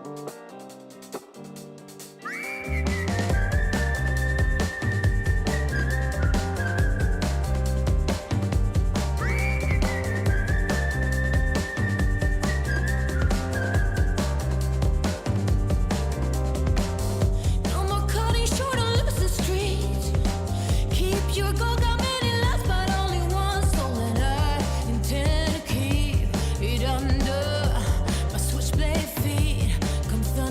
No more cutting short on lucid streets. Keep your goal, got many lives, but only one soul, and I intend to keep it under my switchblade feet. Come thunder.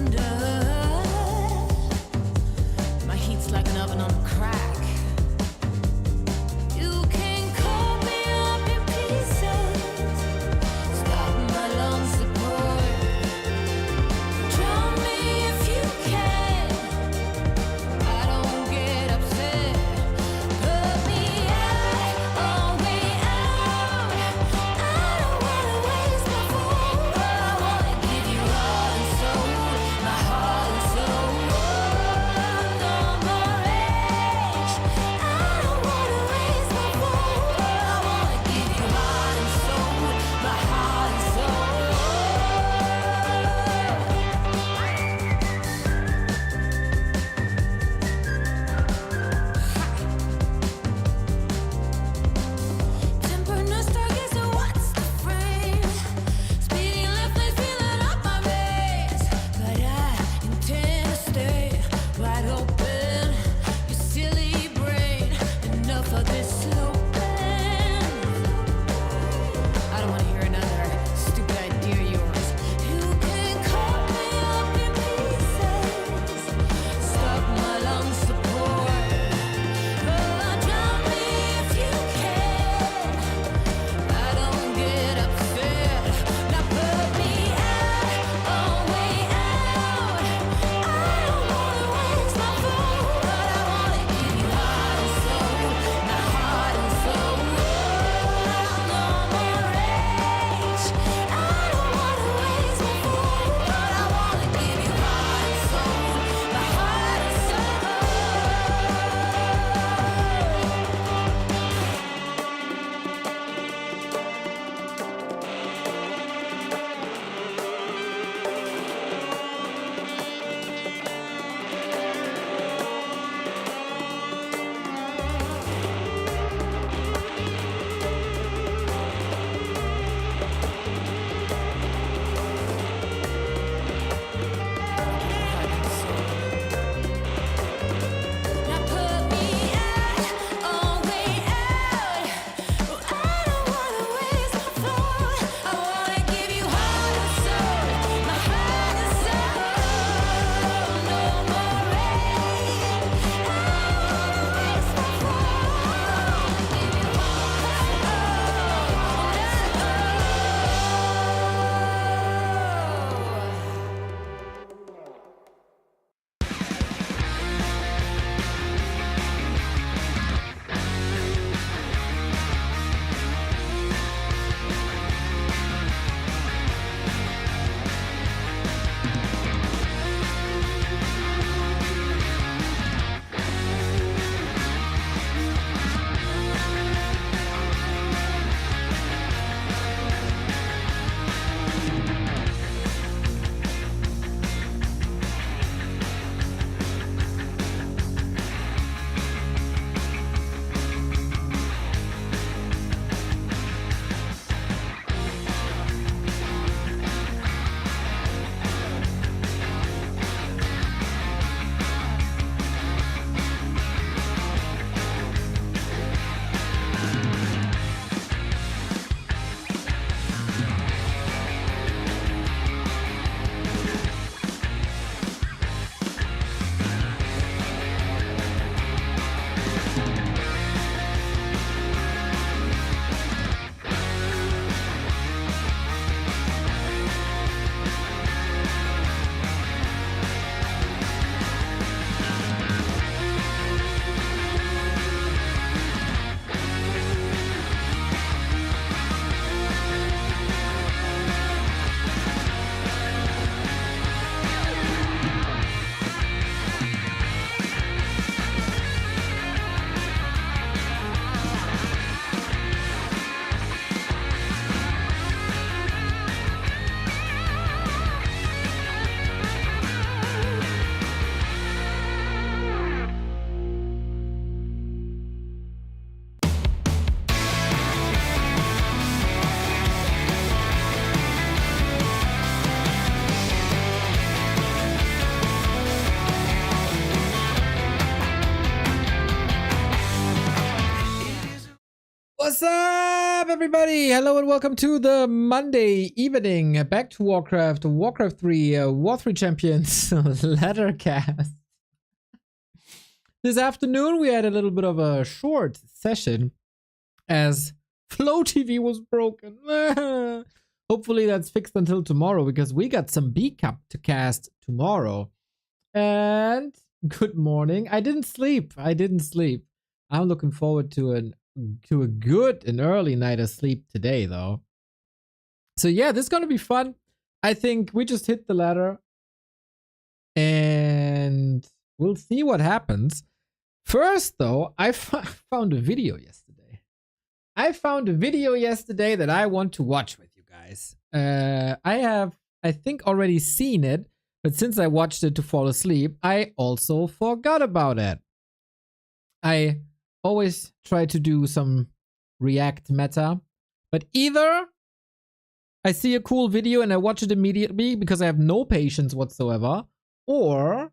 What's up, everybody? Hello and welcome to the Monday evening. Back to Warcraft, Warcraft 3, War 3 Champions ladder cast. This afternoon we had a little bit of a short session as Flow TV was broken. Hopefully that's fixed until tomorrow because we got some B Cup to cast tomorrow. And good morning. I didn't sleep. I'm looking forward to a good and early night of sleep today, though. So yeah, this is gonna be fun. I think we just hit the ladder and we'll see what happens. First, though, I found a video yesterday. That I want to watch with you guys. I have, I think, already seen it, but since I watched it to fall asleep, I also forgot about it. I always try to do some React meta, but either I see a cool video and I watch it immediately because I have no patience whatsoever, or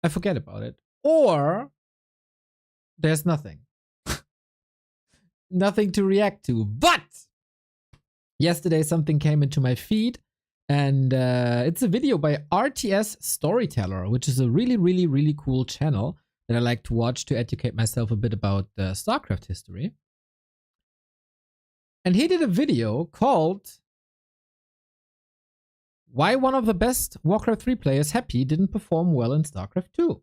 I forget about it, or there's nothing. Nothing to react to. But yesterday something came into my feed, and it's a video by RTS Storyteller, which is a really cool channel that I like to watch to educate myself a bit about StarCraft history. And he did a video called Why One of the Best Warcraft 3 Players, Happy, Didn't Perform Well in StarCraft 2.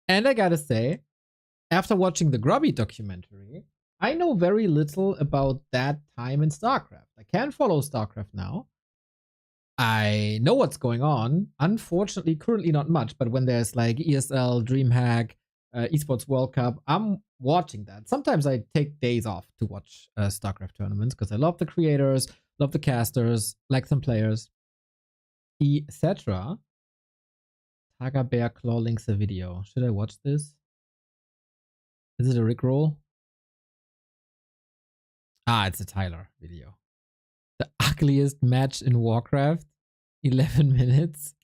And I gotta say, after watching the Grubby documentary, I know very little about that time in StarCraft. I can follow StarCraft now. I know what's going on. Unfortunately, currently not much, but when there's like ESL, DreamHack, Esports World Cup, I'm watching that. Sometimes I take days off to watch StarCraft tournaments because I love the creators, love the casters, like some players, etc. Taga Bear Claw links a video. Should I watch this? Is it a Rickroll? Ah, it's a Tyler video. The ugliest match in Warcraft. 11 minutes.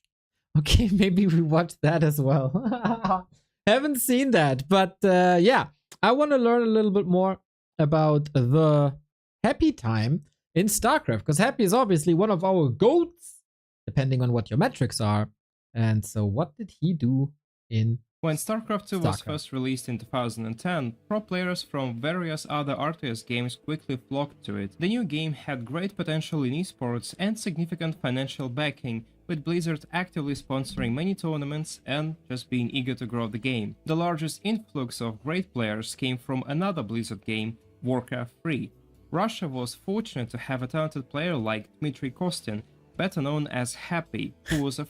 Okay, maybe we watch that as well. Haven't seen that, but yeah. I want to learn a little bit more about the Happy time in StarCraft, because Happy is obviously one of our GOATs, depending on what your metrics are. And so what did he do in When StarCraft 2 was first released in 2010, pro players from various other RTS games quickly flocked to it. The new game had great potential in esports and significant financial backing, with Blizzard actively sponsoring many tournaments and just being eager to grow the game. The largest influx of great players came from another Blizzard game, Warcraft 3. Russia was fortunate to have a talented player like Dmitry Kostin, better known as Happy, who was a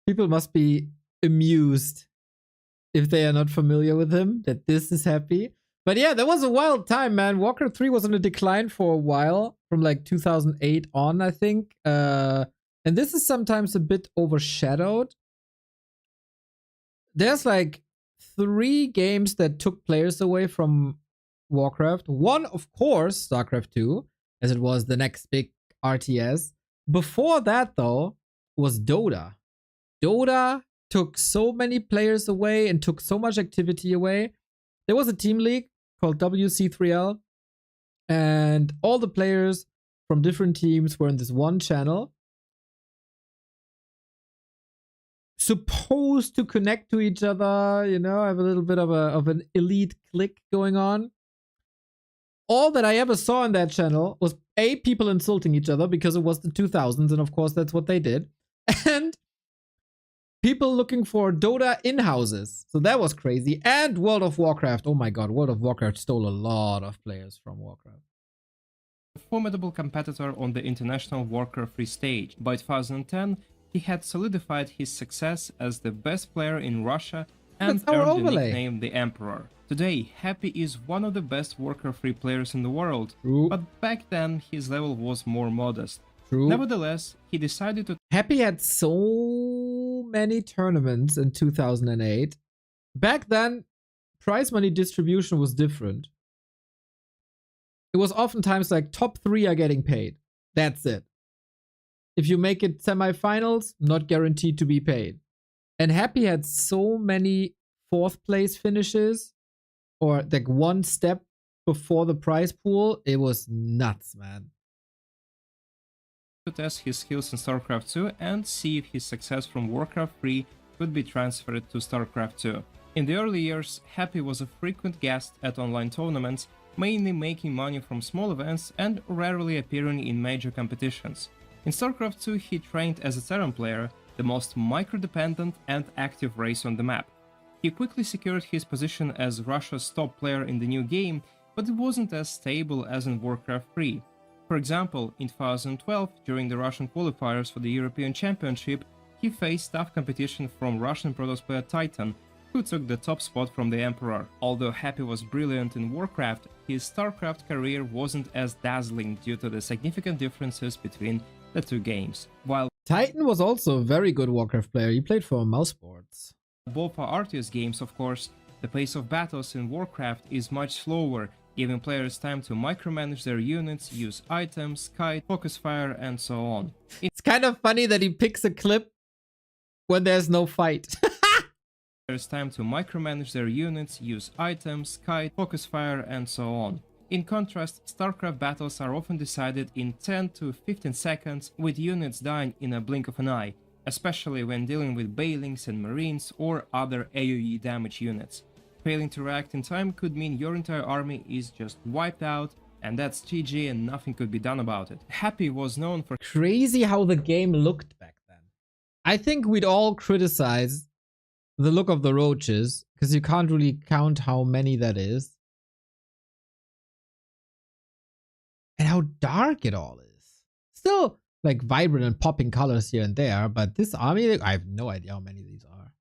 People must be amused if they are not familiar with him that this is Happy. But yeah, that was a wild time, man. Warcraft 3 was on a decline for a while, from like 2008 on, I think. And this is sometimes a bit overshadowed. There's like 3 games that took players away from Warcraft. One, of course, StarCraft 2, as it was the next big RTS. Before that, though, was Dota. Dota took so many players away and took so much activity away. There was a team league called WC3L, and all the players from different teams were in this one channel, supposed to connect to each other, you know, have a little bit of an elite clique going on. All that I ever saw in that channel was people insulting each other because it was the 2000s, and of course that's what they did, and people looking for Dota in-houses. So that was crazy. And World of Warcraft. Oh my god, World of Warcraft stole a lot of players from Warcraft. A formidable competitor on the international Warcraft 3 stage. By 2010, he had solidified his success as the best player in Russia and earned the nickname the Emperor. Today, Happy is one of the best Warcraft 3 players in the world, but back then his level was more modest. Nevertheless, he decided to... Happy had so many tournaments in 2008. Back then, prize money distribution was different. It was oftentimes like top 3 are getting paid. That's it. If you make it semifinals, not guaranteed to be paid. And Happy had so many fourth place finishes or like one step before the prize pool, it was nuts, man. To test his skills in StarCraft 2 and see if his success from Warcraft 3 could be transferred to StarCraft 2. In the early years, Happy was a frequent guest at online tournaments, mainly making money from small events and rarely appearing in major competitions. In StarCraft 2 he trained as a Terran player, the most micro-dependent and active race on the map. He quickly secured his position as Russia's top player in the new game, but it wasn't as stable as in Warcraft 3. For example, in 2012, during the Russian qualifiers for the European Championship, he faced tough competition from Russian Protoss player Titan, who took the top spot from the Emperor. Although Happy was brilliant in Warcraft, his StarCraft career wasn't as dazzling due to the significant differences between the two games. While Titan was also a very good Warcraft player. He played for Mousesports. both are RTS games, of course, the pace of battles in Warcraft is much slower, giving players time to micromanage their units, use items, kite, focus fire, and so on. It's kind of funny that he picks a clip when there's no fight. There's time to micromanage their units, use items, kite, focus fire, and so on. In contrast, StarCraft battles are often decided in 10 to 15 seconds, with units dying in a blink of an eye, especially when dealing with Bailings and Marines or other AoE damage units. Failing to react in time could mean your entire army is just wiped out, and that's GG and nothing could be done about it. Happy was known for Crazy how the game looked back then. I think we'd all criticize the look of the roaches, because you can't really count how many that is. And how dark it all is. Still, like, vibrant and popping colors here and there, but this army, I have no idea how many these are.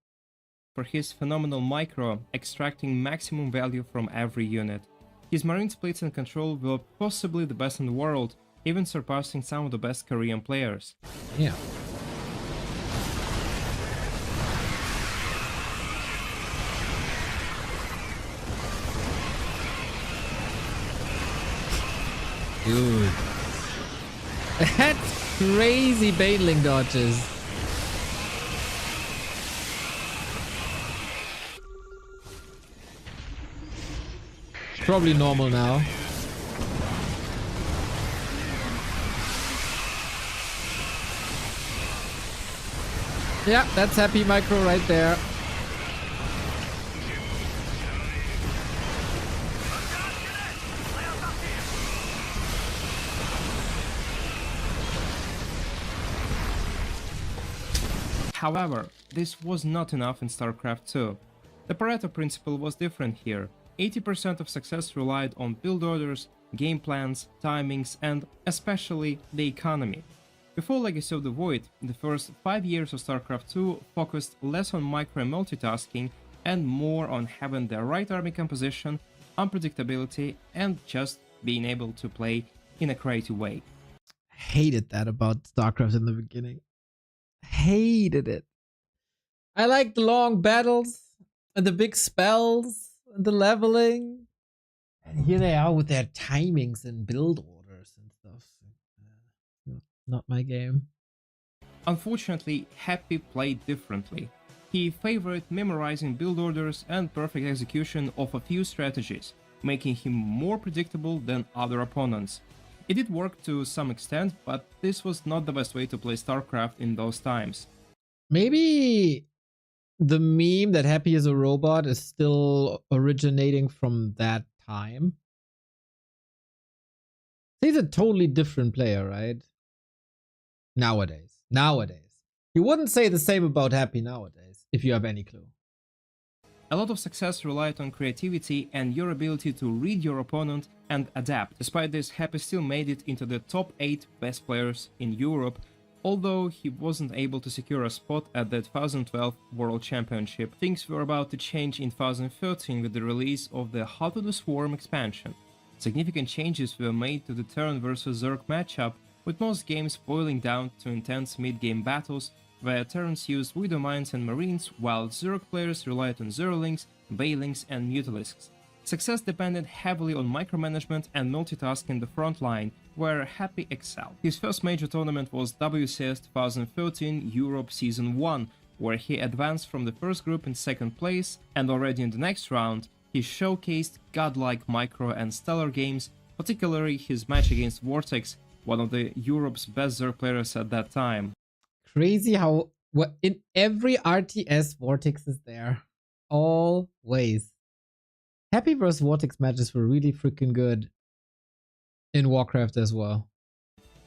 for his phenomenal micro, extracting maximum value from every unit. His marine splits and control were possibly the best in the world, even surpassing some of the best Korean players. Yeah. Dude. That's crazy baitling dodges. Probably normal now. Yeah, that's happy micro right there. However, this was not enough in StarCraft 2. The Pareto principle was different here. 80% of success relied on build orders, game plans, timings, and especially the economy. Before Legacy of the Void, the first 5 years of StarCraft 2 focused less on micro and multitasking and more on having the right army composition, unpredictability, and just being able to play in a creative way. Hated that about StarCraft in the beginning. Hated it. I like the long battles and the big spells and the leveling. And here they are with their timings and build orders and stuff. Not my game. Unfortunately, Happy played differently. He favored memorizing build orders and perfect execution of a few strategies, making him more predictable than other opponents. It did work to some extent, but this was not the best way to play StarCraft in those times. Maybe the meme that Happy is a robot is still originating from that time. He's a totally different player, right? Nowadays. You wouldn't say the same about Happy nowadays, if you have any clue. A lot of success relied on creativity and your ability to read your opponent and adapt. Despite this, Happy still made it into the top 8 best players in Europe, although he wasn't able to secure a spot at the 2012 World Championship. Things were about to change in 2013 with the release of the Heart of the Swarm expansion. Significant changes were made to the Terran vs Zerg matchup, with most games boiling down to intense mid-game battles where Terrans used Widow Mines and Marines, while Zerg players relied on Zerlings, Bailings, and Mutalisks. Success depended heavily on micromanagement and multitasking in the front line, where Happy excelled. His first major tournament was WCS 2013 Europe Season 1, where he advanced from the first group in second place, and already in the next round, he showcased godlike micro and stellar games, particularly his match against Vortex, one of the Europe's best Zerg players at that time. Crazy how in every RTS Vortex is there. Always. Happy vs Vortex matches were really freaking good in Warcraft as well.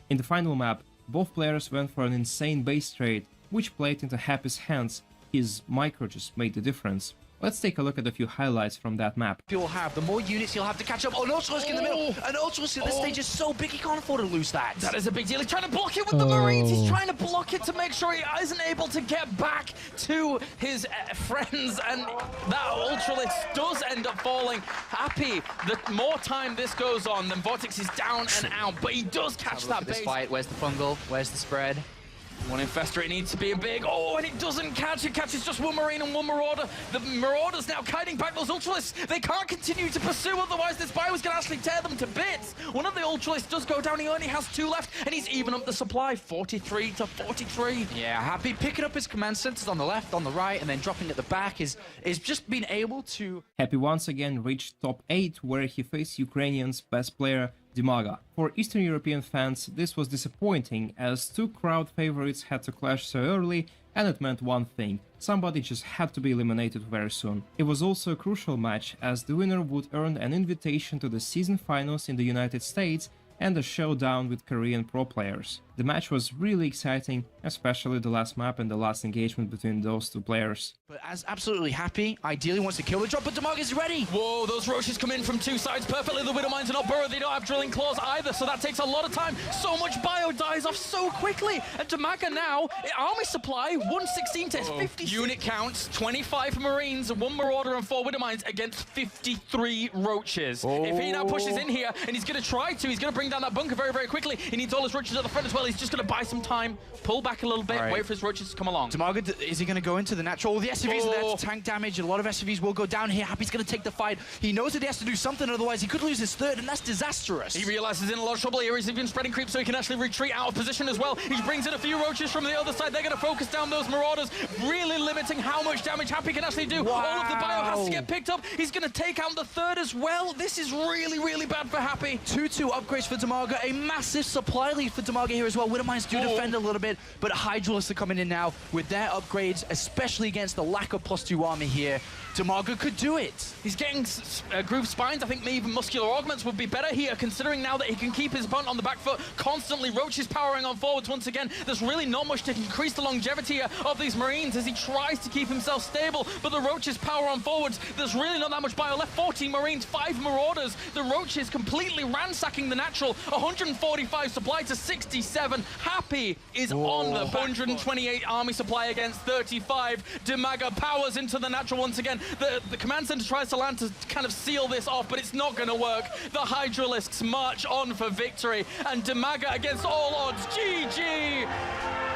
In the final map, both players went for an insane base trade, which played into Happy's hands. His micro just made the difference. Let's take a look at a few highlights from that map. You'll have, the more units you'll have to catch up. Oh, an Ultralisk in the middle. An Ultralisk at this stage is so big he can't afford to lose that. That is a big deal. He's trying to block it with the Marines. He's trying to block it to make sure he isn't able to get back to his friends. And that Ultralisk does end up falling. Happy, the more time this goes on, then Vortex is down and out. But he does catch that base. This fight. Where's the fungal? Where's the spread? One Infestor, it needs to be a big. Oh, and it doesn't catch. It catches just one Marine and one Marauder. The Marauders now kiting back those Ultralisks. They can't continue to pursue, otherwise this bio is going to actually tear them to bits. One of the Ultralisks does go down. He only has 2 left, and he's even up the supply, 43 to 43. Yeah, Happy picking up his command centers on the left, on the right, and then dropping at the back is just being able to... Happy once again reached top 8, where he faced Ukrainian's best player, Dimaga. For Eastern European fans, this was disappointing, as 2 crowd favorites had to clash so early, and it meant one thing: somebody just had to be eliminated very soon. It was also a crucial match, as the winner would earn an invitation to the season finals in the United States and a showdown with Korean pro players. The match was really exciting, especially the last map and the last engagement between those 2 players. But as absolutely Happy, ideally wants to kill the drop, but Dimaga is ready. Whoa, those Roaches come in from 2 sides perfectly. The Widowmines are not burrowed. They don't have drilling claws either, so that takes a lot of time. So much bio dies off so quickly. And Dimaga now, army supply, 116 to 50. Unit counts, 25 Marines, 1 Marauder and 4 Widowmines against 53 Roaches. If he now pushes in here, and he's going to try to, he's going to bring down that bunker very, very quickly. He needs all his Roaches at the front as well. He's just going to buy some time, pull back a little bit, wait for his Roaches to come along. Dimaga, is he going to go into the natural? The SCVs are there to tank damage. A lot of SCVs will go down here. Happy's going to take the fight. He knows that he has to do something, otherwise he could lose his third, and that's disastrous. He realizes he's in a lot of trouble here. He's even spreading creep so he can actually retreat out of position as well. He brings in a few Roaches from the other side. They're going to focus down those Marauders, really limiting how much damage Happy can actually do. All of the bio has to get picked up. He's going to take out the third as well. This is really, really bad for Happy. 2-2 upgrades for Dimaga. A massive supply lead for Dimaga here as well. Widowmines do defend a little bit, but Hydralisks are coming in now with their upgrades, especially against the lack of +2 army here. Dimaga could do it. He's getting groove spines. I think maybe even muscular augments would be better here, considering now that he can keep his opponent on the back foot constantly. Roach is powering on forwards once again. There's really not much to increase the longevity of these Marines as he tries to keep himself stable, but the Roaches power on forwards. There's really not that much bio left. 14 Marines, 5 Marauders. The Roaches completely ransacking the natural. 145 supply to 67. Happy is on the 128 army supply against 35. Dimaga powers into the natural once again. The command center tries to land to kind of seal this off, but it's not going to work. The Hydralisks march on for victory, and Dimaga against all odds. GG!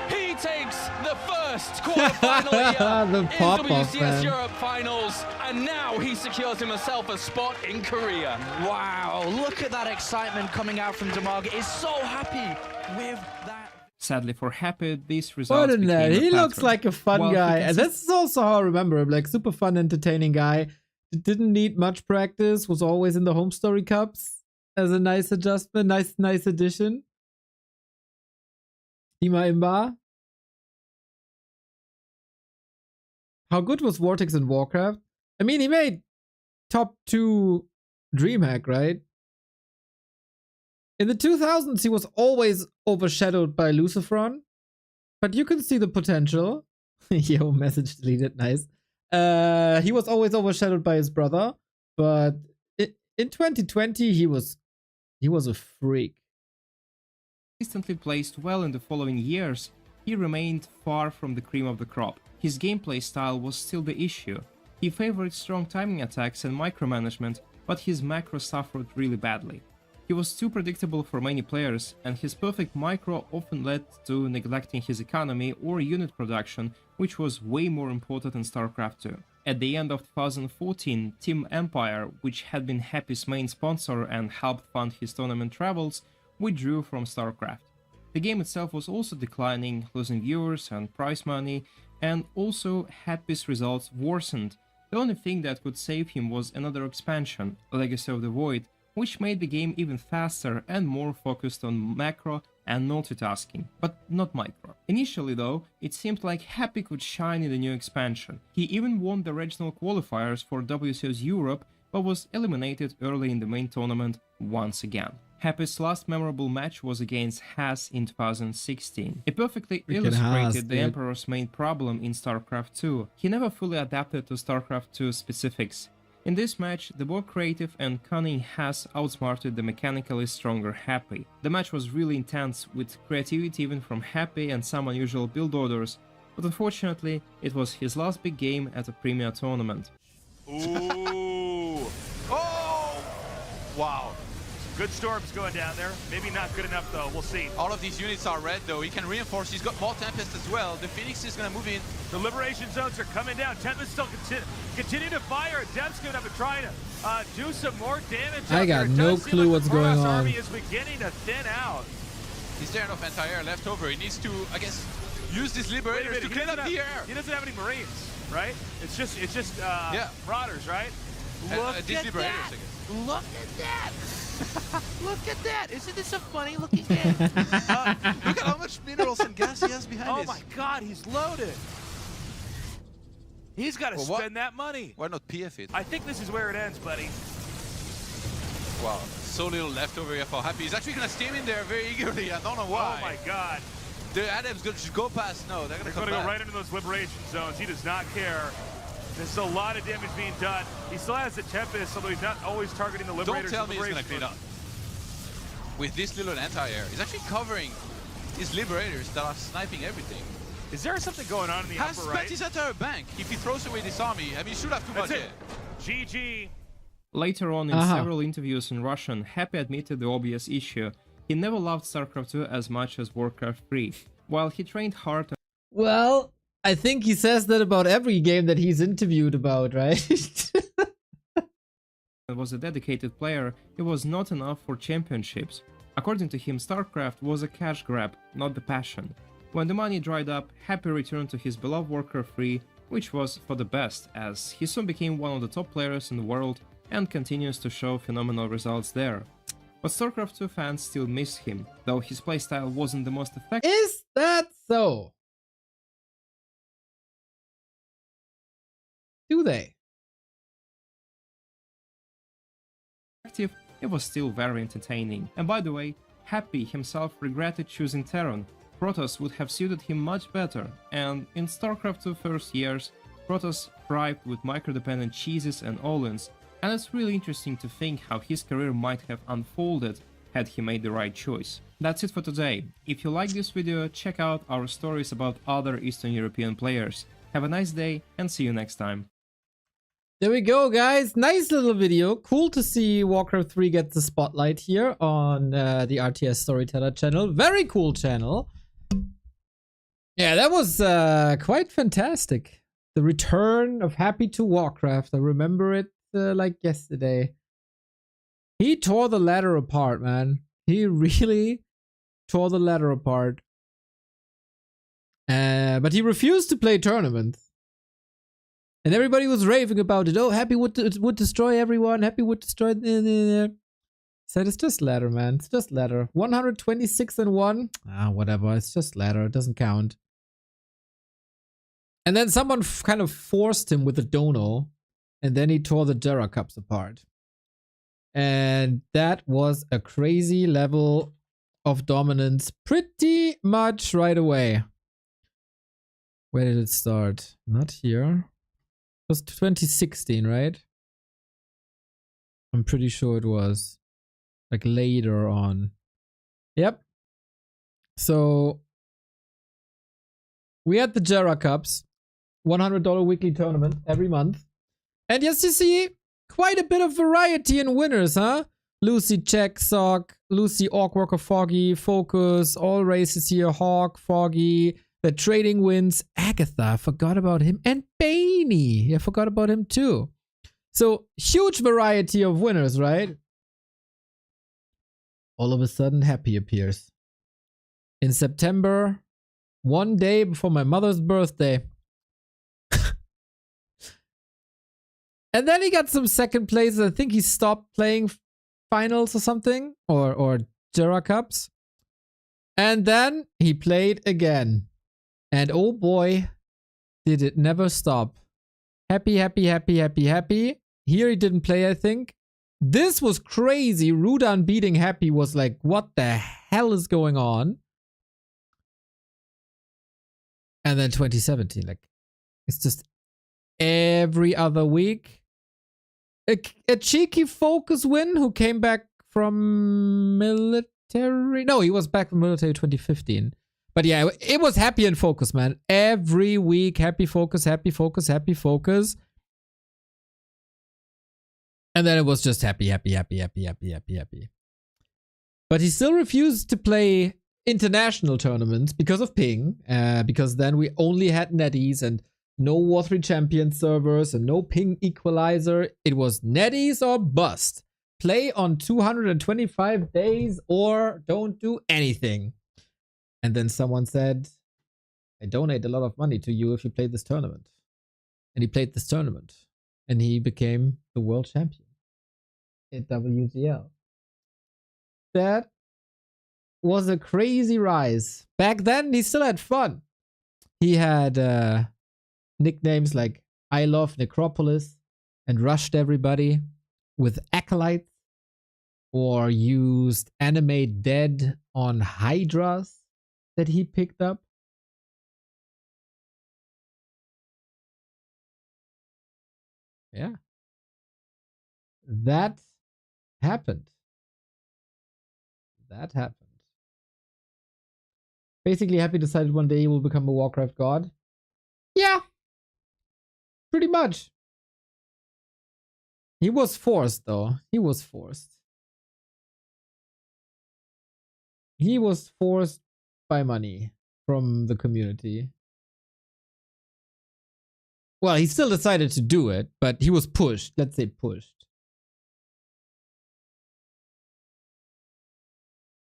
He takes the first quarterfinal here in WCS Europe Finals, and now he secures himself a spot in Korea. Wow, look at that excitement coming out from Dimaga. He's so happy with that. Sadly for Happy, these results became a He looks pattern. like a fun guy, and that's also how I remember him. Like, super fun, entertaining guy. Didn't need much practice. Was always in the home story cups as a nice adjustment, nice addition. Ima Imba. How good was Vortex in Warcraft? I mean, he made top 2 DreamHack, right? In the 2000s, he was always overshadowed by Lucifron, but you can see the potential. Yo, message deleted, nice. He was always overshadowed by his brother, but in 2020, he was a freak. Consistently placed well in the following years, he remained far from the cream of the crop. His gameplay style was still the issue. He favored strong timing attacks and micromanagement, but his macro suffered really badly. He was too predictable for many players, and his perfect micro often led to neglecting his economy or unit production, which was way more important in StarCraft 2. At the end of 2014, Team Empire, which had been Happy's main sponsor and helped fund his tournament travels, withdrew from StarCraft. The game itself was also declining, losing viewers and prize money, and also Happy's results worsened. The only thing that could save him was another expansion, Legacy of the Void, which made the game even faster and more focused on macro and multitasking, but not micro. Initially though, it seemed like Happy could shine in the new expansion. He even won the regional qualifiers for WCS Europe, but was eliminated early in the main tournament once again. Happy's last memorable match was against Haas in 2016. It perfectly illustrated the Emperor's main problem in StarCraft 2. He never fully adapted to StarCraft 2 specifics. In this match, the more creative and cunning Haas outsmarted the mechanically stronger Happy. The match was really intense, with creativity even from Happy and some unusual build orders, but unfortunately, it was his last big game at a premier tournament. Ooh! Oh! Wow. Good storms going down there. Maybe not good enough though. We'll see. All of these units are red though. He can reinforce. He's got more Tempest as well. The Phoenix is going to move in. The Liberation zones are coming down. Tempest still continue to fire. Depth's going to have to try to do some more damage. I got no clue what's going on. Army is beginning to thin out. Is there enough anti-air left over? He needs to, I guess, use these Liberators to clean up the air. He doesn't have any Marines, right? It's just yeah. Marauders, right? Look at that! Look at that! Look at that! Isn't this a funny looking game? Look at how much minerals and gas he has behind Oh this. my god, he's loaded! He's got to spend that money! Why not PF it? I think this is where it ends, buddy. Wow, so little left over here for Happy. He's actually going to steam in there very eagerly. I don't know why. Oh my god. The Adams going to go past. No, they're going to come go back. right into those liberation zones. He does not care. There's a lot of damage being done. He still has the Tempest, although he's not always targeting the Liberators. Don't tell me he's going to clean up. With this little anti-air, he's actually covering his Liberators that are sniping everything. Is there something going on in the Has upper spent right? his entire bank. If he throws away this army, I mean, he should have too much here. GG. Later on in several interviews in Russian, Happy admitted the obvious issue. He never loved StarCraft 2 as much as Warcraft 3. While he trained hard... Well, I think he says that about every game that he's interviewed about, right? was a dedicated player, it was not enough for championships. According to him, StarCraft was a cash grab, not the passion. When the money dried up, Happy returned to his beloved Warcraft 3, which was for the best, as he soon became one of the top players in the world and continues to show phenomenal results there. But StarCraft 2 fans still miss him, though his playstyle wasn't the most effective. Is that so? Do they? It was still very entertaining. And by the way, Happy himself regretted choosing Terran. Protoss would have suited him much better, and in StarCraft 2 first years, Protoss thrived with micro-dependent cheeses and all-ins, and it's really interesting to think how his career might have unfolded had he made the right choice. That's it for today. If you like this video, check out our stories about other Eastern European players. Have a nice day and see you next time. There we go, guys. Nice little video. Cool to see Warcraft 3 get the spotlight here on the RTS Storyteller channel. Very cool channel. Yeah, that was quite fantastic. The return of Happy to Warcraft. I remember it like yesterday. He tore the ladder apart, man. He really tore the ladder apart. But he refused to play tournaments. And everybody was raving about it. Oh, Happy would destroy everyone. Happy would destroy... Said it's just ladder, man. It's just ladder. 126-1. Ah, whatever. It's just ladder. It doesn't count. And then someone kind of forced him with a dono. And then he tore the Jera Cups apart. And that was a crazy level of dominance pretty much right away. Where did it start? Not here. It was 2016, right? I'm pretty sure it was. Like later on. Yep. So we had the Jera Cups. $100 weekly tournament every month. And yes, you see quite a bit of variety in winners, huh? Lucy, Check, Sock, Lucy, Orc, Walker, Foggy, Focus, all races here, Hawk, Foggy, the trading wins, Agatha, I forgot about him, and Bainey, I forgot about him too. So, huge variety of winners, right? All of a sudden, Happy appears in September, one day before my mother's birthday. And then he got some second places. I think he stopped playing finals or something, or Jura Cups. And then he played again. And oh boy, did it never stop. Happy, happy, happy, happy, happy. Here he didn't play, I think. This was crazy. Rudan beating Happy was like, what the hell is going on? And then 2017, like, it's just every other week. A cheeky Focus win who came back from military. No, he was back from military 2015. But yeah, it was Happy and Focus, man. Every week, Happy Focus, Happy Focus, Happy Focus. And then it was just happy, happy, happy, happy, happy, happy, happy. But he still refused to play international tournaments because of ping. Because then we only had netties and no War3 champion servers and no ping equalizer. It was netties or bust. Play on 225 days or don't do anything. And then someone said, I donate a lot of money to you if you play this tournament. And he played this tournament. And he became the world champion at WGL. That was a crazy rise. Back then, he still had fun. He had nicknames like I Love Necropolis and rushed everybody with acolytes, or used Animate Dead on Hydras that he picked up. Yeah. That happened. That happened. Basically, Happy decided one day he will become a Warcraft god. Yeah. Pretty much. He was forced, though. He was forced. He was forced by money from the community. Well, he still decided to do it, but he was pushed. Let's say pushed.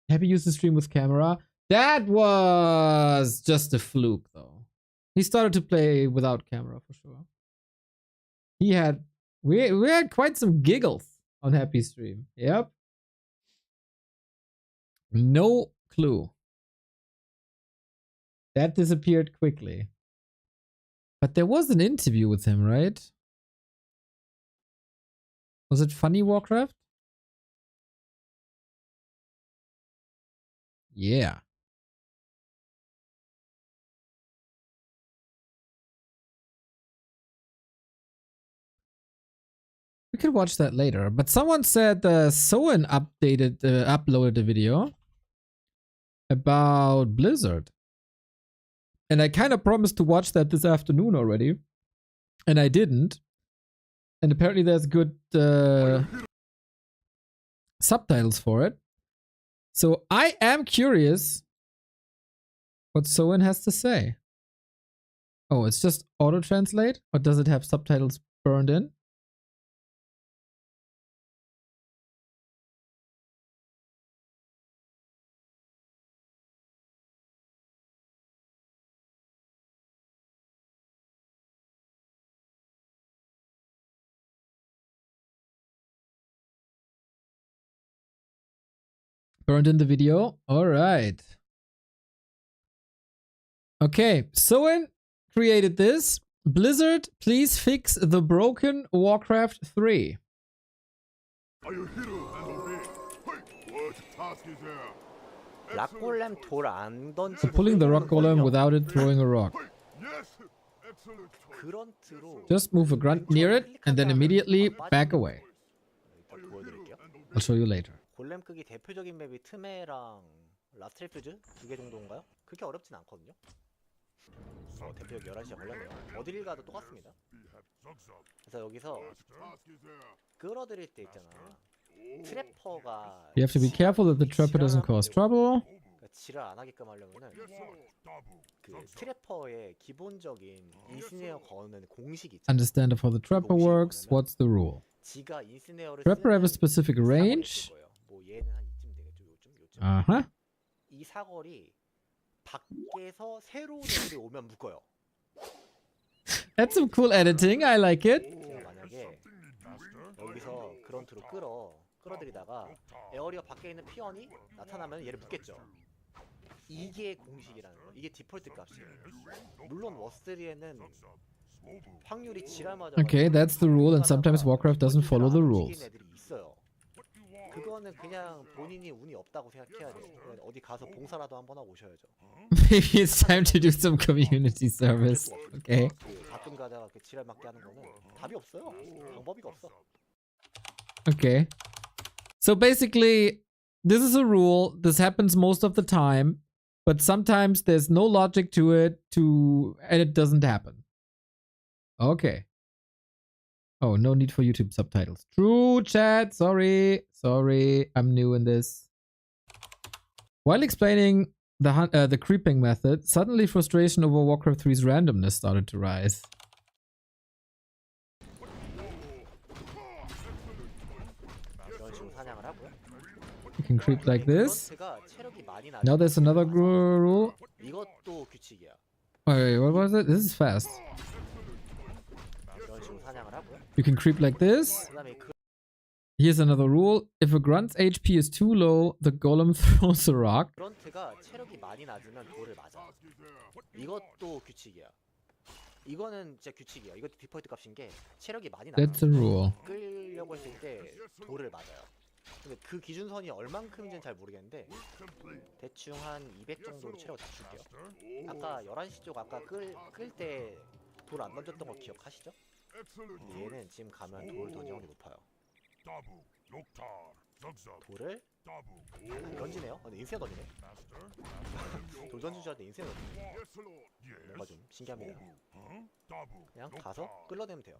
Happy used to stream with camera. That was just a fluke, though. He started to play without camera for sure. He had we had quite some giggles on Happy stream. Yep. No clue. That disappeared quickly. But there was an interview with him, right? Was it Funny Warcraft? Yeah. We could watch that later. But someone said Soen uploaded a video about Blizzard. And I kind of promised to watch that this afternoon already. And I didn't. And apparently there's good subtitles for it. So I am curious what Soen has to say. Oh, it's just auto-translate? Or does it have subtitles burned in? Burned in the video. All right. Okay. Soen created this. Blizzard, please fix the broken Warcraft 3. 락골렘 돌 안 던지고 Pulling the rock golem without it throwing a rock. 그런트로 Just move a grunt near it and then immediately back away. 일단 보여드릴게요. I'll show you later. 골렘 끄기 대표적인 맵이 트메랑 라스트리프즈 2개 정도인가요? 그렇게 어렵진 않거든요. 대표적 11시에 걸렸네요. 어딜 가도 똑같습니다. 그래서 여기서 끌어들일 때 있잖아. 트래퍼가 You have to be careful that the trapper doesn't cause trouble. 그러니까 지랄 안 하게끔 하려면은 그 트래퍼의 기본적인 인스네어 거는 공식이 있잖아. Understand how the trapper works. What's the rule? 지가 인스네어를 Trapper have a specific range. 뭐 얘는 한 이쯤 되겠죠. 요쯤. Uh-huh. 이 사거리 밖에서 새로운 애들이 오면 묶어요. That's some cool editing. I like it. 제가 만약에 여기서 그런트로 끌어들이다가 에어리어 밖에 있는 피언이 나타나면 얘를 묶겠죠. 이게 공식이라는 거. 이게 디폴트 값이에요. 물론 워스3에는 확률이 지랄맞아. Okay, that's the rule, and sometimes Warcraft doesn't follow the rules. 애들이 있어요. 그거는 그냥 본인이 운이 없다고 생각해야 돼요. 어디 가서 봉사라도 한번 하고 오셔야죠. Maybe it's time to do some community service. Okay. 가끔 가다가 그 지랄 맞게 하는 거는 답이 없어요. 방법이가 없어. Okay. So basically, this is a rule. This happens most of the time, but sometimes there's no logic to it, and it doesn't happen. Okay. Oh, no need for YouTube subtitles. True, chat. Sorry. I'm new in this. While explaining the creeping method, suddenly frustration over Warcraft 3's randomness started to rise. 이런 식으로 사냥을 하고요. You can creep like this. 그런트가 체력이 많이 나죠. Now there's another rule. 이것도 규칙이야. Wait, what was it? This is fast. 이런 식으로 사냥을 하고요. You can creep like this. 그다음에 그 Here's another rule. If a grunt's HP is too low, the golem throws a rock. 그런트가 체력이 많이 낮으면 돌을 맞아. 이것도 규칙이야. 이거는 진짜 규칙이야. 이것도 디폴트 값인 게 체력이 많이 That's a 낮으면 rule. 끌려고 했을 때 돌을 맞아요. 근데 그 기준선이 얼만큼인지는 잘 모르겠는데 대충 한 200 정도로 체력을 낮출게요. 아까 11시 쪽 아까 끌 때 돌 안 던졌던 거 기억하시죠? 근데 얘는 지금 가면 돌 던질 확률이 높아요. 돌을 안 던지네요? 근데 인생 던지네? 돌 던진 줄 알았는데 인생 던지네. 뭔가 좀 신기합니다. 그냥 가서 끌어내면 돼요.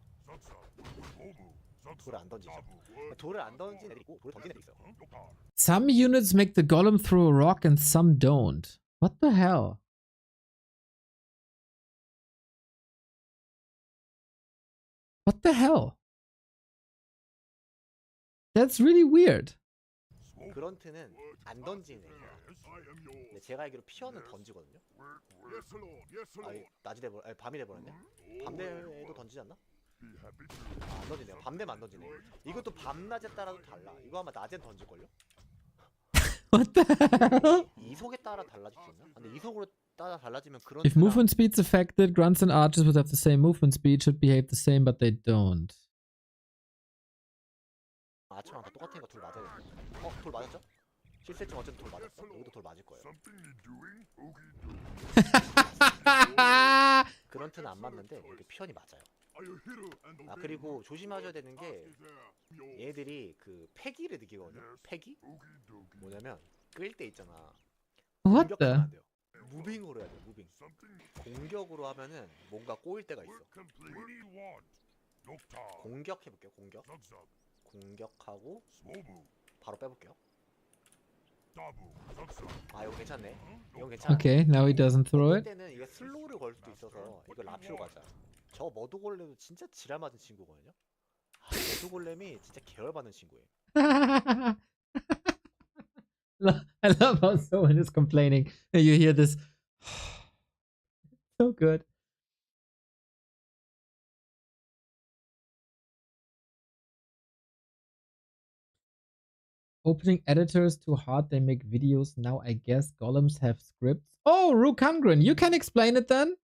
돌을 안 던지죠. 돌을 안 던진 애들이 있고 돌을 던진 애들이 있어요. Some units make the golem throw a rock and some don't. What the hell? What the hell? That's really weird. 그런트는 안 던지는 애예요. 근데 제가 알기로 피어는 던지거든요. 낮이 돼버, 아니 밤이 돼버렸네. 밤 되도 던지지 않나? 안 던지네요. 밤 되면 안 던지네. 이것도 밤낮에 따라도 달라. 이거 아마 낮엔 던질걸요? What the hell? 이속에 따라 달라질 수 있나? 근데 이속으로 따라 달라지면 그런 If movement speed's affected, grunts and archers would have the same movement speed, should behave the same, but they don't. 아처랑 다 똑같으니까 돌 맞아야 돼. 돌 맞았죠? 실세증 어쨌든 돌 맞았어. 여기도 돌 맞을 거예요. 그런트는 안 맞는데 여기 피언이 맞아요. 그리고 조심하셔야 되는 게 얘들이 그 패기를 느끼거든요. 패기? 뭐냐면 끌 때 있잖아. What 공격하면 the? 안 돼요. 무빙으로 해야 돼. 무빙. 공격으로 하면은 뭔가 꼬일 때가 있어. 공격해볼게요. 공격하고 바로 빼볼게요. 이거 괜찮네. 이거 괜찮아. Okay, now he doesn't throw it. 때는 이게 슬로우를 걸 수도 있어서 이거 라피로 가자. 저 머드골렘도 진짜 지랄 맞은 친구거든요. 머드골렘이 진짜 계열받는 친구예요. I love how someone is complaining and you hear this. So good. Opening editors too hard, they make videos. Now I guess golems have scripts. Oh, Rukangren, you can explain it then?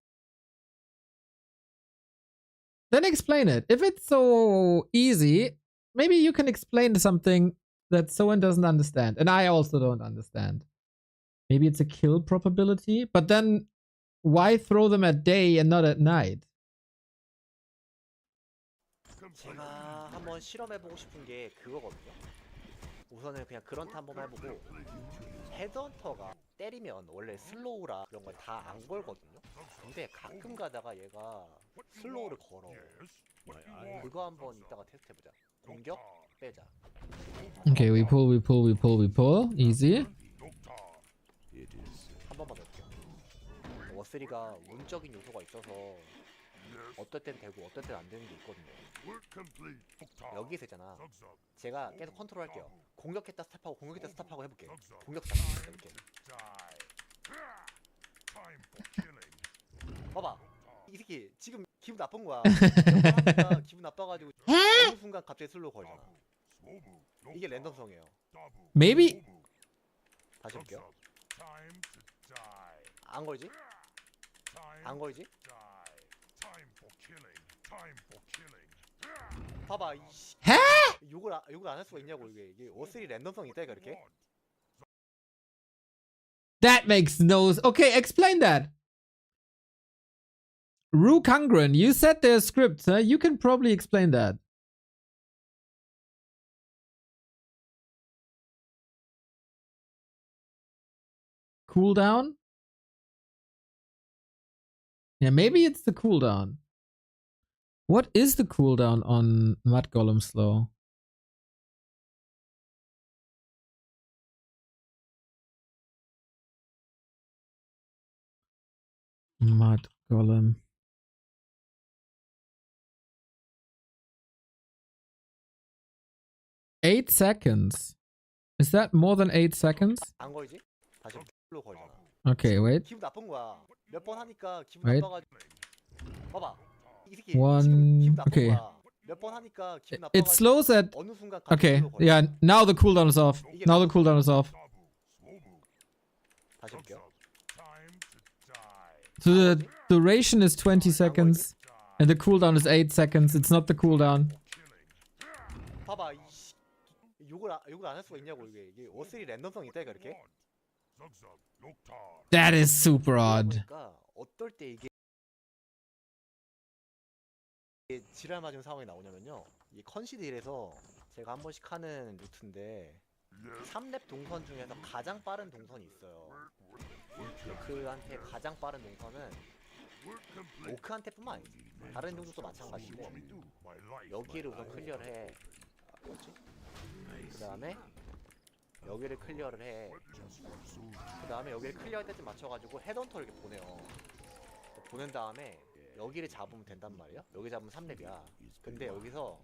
Then explain it. If it's so easy, maybe you can explain something that someone doesn't understand. And I also don't understand. Maybe it's a kill probability, but then why throw them at day and not at night? 제가 한번 실험해보고 싶은 게 그거거든요. 우선은 그냥 그런트 한번 해보고 헤드헌터가 때리면 원래 슬로우라 그런 걸 다 안 걸거든요. 근데 가끔 가다가 얘가 슬로우를 걸어. 그거 한번 이따가 테스트해보자. 공격 빼자. Okay, we pull. Easy. 한 번만 더 할게요. 워스리가 운적인 요소가 있어서 어떨 땐 되고 어떨 땐 안 되는 게 있거든요. 여기서 있잖아. 제가 계속 컨트롤 할게요. 공격했다 스탑하고 공격했다 스탑하고 해볼게. 공격 스탑 이렇게. 이 새끼 지금 기분 나쁜 거야. 하니까 기분 나빠가지고 어느 순간 갑자기 슬로우 걸잖아. 이게 랜덤성이에요. Maybe. 다시 볼게요. 안 걸지? 안 걸지? 봐봐. 이씨. Huh? 욕을 안 할 수가 있냐고 이게 O3 랜덤성 있다니까 이렇게. That makes no s- Okay, explain that. Rue Kangren, you said there's scripts, huh? You can probably explain that. Cooldown? Yeah, maybe it's the cooldown. What is the cooldown on Mud Golem Slow? Mud Golem. 8 seconds. Is that more than 8 seconds? 안 걸지? 다시 슬로우 걸잖아. Okay, wait. 기분 나쁜 거야. 몇 번 하니까 기분 Wait. 나빠가지고. 봐봐. 이 새끼 One- 지금 기분 나쁜 okay. 거야. 몇 번 하니까 기분 It 나빠가지고 slows at... 어느 순간 갑자기 Okay, 슬로우 걸어. yeah, now the cooldown is off. Now the cooldown is off. 다시 볼게요. So the duration is 20 seconds and the cooldown is 8 seconds. It's not the cooldown. 봐봐. 이씨. 욕을 안 할 수가 있냐고 이게 O3 랜덤성 있다니까 이렇게. That is super odd. 그러니까 어떨 때 이게 지랄 맞은 상황이 나오냐면요. 이 컨시드일에서 제가 한 번씩 하는 루트인데 3렙 동선 중에서 가장 빠른 동선이 있어요. 오크한테 가장 빠른 동선은 오크한테뿐만 아니지 다른 종족도 마찬가지인데 여기를 우선 클리어를 해. 뭐지? 그 다음에 여기를 클리어를 해. 그 다음에 여기를 클리어할 때쯤 맞춰가지고 헤드헌터를 이렇게 보내요. 보낸 다음에 여기를 잡으면 된단 말이야. 여기 잡으면 3렙이야. 근데 여기서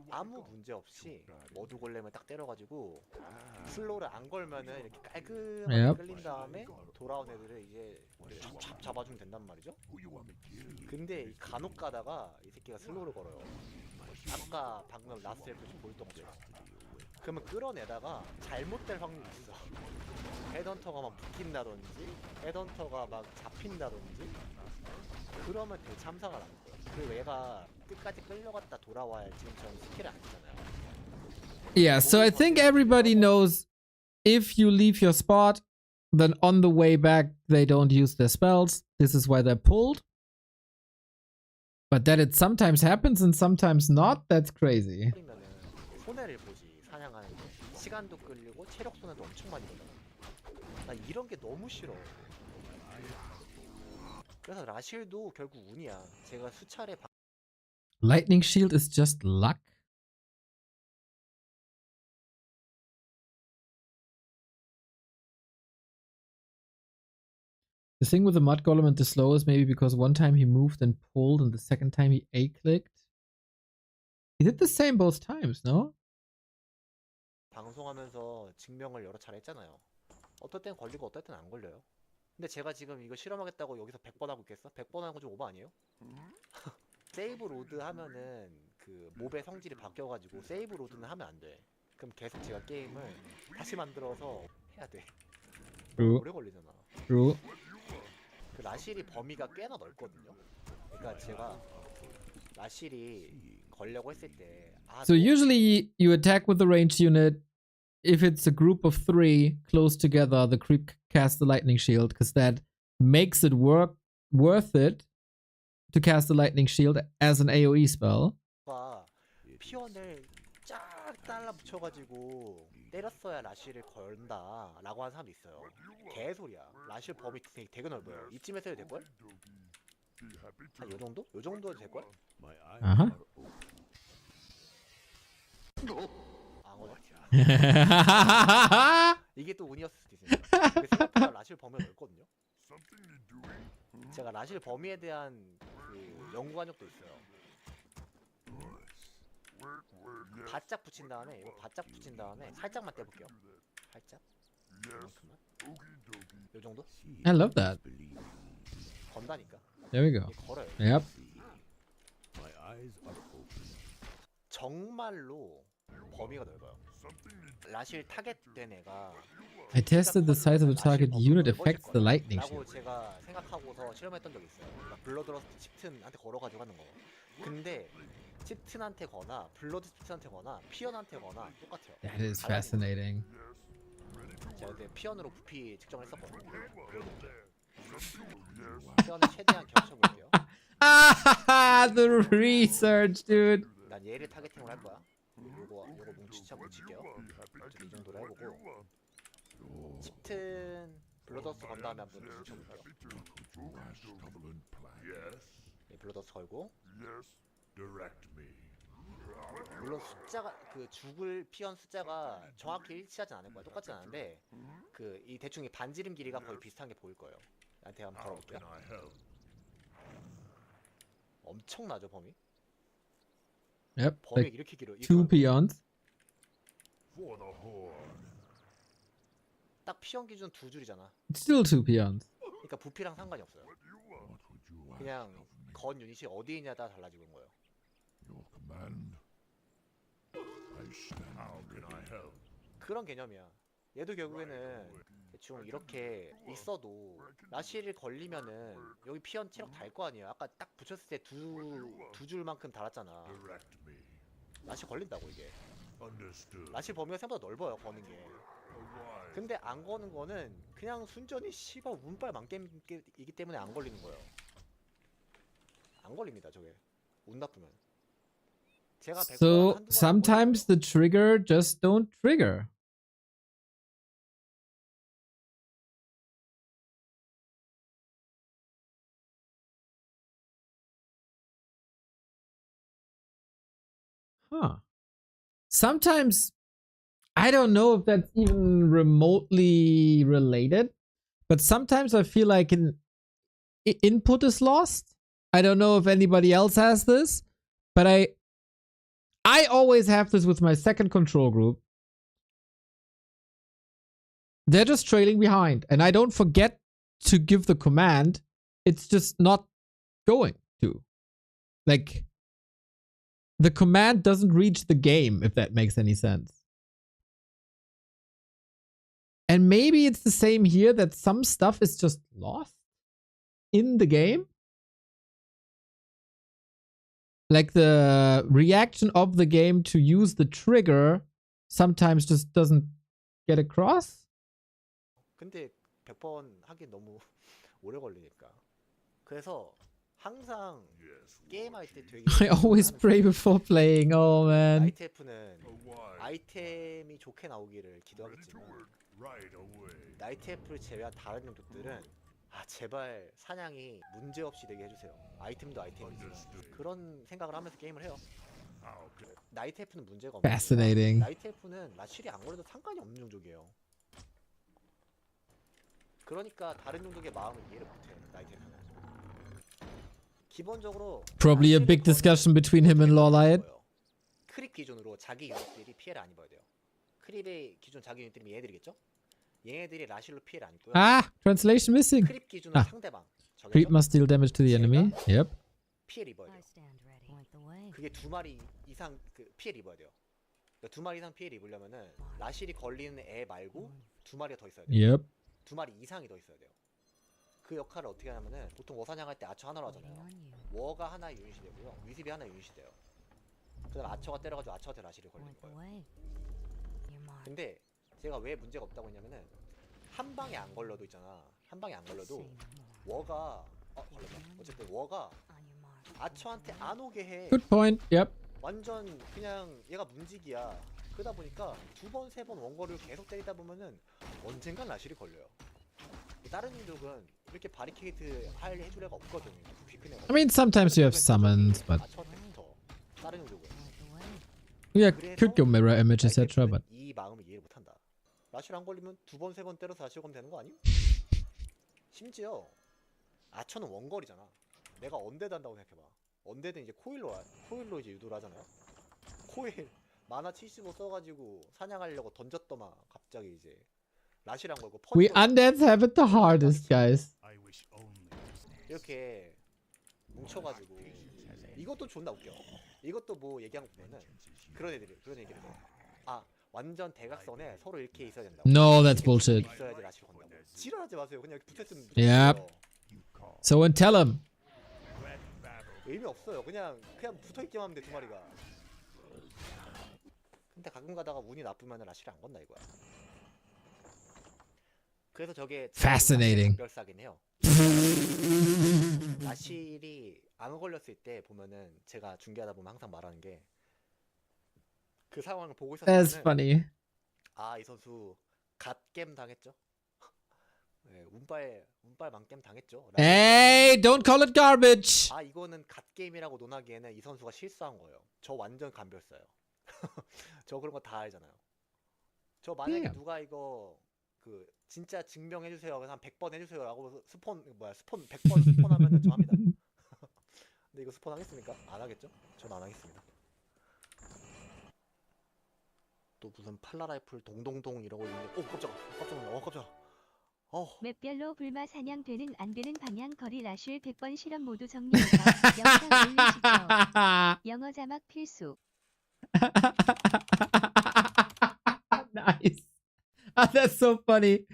아무 문제 없이 머드골렘을 딱 때려가지고 슬로우를 안 걸면은 이렇게 깔끔하게 Yep. 끌린 다음에 돌아온 애들을 이제 찹찹 잡아주면 된단 말이죠. 근데 이 간혹 가다가 이 새끼가 슬로우를 걸어요. 아까 방금 라스트 에피소드 보였던 거죠. 그러면 끌어내다가 잘못될 확률이 있어. 헤드헌터가 막 묶인다든지 헤드헌터가 막 잡힌다든지 그러면 대참사가 나는 거예요. 그리고 얘가 끝까지 끌려갔다 돌아와야 지금처럼 스킬을 안 쓰잖아요. Yeah, so I think everybody knows if you leave your spot, then on the way back they don't use their spells. This is why they're pulled. But that it sometimes happens and sometimes not, that's crazy. 끌리면은 손해를 보지 사냥하는 게 시간도 끌리고 체력 손해도 엄청 많이 보잖아. 나 이런 게 너무 싫어. 그래서 라실도 결국 운이야. 제가 수차례 Lightning Shield is just luck? The thing with the Mud Golem and the slow is maybe because one time he moved and pulled and the second time he A-clicked. He did the same both times, no? 방송하면서 증명을 여러 차례 했잖아요. 어떨 땐 걸리고 어떨 땐 안 걸려요. 근데 제가 지금 이거 실험하겠다고 여기서 100번 하고 있겠어? 100번 하는 거 좀 오버 아니에요? 세이브 로드 하면은 그 몹의 성질이 바뀌어가지고 세이브 로드는 하면 안 돼. 그럼 계속 제가 게임을 다시 만들어서 해야 돼. True. 오래 걸리잖아. True. 그 라실이 범위가 꽤나 넓거든요. 그러니까 제가 라실이 걸려고 했을 때 So usually you attack with the ranged unit. If it's a group of 3 close together, the creep casts the lightning shield because that makes it worth it to cast the lightning shield as an AoE spell. 피원을 쫙 달라붙여가지고 때렸어야 라실을 걸는다라고 하는 사람도 있어요. 개소리야. 라실 범위 되게 넓어요. 이쯤에서 해도 될걸? 한 요정도? 요정도 될걸? Uh-huh. 이게 또 운이었을 수도 있습니다. 근데 생각보다 라실 범위가 넓거든요. 제가 라실 범위에 대한 그 연구한 적도 있어요. 바짝 붙인 다음에 이거 바짝 붙인 다음에 살짝만 떼볼게요. 살짝. 이만큼만. 요 정도? I love that. 건다니까. There we go. 이게 걸어요. Yep. 정말로 범위가 넓어요. 라실 타겟된 애가 I tested the size of the target unit affects the lightning 라고 shield. 제가 생각하고서 실험했던 적이 있어요. 그러니까 블러드러스트 칩튼한테 걸어가지고 하는 거. 근데 칩튼한테 거나 블러드 칩튼한테 거나 피언한테 거나 똑같아요. That is 달라지는 fascinating. 거. 제가 그때 피언으로 부피 측정을 했었거든요. 피언을 최대한 겹쳐볼게요. Ah, the research, dude. 난 얘를 타겟팅을 할 거야. 요거 뭉칠게요. 이 정도로 해보고 칩튼 블러더스 건 다음에 한번 뭉쳐볼게요. 네, 블러더스 걸고. 물론 숫자가 그 죽을 피언 숫자가 정확히 일치하진 않을 거야. 똑같진 않은데 그 이 대충 이 반지름 길이가 거의 비슷한 게 보일 거예요. 나한테 한번 걸어볼게요. 엄청나죠 범위? Yep, 범위가 like 이렇게 길어. two peons. 딱 피언 기준 두 줄이잖아. It's still two peons. 그러니까 부피랑 상관이 없어요. 그냥 건 유닛이 어디에 있냐에 따라 달라지는 거예요. 그런 개념이야. 얘도 결국에는 대충 이렇게 있어도 라실을 걸리면은 여기 피언 체력 달 거 아니에요. 아까 딱 붙였을 때 두 줄만큼 달았잖아. 라실 걸린다고 이게. 라실 범위가 생각보다 넓어요. 거는 게. 근데 안 거는 거는 그냥 순전히 씨발 운빨 망게임이기 때문에 안 걸리는 거예요. 안 걸립니다 저게. 운 나쁘면. 제가 100번 So 한두 번 sometimes the trigger just don't trigger. Huh. Sometimes I don't know if that's even remotely related, but sometimes I feel like an input is lost. I don't know if anybody else has this, but I always have this with my second control group. They're just trailing behind, and I don't forget to give the command. It's just not going to. Like, the command doesn't reach the game, if that makes any sense. And maybe it's the same here, that some stuff is just lost in the game. Like the reaction of the game to use the trigger sometimes just doesn't get across. 근데 100번 하기 너무 오래 걸리니까. 그래서 항상 게임할 때 되게 I always pray before playing. Oh man. 나이트F는 아이템이 좋게 나오기를 기도하겠지만 나이트F를 제외한 다른 용도들은 아 제발 사냥이 문제없이 되게 해주세요. 아이템도 아이템이지만 그런 생각을 하면서 게임을 해요. 나이트F는 문제가 없는 Fascinating. 나이트F는 라실이 안 걸려도 상관이 없는 종족이에요. 그러니까 다른 종족의 마음을 이해를 못해. 나이트F는 기본적으로 Probably a big discussion between him and Lawlight. 크립 기준으로 자기 유닛들이 피해를 안 입어야 돼요. 크립의 기준 자기 유닛들이 얘네들이겠죠? 얘네들이 라실로 피해를 안 입고요. Ah, translation missing. 크립 기준은 상대방. Creep 저겠죠? must deal damage to the enemy. Yep. 피해를 입어야 돼요. 그게 두 마리 이상 그 피해를 입어야 돼요. 그러니까 두 마리 이상 피해를 입으려면은 라실이 걸리는 애 말고 두 마리가 더 있어야 돼요. Yep. 두 마리 이상이 더 있어야 돼요. 그 역할을 어떻게 하냐면은 보통 워 사냥할 때 아처 하나로 하잖아요. 워가 하나의 유닛이 되고요. 위습이 하나의 유닛이 돼요. 그다음 아처가 때려가지고 아처한테 라실이 걸리는 거예요. 근데 제가 왜 문제가 없다고 했냐면은 한 방에 안 걸려도 있잖아. 한 방에 안 걸려도 워가 걸렸다. 어쨌든 워가 아처한테 안 오게 해. Good point. Yep. 완전 그냥 얘가 문지기야. 그러다 보니까 두 번 세 번 원거리를 계속 때리다 보면은 언젠간 라실이 걸려요. 다른 민족은 이렇게 바리케이트 해줄 애가 없거든요. 부피 큰 애가. I mean, sometimes you have summons, but 아처한테부터 다른 민족은. yeah, could go mirror image, etc. But 이 마음을 이해를 못한다. 라실 안 걸리면 두 번 세 번 때려서 라실 걸면 되는 거 아니? 심지어 아처는 원거리잖아. 내가 언데드 한다고 생각해봐. 언데드는 이제 코일로 이제 유도를 하잖아요. 코일 마나 75 써가지고 사냥하려고 던졌더만 갑자기 이제 라실 안 걸고 we undeads have it the hardest, guys. 이렇게 뭉쳐가지고 이것도 존나 웃겨. 이것도 뭐 얘기한 거 보면은 그런 얘기를 해요. 아 완전 대각선에 서로 이렇게 있어야 된다고. No, that's bullshit. 있어야지 라시를 건다고. 지랄하지 마세요. 그냥 붙어있으면 Yep. So and tell him. 의미 없어요. 그냥 붙어있기만 하면 돼 두 마리가. 근데 가끔 가다가 운이 나쁘면 라시를 안 건다 이거야. 그래서 저게 Fascinating. 별사긴 해요. 라실이 안 걸렸을 때 보면은 제가 중계하다 보면 항상 말하는 게 그 상황을 보고 That's 있었으면 funny. 아 이 선수 갓겜 당했죠. 네, 운빨 만겜 당했죠. Hey, don't call it garbage. 아 이거는 갓게임이라고 논하기에는 이 선수가 실수한 거예요. 저 완전 간별사요. 저 그런 거 다 알잖아요. 저 만약에 Yeah. 누가 이거 그 진짜 증명해 주세요. 그래서 한 100번 해 주세요라고 스폰 100번 스폰하면은 저 합니다. 근데 이거 스폰 하겠습니까? 안 하겠죠? 전 안 하겠습니다. 또 무슨 팔라 라이플 동동동 이러고 있는데 깜짝아. 맵별로 불마 사냥되는 안 되는 방향 거리 라슐 100번 실험 모두 정리해서 영상 올리시죠. 영어 자막 필수. Nice. Ah, that's so funny.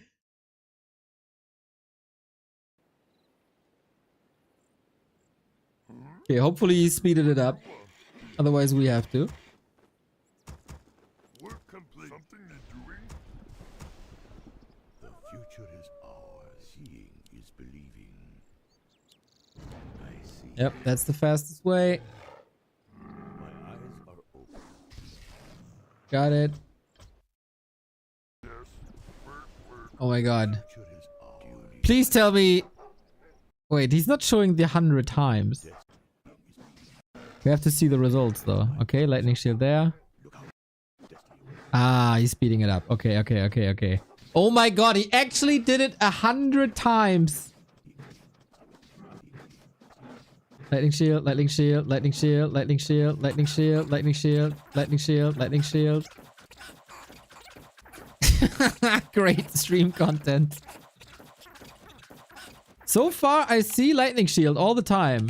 Okay, hopefully he speeded it up. Otherwise we have to. The future is ours. Seeing is believing. I see. Yep, that's the fastest way. My eyes are open. Got it. Oh my god. Future is ours. Please tell me... Wait, he's not showing the 100 times. We have to see the results though. Okay, lightning shield there. Ah, he's speeding it up. Okay. Oh my god, he actually did it 100 times. Lightning shield, lightning shield, lightning shield, lightning shield, lightning shield, lightning shield, lightning shield, lightning shield. Great stream content. So far, I see lightning shield all the time.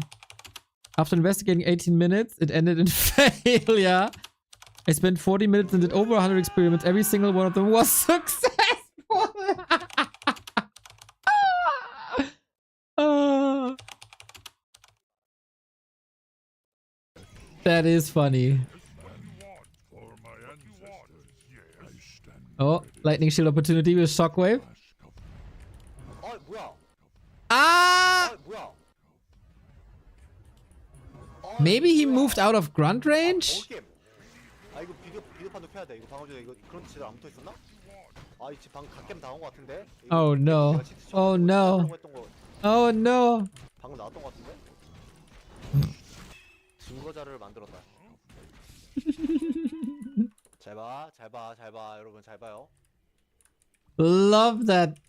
After investigating 18 minutes, it ended in failure. I spent 40 minutes and did over 100 experiments. Every single one of them was successful. That is funny. Oh, lightning shield opportunity with shockwave. 뭐야? Ah! 뭐야? Maybe he moved out of grunt range? 게임. 아 이거 비디오 판독 해야 돼. 이거 방금 전에 이거 그런 제대로 안 붙어 있었나? 아 이거 방금 갓겜 당한 거 같은데. Oh no. Oh no. Oh no. 방금 나왔던 거 같은데. 증거자를 만들었다. 잘 봐, 여러분 잘 봐요. Love that.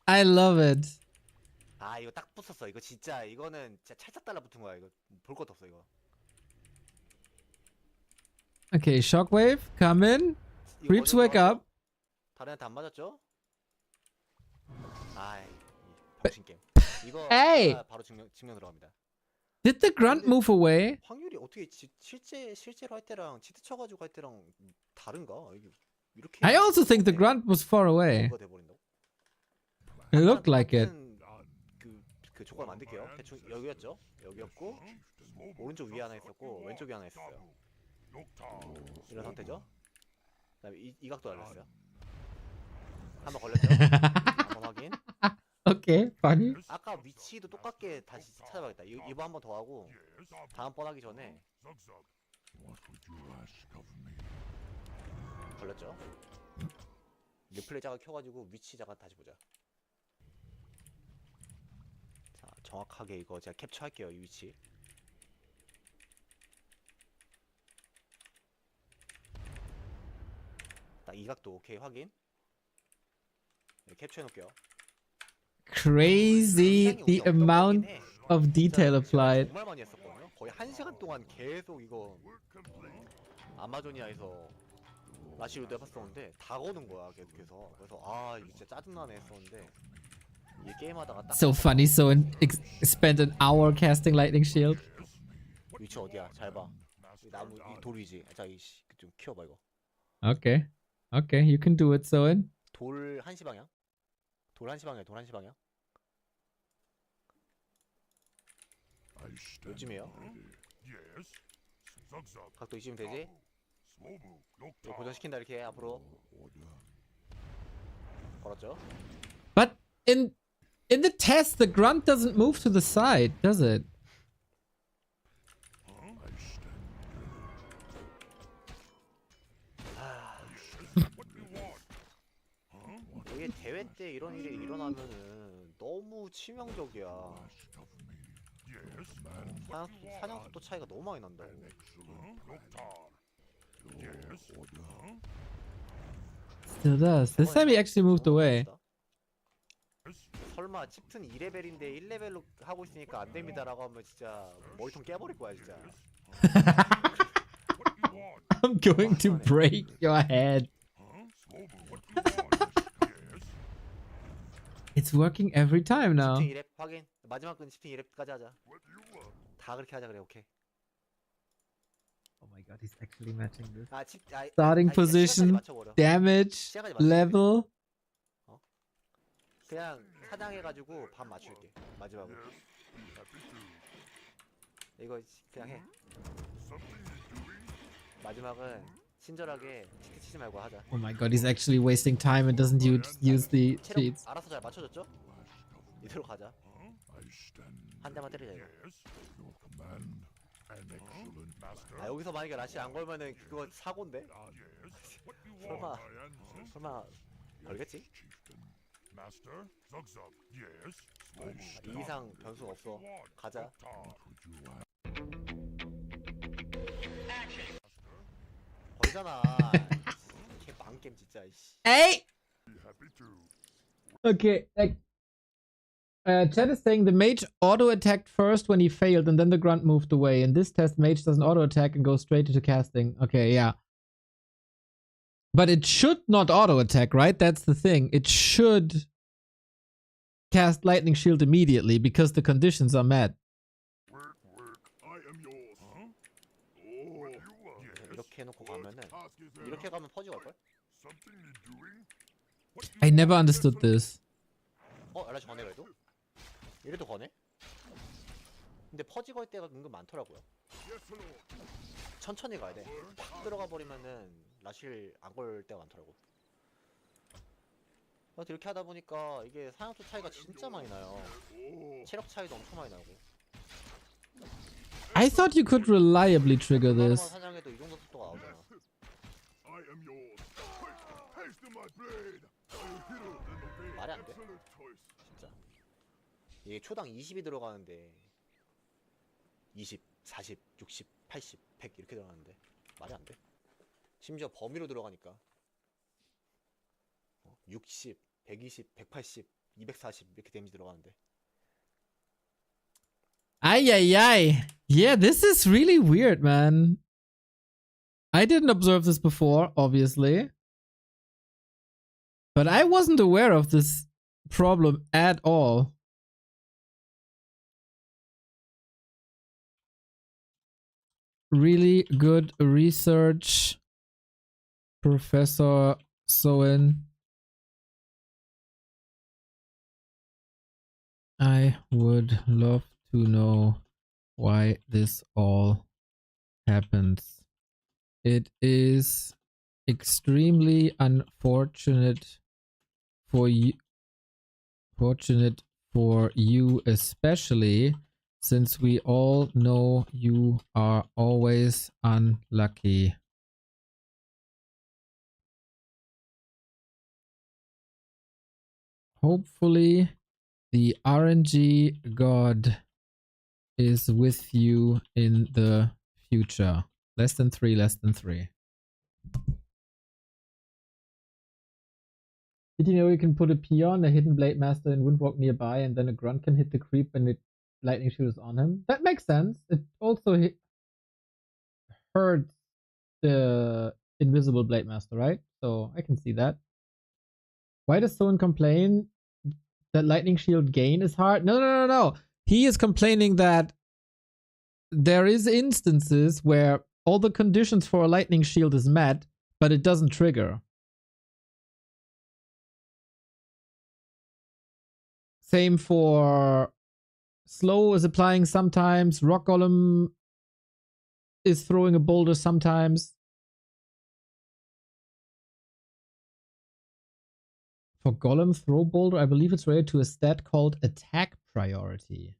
I love it. 아 이거 딱 붙었어. 이거 진짜 이거는 진짜 찰싹 달라붙은 거야. 이거 볼 것도 없어 이거. Okay, shockwave, come in. 이거 Creeps 먼저 wake 들어갔죠? up. 다른 애한테 안 맞았죠? 아이 병신 게임. 이거 Hey! 바로 증명 들어갑니다. Did the grunt move away? 확률이 어떻게 실제로 할 때랑 치트 쳐가지고 할 때랑 다른가? 이게 이렇게. I also think the grunt was far away. 뭐가 돼버린다고? It looked like it. 그 조건 만들게요. 대충 여기였죠? 여기였고 오른쪽 위에 하나 있었고 왼쪽 위에 하나 있었어요. 이런 상태죠? 그다음에 이 각도 알렸어요. 한번 걸렸죠? 한번 확인. Okay, funny. 아까 위치도 똑같게 다시 찾아봐야겠다. 이거 한 번 더 하고 다음번 하기 전에 걸렸죠? 리플레이 자가 켜가지고 위치 자가 다시 보자. 자, 정확하게 이거 제가 캡처할게요. 이 위치. 딱 이 각도 오케이 확인. 네, 캡처해놓을게요. Crazy the amount of detail applied. 정말 많이 했었거든요. 거의 1시간 동안 계속 이거 아마조니아에서 라시로도 해봤었는데 다 거는 거야 계속해서. 그래서 아 이거 진짜 짜증나네 했었는데 이 게임하다가 딱 So funny. So spent an hour casting lightning shield. 위치 어디야? 잘 봐. 이 나무 이 돌 위지. 자, 좀 키워봐 이거. Okay. Okay, you can do it, Soen. 돌 1시 방향. 돌 1시 방향. 돌 1시 방향. 요즘이에요. 각도 20면 되지? 이거 고정시킨다 이렇게 앞으로. 걸었죠? But in the test, the grunt doesn't move to the side, does it? 이게 대회 때 이런 일이 일어나면은 너무 치명적이야. 사냥 속도 차이가 너무 많이 난다고. Still does. This time he actually moved away. 설마 칩튼 2레벨인데 1레벨로 하고 있으니까 안 됩니다라고 하면 진짜 머리통 깨버릴 거야 진짜. I'm going to break your head. It's working every time now. 칩튼 2렙 확인. 마지막 건 칩튼 2렙까지 하자. 다 그렇게 하자 그래. 오케이. Oh my god, he's actually matching this. 시간까지 Starting position, 맞춰버려. damage, 시간까지 맞춰. level. 그냥 사냥해가지고 반 맞출게. 마지막으로. 이거 그냥 해. 마지막은 친절하게 치트 치지 말고 하자. Oh my god, he's actually wasting time and doesn't use the 체력 cheats. 알아서 잘 맞춰줬죠? 이대로 가자. 한 대만 때리자 이거. 아 여기서 만약에 라시 안 걸면은 그거 사고인데? 설마 걸겠지? 이 이상 변수 없어. 가자. 걸잖아. 개 망겜 진짜. Hey! Okay, like Chad is saying the mage auto-attacked first when he failed and then the grunt moved away. In this test, mage doesn't auto-attack and goes straight into casting. Okay, yeah. But it should not auto-attack, right? That's the thing. It should cast lightning shield immediately because the conditions are met. 이렇게 해놓고 가면은 이렇게 가면 퍼지 걸걸? I never understood this. 라시 거네 그래도? 이래도 거네? 근데 퍼지 걸 때가 은근 많더라고요. 천천히 가야 돼. 팍 들어가 버리면은 라실 안 걸 때가 많더라고. 이렇게 하다 보니까 이게 사냥도 차이가 진짜 많이 나요. 체력 차이도 엄청 많이 나고. I thought you could reliably trigger this. 사냥해도 이 정도 속도가 나오잖아. 말이 안 돼. 진짜. 이게 초당 20이 들어가는데 20, 40, 60, 80, 100 이렇게 들어가는데 말이 안 돼. 심지어 범위로 들어가니까 60, 120, 180, 240 이렇게 데미지 들어가는데. Ay, ay, ay. Yeah, this is really weird, man. I didn't observe this before, obviously. But I wasn't aware of this problem at all. Really good research, Professor Soen. I would love to know why this all happens. It is extremely unfortunate for you, especially since we all know you are always unlucky. Hopefully, the RNG god is with you in the future. Less than 3, less than 3. Did you know you can put a peon, a hidden blade master, and windwalk nearby, and then a grunt can hit the creep when the lightning shoot is on him? That makes sense. It also hurts the invisible blade master, right? So I can see that. Why does someone complain? that lightning shield gain is hard. No. He is complaining that there is instances where all the conditions for a lightning shield is met, but it doesn't trigger. Same for slow is applying sometimes. Rock Golem is throwing a boulder sometimes. For Golem throw boulder, I believe it's related to a stat called attack priority.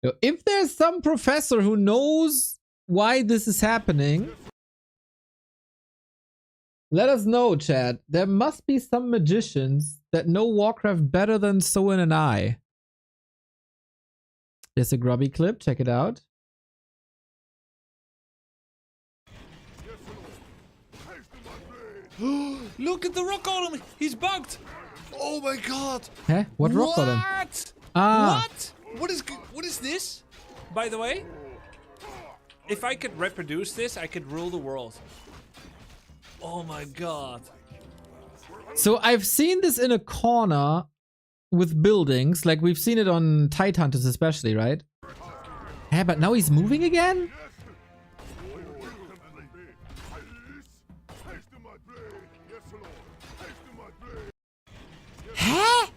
Now, if there's some professor who knows why this is happening, let us know, chat. There must be some magicians that know Warcraft better than Soen and I. There's a grubby clip. Check it out. Look at the rock golem. He's bugged. Oh my god. Huh? What rock golem? What? Ah. What is this? By the way, if I could reproduce this, I could rule the world. Oh my god. So I've seen this in a corner with buildings, like we've seen it on Tidehunters especially, right? Yeah, but now he's moving again? Huh?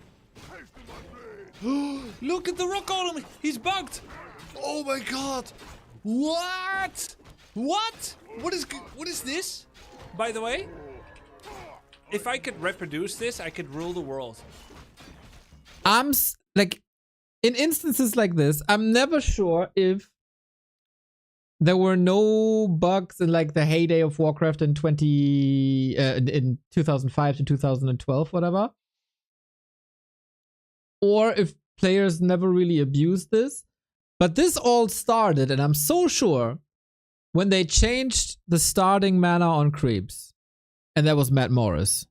Look at the rock golem. He's bugged. Oh my god. What? What is this? By the way, if I could reproduce this, I could rule the world. Like, in instances like this, I'm never sure if there were no bugs in like the heyday of Warcraft in 2005 to 2012, whatever. Or if players never really abused this. But this all started, and I'm so sure, when they changed the starting mana on creeps. And that was Matt Morris.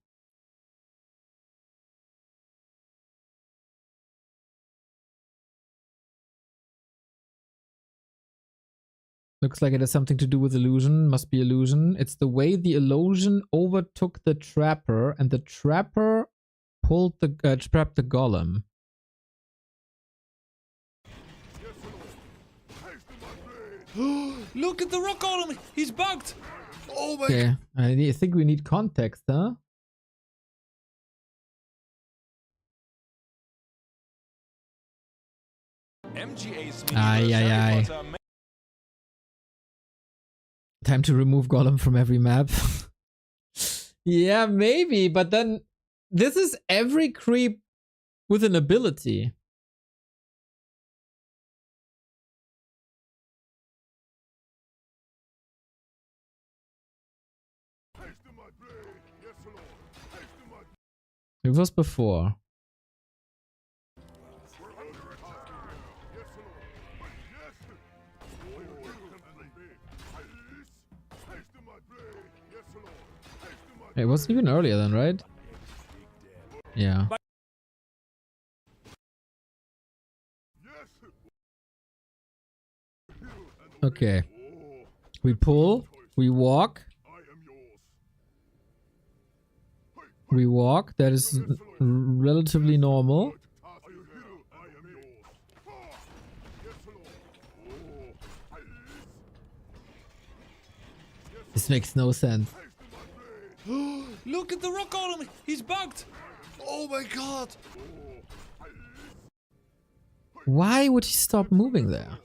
Looks like it has something to do with illusion. Must be illusion. It's the way the illusion overtook the trapper, and the trapper pulled the trapped the golem. Look at the rock golem. He's bugged. Oh my Okay, I think we need context, huh? Aye. Time to remove golem from every map. Yeah, maybe, but then this is every creep with an ability. It was before. It wasn't even earlier then, right? Yeah. Okay. We pull, we walk. We walk, that is relatively normal. This makes no sense. Look at the rock golem. He's bugged. Oh my god. Why would he stop moving there?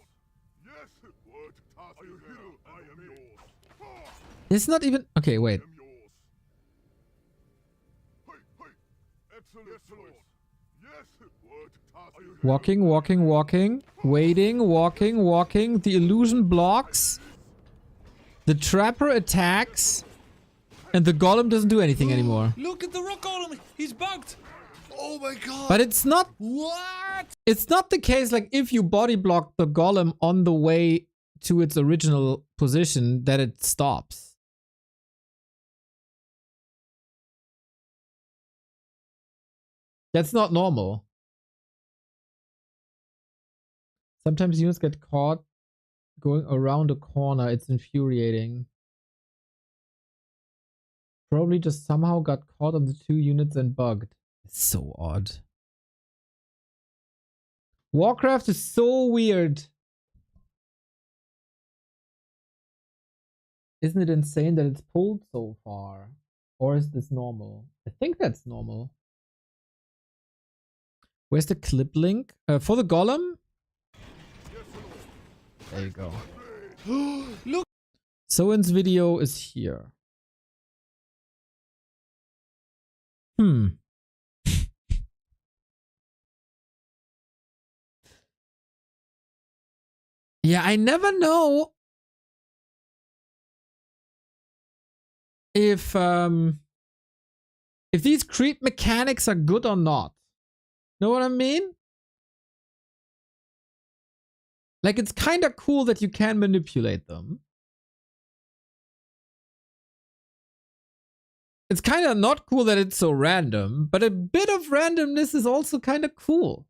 It's not even... Okay, wait. Walking. Waiting, walking. The illusion blocks. The trapper attacks. And the golem doesn't do anything anymore. Look at the rock golem. He's bugged. Oh my god. But it's not... What? It's not the case like if you body block the golem on the way to its original position that it stops. That's not normal. Sometimes units get caught going around a corner. It's infuriating. Probably just somehow got caught on the two units and bugged. It's so odd. Warcraft is so weird. Isn't it insane that it's pulled so far? Or is this normal? I think that's normal. Where's the clip link? For the golem? There you go. Look! Soen's video is here. Yeah, I never know if these creep mechanics are good or not. Know what I mean? Like, it's kind of cool that you can manipulate them. It's kind of not cool that it's so random, but a bit of randomness is also kind of cool.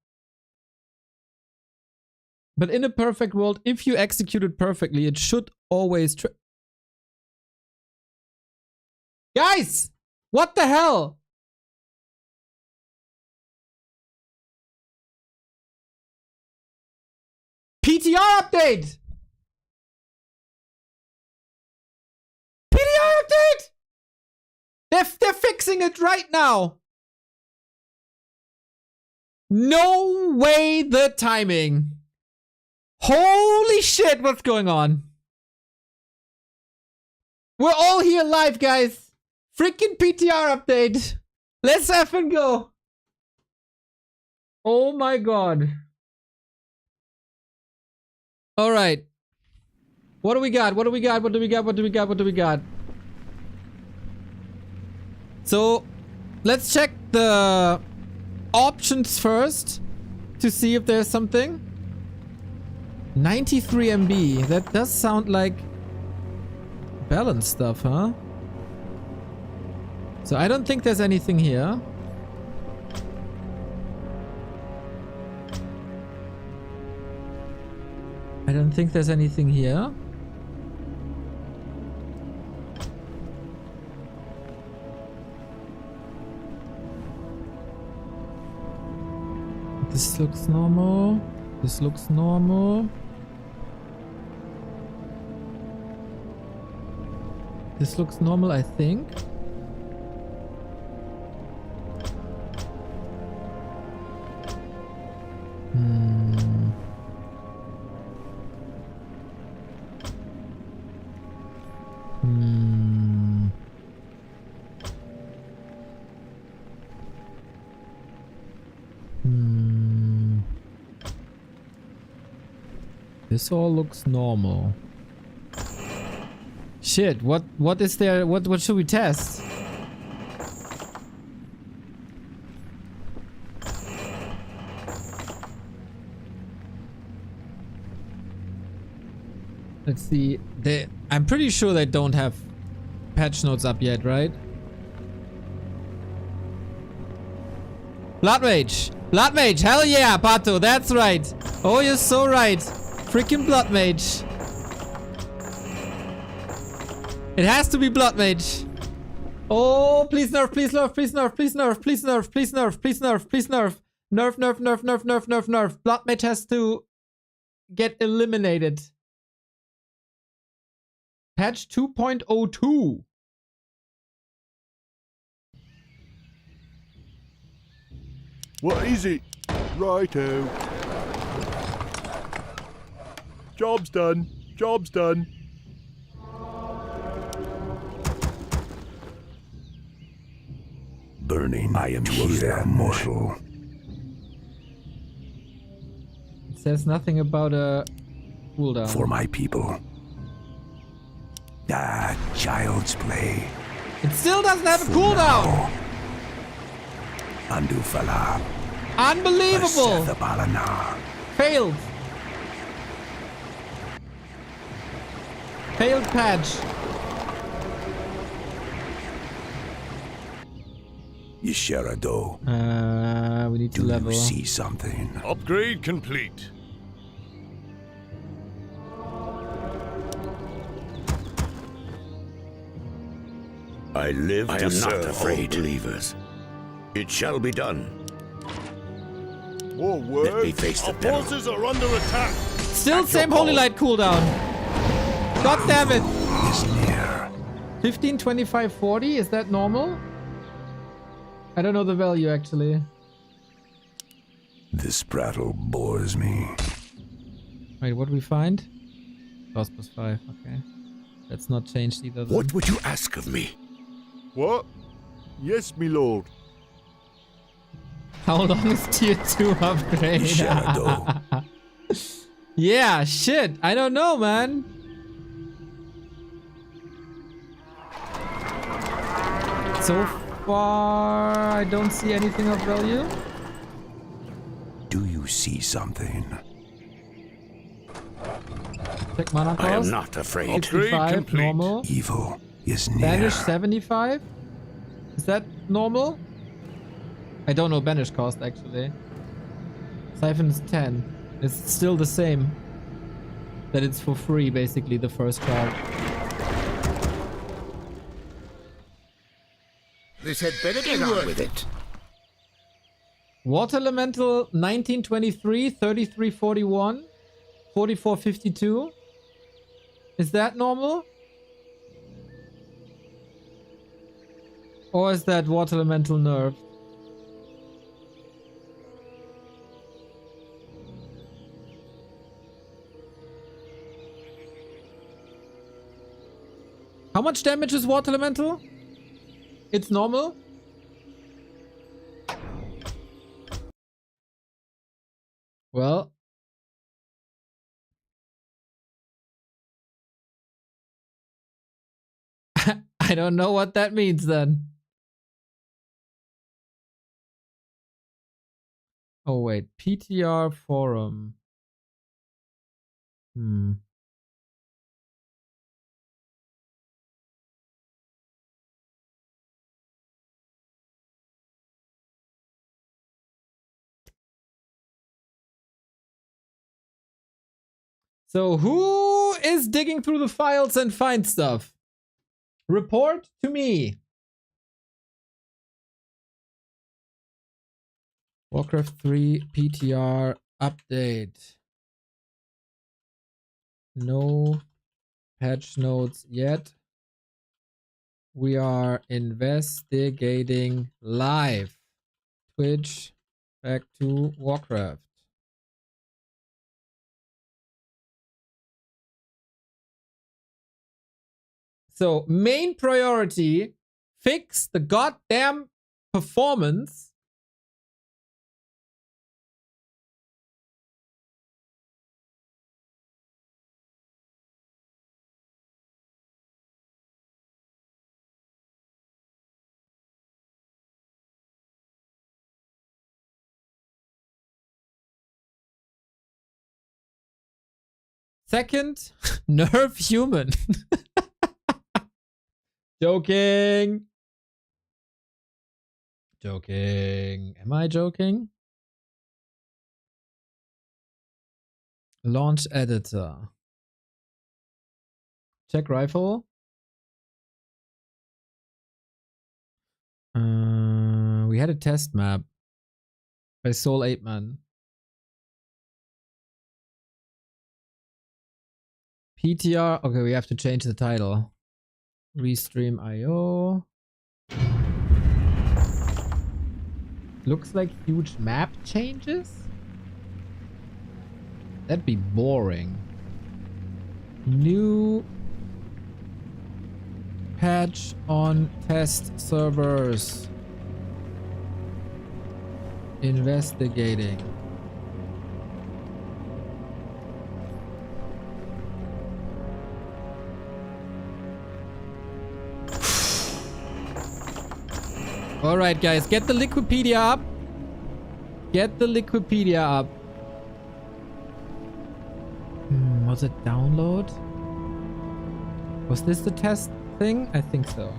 But in a perfect world, if you execute it perfectly, it should always... Guys! What the hell? PTR update! PTR update! They're fixing it right now. No way the timing. Holy shit, what's going on? We're all here live, guys. Freaking PTR update. Let's effing go. Oh my god. All right. What do we got? What do we got? What do we got? What do we got? What do we got? So, let's check the options first to see if there's something. 93 MB. That does sound like balanced stuff, huh? So I don't think there's anything here. I don't think there's anything here. This looks normal. This looks normal. This looks normal, I think. This all looks normal. Shit, what is there? What should we test? Let's see. I'm pretty sure they don't have patch notes up yet, right? Blood Mage! Blood Mage! Hell yeah, Pato, that's right! Oh, you're so right! Freaking Blood Mage! It has to be Blood Mage! Oh, please nerf, please nerf, please nerf, please nerf, please nerf, please nerf, please nerf, please nerf! Nerf, nerf, nerf, nerf, nerf, nerf, nerf! Blood Mage has to get eliminated. Patch 2.02. What is it? Righto. Job's done. Job's done. Burning. I am here, mortal. It says nothing about a cooldown. For my people. Ah, child's play. It still doesn't have a cooldown! Andufala. Unbelievable! Failed. Failed patch. Yisherado. We need to Do level. you see something? Upgrade complete. I live to serve all believers. It shall be done. More words. Let me face the Our peril. forces are under attack. Still same Holy Light cooldown. God damn it. Is near. 15, 25, 40. Is that normal? I don't know the value actually. This prattle bores me. Wait, what do we find? Cost plus 5. Okay. That's not changed either. Then. What would you ask of me? What? Yes, my lord. How long is tier 2 upgrade? Shadow. Yeah, shit. I don't know, man. So far, I don't see anything of value. Do you see something? Check mana cost. I am not afraid. 65, normal. Evil is near. Banish 75. Is that normal? I don't know banish cost actually. Siphon is 10. It's still the same. That it's for free basically the first charge. This had better get on with it. Water Elemental 1923, 3341, 4452. Is that normal? Or is that Water Elemental nerfed? How much damage is Water Elemental? It's normal? Well. I don't know what that means then. Oh wait, PTR forum. So who is digging through the files and find stuff? Report to me. Warcraft 3 PTR update. No patch notes yet. We are investigating live. Twitch, back to Warcraft. So, main priority, fix the goddamn performance. Second, nerf human. Joking. Joking. Am I joking? Launch editor. Check rifle. We had a test map by Soul 8 Man. PTR. Okay, we have to change the title. Restream IO. Looks like huge map changes? That'd be boring. New patch on test servers. Investigating. Alright guys, get the Liquipedia up. Get the Liquipedia up. Was it download? Was this the test thing? I think so.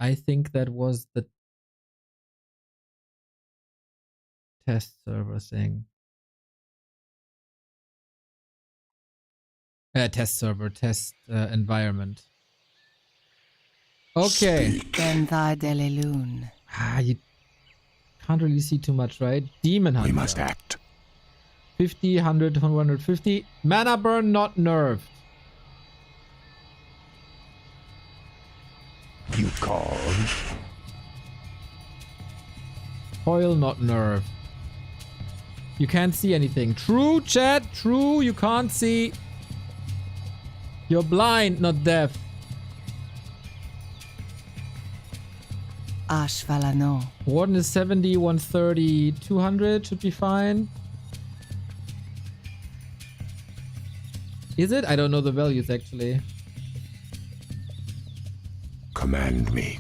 I think that was the test server thing. Test server, test environment. Okay. Delelune. You can't really see too much, right? Demon Hunter. We must act. 50, 100, 150. Mana burn not nerfed. You call. Coil not nerfed. You can't see anything. True, chat. True, you can't see. You're blind, not deaf. Ashvalano. Warden is 70, 130, 200. Should be fine. Is it? I don't know the values actually. Command me.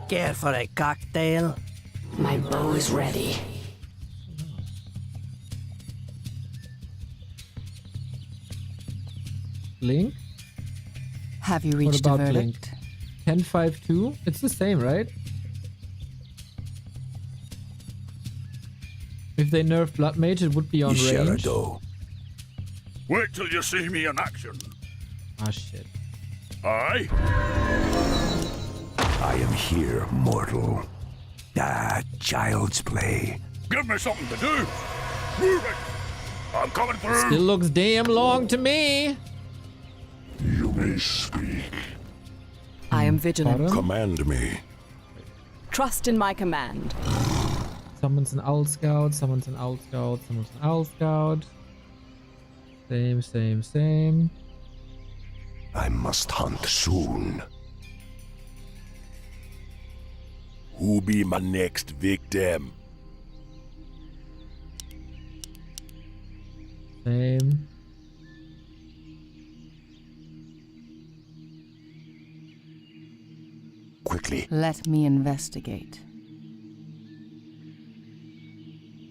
Care for a cocktail? My bow is ready. Blink? Have you What reached a about verdict? Blink? 1052? It's the same, right? If they nerf Blood Mage, it would be on range. Wait till you see me in action. Ah, shit. I am here, mortal. Child's play. Give me something to do. Move it. I'm coming through. Still looks damn long to me. You may speak. I am vigilant. Bottom. Command me. Trust in my command. Someone's an Owl Scout, someone's an Owl Scout, someone's an Owl Scout. Same, same, same. I must hunt soon. Who be my next victim? Same. Quickly. Let me investigate.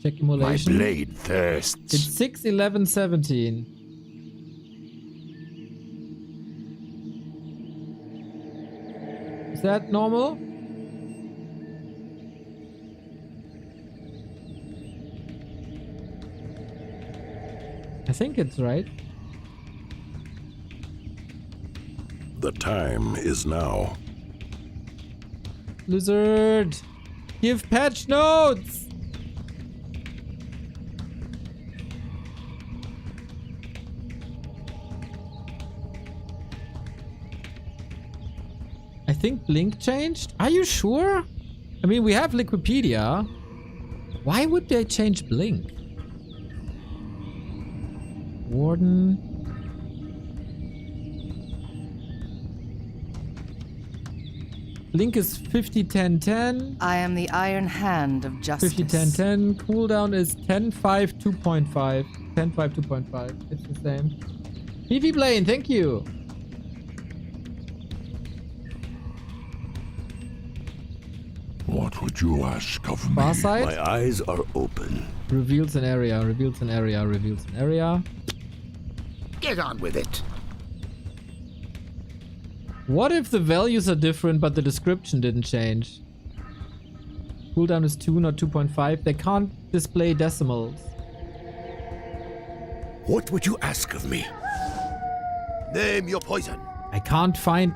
Check My immolation. blade thirsts. It's 6, 11, 17. Is that normal? I think it's right. The time is now. Lizard! Give patch notes! I think Blink changed? Are you sure? I mean, we have Liquipedia. Why would they change Blink? Warden. Blink is 50, 10, 10. I am the iron hand of justice. 50, 10, 10. Cooldown is 10, 5, 2.5. 10, 5, 2.5. It's the same. PV Blaine, thank you. What would you ask of me? Far side. My eyes are open. Reveals an area, reveals an area, reveals an area. Get on with it. What if the values are different but the description didn't change? Cooldown is 2, not 2.5. They can't display decimals. What would you ask of me? Name your poison. I can't find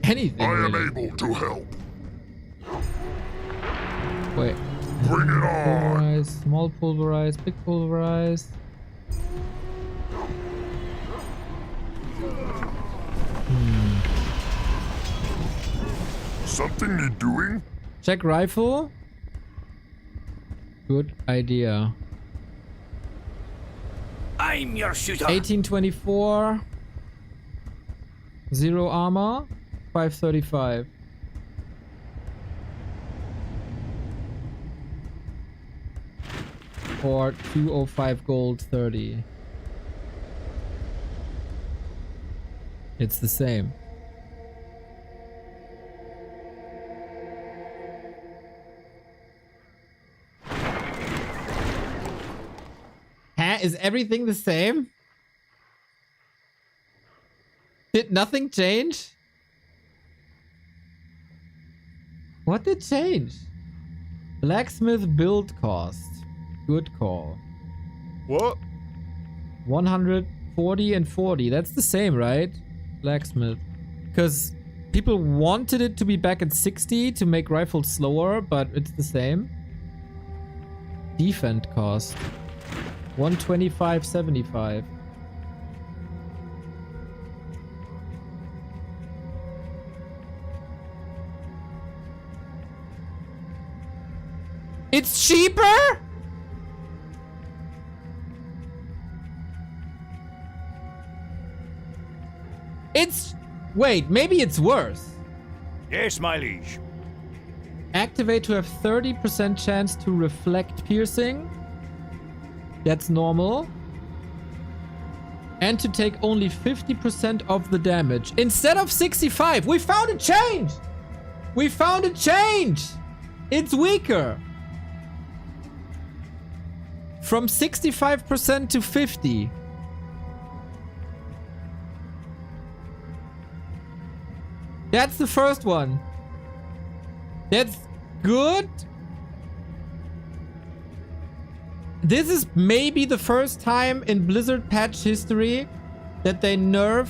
anything. I am really. able to help. Wait. Bring it on. Pulverize, small pulverize, big pulverize. Something need doing? Check rifle. Good idea. I'm your shooter. 1824. 0 armor. 535. Or 205 gold 30. It's the same. Huh? Is everything the same? Did nothing change? What did change? Blacksmith build cost. Good call. What? 140 and 40. That's the same, right? Blacksmith. Because people wanted it to be back at 60 to make rifles slower, but it's the same. Defend cost. 125.75. It's cheaper? It's... Wait, maybe it's worse. Yes, my liege. Activate to have 30% chance to reflect piercing. That's normal. And to take only 50% of the damage. Instead of 65. We found a change! We found a change! It's weaker. From 65% to 50. That's the first one. That's good. This is maybe the first time in Blizzard patch history that they nerf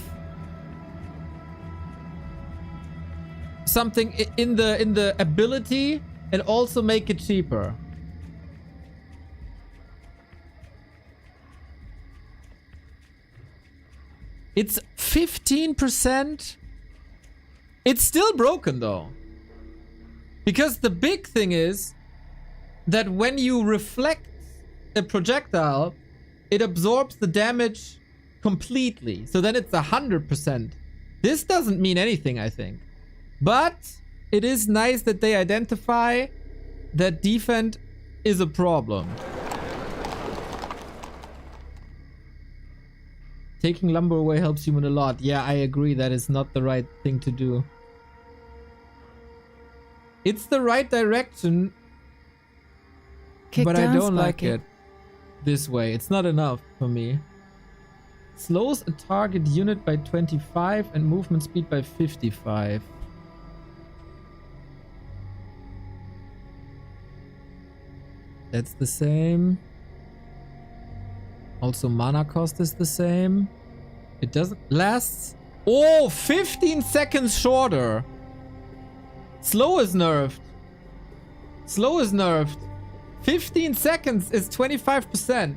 something in the ability and also make it cheaper. It's 15%. It's still broken though. Because the big thing is that when you reflect a projectile, it absorbs the damage completely. So then it's 100%. This doesn't mean anything, I think. But it is nice that they identify that defend is a problem. Taking lumber away helps human a lot. Yeah, I agree. That is not the right thing to do. It's the right direction, but I don't like it this way. It's not enough for me. Slows a target unit by 25 and movement speed by 55. That's the same. Also, mana cost is the same. It doesn't last. Oh, 15 seconds shorter. Slow is nerfed. Slow is nerfed. 15 seconds is 25%.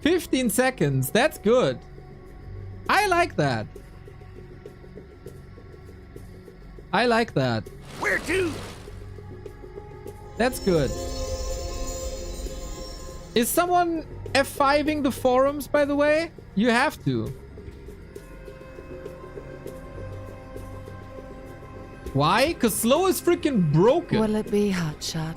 "15 seconds. That's good. I like that. I like that. Where to? That's good. Is someone F5ing the forums, by the way? You have to. Why? Because slow is freaking broken. Will it be hotshot?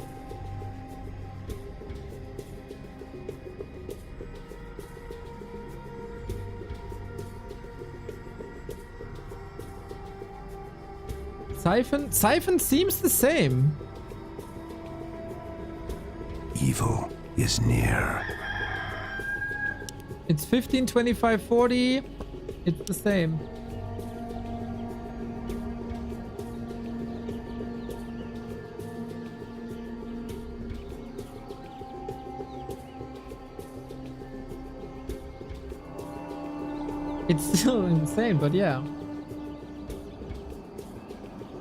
Siphon seems the same. Evil is near. It's 15, 25, 40. It's the same. It's still insane, but yeah.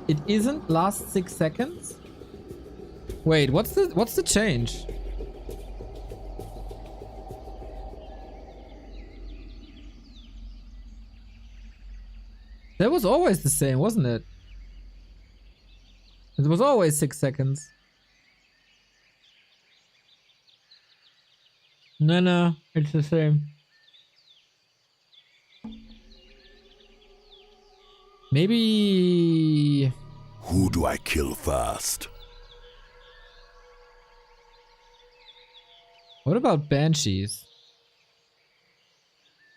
It isn't last 6 seconds? Wait, what's the change? That was always the same, wasn't it? It was always 6 seconds. No, it's the same. Maybe... Who do I kill first? What about banshees?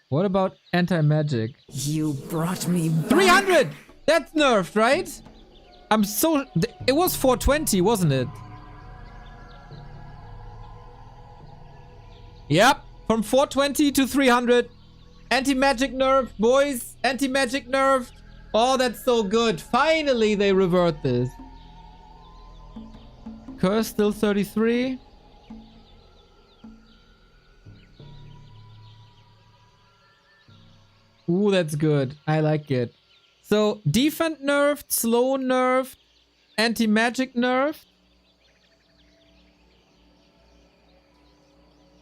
What about anti-magic? You brought me back. 300! That's nerfed, right? I'm so... It was 420, wasn't it? Yep. From 420 to 300. Anti-magic nerfed, boys. Anti-magic nerfed. Oh, that's so good. Finally, they revert this. Curse still 33. Ooh, that's good. I like it. So, defend nerfed, slow nerfed, anti-magic nerfed.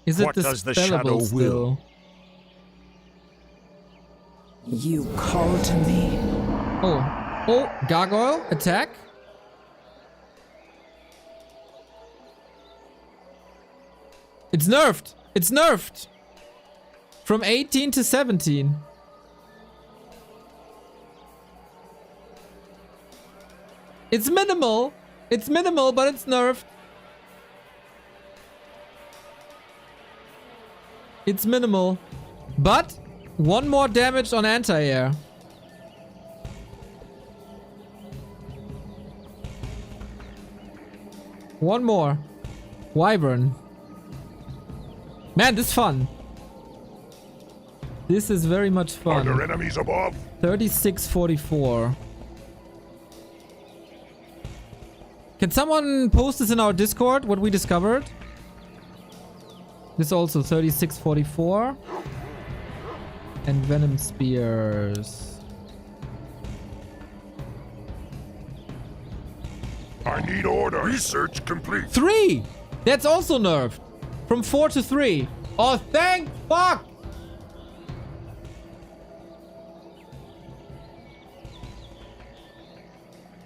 Is it What does the shadow dispellable still? will? You call to me. Oh, gargoyle, attack. It's nerfed. It's nerfed. From 18 to 17. It's minimal. It's minimal, but it's nerfed. It's minimal. But 1 more damage on anti-air. One more. Wyvern. Man, this is fun. This is very much Are fun. there enemies above? 3644. Can someone post this in our Discord, what we discovered? This also 3644. And Venom Spears. I need order. Research complete. 3! That's also nerfed. From 4 to 3. Oh, thank fuck!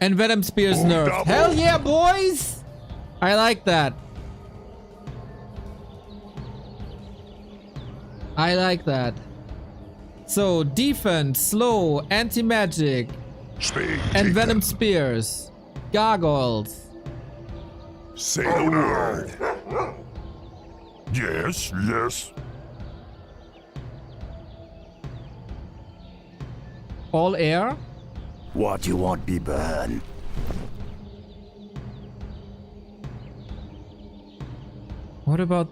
And Venom Spears nerfed. double. Hell yeah, boys! I like that. I like that. So, defense, slow, anti-magic, Speak. and Chieftain. Venom Spears. Gargoyles. Say the word. Yes, yes. All air. What you want be burn? What about...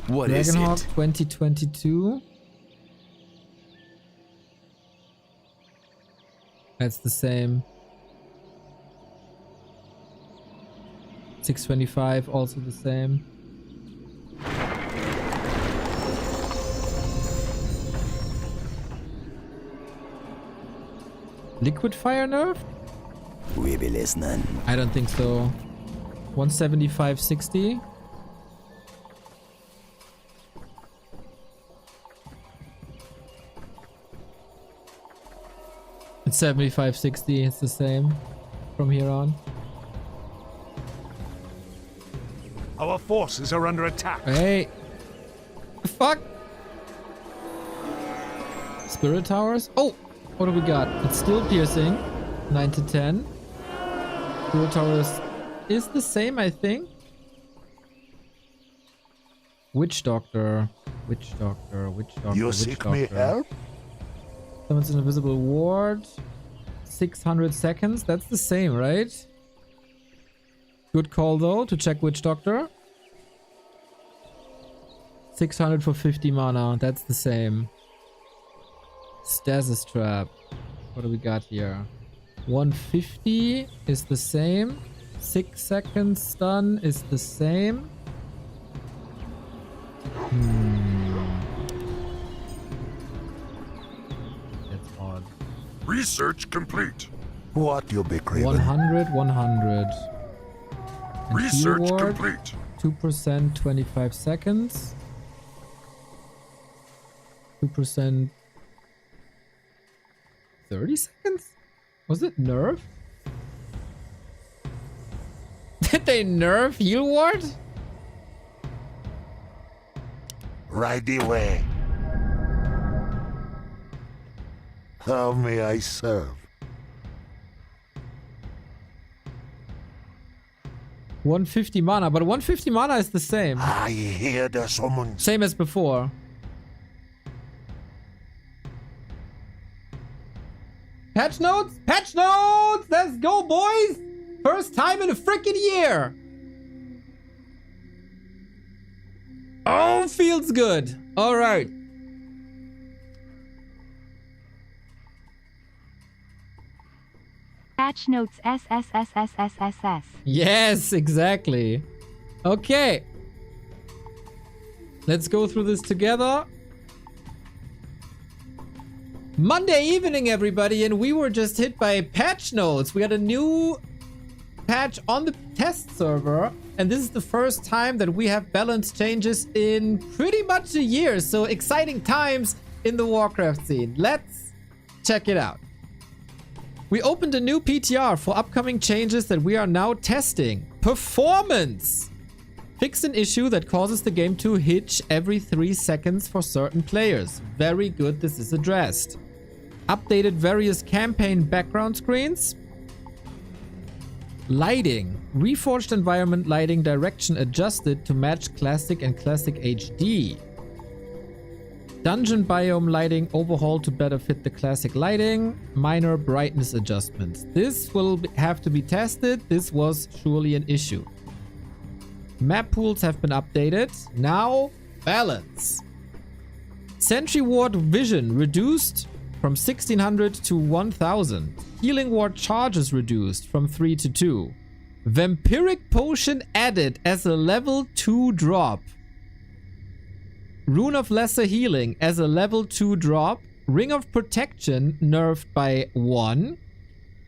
What is Dragonhawk it? 2022. That's the same. 625, also the same. Liquid fire nerf? We be listening. I don't think so. 175.60. It's 75.60. It's the same from here on. Our forces are under attack. Hey. Fuck. Spirit towers? Oh! What do we got? It's still piercing. 9 to 10. Spirit towers is the same, I think. Witch Doctor. Witch Doctor. Witch Doctor. You Witch seek me Doctor. help? Summons an invisible ward. 600 seconds. That's the same, right? Good call, though, to check Witch Doctor. 600 for 50 mana. That's the same. Stasis Trap. What do we got here? 150 is the same. 6 seconds stun is the same. That's odd. Research complete. What you be craving? 100, 100. And Research heal ward, complete. 2%, 25 seconds. 2%, 30 seconds? Was it nerf? Did they nerf heal ward? Right away. How may I serve? 150 mana, but 150 mana is the same. I hear the summons. Same as before. Patch notes? Patch notes! Let's go, boys! First time in a freaking year! Oh, feels good. Alright. Patch notes SSSSSSS. Yes, exactly. Okay. Let's go through this together. Monday evening, everybody, and we were just hit by patch notes. We got a new patch on the test server, and this is the first time that we have balance changes in pretty much a year. So exciting times in the Warcraft scene. Let's check it out. We opened a new PTR for upcoming changes that we are now testing. Performance! Fixed an issue that causes the game to hitch every 3 seconds for certain players. Very good, this is addressed. Updated various campaign background screens. Lighting. Reforged environment lighting direction adjusted to match Classic and Classic HD. Dungeon biome lighting overhauled to better fit the Classic lighting. Minor brightness adjustments. This will have to be tested. This was surely an issue. Map pools have been updated. Now, balance. Sentry Ward vision reduced from 1600 to 1000. Healing Ward charges reduced from 3 to 2. Vampiric Potion added as a level 2 drop. Rune of Lesser Healing as a level 2 drop. Ring of Protection nerfed by 1.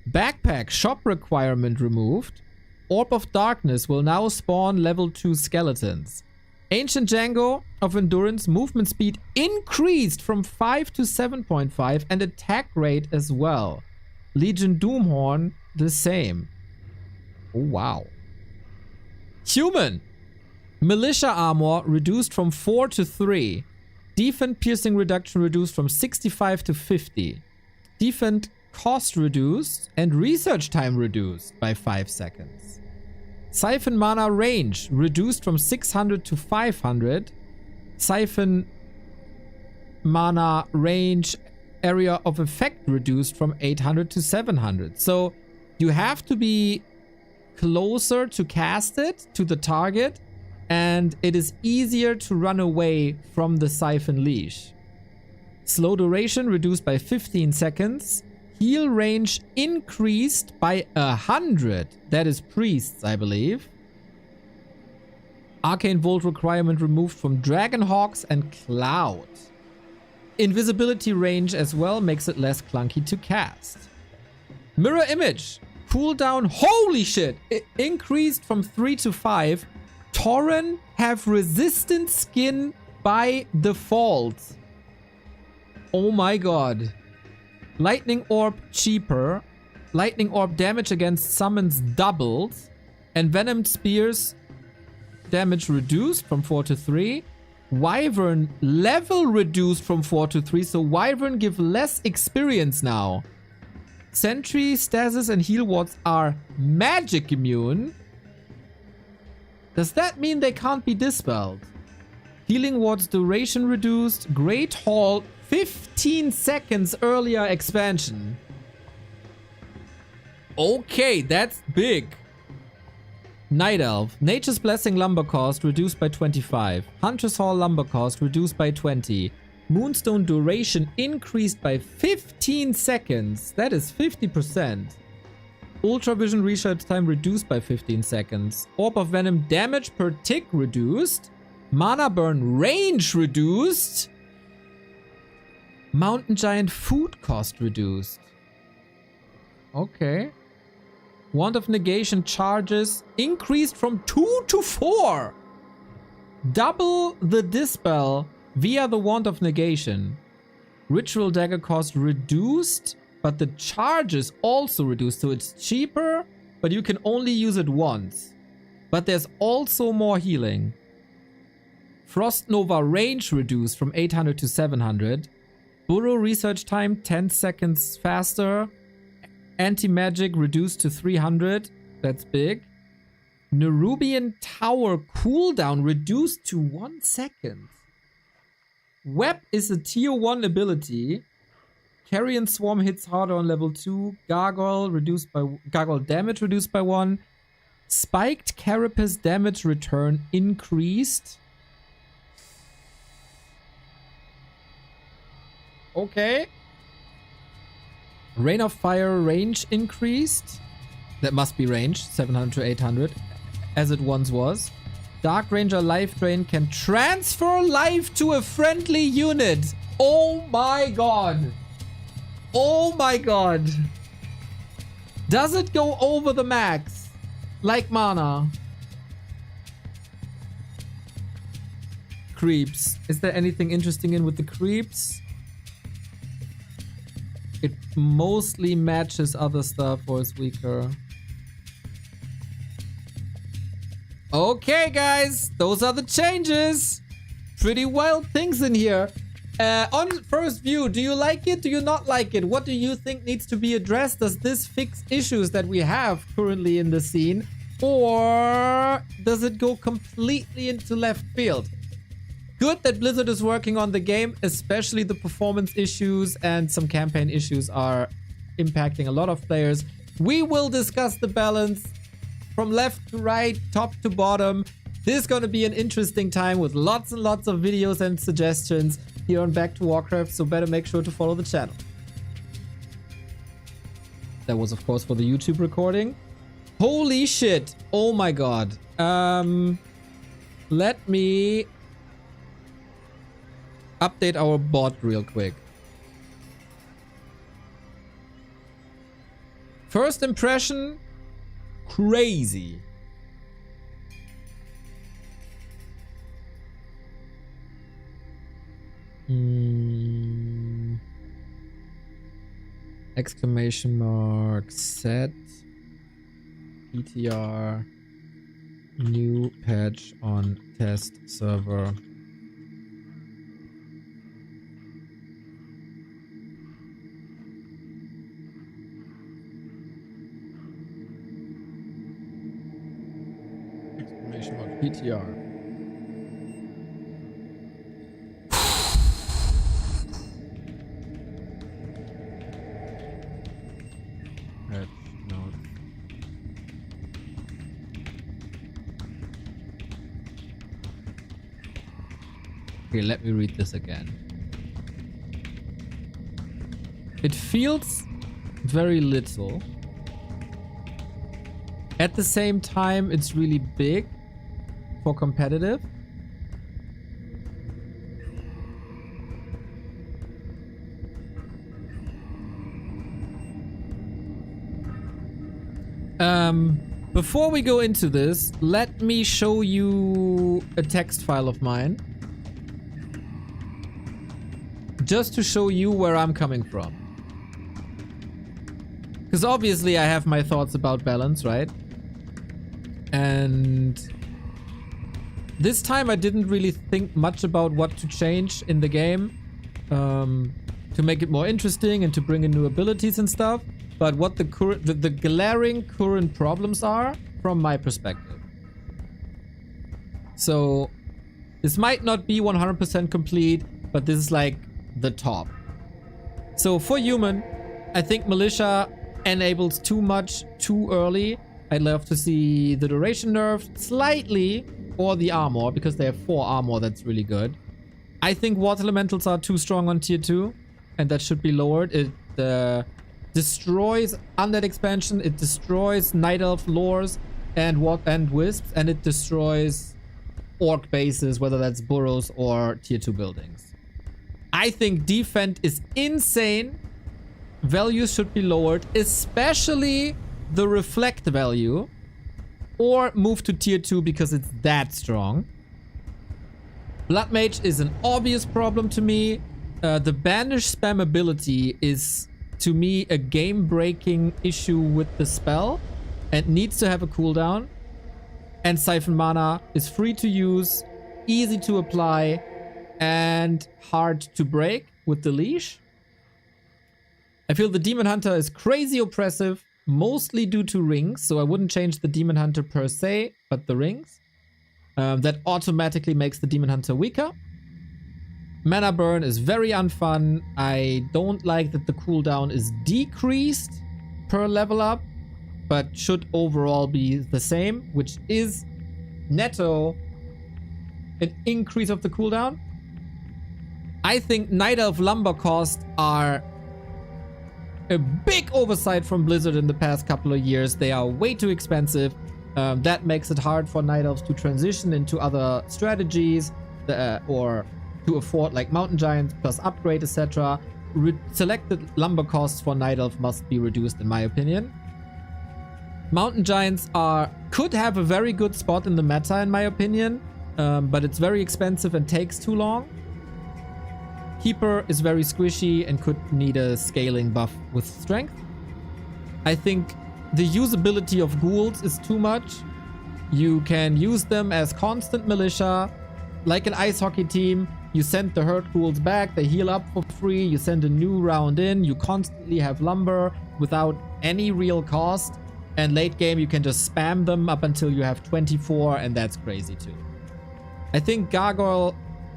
Backpack shop requirement removed. Orb of Darkness will now spawn level 2 skeletons. Ancient Django of Endurance movement speed increased from 5 to 7.5 and attack rate as well. Legion Doomhorn the same. Oh wow. Human. Militia armor reduced from 4 to 3. Defend piercing reduction reduced from 65 to 50. Defend cost reduced and research time reduced by 5 seconds. Siphon mana range reduced from 600 to 500. Siphon mana range area of effect reduced from 800 to 700. So you have to be closer to cast it to the target, and it is easier to run away from the Siphon leash. Slow duration reduced by 15 seconds. Heal range increased by 100. That is priests, I believe. Arcane Volt requirement removed from Dragonhawks and Cloud. Invisibility range as well makes it less clunky to cast. Mirror image. Cooldown. Holy shit! It increased from 3 to 5. Tauren have resistant skin by default. Oh my god. Lightning Orb cheaper. Lightning Orb damage against summons doubled. And Venomed Spears damage reduced from 4 to 3. Wyvern level reduced from 4 to 3. So Wyvern give less experience now. Sentry, Stasis and Heal Wards are magic immune. Does that mean they can't be dispelled? Healing Wards duration reduced. Great Hall 15 seconds earlier expansion. Okay, that's big. Night Elf. Nature's Blessing lumber cost reduced by 25. Hunter's Hall lumber cost reduced by 20. Moonstone duration increased by 15 seconds. That is 50%. Ultravision research time reduced by 15 seconds. Orb of Venom damage per tick reduced. Mana burn range reduced. Mountain Giant food cost reduced. Okay. Wand of Negation charges increased from 2 to 4. Double the dispel via the Wand of Negation. Ritual Dagger cost reduced, but the charges also reduced. So it's cheaper, but you can only use it once. But there's also more healing. Frost Nova range reduced from 800 to 700. Burrow research time 10 seconds faster. Anti-magic reduced to 300. That's big. Nerubian Tower cooldown reduced to 1 second. Web is a tier 1 ability. Carrion Swarm hits harder on level 2. Gargoyle damage reduced by 1. Spiked Carapace damage return increased. Okay. Rain of Fire range increased. That must be range, 700 to 800, as it once was. Dark Ranger Life Drain can transfer life to a friendly unit. Oh my god. Oh my god. Does it go over the max? Like mana? Creeps. Is there anything interesting in with the creeps? It mostly matches other stuff or is weaker. Okay, guys. Those are the changes. Pretty wild things in here. On first view, do you like it? Do you not like it? What do you think needs to be addressed? Does this fix issues that we have currently in the scene? Or does it go completely into left field? Good that Blizzard is working on the game, especially the performance issues and some campaign issues are impacting a lot of players. We will discuss the balance from left to right, top to bottom. This is going to be an interesting time with lots and lots of videos and suggestions here on Back to Warcraft, so better make sure to follow the channel. That was, of course, for the YouTube recording. Holy shit. Oh my god. Let me update our bot real quick. First impression, crazy. Exclamation mark set PTR new patch on test server. Exclamation mark PTR. Okay, let me read this again. It feels very little. At the same time, it's really big for competitive. Before we go into this, let me show you a text file of mine. Just to show you where I'm coming from. Because obviously I have my thoughts about balance, right? And this time I didn't really think much about what to change in the game to make it more interesting and to bring in new abilities and stuff. But what the glaring current problems are from my perspective. So this might not be 100% complete, but this is like the top. So for human, I think militia enables too much too early. I'd love to see the duration nerfed slightly, or the armor, because they have 4 armor. That's really good. I think water elementals are too strong on tier 2, and that should be lowered. It destroys Undead expansion, it destroys Night Elf lores and wisps, and it destroys orc bases, whether that's burrows or tier 2 buildings. I think defend is insane. Values should be lowered, especially the reflect value, or move to tier 2 because it's that strong. Blood Mage is an obvious problem to me. The banish spam ability is, to me, a game-breaking issue with the spell and needs to have a cooldown. And Siphon Mana is free to use, easy to apply, and hard to break with the leash. I feel the Demon Hunter is crazy oppressive, mostly due to rings, so I wouldn't change the Demon Hunter per se, but the rings. That automatically makes the Demon Hunter weaker. Mana burn is very unfun. I don't like that the cooldown is decreased per level up, but should overall be the same, which is netto an increase of the cooldown. I think Night Elf lumber costs are a big oversight from Blizzard in the past couple of years. They are way too expensive. That makes it hard for Night Elves to transition into other strategies or to afford like Mountain Giants plus upgrade, etc. Selected lumber costs for Night Elf must be reduced, in my opinion. Mountain Giants could have a very good spot in the meta, in my opinion, but it's very expensive and takes too long. Keeper is very squishy and could need a scaling buff with strength. I think the usability of ghouls is too much. You can use them as constant militia, like an ice hockey team. You send the hurt ghouls back, they heal up for free, you send a new round in, you constantly have lumber without any real cost, and late game you can just spam them up until you have 24, and that's crazy too. I think Gargoyle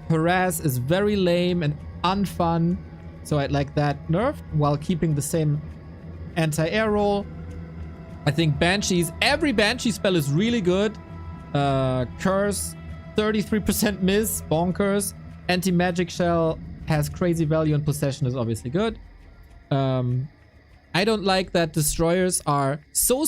Harass is very lame and unfun, so I'd like that nerfed while keeping the same anti-air roll. I think Banshees, every Banshee spell is really good. Curse, 33% miss, bonkers. Anti-magic shell has crazy value and possession is obviously good. I don't like that destroyers are so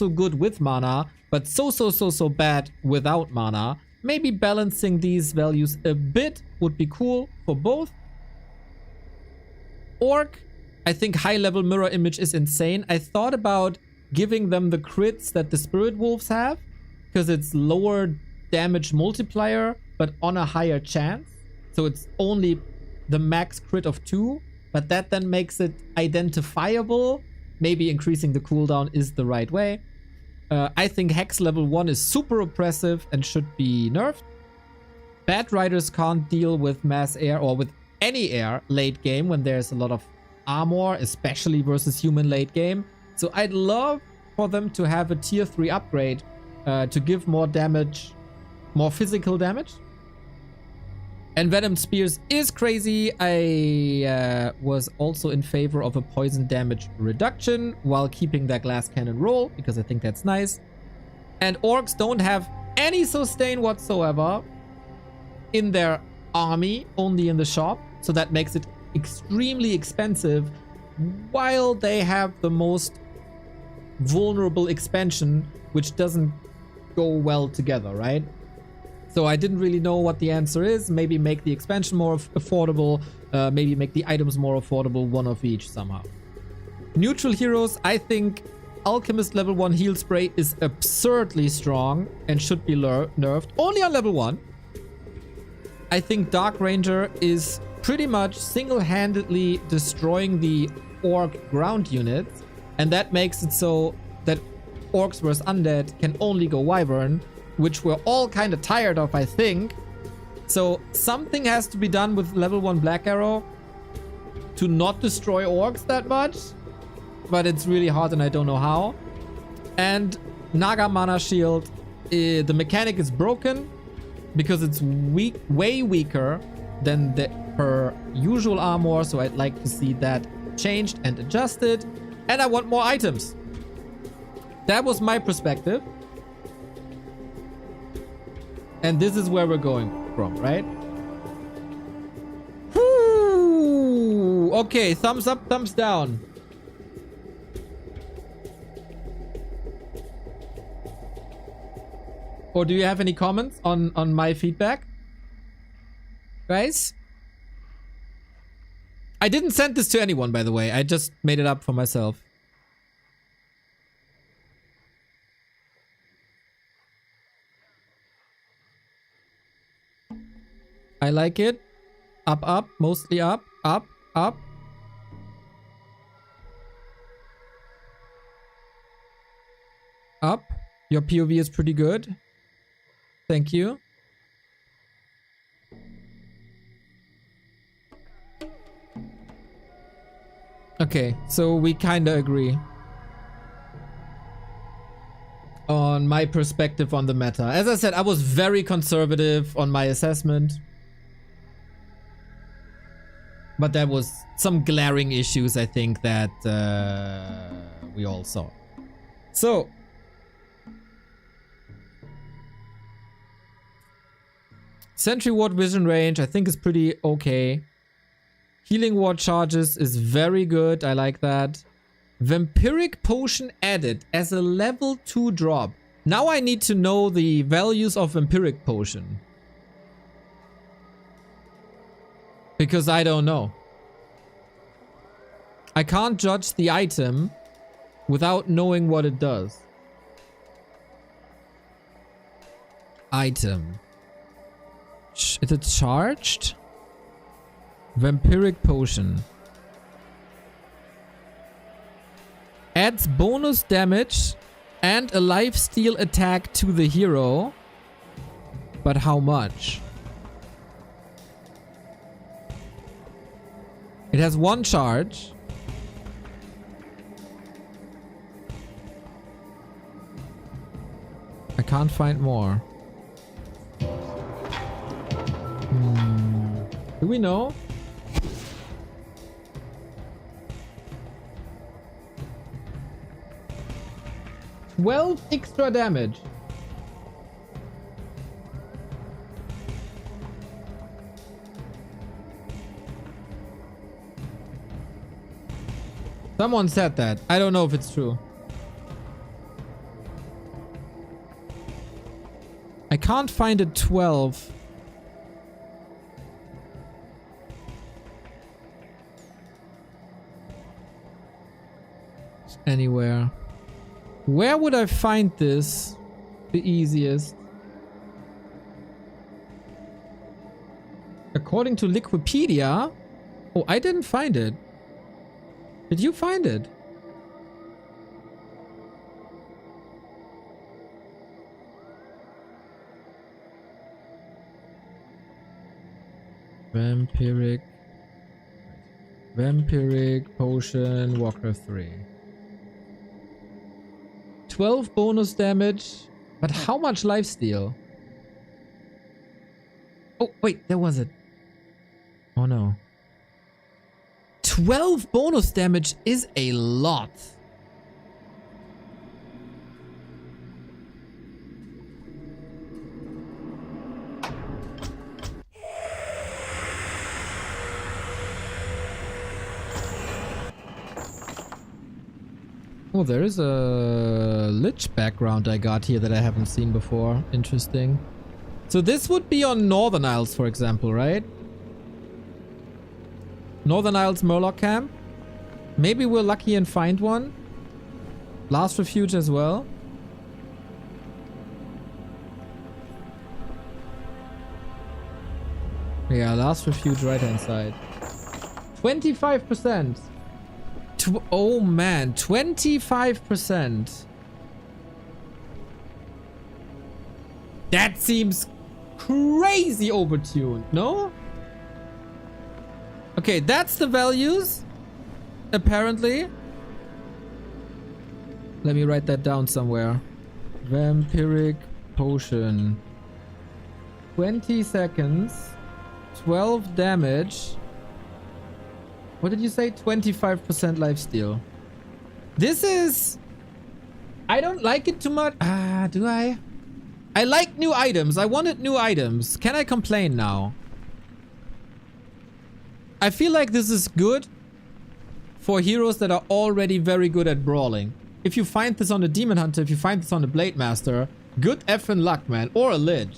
good with mana, but so bad without mana. Maybe balancing these values a bit would be cool for both. Orc, I think high level mirror image is insane. I thought about giving them the crits that the Spirit Wolves have, because it's lower damage multiplier, but on a higher chance. So it's only the max crit of 2, but that then makes it identifiable. Maybe increasing the cooldown is the right way. I think Hex level 1 is super oppressive and should be nerfed. Bat Riders can't deal with mass air or with any air late game when there's a lot of armor, especially versus human late game. So I'd love for them to have a tier 3 upgrade to give more damage, more physical damage. And Venom Spears is crazy. I was also in favor of a poison damage reduction while keeping that glass cannon roll, because I think that's nice. And orcs don't have any sustain whatsoever in their army, only in the shop. So that makes it extremely expensive, while they have the most vulnerable expansion, which doesn't go well together, right? So I didn't really know what the answer is. Maybe make the expansion more affordable, maybe make the items more affordable, one of each somehow. Neutral heroes, I think Alchemist level 1 heal spray is absurdly strong and should be nerfed, only on level 1. I think Dark Ranger is pretty much single-handedly destroying the orc ground units, and that makes it so that orcs vs undead can only go Wyvern, which we're all kind of tired of, I think. So something has to be done with level 1 Black Arrow to not destroy orcs that much, but it's really hard and I don't know how. And Naga Mana Shield, the mechanic is broken because it's weak, way weaker than her usual armor, so I'd like to see that changed and adjusted. And I want more items. That was my perspective. And this is where we're going from, right? Whoo! Okay, thumbs up, thumbs down. Or do you have any comments on my feedback? Guys? I didn't send this to anyone, by the way. I just made it up for myself. I like it. Up, up, mostly up, up, up. Up. Your POV is pretty good. Thank you. Okay, so we kinda agree on my perspective on the meta. As I said, I was very conservative on my assessment. But there was some glaring issues, I think, that we all saw. So, Sentry Ward vision range, I think, is pretty okay. Healing ward charges is very good. I like that. Vampiric potion added as a level 2 drop. Now I need to know the values of vampiric potion. Because I don't know. I can't judge the item without knowing what it does. Item. Is it charged? Vampiric potion. Adds bonus damage and a lifesteal attack to the hero. But how much? It has 1 charge. I can't find more. Do we know? $12 extra damage. Someone said that. I don't know if it's true. I can't find a 12. Anywhere. Where would I find this the easiest? According to Liquipedia. Oh, I didn't find it. Did you find it? Vampiric potion, Warcraft 3. 12 bonus damage, but how much lifesteal? Oh, wait, there was it. Oh no. 12 bonus damage is a lot. Oh, there is a Lich background I got here that I haven't seen before. Interesting. So this would be on Northern Isles, for example, right? Northern Isles Murloc camp. Maybe we're lucky and find one. Last Refuge as well. Yeah, Last Refuge right hand side. 25%. Oh man, 25%. That seems crazy overtuned, no? Okay, that's the values. Apparently. Let me write that down somewhere. Vampiric potion. 20 seconds. 12 damage. What did you say? 25% lifesteal. This is... I don't like it too much. Do I? I like new items. I wanted new items. Can I complain now? I feel like this is good for heroes that are already very good at brawling. If you find this on a Demon Hunter, if you find this on a Blade Master, good effing luck, man. Or a Lich.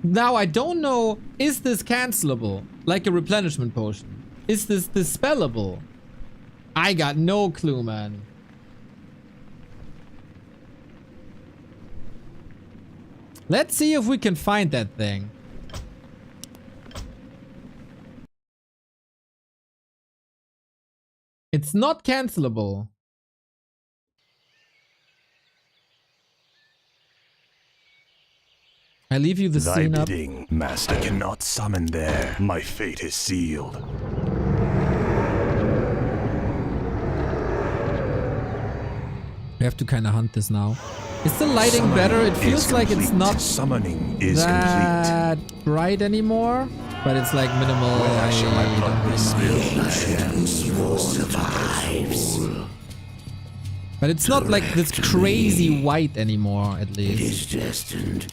Now, I don't know, is this cancelable? Like a replenishment potion? Is this dispellable? I got no clue, man. Let's see if we can find that thing. It's not cancelable. I leave you the scene up. Bidding, Master. I cannot summon there. My fate is sealed. We have to kind of hunt this now. Is the lighting better? It feels like it's not Summoning is that bright anymore, but it's like minimal. Where shall my blood be spilled? But it's not like this crazy white anymore, at least. It is destined.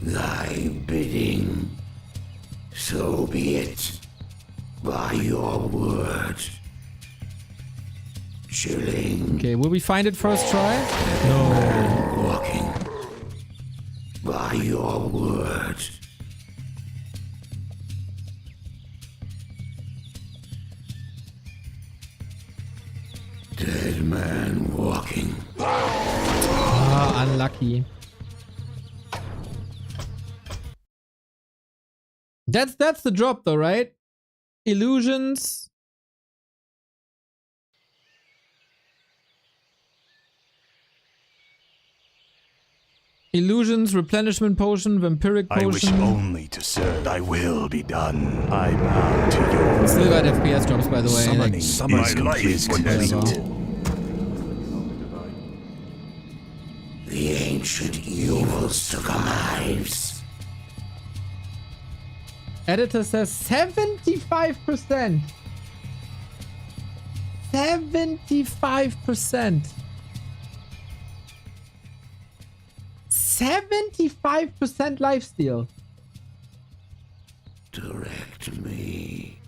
Thy bidding. So be it. By your word. Chilling. Okay, will we find it first try? No. Walking. By your word. Dead man walking. Ah, unlucky. That's the drop though, right? Illusions. Illusions, replenishment potion, vampiric potion. I wish only to serve. Thy will be done. I bow to your Still got FPS drops, by the way. Summoning like, is complete. The ancient evil survives. Editor says 75%. 75%. 75% lifesteal. Direct me.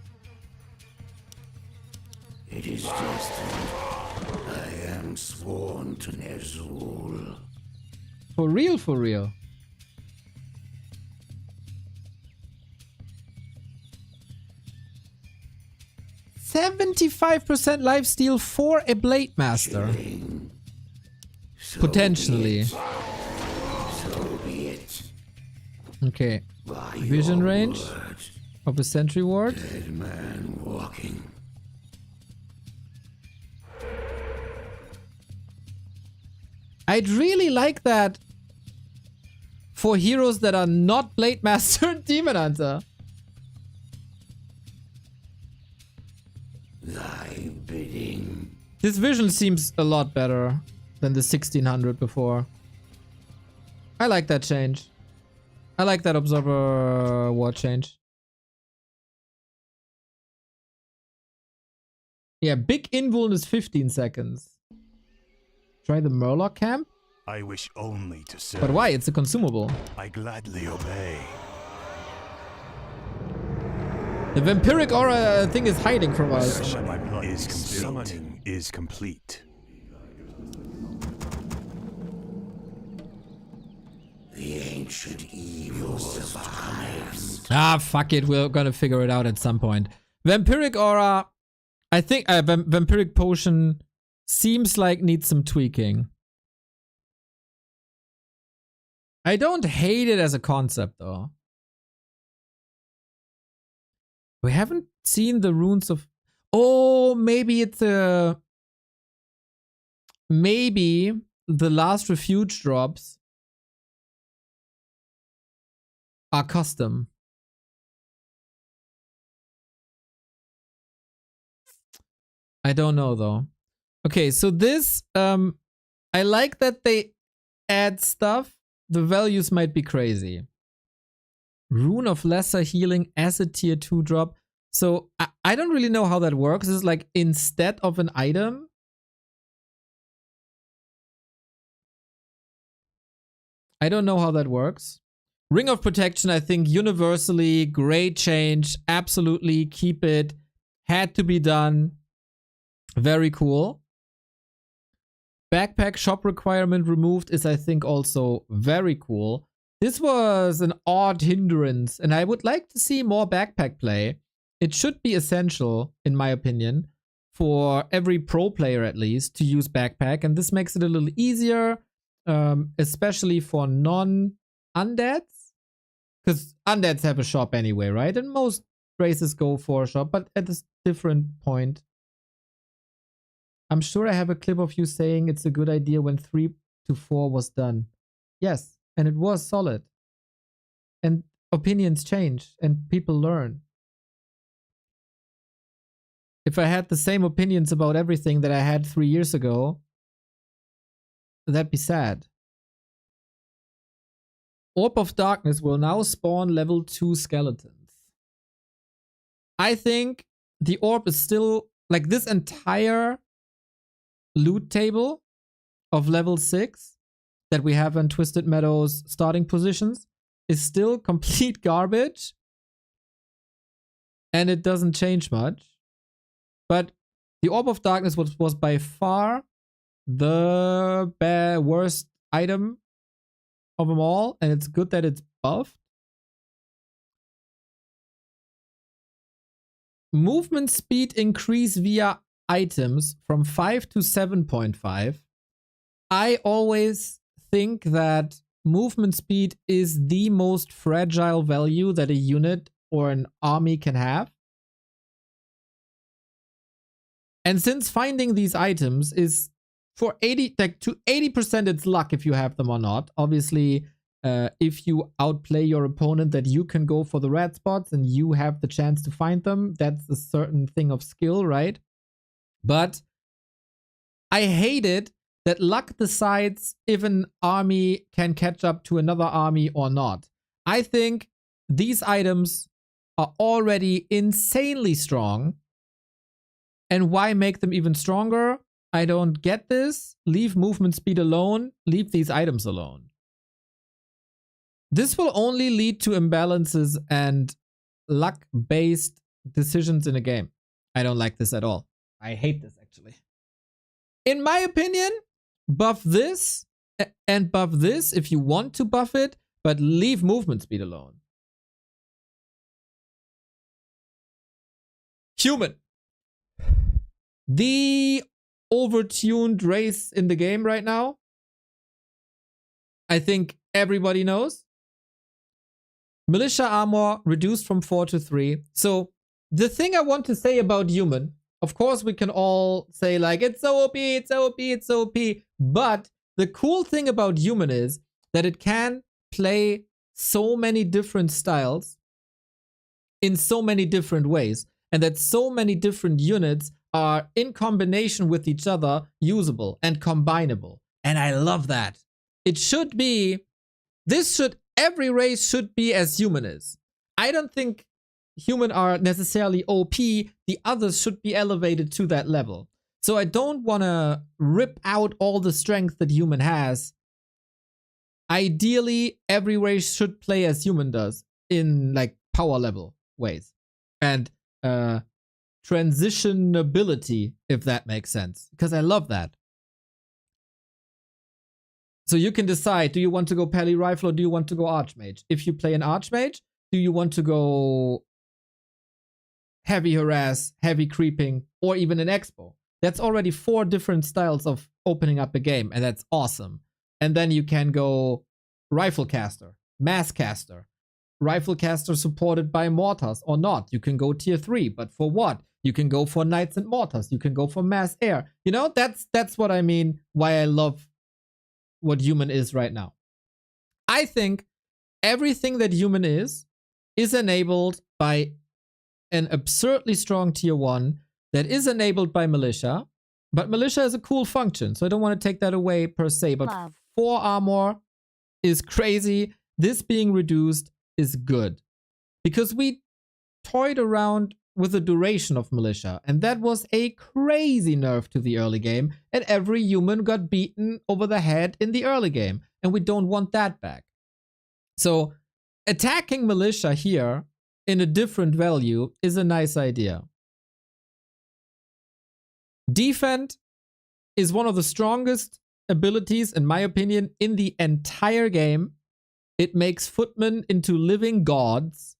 It is destined. I am sworn to Ner'zhul. For real, for real. $75% lifesteal for a Blade Master. So Potentially. So be it. Okay. By Vision your range word. of a sentry ward. Dead man walking. I'd really like that for heroes that are not Blade Master and Demon Hunter. Thy bidding. This vision seems a lot better than the 1600 before. I like that change. I like that Observer ward change. Yeah, big invuln is 15 seconds. Try the Murloc camp? I wish only to serve. But why? It's a consumable. I gladly obey. The vampiric aura thing is hiding from us. Summoning is complete. The ancient evil survives. Ah, fuck it. We're gonna figure it out at some point. Vampiric aura. I think vampiric potion seems like needs some tweaking. I don't hate it as a concept though. We haven't seen the runes of... Oh, maybe it's a... Maybe the last refuge drops are custom. I don't know though. Okay, so this... I like that they add stuff. The values might be crazy. Rune of Lesser Healing as a tier 2 drop. So I don't really know how that works. It's like instead of an item. I don't know how that works. Ring of Protection, I think universally great change. Absolutely keep it. Had to be done. Very cool. Backpack shop requirement removed is I think also very cool. This was an odd hindrance, and I would like to see more backpack play. It should be essential, in my opinion, for every pro player at least to use backpack, and this makes it a little easier, especially for non-undeads, because undeads have a shop anyway, right? And most races go for a shop, but at a different point. I'm sure I have a clip of you saying it's a good idea when 3 to 4 was done. Yes. And it was solid. And opinions change and people learn. If I had the same opinions about everything that I had 3 years ago, that'd be sad. Orb of Darkness will now spawn level 2 skeletons. I think the orb is still, like this entire loot table of level 6 that we have in Twisted Meadows starting positions is still complete garbage. and it doesn't change much. But the Orb of Darkness was by far the worst item of them all, and it's good that it's buffed. Movement speed increase via items from 5 to 7.5. I always think that movement speed is the most fragile value that a unit or an army can have. And since finding these items is for 80% it's luck if you have them or not. Obviously, if you outplay your opponent, that you can go for the red spots and you have the chance to find them. That's a certain thing of skill, right? But I hate it that luck decides if an army can catch up to another army or not. I think these items are already insanely strong. And why make them even stronger? I don't get this. Leave movement speed alone. Leave these items alone. This will only lead to imbalances and luck-based decisions in a game. I don't like this at all. I hate this, actually. In my opinion, buff this and buff this if you want to buff it, but leave movement speed alone. Human. The overtuned race in the game right now. I think everybody knows. Militia armor reduced from 4 to 3. So the thing I want to say about human, of course we can all say like, it's so OP, it's so OP, it's so OP. But the cool thing about human is that it can play so many different styles in so many different ways. And that so many different units are in combination with each other usable and combinable. And I love that. It should be, every race should be as human is. I don't think human are necessarily OP. The others should be elevated to that level. So I don't want to rip out all the strength that human has. Ideally, every race should play as human does in like power level ways. And transitionability, if that makes sense, because I love that. So you can decide, do you want to go Pally Rifle or do you want to go Archmage? If you play an Archmage, do you want to go Heavy Harass, Heavy Creeping, or even an Expo? That's already 4 different styles of opening up a game, and that's awesome. And then you can go Rifle Caster, Mass Caster, Rifle Caster supported by Mortars or not. You can go tier 3, but for what? You can go for Knights and Mortars. You can go for Mass Air. You know, that's what I mean, why I love what human is right now. I think everything that human is enabled by an absurdly strong tier 1 that is enabled by militia. But militia is a cool function, so I don't want to take that away per se. But 4 armor is crazy. This being reduced is good. Because we toyed around with the duration of militia, and that was a crazy nerf to the early game, and every human got beaten over the head in the early game, and we don't want that back. So attacking militia here in a different value is a nice idea. Defend is one of the strongest abilities, in my opinion, in the entire game. It makes footmen into living gods.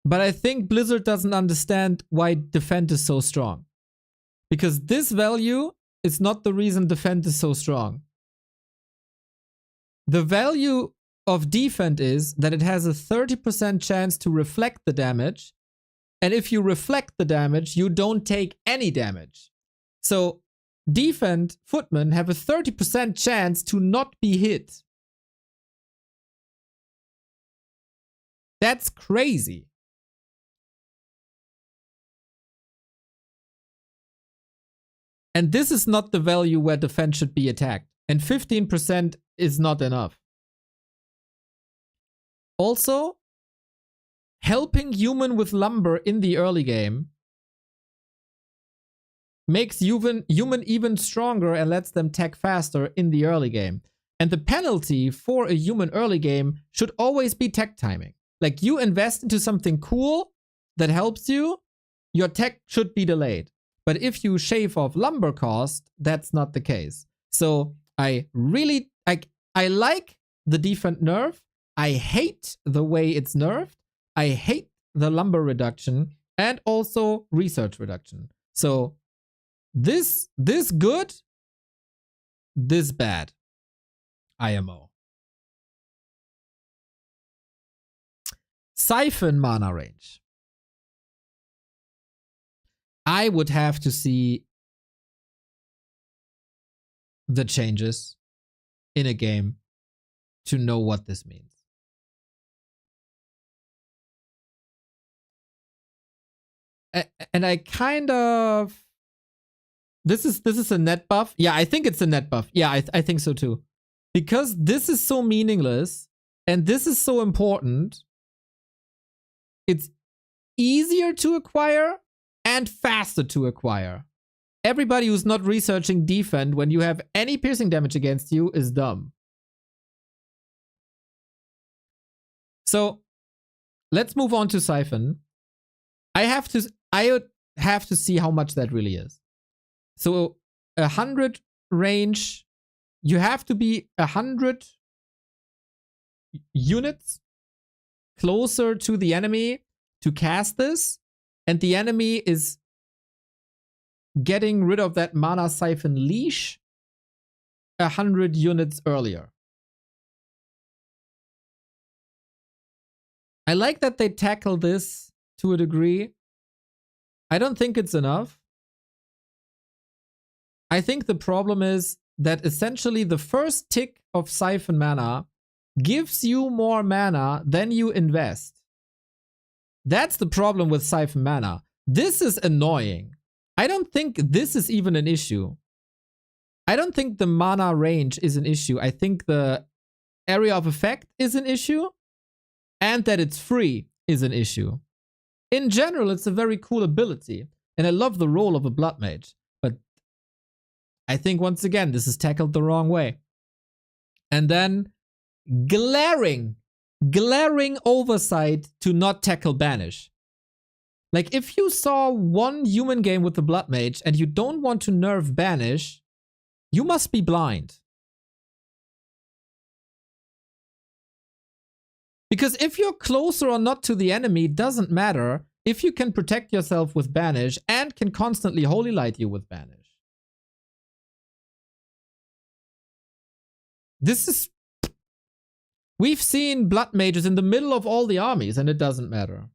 But I think Blizzard doesn't understand why defend is so strong. Because this value is not the reason defend is so strong. The value of defend is that it has a 30% chance to reflect the damage. And if you reflect the damage, you don't take any damage. So defend footmen have a 30% chance to not be hit. That's crazy. And this is not the value where defense should be attacked. And 15% is not enough. Also, helping human with lumber in the early game makes human even stronger and lets them tech faster in the early game. And the penalty for a human early game should always be tech timing. Like, you invest into something cool that helps you, your tech should be delayed. But if you shave off lumber cost, that's not the case. So I like the defend nerf. I hate the way it's nerfed. I hate the lumber reduction and also research reduction. So this good, this bad. IMO. Siphon mana range. I would have to see the changes in a game to know what this means. And I kind of... This is a net buff. Yeah, I think it's a net buff. Yeah, I think so too. Because this is so meaningless and this is so important, it's easier to acquire and faster to acquire. Everybody who's not researching defend when you have any piercing damage against you is dumb. So let's move on to Siphon. I would have to see how much that really is. So 100 range, you have to be 100 units closer to the enemy to cast this, and the enemy is getting rid of that mana siphon leash 100 units earlier. I like that they tackle this to a degree. I don't think it's enough. I think the problem is that essentially the first tick of siphon mana gives you more mana than you invest. That's the problem with siphon mana. This is annoying. I don't think this is even an issue. I don't think the mana range is an issue. I think the area of effect is an issue, and that it's free is an issue. In general, it's a very cool ability, and I love the role of a blood mage. But I think once again, this is tackled the wrong way. And then glaring oversight to not tackle banish. Like, if you saw one human game with the blood mage and you don't want to nerf banish, you must be blind. Because if you're closer or not to the enemy, it doesn't matter if you can protect yourself with banish and can constantly holy light you with banish. This is... We've seen blood mages in the middle of all the armies and it doesn't matter.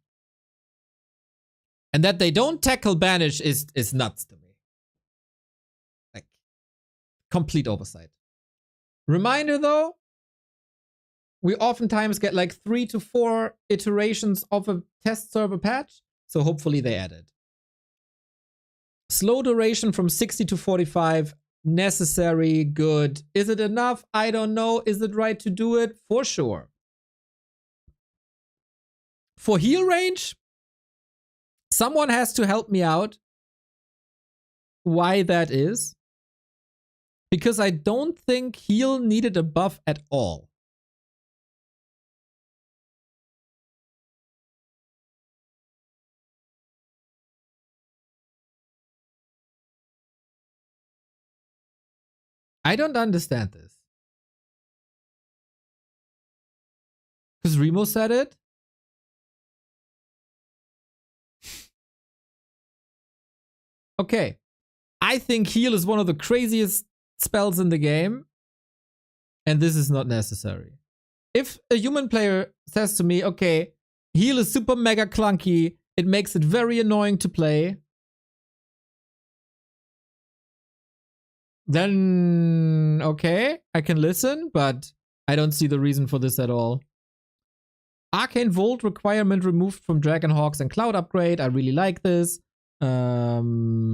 And that they don't tackle banish is nuts to me. Like, complete oversight. Reminder though, we oftentimes get like 3 to 4 iterations of a test server patch, so hopefully they added. Slow duration from 60 to 45, necessary, good. Is it enough? I don't know. Is it right to do it? For sure. For heal range, someone has to help me out why that is. Because I don't think heal needed a buff at all. I don't understand this. Because Remo said it? Okay. I think heal is one of the craziest spells in the game. And this is not necessary. If a human player says to me, okay, heal is super mega clunky, it makes it very annoying to play, then okay, I can listen, but I don't see the reason for this at all. Arcane Volt requirement removed from Dragonhawks and Cloud upgrade. I really like this. Streamlines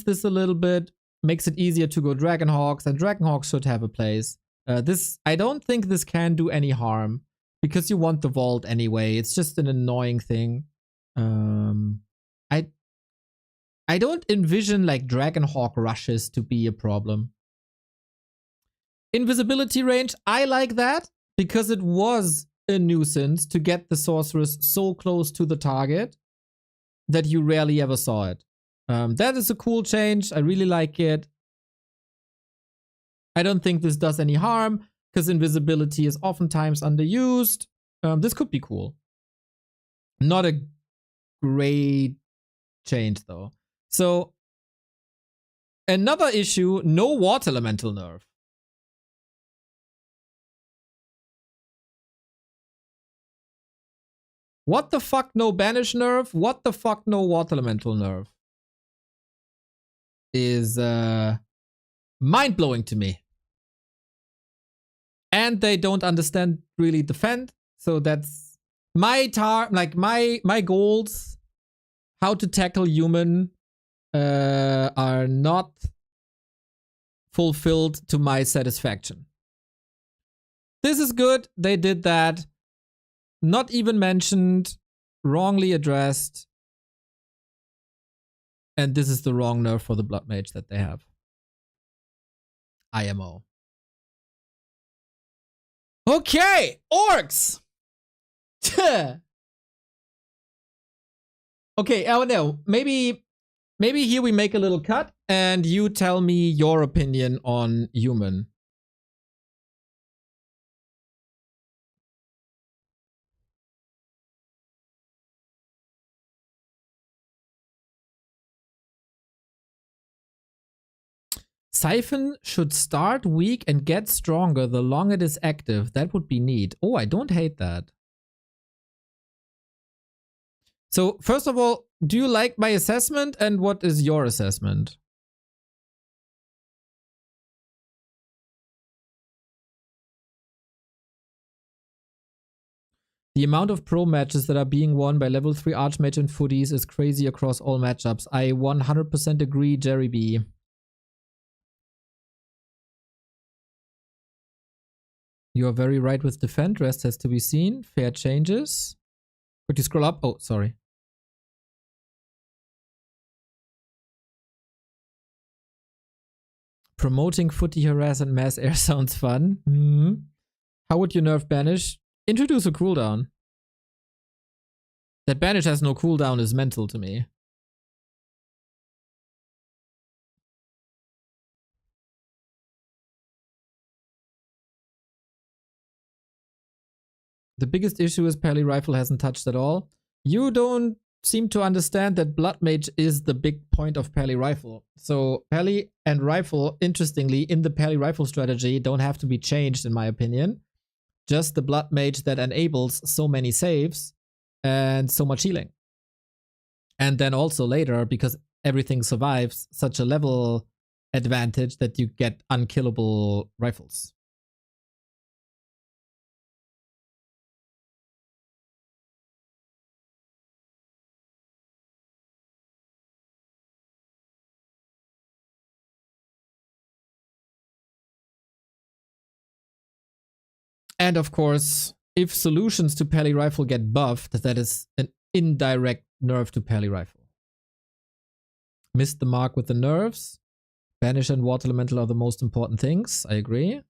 this a little bit. Makes it easier to go Dragonhawks, and Dragonhawks should have a place. I don't think this can do any harm, because you want the Vault anyway. It's just an annoying thing. I don't envision like Dragonhawk rushes to be a problem. Invisibility range, I like that because it was a nuisance to get the sorceress so close to the target that you rarely ever saw it. That is a cool change. I really like it. I don't think this does any harm because invisibility is oftentimes underused. This could be cool. Not a great change though. So another issue, no water elemental nerf. What the fuck no banish nerf? What the fuck no water elemental nerf? Is mind-blowing to me. And they don't understand really defend. So that's my my goals, how to tackle human, are not fulfilled to my satisfaction. This is good. They did that. Not even mentioned, wrongly addressed. And this is the wrong nerf for the Blood Mage that they have. IMO. Okay, orcs! Okay, oh no, maybe here we make a little cut and you tell me your opinion on human. Siphon should start weak and get stronger the longer it is active. That would be neat. Oh, I don't hate that. So, first of all, do you like my assessment and what is your assessment? The amount of pro matches that are being won by level 3 Archmage and Footies is crazy across all matchups. I 100% agree, Jerry B. You are very right with defend. Rest has to be seen. Fair changes. Could you scroll up? Oh, sorry. Promoting footy harass and mass air sounds fun. How would you nerf banish? Introduce a cooldown. That banish has no cooldown is mental to me. The biggest issue is Pally Rifle hasn't touched at all. You don't seem to understand that Blood Mage is the big point of Pally Rifle. So Pally and Rifle, interestingly, in the Pally Rifle strategy, don't have to be changed in my opinion. Just the Blood Mage that enables so many saves and so much healing. And then also later, because everything survives, such a level advantage that you get unkillable rifles. And of course, if solutions to Pally Rifle get buffed, that is an indirect nerf to Pally Rifle. Missed the mark with the nerfs. Banish and Water Elemental are the most important things. I agree.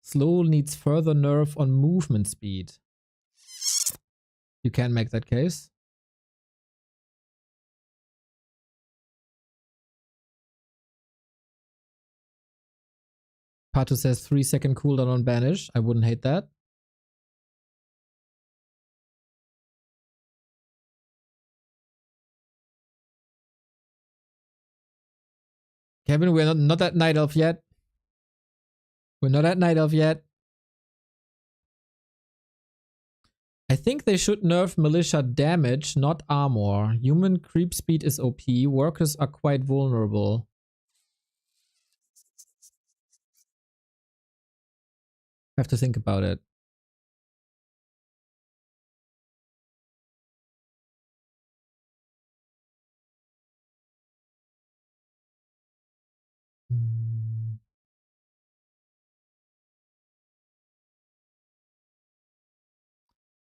Slow needs further nerf on movement speed. You can make that case. Patu says 3-second cooldown on banish. I wouldn't hate that. Kevin, we're not at Night Elf yet. We're not at Night Elf yet. I think they should nerf militia damage, not armor. Human creep speed is OP. Workers are quite vulnerable. Have to think about it.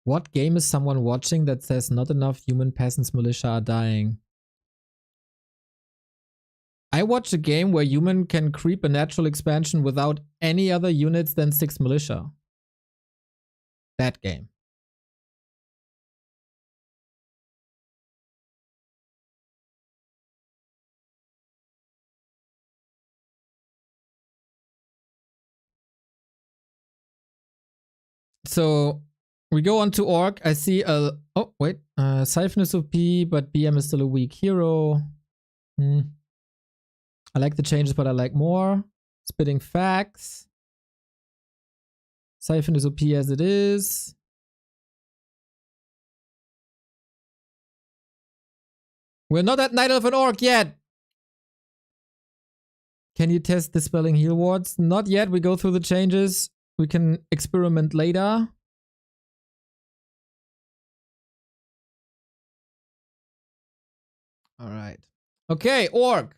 What game is someone watching that says not enough human peasants militia are dying? I watch a game where human can creep a natural expansion without any other units than 6 militia. that game. So we go on to Orc. I see a... Oh, wait. Siphon is OP, but BM is still a weak hero. I like the changes, but I like more. Spitting facts. Siphon is OP as it is. We're not at Night of an Orc yet. Can you test dispelling heal wards? Not yet. We go through the changes. We can experiment later. All right. Okay, Orc.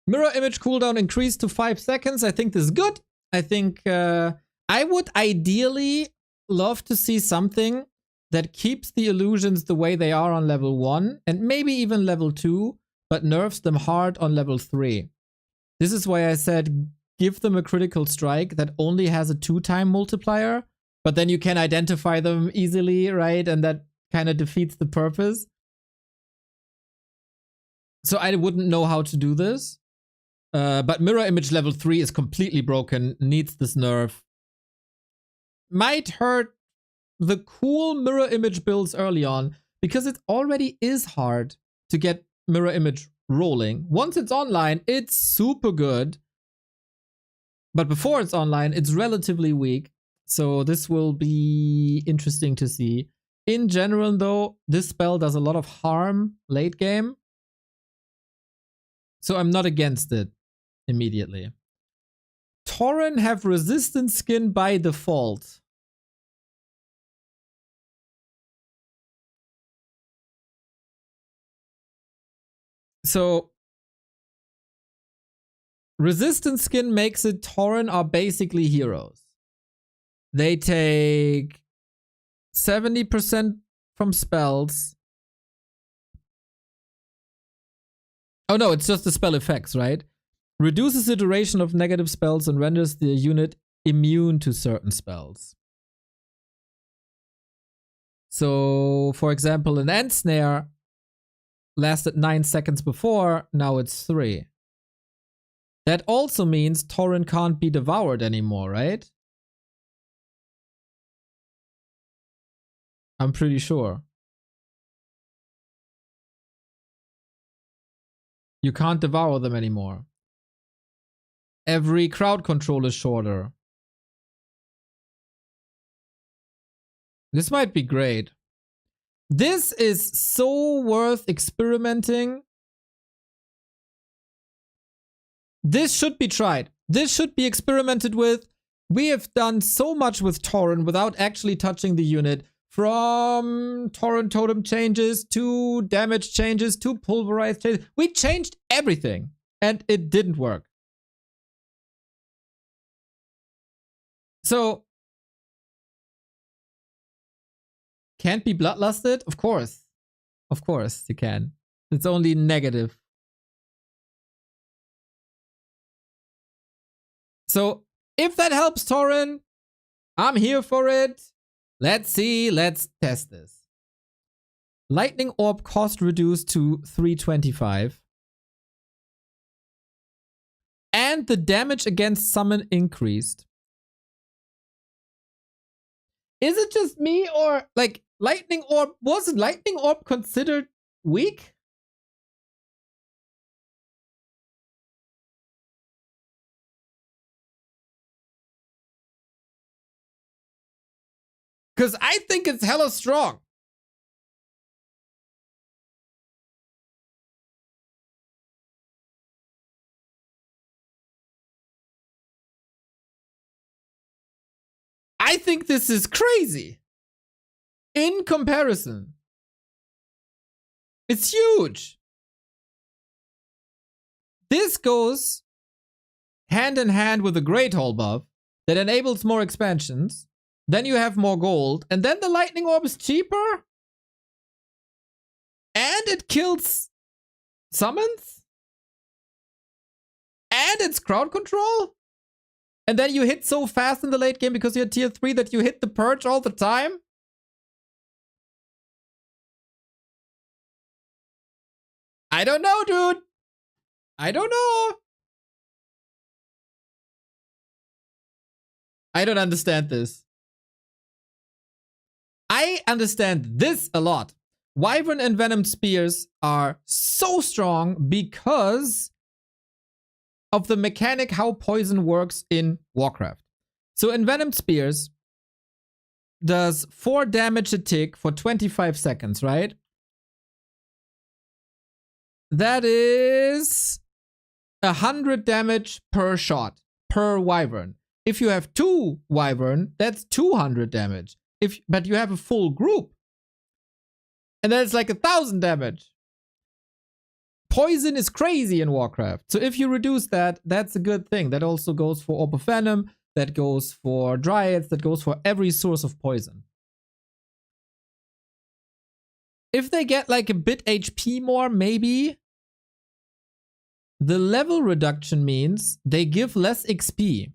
Mirror image cooldown increased to 5 seconds. I think this is good. I think I would ideally love to see something that keeps the illusions the way they are on level 1 and maybe even level 2, but nerfs them hard on level 3. This is why I said give them a critical strike that only has a 2-time multiplier, but then you can identify them easily, right? And that kind of defeats the purpose. So I wouldn't know how to do this. But mirror image level 3 is completely broken, needs this nerf. Might hurt the cool mirror image builds early on, because it already is hard to get mirror image rolling. Once it's online, it's super good. But before it's online, it's relatively weak. So this will be interesting to see. In general, though, this spell does a lot of harm late game. So I'm not against it immediately. Tauren have resistant skin by default. So resistant skin makes it Tauren are basically heroes. They take 70% from spells. Oh no, it's just the spell effects, right? Reduces the duration of negative spells and renders the unit immune to certain spells. So, for example, an Ant Snare lasted 9 seconds before, now it's 3. That also means Tauren can't be devoured anymore, right? I'm pretty sure. You can't devour them anymore. Every crowd control is shorter. This might be great. This is so worth experimenting. This should be tried. This should be experimented with. We have done so much with Tauren without actually touching the unit. From Tauren totem changes to damage changes to pulverize changes. We changed everything and it didn't work. So, can't be bloodlusted? Of course. Of course you can. It's only negative. So, if that helps Tauren, I'm here for it. Let's see, let's test this. Lightning Orb cost reduced to 325. And the damage against summon increased. Is it just me or like Lightning Orb? Was Lightning Orb considered weak? Because I think it's hella strong. I think this is crazy. In comparison. It's huge. This goes hand in hand with the Great Hall buff that enables more expansions. Then you have more gold. And then the Lightning Orb is cheaper. And it kills summons. And it's crowd control. And then you hit so fast in the late game because you're tier 3 that you hit the purge all the time? I don't know, dude. I don't know. I don't understand this. I understand this a lot. Wyvern and Venom Spears are so strong because of the mechanic how poison works in Warcraft. So in Venom Spears, does 4 damage a tick for 25 seconds, right? That is 100 damage per shot, per Wyvern. If you have 2 Wyvern, that's 200 damage. But you have a full group. And then it's like 1,000 damage. Poison is crazy in Warcraft. So if you reduce that, that's a good thing. That also goes for Orb of Venom. That goes for Dryads. That goes for every source of poison. If they get like a bit HP more, maybe. The level reduction means they give less XP.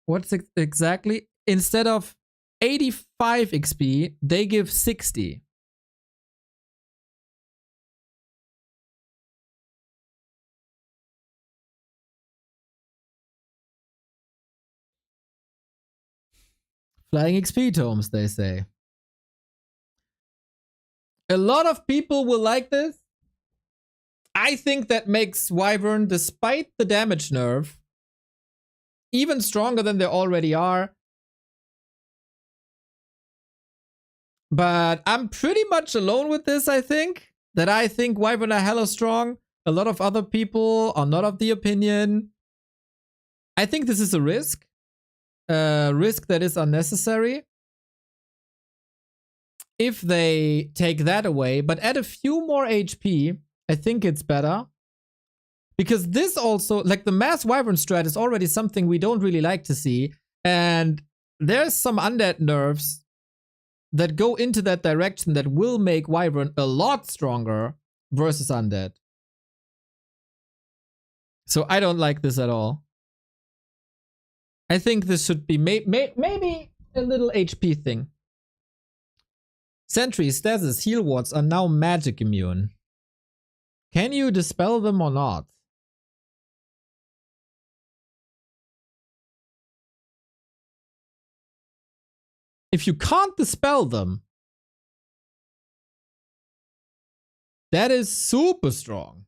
What's exactly? Instead of 85 XP, they give 60. Flying XP tomes, they say. A lot of people will like this. I think that makes Wyvern, despite the damage nerf, even stronger than they already are. But I'm pretty much alone with this, I think. That I think Wyvern are hella strong. A lot of other people are not of the opinion. I think this is a risk. A risk that is unnecessary. If they take that away, but add a few more HP, I think it's better. Because this also, like the mass Wyvern strat is already something we don't really like to see. And there's some Undead nerfs that go into that direction that will make Wyvern a lot stronger versus Undead. So I don't like this at all. I think this should be maybe a little HP thing. Sentry, Stasis, Heal Wards are now magic immune. Can you dispel them or not? If you can't dispel them, that is super strong.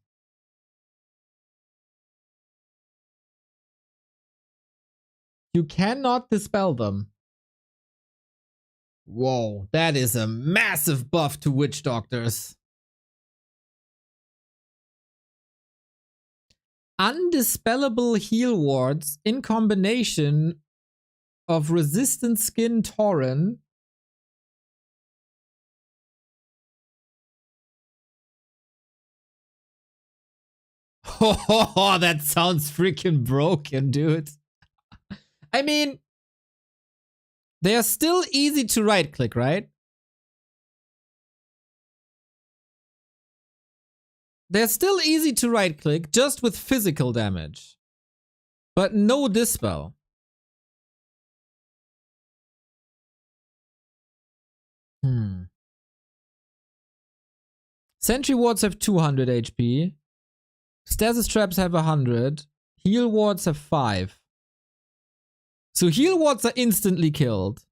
You cannot dispel them. Whoa, that is a massive buff to Witch Doctors. Undispellable heal wards in combination of resistant skin Tauren. Oh, that sounds freaking broken, dude. I mean, they are still easy to right click, right? They're still easy to right click, just with physical damage. But no dispel. Sentry wards have 200 HP. Stasis traps have 100. Heal wards have 5. So heal wards are instantly killed.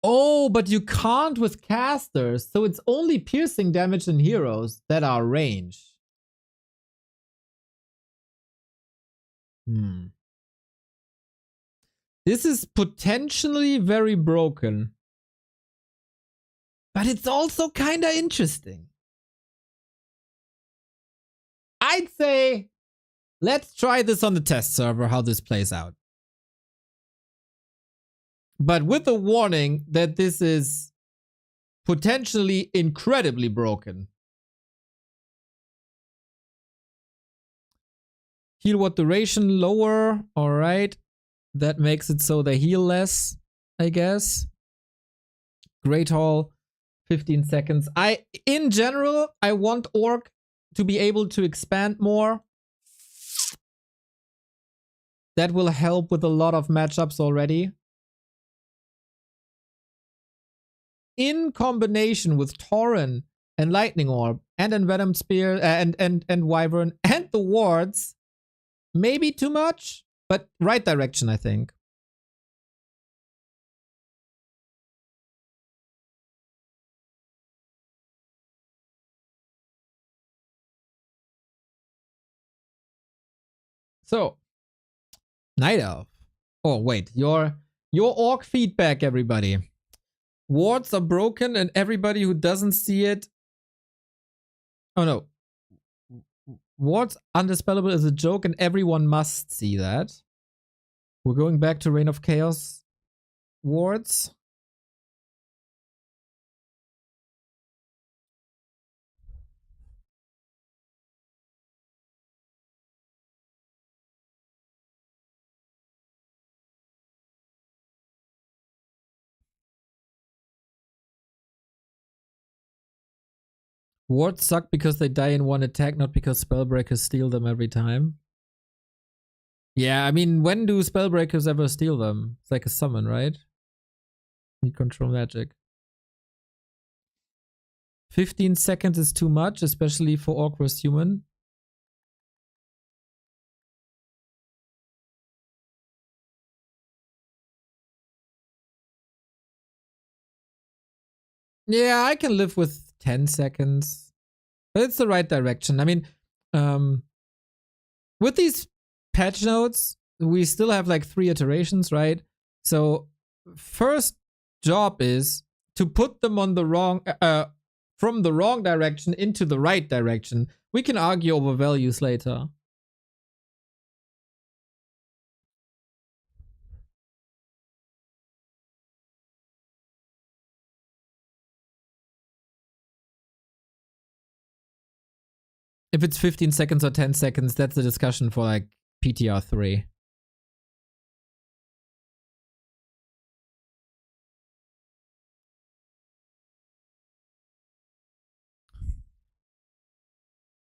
Oh, but you can't with casters, so it's only piercing damage in heroes that are ranged. This is potentially very broken. But it's also kinda interesting. I'd say, let's try this on the test server, how this plays out. but with a warning that this is potentially incredibly broken. Heal what duration? Lower. Alright. That makes it so they heal less, I guess. Great Hall, 15 seconds. In general, I want Orc to be able to expand more. That will help with a lot of matchups already. In combination with Tauren and Lightning Orb and Envenomed Spear and Wyvern and the wards, maybe too much, but right direction, I think. So, Night Elf. Oh wait, your Orc feedback, everybody. Wards are broken and everybody who doesn't see it... Oh no. Wards undispellable is a joke and everyone must see that. We're going back to Reign of Chaos wards. Wards suck because they die in one attack, not because spellbreakers steal them every time. Yeah, I mean, when do spellbreakers ever steal them? It's like a summon, right? You control magic. 15 seconds is too much, especially for Orc vs Human. Yeah, I can live with 10 seconds. But it's the right direction. I mean, with these patch notes, we still have like 3 iterations, right? So first job is to put them on the wrong, from the wrong direction into the right direction. We can argue over values later. If it's 15 seconds or 10 seconds, that's a discussion for like PTR 3.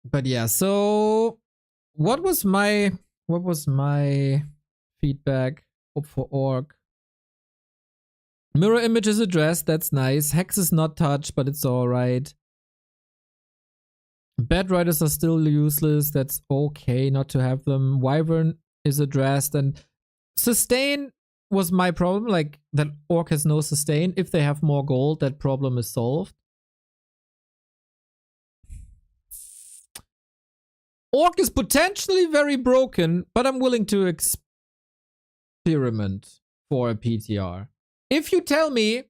But yeah, so what was my feedback for Orc? Mirror image is addressed, that's nice. Hex is not touched, but it's alright. Bad Riders are still useless, that's okay not to have them. Wyvern is addressed, and sustain was my problem, like that Orc has no sustain. If they have more gold, that problem is solved. Orc is potentially very broken, but I'm willing to experiment for a PTR. If you tell me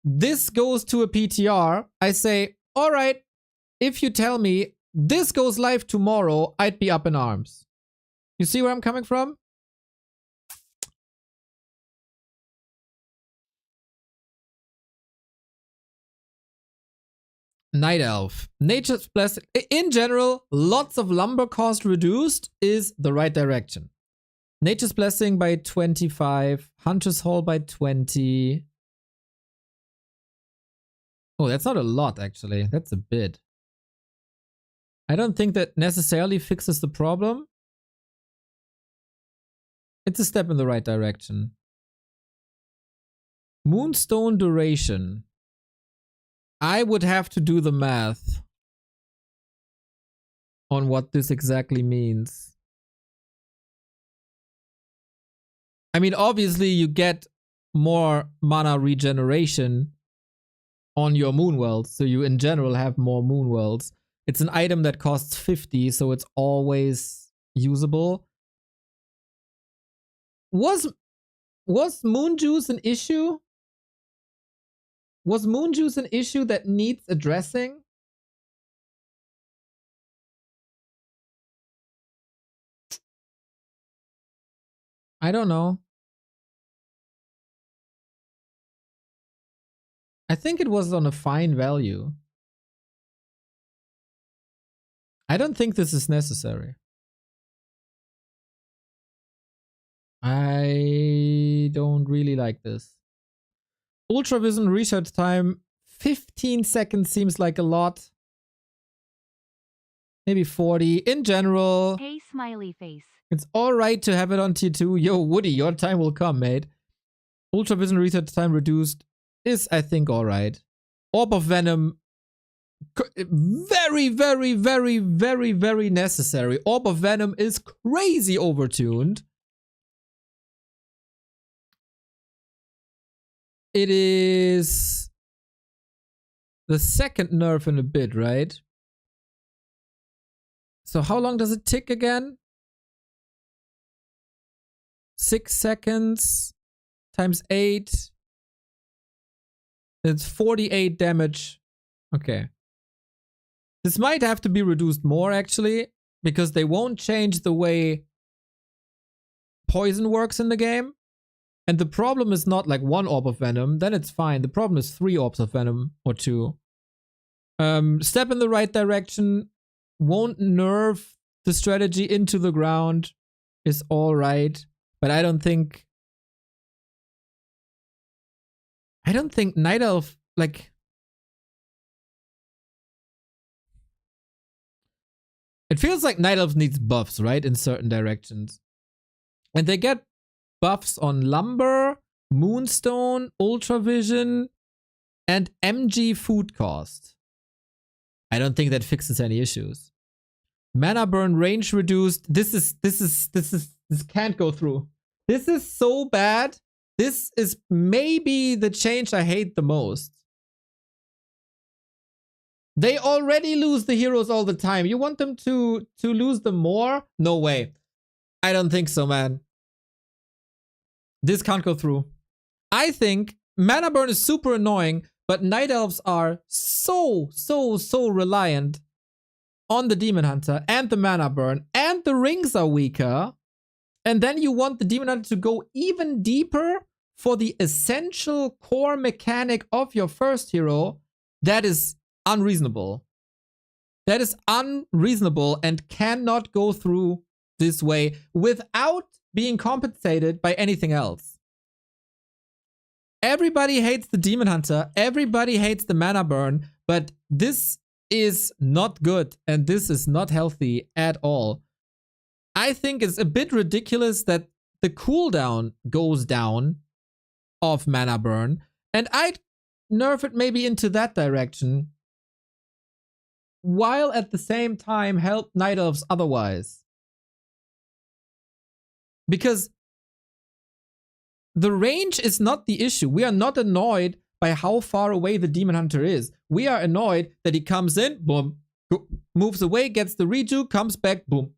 this goes to a PTR, I say, alright. If you tell me this goes live tomorrow, I'd be up in arms. You see where I'm coming from? Night Elf. Nature's Blessing. In general, lots of lumber cost reduced is the right direction. Nature's Blessing by 25. Hunter's Hall by 20. Oh, that's not a lot, actually. That's a bit. I don't think that necessarily fixes the problem. It's a step in the right direction. Moonstone duration. I would have to do the math on what this exactly means. I mean, obviously you get more mana regeneration on your moon wells, so you in general have more moon wells. It's an item that costs 50, so it's always usable. Was Moon Juice an issue? Was Moon Juice an issue that needs addressing? I don't know. I think it was on a fine value. I don't think this is necessary. I don't really like this. Ultravision research time, 15 seconds seems like a lot. Maybe 40. In general, Hey smiley face. it's alright to have it on tier 2. Yo, Woody, your time will come, mate. Ultravision research time reduced is, I think, alright. Orb of Venom, very, very, very, very, very necessary. Orb of Venom is crazy overtuned. It is the second nerf in a bit, right? So how long does it tick again? 6 seconds times 8. It's 48 damage. Okay. This might have to be reduced more, actually, because they won't change the way poison works in the game. And the problem is not like 1 orb of venom, then it's fine. The problem is 3 orbs of venom or 2. Step in the right direction, won't nerf the strategy into the ground, is alright. But I don't think Night Elf, like, it feels like Night Elf needs buffs, right? In certain directions. And they get buffs on Lumber, Moonstone, Ultravision, and MG food cost. I don't think that fixes any issues. Mana burn range reduced. This can't go through. This is so bad. This is maybe the change I hate the most. They already lose the heroes all the time. You want them to lose them more? No way. I don't think so, man. This can't go through. I think mana burn is super annoying, but Night Elves are so reliant on the Demon Hunter and the mana burn, and the rings are weaker. And then you want the Demon Hunter to go even deeper for the essential core mechanic of your first hero. That is unreasonable. That is unreasonable and cannot go through this way without being compensated by anything else. Everybody hates the Demon Hunter, everybody hates the mana burn, but this is not good and this is not healthy at all. I think it's a bit ridiculous that the cooldown goes down of mana burn, and I'd nerf it maybe into that direction, while at the same time help Night Elves otherwise. Because the range is not the issue. We are not annoyed by how far away the Demon Hunter is. We are annoyed that he comes in, boom, moves away, gets the reju, comes back, boom,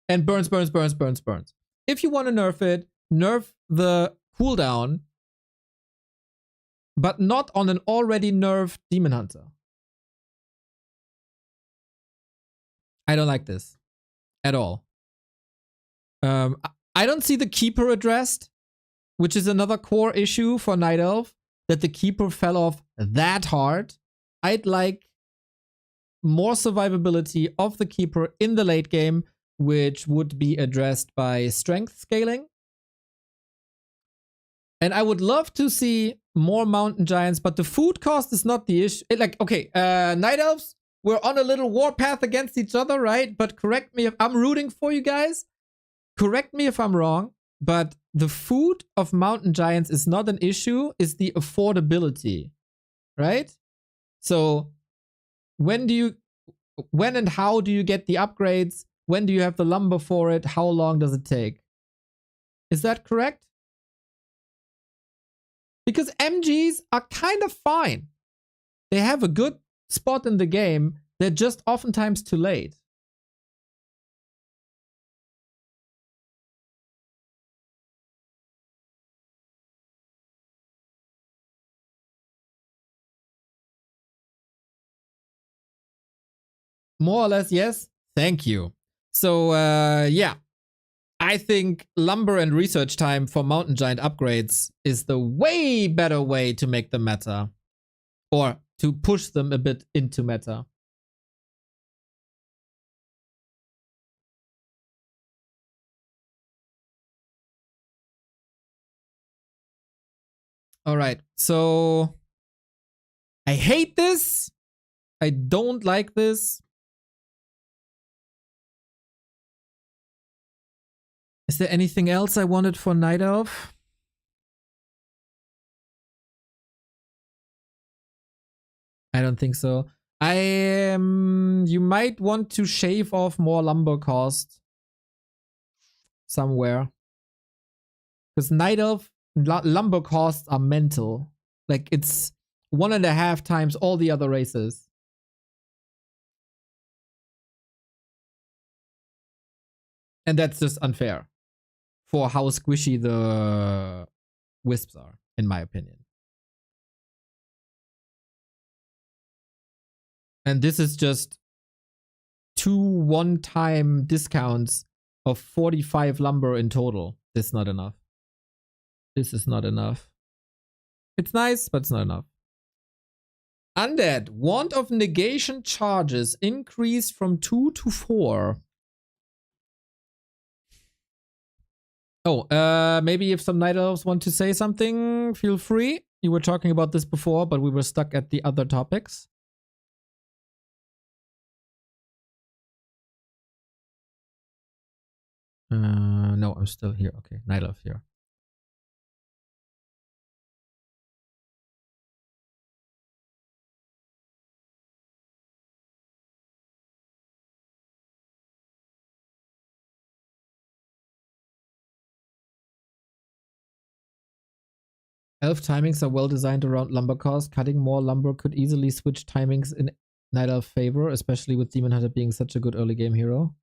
and burns. If you want to nerf it, nerf the cooldown, but not on an already nerfed Demon Hunter. I don't like this at all. I don't see the Keeper addressed, which is another core issue for Night Elf, that the Keeper fell off that hard. I'd like more survivability of the Keeper in the late game, which would be addressed by strength scaling. And I would love to see more Mountain Giants, but the food cost is not the issue. Night Elves, we're on a little warpath against each other, right? But correct me if I'm rooting for you guys. Correct me if I'm wrong, but the food of Mountain Giants is not an issue, it's the affordability, right? So when and how do you get the upgrades? When do you have the lumber for it? How long does it take? Is that correct? Because MGs are kind of fine. They have a good spot in the game. They're just oftentimes too late. More or less, yes. Thank you. So, yeah. I think lumber and research time for Mountain Giant upgrades is the way better way to make them matter. Or to push them a bit into meta. All right, so I hate this. I don't like this. Is there anything else I wanted for Night Elf? I don't think so. You might want to shave off more lumber cost somewhere. Because Night Elf lumber costs are mental. Like, it's 1.5 times all the other races. And that's just unfair for how squishy the wisps are, in my opinion. And this is just 2 one-time discounts of 45 lumber in total. This is not enough. This is not enough. It's nice, but it's not enough. Undead. Wand of Negation charges increased from 2 to 4. Oh, maybe if some Night Elves want to say something, feel free. You were talking about this before, but we were stuck at the other topics. No, I'm still here. Okay, Night Elf here. Elf timings are well designed around lumber cost. Cutting more lumber could easily switch timings in Night Elf favor, especially with Demon Hunter being such a good early game hero.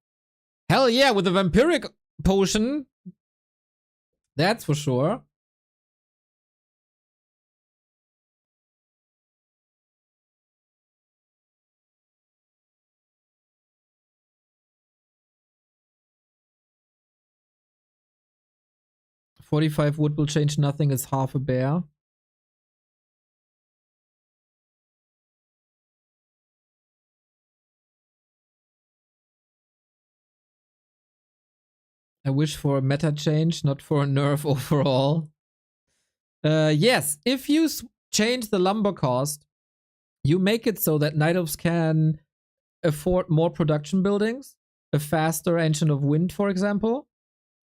Hell yeah, with the vampiric potion. That's for sure. $45 wood will change nothing. It's half a bear. I wish for a meta change, not for a nerf overall. Yes, if you change the lumber cost, you make it so that Night Elves can afford more production buildings, a faster Ancient of Wind, for example,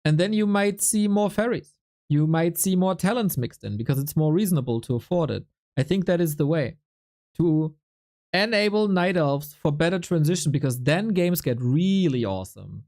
and then you might see more fairies. You might see more talents mixed in because it's more reasonable to afford it. I think that is the way to enable Night Elves for better transition, because then games get really awesome.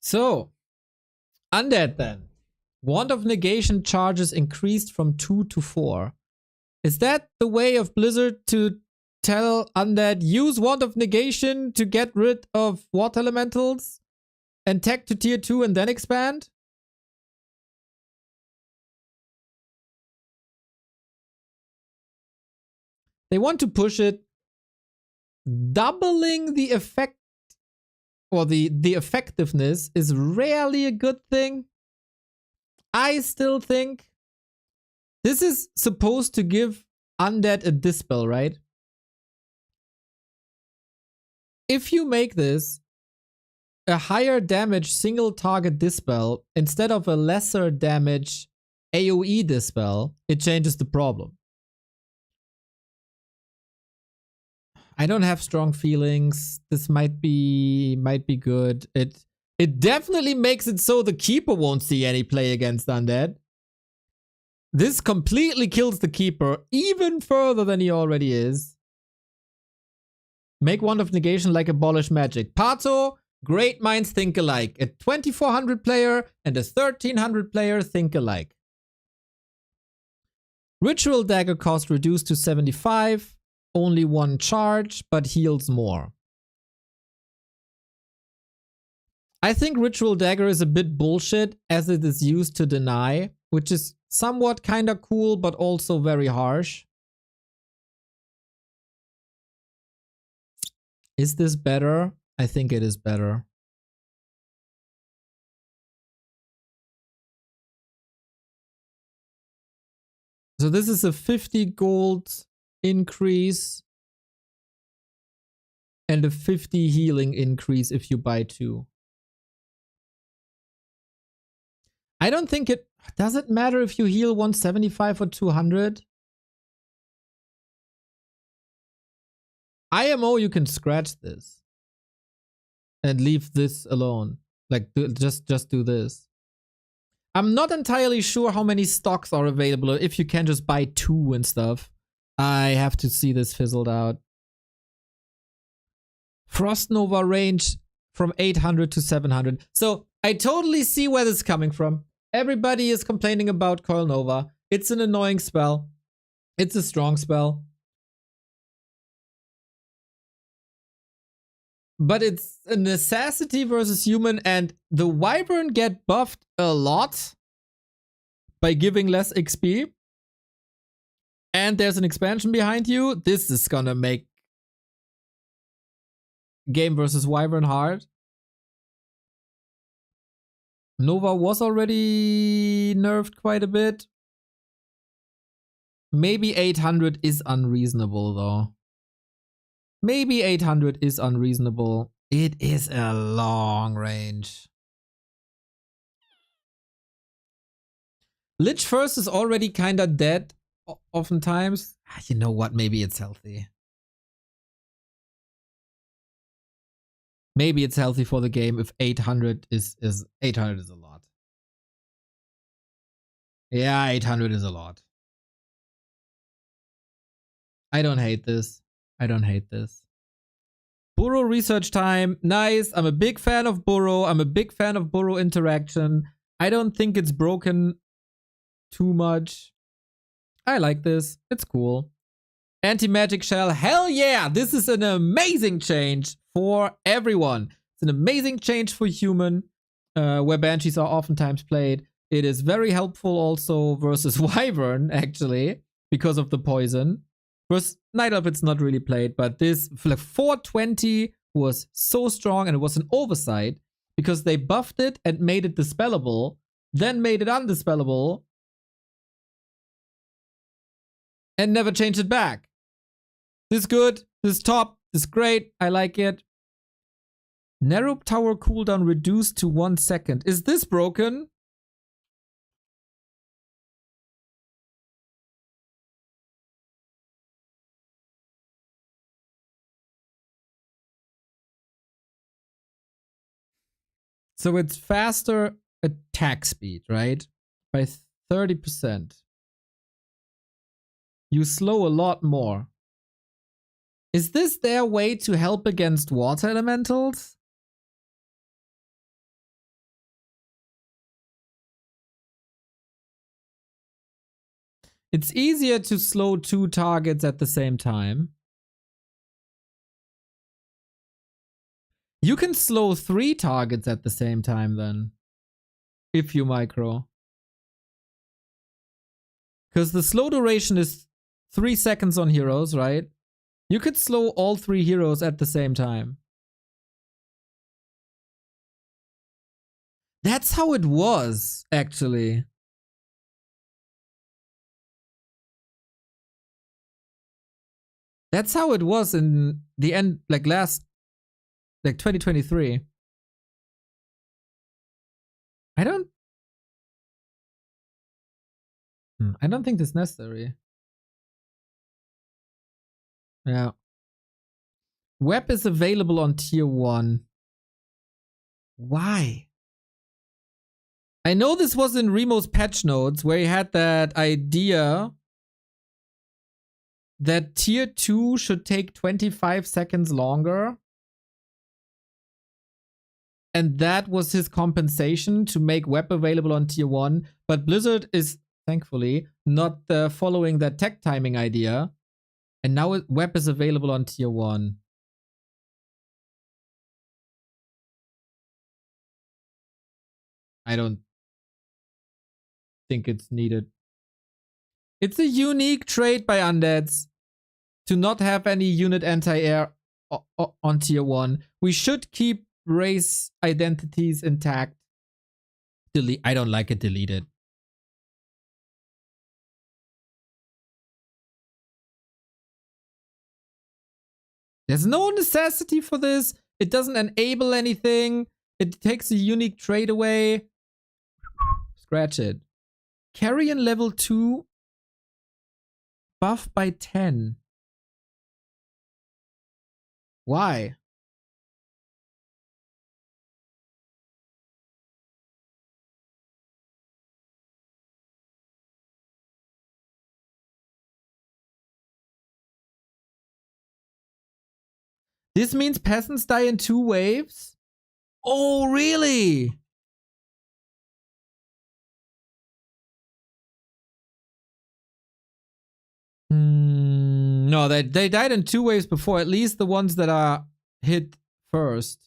So, Undead then. Wand of Negation charges increased from 2 to 4. Is that the way of Blizzard to tell Undead, use Wand of Negation to get rid of water elementals and tech to tier 2 and then expand? They want to push it. Doubling the effect or the effectiveness is rarely a good thing. I still think this is supposed to give Undead a dispel, right? If you make this a higher damage single target dispel instead of a lesser damage AoE dispel, it changes the problem. I don't have strong feelings. This might be good. It definitely makes it so the Keeper won't see any play against Undead. This completely kills the Keeper even further than he already is. Make Wand of Negation like Abolish Magic. Pato, great minds think alike. A 2400 player and a 1300 player think alike. Ritual Dagger cost reduced to 75. Only 1 charge, but heals more. I think Ritual Dagger is a bit bullshit as it is used to deny, which is somewhat kinda cool, but also very harsh. Is this better? I think it is better. So this is a 50 gold increase and a 50 healing increase if you buy 2. I don't think it... Does it matter if you heal 175 or 200? IMO, you can scratch this. And leave this alone. Like, just do this. I'm not entirely sure how many stocks are available, or if you can just buy 2 and stuff. I have to see this fizzled out. Frost Nova range from 800 to 700. So, I totally see where this is coming from. Everybody is complaining about Coil Nova. It's an annoying spell. It's a strong spell. But it's a necessity versus human, and the Wyvern get buffed a lot by giving less XP. And there's an expansion behind you. This is gonna make game versus Wyvern hard. Nova was already nerfed quite a bit. Maybe 800 is unreasonable though. Maybe 800 is unreasonable. It is a long range. Lich First is already kinda dead oftentimes. You know what? Maybe it's healthy. Maybe it's healthy for the game if 800 is 800 is a lot. Yeah, 800 is a lot. I don't hate this. I don't hate this. Burrow research time. Nice. I'm a big fan of Burrow. I'm a big fan of Burrow interaction. I don't think it's broken too much. I like this. It's cool. Anti-magic shell. Hell yeah! This is an amazing change for everyone. It's an amazing change for human, where banshees are oftentimes played. It is very helpful also versus Wyvern, actually, because of the poison. Versus Night Elf, it's not really played, but this like 420 was so strong, and it was an oversight because they buffed it and made it dispellable, then made it undispellable, and never changed it back. This is good. This is top. This is great. I like it. Narrow tower cooldown reduced to 1 second. Is this broken? So it's faster attack speed, right? By 30%. You slow a lot more. Is this their way to help against water elementals? It's easier to slow 2 targets at the same time. You can slow 3 targets at the same time then. If you micro. Because the slow duration is 3 seconds on heroes, right? You could slow all 3 heroes at the same time. That's how it was, actually. That's how it was in the end, like 2023. I don't think this is necessary. Yeah. Web is available on tier 1. Why? I know this was in Remo's patch notes where he had that idea that tier 2 should take 25 seconds longer. And that was his compensation to make web available on tier 1. But Blizzard is, thankfully, not following that tech timing idea. And now web is available on tier 1. I don't think it's needed. It's a unique trait by Undeads to not have any unit anti-air on tier 1. We should keep race identities intact. Delete. I don't like it deleted. There's no necessity for this. It doesn't enable anything. It takes a unique trait away. Scratch it. Carrion level 2. Buff by 10. Why? This means peasants die in 2 waves? Oh, really? No, they died in 2 waves before. At least the ones that are hit first.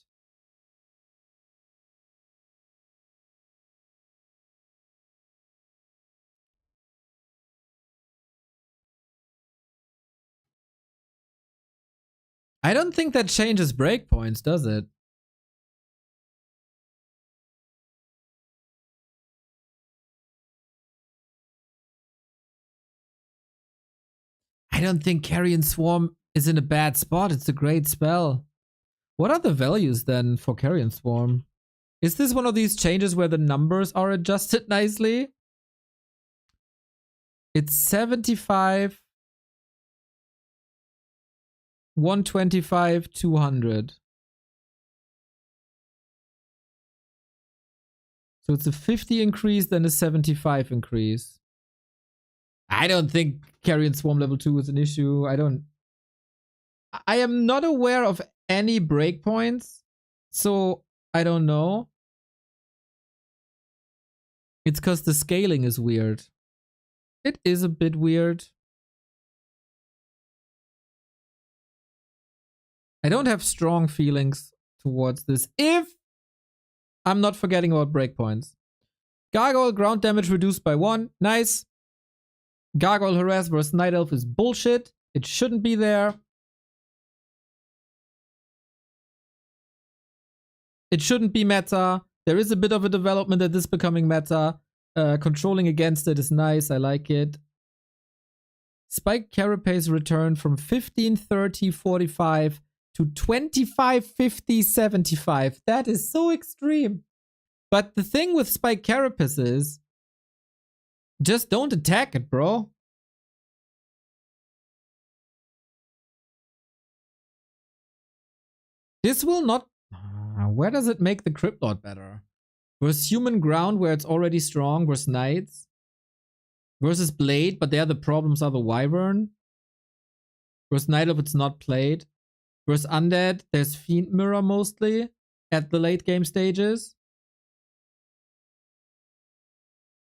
I don't think that changes breakpoints, does it? I don't think Carrion Swarm is in a bad spot. It's a great spell. What are the values then for Carrion Swarm? Is this one of these changes where the numbers are adjusted nicely? It's 75, 125, 200. So it's a 50 increase, then a 75 increase. I don't think Carrion Swarm level 2 is an issue. I am not aware of any breakpoints, so I don't know. It's because the scaling is weird. It is a bit weird. I don't have strong feelings towards this if I'm not forgetting about breakpoints. Gargoyle ground damage reduced by 1. Nice. Gargoyle harass versus Night Elf is bullshit. It shouldn't be there. It shouldn't be meta. There is a bit of a development that is becoming meta. Controlling against it is nice. I like it. Spike Carapace returned from 15, 30, 45 to 25, 50, 75. That is so extreme. But the thing with Spike Carapace is just don't attack it, bro. This will not... where does it make the Crypt Lord better? Versus Human Ground, where it's already strong, versus Knights. Versus Blade, but there the problems are the Wyvern. Versus Night Elf, it's not played. Versus Undead, there's Fiend Mirror mostly at the late game stages.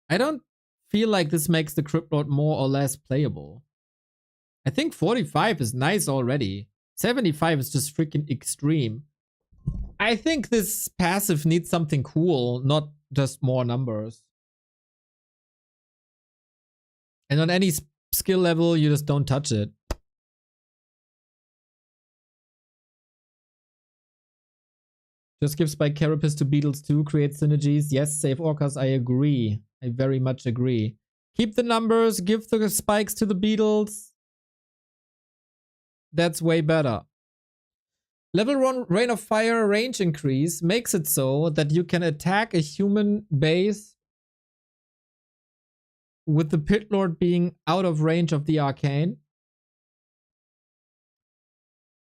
I don't feel like this makes the Crypt Lord more or less playable. I think 45 is nice already. 75 is just freaking extreme. I think this passive needs something cool, not just more numbers. And on any skill level, you just don't touch it. Just give Spike Carapace to Beetles too, create synergies. Yes, save Orcas, I agree. I very much agree. Keep the numbers, give the spikes to the Beetles. That's way better. Level 1 Rain of Fire range increase makes it so that you can attack a human base with the Pit Lord being out of range of the arcane.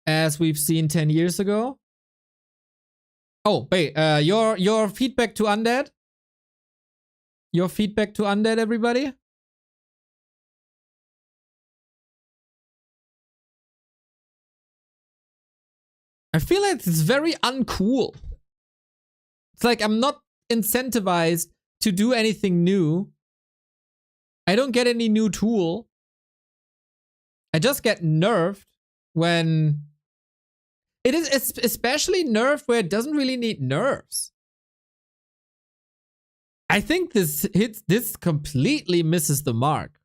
As we've seen 10 years ago. Oh, wait, your feedback to Undead? Your feedback to Undead, everybody? I feel like it's very uncool. It's like I'm not incentivized to do anything new. I don't get any new tool. I just get nerfed when... It is especially nerfed where it doesn't really need nerfs. I think this completely misses the mark.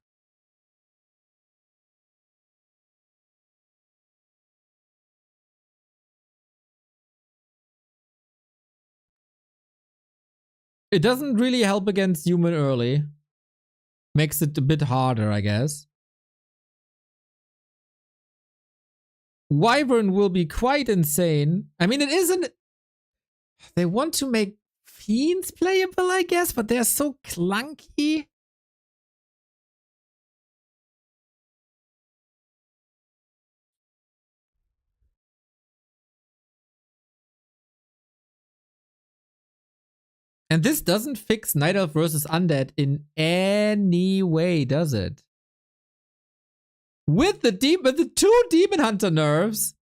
It doesn't really help against human early. Makes it a bit harder, I guess. Wyvern will be quite insane. I mean, it isn't... They want to make Fiends playable, I guess, but they're so clunky. And this doesn't fix Night Elf versus Undead in any way, does it? With the two Demon Hunter nerfs,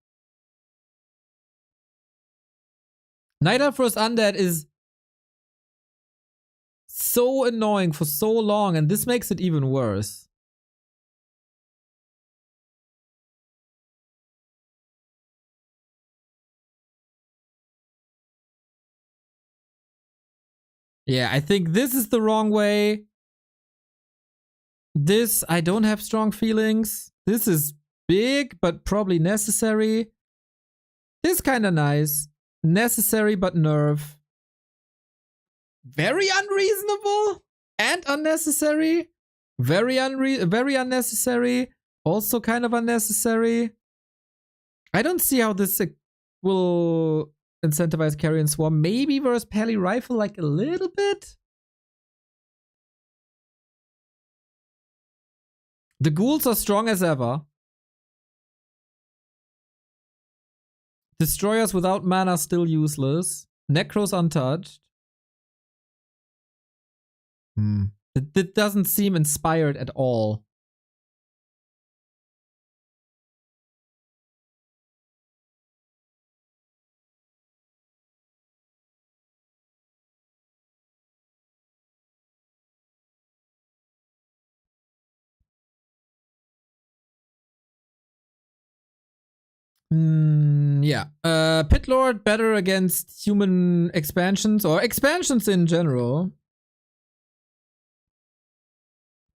Night Elf versus Undead is so annoying for so long, and this makes it even worse. Yeah, I think this is the wrong way. This, I don't have strong feelings. This is big, but probably necessary. This kind of nice. Necessary, but nerf. Very unreasonable and unnecessary. Very unnecessary. Also kind of unnecessary. I don't see how this will incentivize Carrion Swarm. Maybe versus Pally Rifle, like a little bit. The ghouls are strong as ever. Destroyers without mana still useless. Necros untouched. It doesn't seem inspired at all. Yeah. Pit Lord better against human expansions or expansions in general.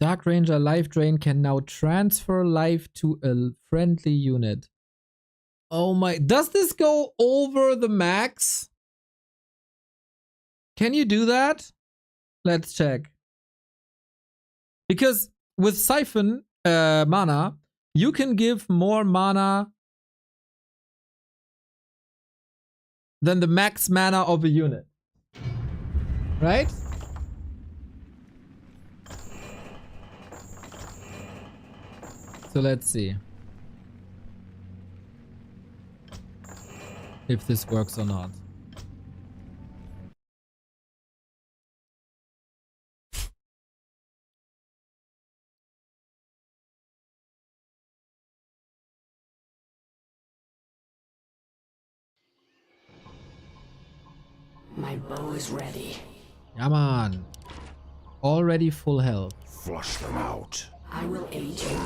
Dark Ranger Life Drain can now transfer life to a friendly unit. Oh my, does this go over the max? Can you do that? Let's check. Because with Siphon mana, you can give more mana than the max mana of a unit. Right? So let's see if this works or not. My bow is ready. Come on. Already full health. Flush them out. I will aid you.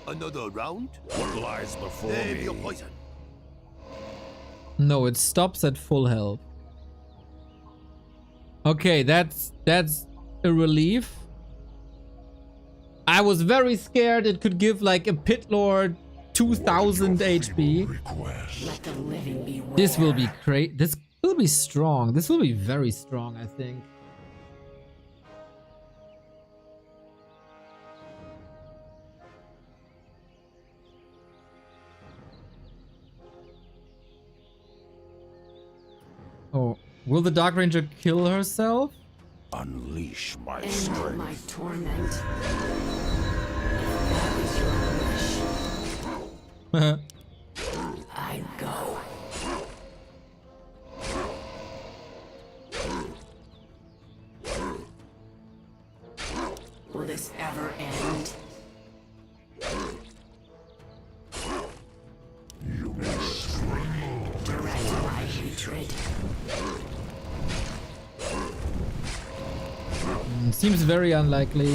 Another round? What lies before me? Your poison. No, it stops at full health. Okay, that's a relief. I was very scared it could give like a Pit Lord 2000 HP. Let the living beware. This will be great. This will be strong. This will be very strong, I think. Oh, will the Dark Ranger kill herself? Unleash my End strength. my torment. If that is your wish, I go. Will this ever end? Direct my hatred. Seems very unlikely.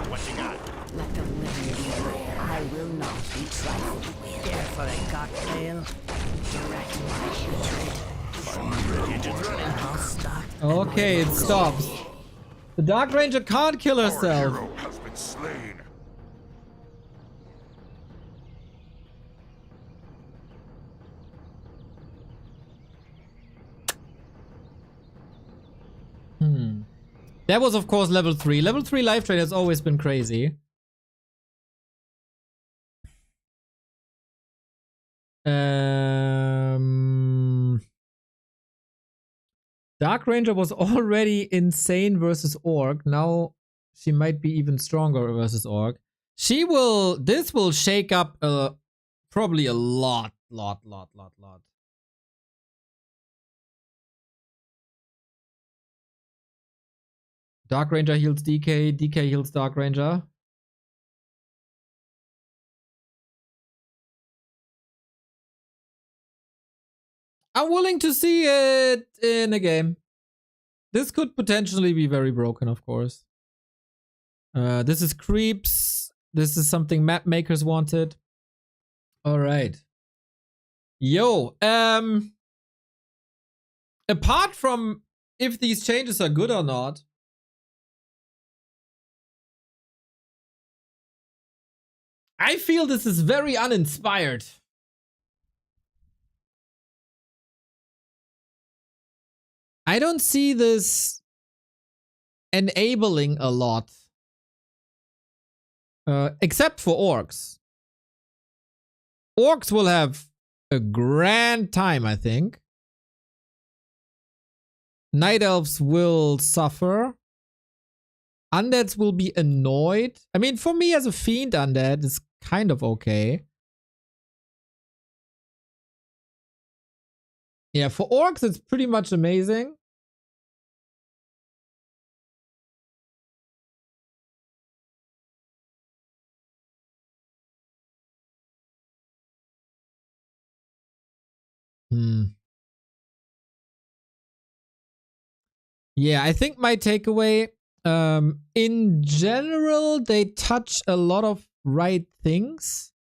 What you got? Let the living beware. I will not be trifled with. Care for a cocktail? Direct Okay, it stops. The Dark Ranger can't kill herself. Hero has been slain. That was, of course, level 3. Level 3 life train has always been crazy. Dark Ranger was already insane versus Orc. Now she might be even stronger versus Orc. This will shake up probably a lot. Dark Ranger heals DK, DK heals Dark Ranger. I'm willing to see it in a game. This could potentially be very broken, of course. This is creeps. This is something map makers wanted. All right. Yo, apart from if these changes are good or not, I feel this is very uninspired. I don't see this enabling a lot. Except for orcs. Orcs will have a grand time, I think. Night elves will suffer. Undeads will be annoyed. I mean, for me as a fiend undead, it's kind of okay. Yeah, for orcs, it's pretty much amazing. Yeah, I think my takeaway, in general, they touch a lot of right things,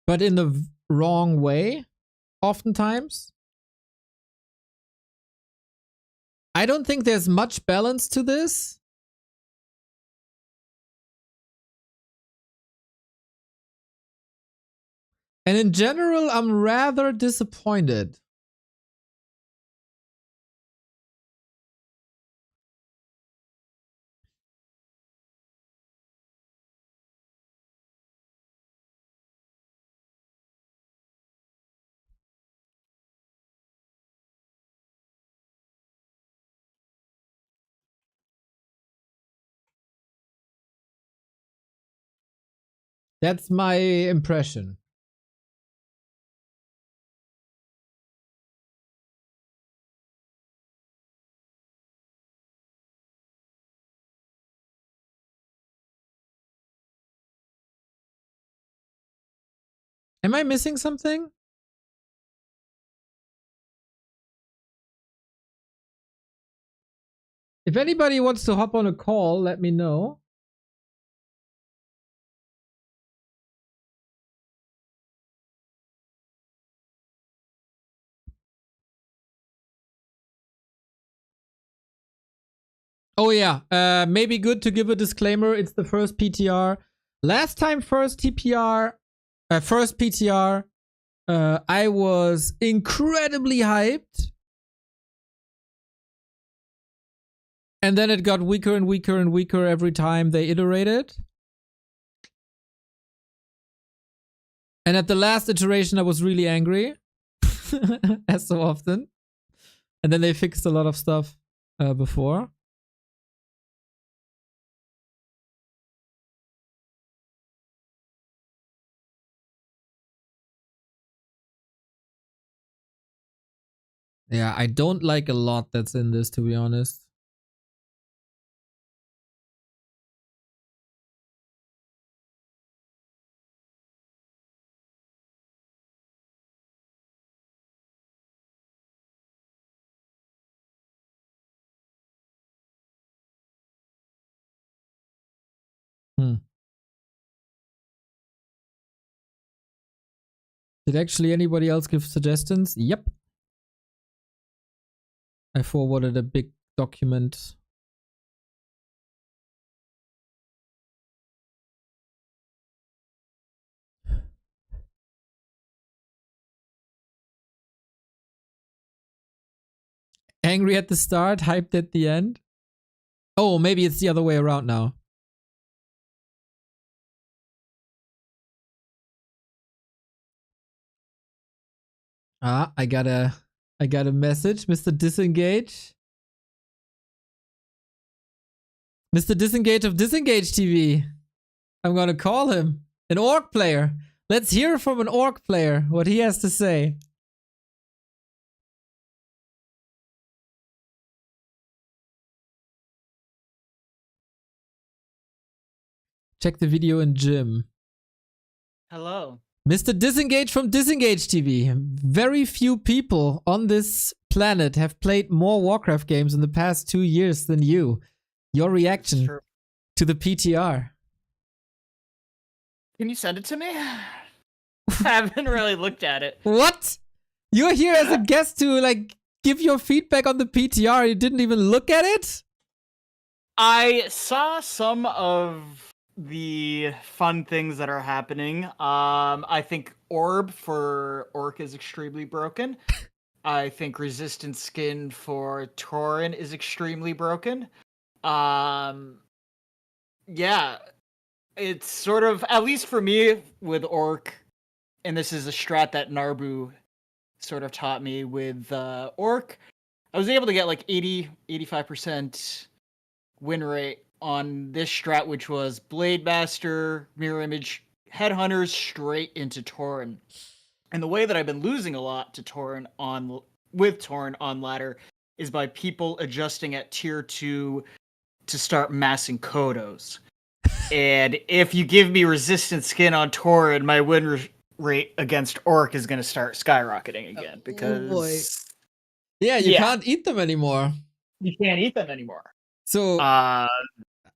but in the wrong way, oftentimes. I don't think there's much balance to this. And in general, I'm rather disappointed. That's my impression. Am I missing something? If anybody wants to hop on a call, let me know. Oh yeah, maybe good to give a disclaimer. It's the first PTR. Last time first PTR, I was incredibly hyped. And then it got weaker and weaker and weaker every time they iterated. And at the last iteration, I was really angry. As so often. And then they fixed a lot of stuff before. Yeah, I don't like a lot that's in this, to be honest. Did actually anybody else give suggestions? Yep. I forwarded a big document. Angry at the start, hyped at the end. Oh, maybe it's the other way around now. Ah, I got a message, Mr. Disengage. Mr. Disengage of Disengage TV. I'm gonna call him. An orc player. Let's hear from an orc player what he has to say. Check the video in gym. Hello. Mr. Disengage from Disengage TV. Very few people on this planet have played more Warcraft games in the past 2 years than you. Your reaction to the PTR. Can you send it to me? I haven't really looked at it. What? You're here as a guest to like give your feedback on the PTR. You didn't even look at it? I saw some of the fun things that are happening. I think Orb for Orc is extremely broken. I think Resistance Skin for Tauren is extremely broken. Yeah, it's sort of, at least for me with Orc, and this is a strat that Narbu sort of taught me with Orc, I was able to get like 85% win rate on this strat, which was Blade Master, Mirror Image, Headhunters straight into Tauren. And the way that I've been losing a lot to Tauren with Tauren on ladder is by people adjusting at tier 2 to start massing Kodos. And if you give me resistant skin on Tauren, my win rate against Orc is going to start skyrocketing again because you can't eat them anymore. You can't eat them anymore. So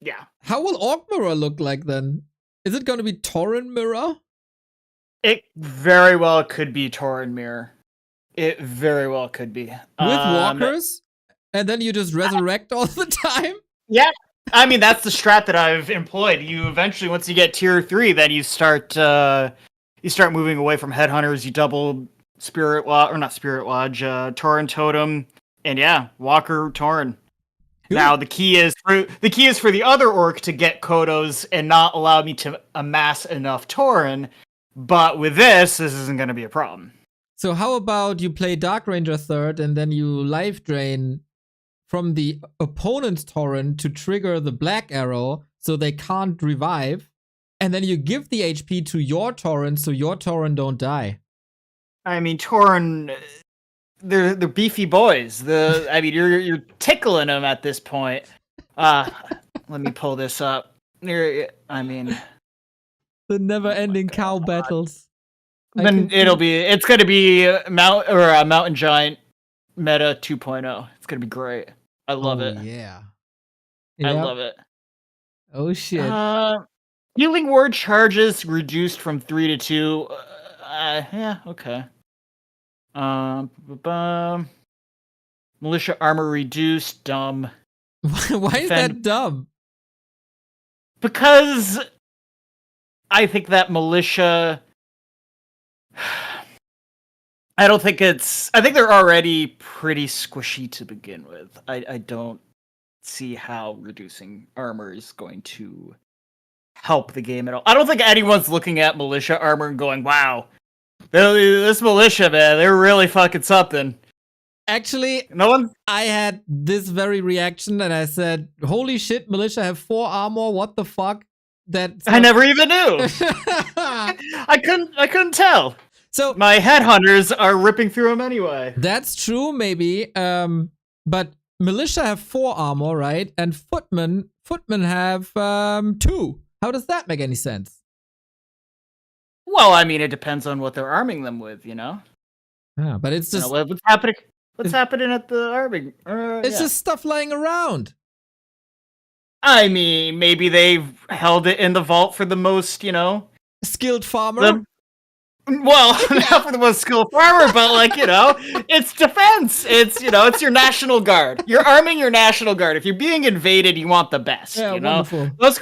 yeah. How will Orc Mirror look like then? Is it going to be Tauren Mirror? It very well could be Tauren Mirror. It very well could be. With walkers? And then you just resurrect all the time? Yeah. I mean, that's the strat that I've employed. You eventually, once you get tier 3, then you start moving away from Headhunters. You double Spirit Lodge, or not Spirit Lodge, Tauren Totem, and yeah, Walker Tauren. Now the key is for the other Orc to get Kodos and not allow me to amass enough Tauren. But with this isn't going to be a problem. So how about you play Dark Ranger third and then you life drain from the opponent's Tauren to trigger the black arrow so they can't revive, and then you give the HP to your Tauren so your Tauren don't die. I mean, Tauren, they're beefy boys. I mean, you're tickling them at this point. Let me pull this up. I mean, the never-ending cow battles. Then it's gonna be a Mountain Giant meta 2.0. It's gonna be great. I love it. Yeah. I love it. Oh shit. Healing word charges reduced from 3 to 2. Yeah, okay. Militia armor reduced. Dumb. Why is that dumb? Because I think that militia. I think they're already pretty squishy to begin with. I don't see how reducing armor is going to help the game at all. I don't think anyone's looking at militia armor and going, wow, this militia, man, they're really fucking something. Actually, no one. I had this very reaction and I said, holy shit, militia have 4 armor, what the fuck? I never even knew. I couldn't tell. So my headhunters are ripping through them anyway. That's true, maybe. But militia have 4 armor, right? And footmen have 2. How does that make any sense? Well, I mean, it depends on what they're arming them with, you know. Yeah, but it's just what's happening. What's happening at the arming? It's just stuff lying around. I mean, maybe they've held it in the vault for the most, skilled farmer. Well, not for the most skilled farmer, but like, it's defense. It's it's your national guard. You're arming your national guard. If you're being invaded, you want the best. Yeah, wonderful. Those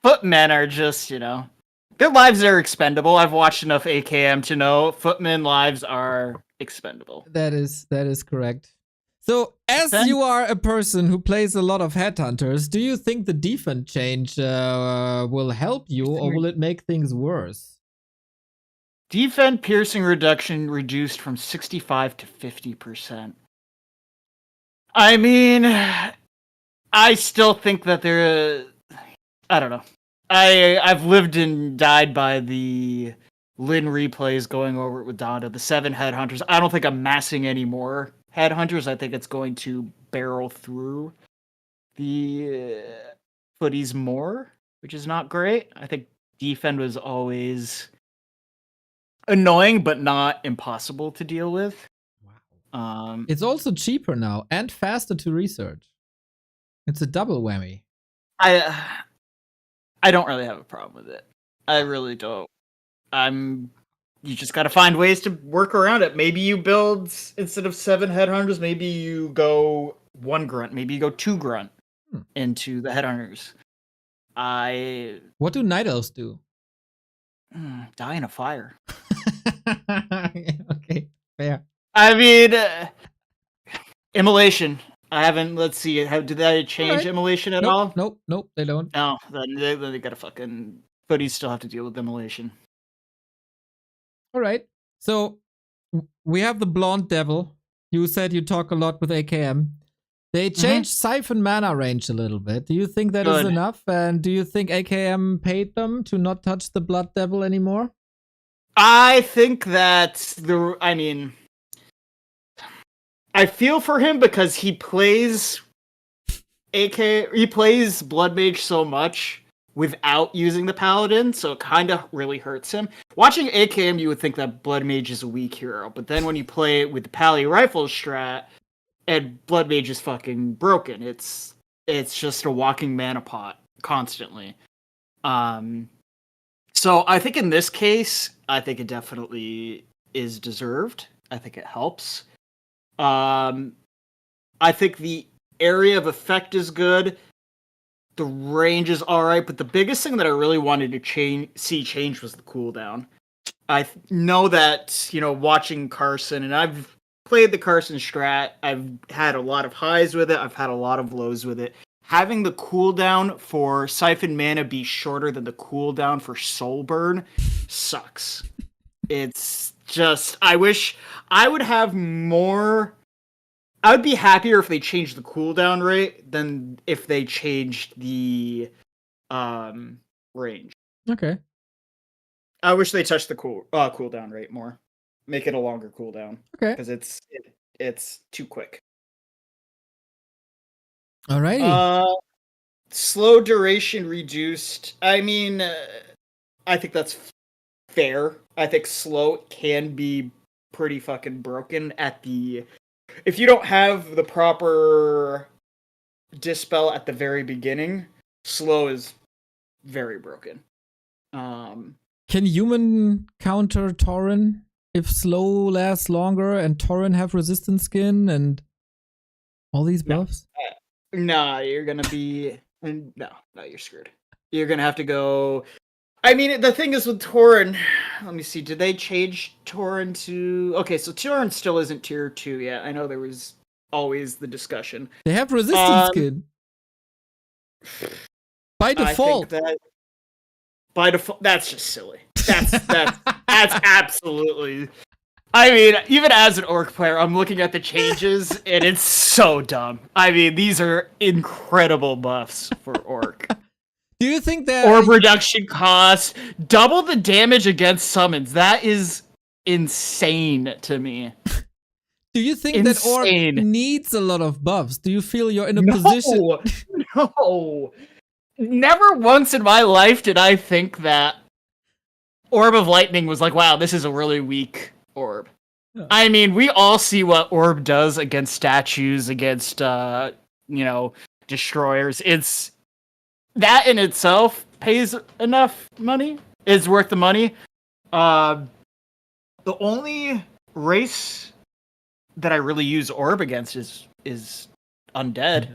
footmen are just their lives are expendable. I've watched enough AKM to know footmen lives are expendable. That is correct. So, as you are a person who plays a lot of headhunters, do you think the defense change will help you, or will it make things worse? Defense piercing reduction reduced from 65 to 50%. I mean, I still think that I don't know. I've lived and died by the Lin replays going over it with Donda, the 7 headhunters. I don't think I'm massing any more headhunters. I think it's going to barrel through the footies more, which is not great. I think defend was always annoying, but not impossible to deal with. Wow. It's also cheaper now and faster to research. It's a double whammy. I don't really have a problem with it. I really don't. You just got to find ways to work around it. Maybe you build, instead of 7 headhunters, maybe you go 1 grunt. Maybe you go 2 grunt into the headhunters. What do night elves do? Die in a fire. Okay, fair. I mean, immolation. I haven't. Let's see. Did they change immolation at all? Nope, they don't. No, then they gotta fucking. But you still have to deal with immolation. All right. So we have the blonde devil. You said you talk a lot with AKM. They changed siphon mana range a little bit. Do you think that is enough? And do you think AKM paid them to not touch the blood devil anymore? I think that I feel for him because he plays Blood Mage so much without using the Paladin, so it kind of really hurts him. Watching AKM, you would think that Blood Mage is a weak hero, but then when you play it with the Pally Rifle strat, and Blood Mage is fucking broken. It's just a walking mana pot constantly. So I think in this case, I think it definitely is deserved. I think it helps. I think the area of effect is good. The range is alright, but the biggest thing that I really wanted to see change was the cooldown. I know that, watching Carson, and I've played the Carson strat, I've had a lot of highs with it, I've had a lot of lows with it. Having the cooldown for Siphon Mana be shorter than the cooldown for Soul Burn sucks. It's just, I wish I would have more. I would be happier if they changed the cooldown rate than if they changed the range. Okay. I wish they touched the cooldown rate more. Make it a longer cooldown. Okay. Because it's too quick. Alrighty. Slow duration reduced. I mean, I think that's fair. I think slow can be pretty fucking broken if you don't have the proper dispel at the very beginning, slow is very broken. Can human counter Tauren if slow lasts longer and Tauren have resistant skin and all these buffs? Nah, you're gonna be no, you're screwed. You're gonna have to go. I mean, the thing is with Tauren, let me see, did they change Tauren to... Okay, so Tauren still isn't tier 2 yet. I know there was always the discussion. They have resistance skin. By default. By default, that's just silly. That's absolutely... I mean, even as an Orc player, I'm looking at the changes, and it's so dumb. I mean, these are incredible buffs for Orc. Do you think that orb reduction cost, double the damage against summons? That is insane to me. Do you think that Orb needs a lot of buffs? Do you feel you're in a position? No. Never once in my life did I think that Orb of Lightning was like, wow, this is a really weak orb. Yeah. I mean, we all see what Orb does against statues, against destroyers. It's that in itself pays enough money, is worth the money. the only race that I really use orb against is Undead.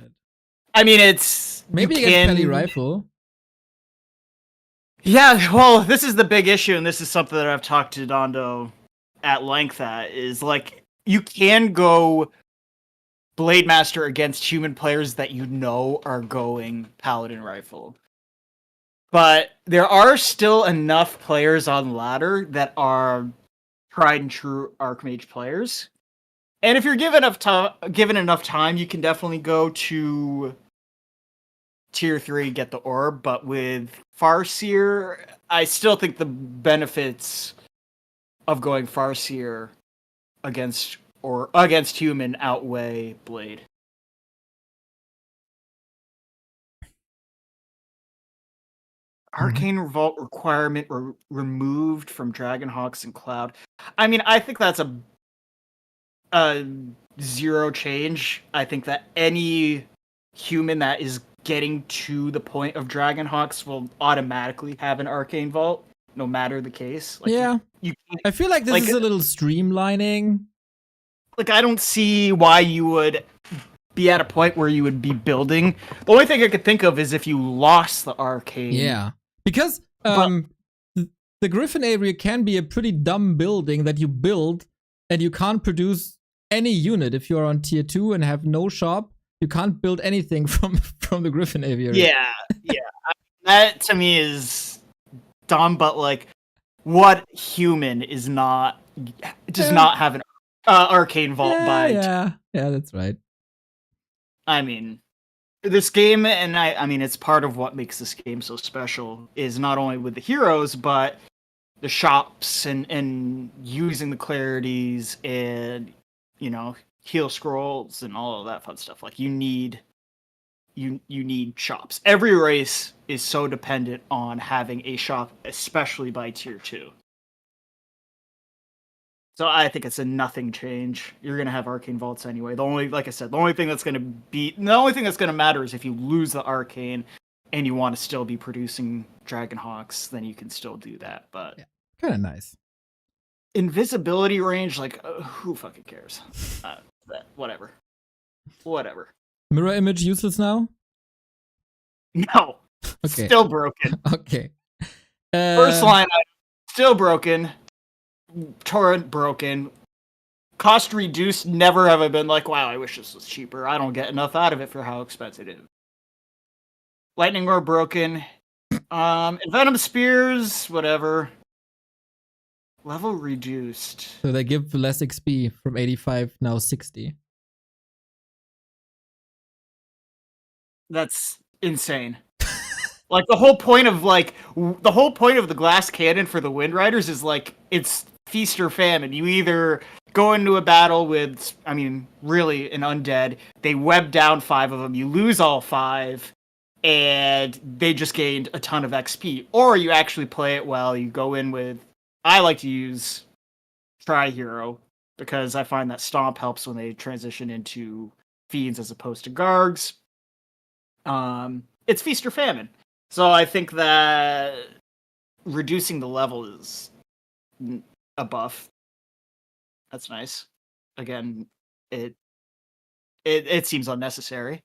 I mean, it's Maybe you against can... Peli Rifle. Yeah, well, this is the big issue, and this is something that I've talked to Dondo at length at, is like, you can go Blade Master against human players that you know are going Paladin Rifle. But there are still enough players on ladder that are tried and true Archmage players. And if you're given enough time, you can definitely go to tier 3 get the orb, but with Farseer, I still think the benefits of going Farseer against human outweigh Blade. Arcane Revolt requirement removed from Dragonhawks and Cloud. I mean, I think that's a zero change. I think that any human that is getting to the point of Dragonhawks will automatically have an Arcane Vault, no matter the case. Like, yeah. I feel like this is a little streamlining. Like, I don't see why you would be at a point where you would be building. The only thing I could think of is if you lost the Arcane. Yeah. Because the Griffin area can be a pretty dumb building that you build and you can't produce any unit. If you're on tier 2 and have no shop, you can't build anything from the Griffin aviary. Yeah. That to me is dumb, but like, what human does not have an Arcane Vault by? Yeah, that's right. I mean, this game, and I mean, it's part of what makes this game so special, is not only with the heroes, but the shops and using the clarities and, you know, heal scrolls and all of that fun stuff. Like, you need shops. Every race is so dependent on having a shop, especially by tier 2. So I think it's a nothing change. You're gonna have Arcane Vaults anyway. The only thing that's gonna matter is if you lose the Arcane and you want to still be producing Dragonhawks, then you can still do that. But yeah, kind of nice. Invisibility range, like, who fucking cares? Whatever. Mirror image useless now? No. Okay. Still broken. Okay. First line item, still broken. Torrent broken. Cost reduced, never have I been like, wow, I wish this was cheaper. I don't get enough out of it for how expensive it is. Lightning Orb broken. Venom Spears, whatever. Level reduced. So they give less XP from 85 now 60. That's insane. Like, the whole point of the glass cannon for the Wind Riders is like, it's feast or famine. You either go into a battle with, I mean, really an undead, they web down 5 of them, you lose all 5, and they just gained a ton of XP. Or you actually play it well, you go in with, I like to use Tri-Hero, because I find that Stomp helps when they transition into Fiends as opposed to Gargs. It's feast or famine. So I think that reducing the level is a buff. That's nice. Again, it seems unnecessary.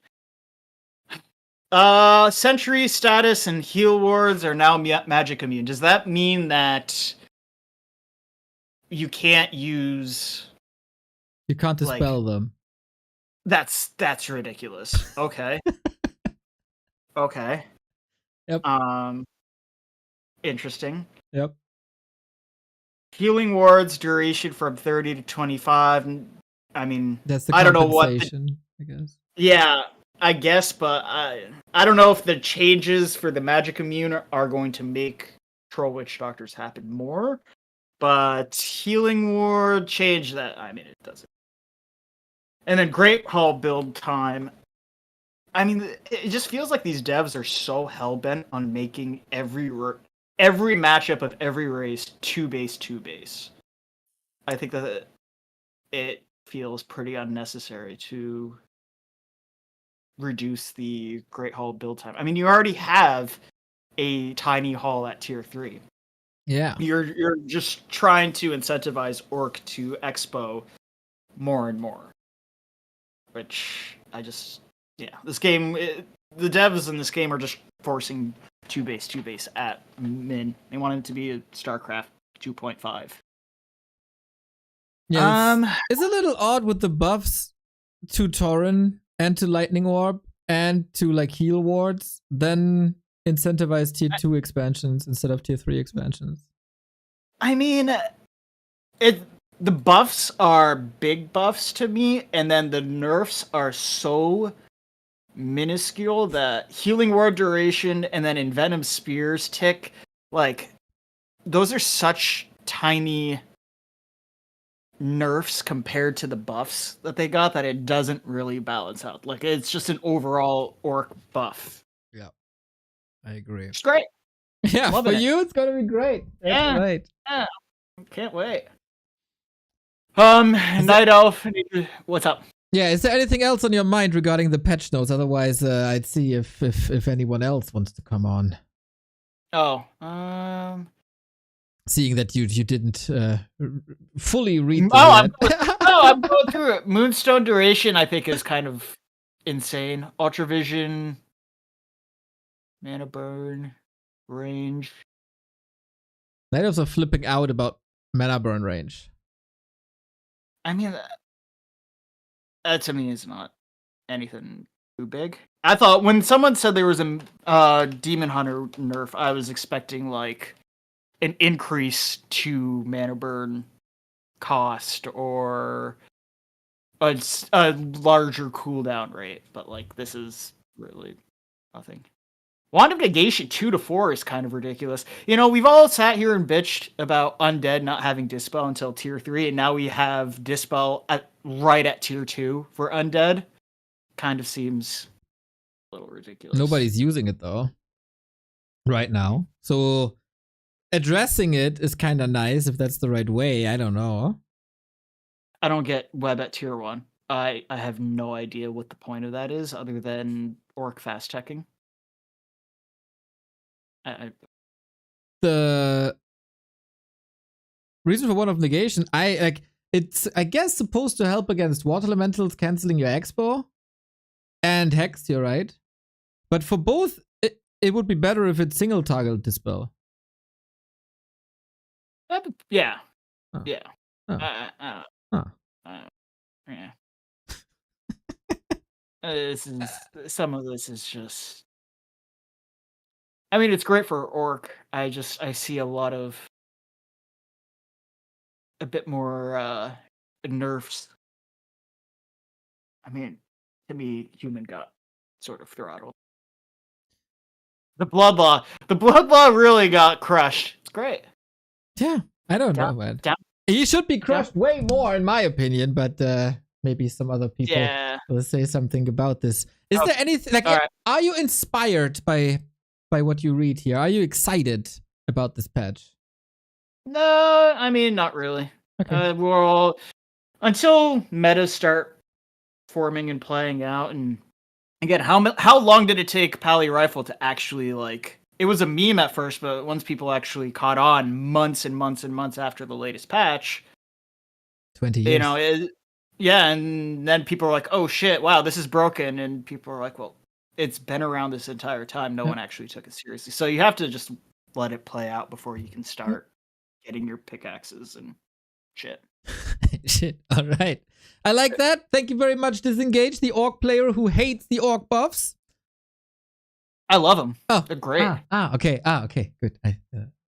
Sentry status and heal wards are now magic immune. Does that mean that you can't use... You can't dispel them. That's ridiculous. Okay. Okay. Yep. Interesting. Yep. Healing wards duration from 30 to 25. I mean, that's the I don't know what. I guess. Yeah, I guess, but I don't know if the changes for the magic immune are going to make Troll Witch Doctors happen more. But healing ward change that. I mean, it doesn't. And then Great Hall build time. I mean, it just feels like these devs are so hell-bent on making every matchup of every race 2-base. I think that it feels pretty unnecessary to reduce the Great Hall build time. I mean, you already have a tiny hall at tier 3. Yeah. You're just trying to incentivize Orc to expo more and more, which this game, the devs in this game are just forcing 2-base at min. They want it to be a StarCraft 2.5. Yeah, it's a little odd with the buffs to Tauren and to Lightning Orb and to like heal wards, then incentivize tier 2 expansions instead of tier 3 expansions. I mean, the buffs are big buffs to me, and then the nerfs are so minuscule that healing ward duration and then Envenom Spears tick, like, those are such tiny nerfs compared to the buffs that they got that it doesn't really balance out. Like, it's just an overall Orc buff. Yeah, I agree. It's great. Yeah, Loving for it. you, it's gonna be great. That's right. Yeah, can't wait. Night Elf, what's up? Yeah, is there anything else on your mind regarding the patch notes? Otherwise, I'd see if anyone else wants to come on. Oh, Seeing that you didn't fully read. I'm going through it. Moonstone duration, I think, is kind of insane. Ultravision, mana burn, range. Night Elves are flipping out about mana burn range. I mean, that to me is not anything too big. I thought when someone said there was a Demon Hunter nerf, I was expecting like an increase to mana burn cost or a larger cooldown rate, but like this is really nothing. Wand of Negation 2 to 4 is kind of ridiculous. You know, we've all sat here and bitched about Undead not having Dispel until tier 3, and now we have Dispel right at tier 2 for Undead. Kind of seems a little ridiculous. Nobody's using it though, right now. So addressing it is kind of nice if that's the right way. I don't know. I don't get Web at tier 1. I have no idea what the point of that is other than Orc fast checking. The reason for Wand of Negation, it's I guess supposed to help against water elementals canceling your expo and hex, you're right. But for both, it would be better if it's single target dispel. Yeah. Oh. Yeah. Oh. Yeah. Some of this is just. I mean, it's great for Orc. I see a bit more nerfs. I mean, to me, human got sort of throttled. The Bloodlaw really got crushed. It's great. Yeah, I don't know, man. He should be crushed way more, in my opinion, but maybe some other people will say something about this. Is there anything, like, are you inspired by what you read here? Are you excited about this patch? No, I mean, not really. Okay. Until metas start forming and playing out, and again, how long did it take Pally Rifle to actually, like, it was a meme at first, but once people actually caught on months and months and months after the latest patch, 20 years. you know, and then people are like, oh shit, wow, this is broken, and people are like, well, it's been around this entire time. No one actually took it seriously. So you have to just let it play out before you can start getting your pickaxes and shit. Shit. All right. I like that. Thank you very much, Disengage, the Orc player who hates the Orc buffs. I love them. Oh, they're great. Okay. Good. I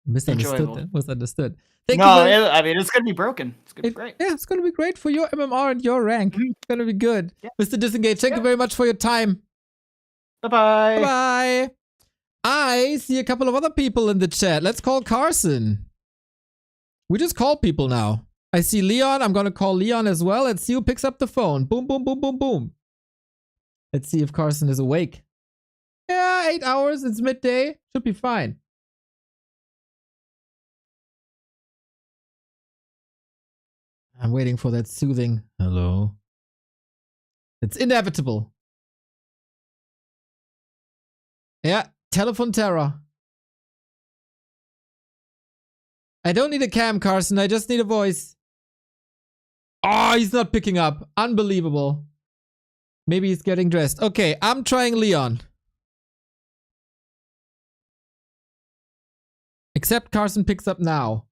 misunderstood that. Misunderstood. Thank you. I mean, it's gonna be broken. It's gonna be great. Yeah, it's gonna be great for your MMR and your rank. It's gonna be good. Yeah. Mr. Disengage, thank you very much for your time. Bye-bye. Bye. I see a couple of other people in the chat. Let's call Carson. We just call people now. I see Leon. I'm gonna call Leon as well. Let's see who picks up the phone. Boom, boom, boom, boom, boom. Let's see if Carson is awake. Yeah, 8 hours. It's midday. Should be fine. I'm waiting for that soothing hello. It's inevitable. Yeah, telephone terror. I don't need a cam, Carson. I just need a voice. Oh, he's not picking up. Unbelievable. Maybe he's getting dressed. Okay, I'm trying Leon. Except Carson picks up now.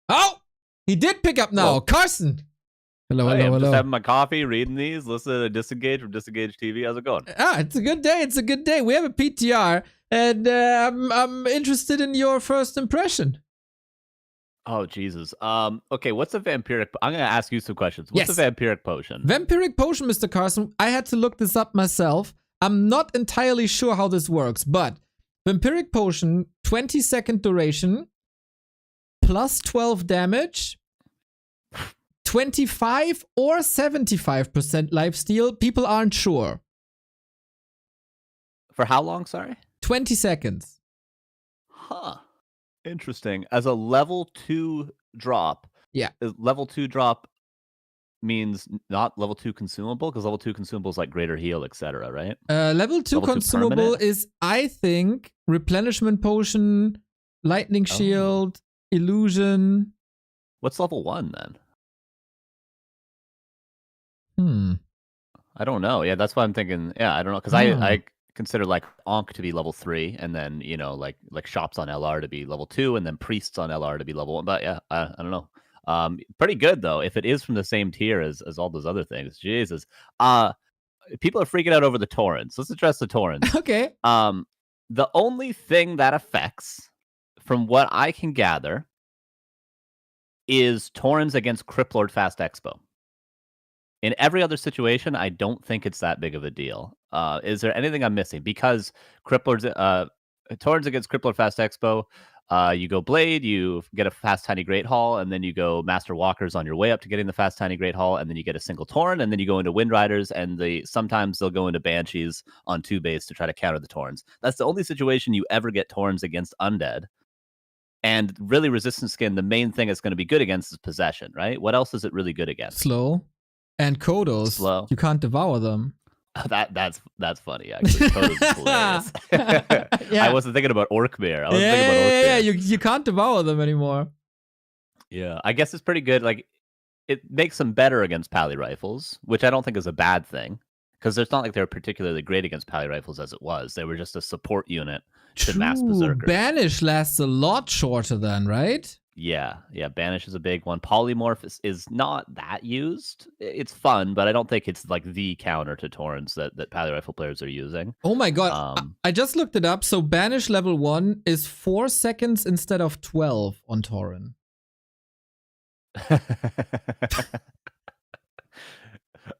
Oh! He did pick up now. Hello. Carson! Hello, Hey, hello, I'm hello. just having my coffee, reading these, listening to Disengage from Disengage TV. How's it going? Ah, it's a good day. It's a good day. We have a PTR, and I'm interested in your first impression. Oh, Jesus. Okay, what's a vampiric... I'm going to ask you some questions. What's Yes. a vampiric potion? Vampiric potion, Mr. Carson. I had to look this up myself. I'm not entirely sure how this works, but vampiric potion, 20-second duration, plus 12 damage, 25 or 75% lifesteal. People aren't sure. For how long, sorry? 20 seconds. Huh. Interesting. As a level 2 drop. Yeah. Level 2 drop means not level 2 consumable, because level 2 consumable is like greater heal, etc., right? Level 2 Level 2 consumable permanent? is, I think, replenishment potion, lightning shield, illusion. What's level 1 then? Hmm. I don't know. Yeah, that's why I'm thinking. Yeah, I don't know, because I consider like Ankh to be level 3, and then like shops on LR to be level 2, and then priests on LR to be level 1. But yeah, I don't know. Pretty good though. If it is from the same tier as all those other things, Jesus. People are freaking out over the torrents. Let's address the torrents. Okay. The only thing that affects, from what I can gather, is torrents against Criplord Fast Expo. In every other situation, I don't think it's that big of a deal. Is there anything I'm missing? Because Criplord's torrents against Criplord Fast Expo, you go Blade, you get a Fast Tiny Great Hall, and then you go Master Walkers on your way up to getting the Fast Tiny Great Hall, and then you get a single Torrent, and then you go into Wind Riders, and sometimes they'll go into Banshees on 2 base to try to counter the Torrents. That's the only situation you ever get Torrents against Undead. And really, Resistance Skin, the main thing it's going to be good against is Possession, right? What else is it really good against? Slow. And Kodos. Slow. You can't devour them. That's funny, actually. Kodos is hilarious. I wasn't thinking about Orkmare. I was thinking about Orkmare. Yeah, you can't devour them anymore. Yeah, I guess it's pretty good. Like, it makes them better against Pally Rifles, which I don't think is a bad thing. Because it's not like they were particularly great against Pally Rifles as it was. They were just a support unit to Mass Berserkers. Banish lasts a lot shorter then, right? Yeah, Banish is a big one. Polymorph is not that used. It's fun, but I don't think it's like the counter to Torrents that Pally Rifle players are using. Oh my god, I just looked it up. So Banish level 1 is 4 seconds instead of 12 on Torrent.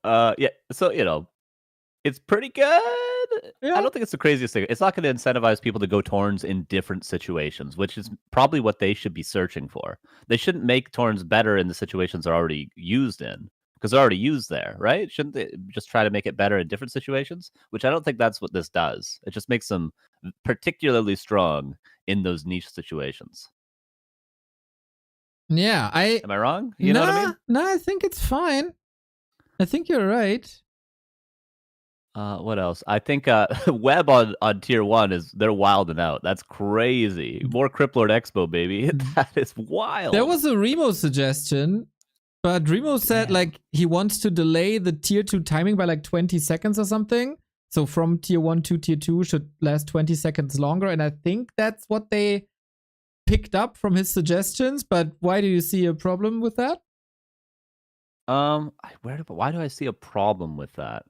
Yeah, so, it's pretty good. Yeah. I don't think it's the craziest thing. It's not going to incentivize people to go Torrents in different situations, which is probably what they should be searching for. They shouldn't make Torrents better in the situations they're already used in, because they're already used there, right? Shouldn't they just try to make it better in different situations? Which I don't think that's what this does. It just makes them particularly strong in those niche situations. Yeah, Am I wrong? You know what I mean? No, I think it's fine. I think you're right. What else? I think Web on tier 1 they're wilding out. That's crazy. More Criplord Expo, baby. That is wild. There was a Remo suggestion, but Remo said like he wants to delay the tier 2 timing by like 20 seconds or something. So from tier 1 to tier 2 should last 20 seconds longer. And I think that's what they picked up from his suggestions. But why do you see a problem with that? Why do I see a problem with that?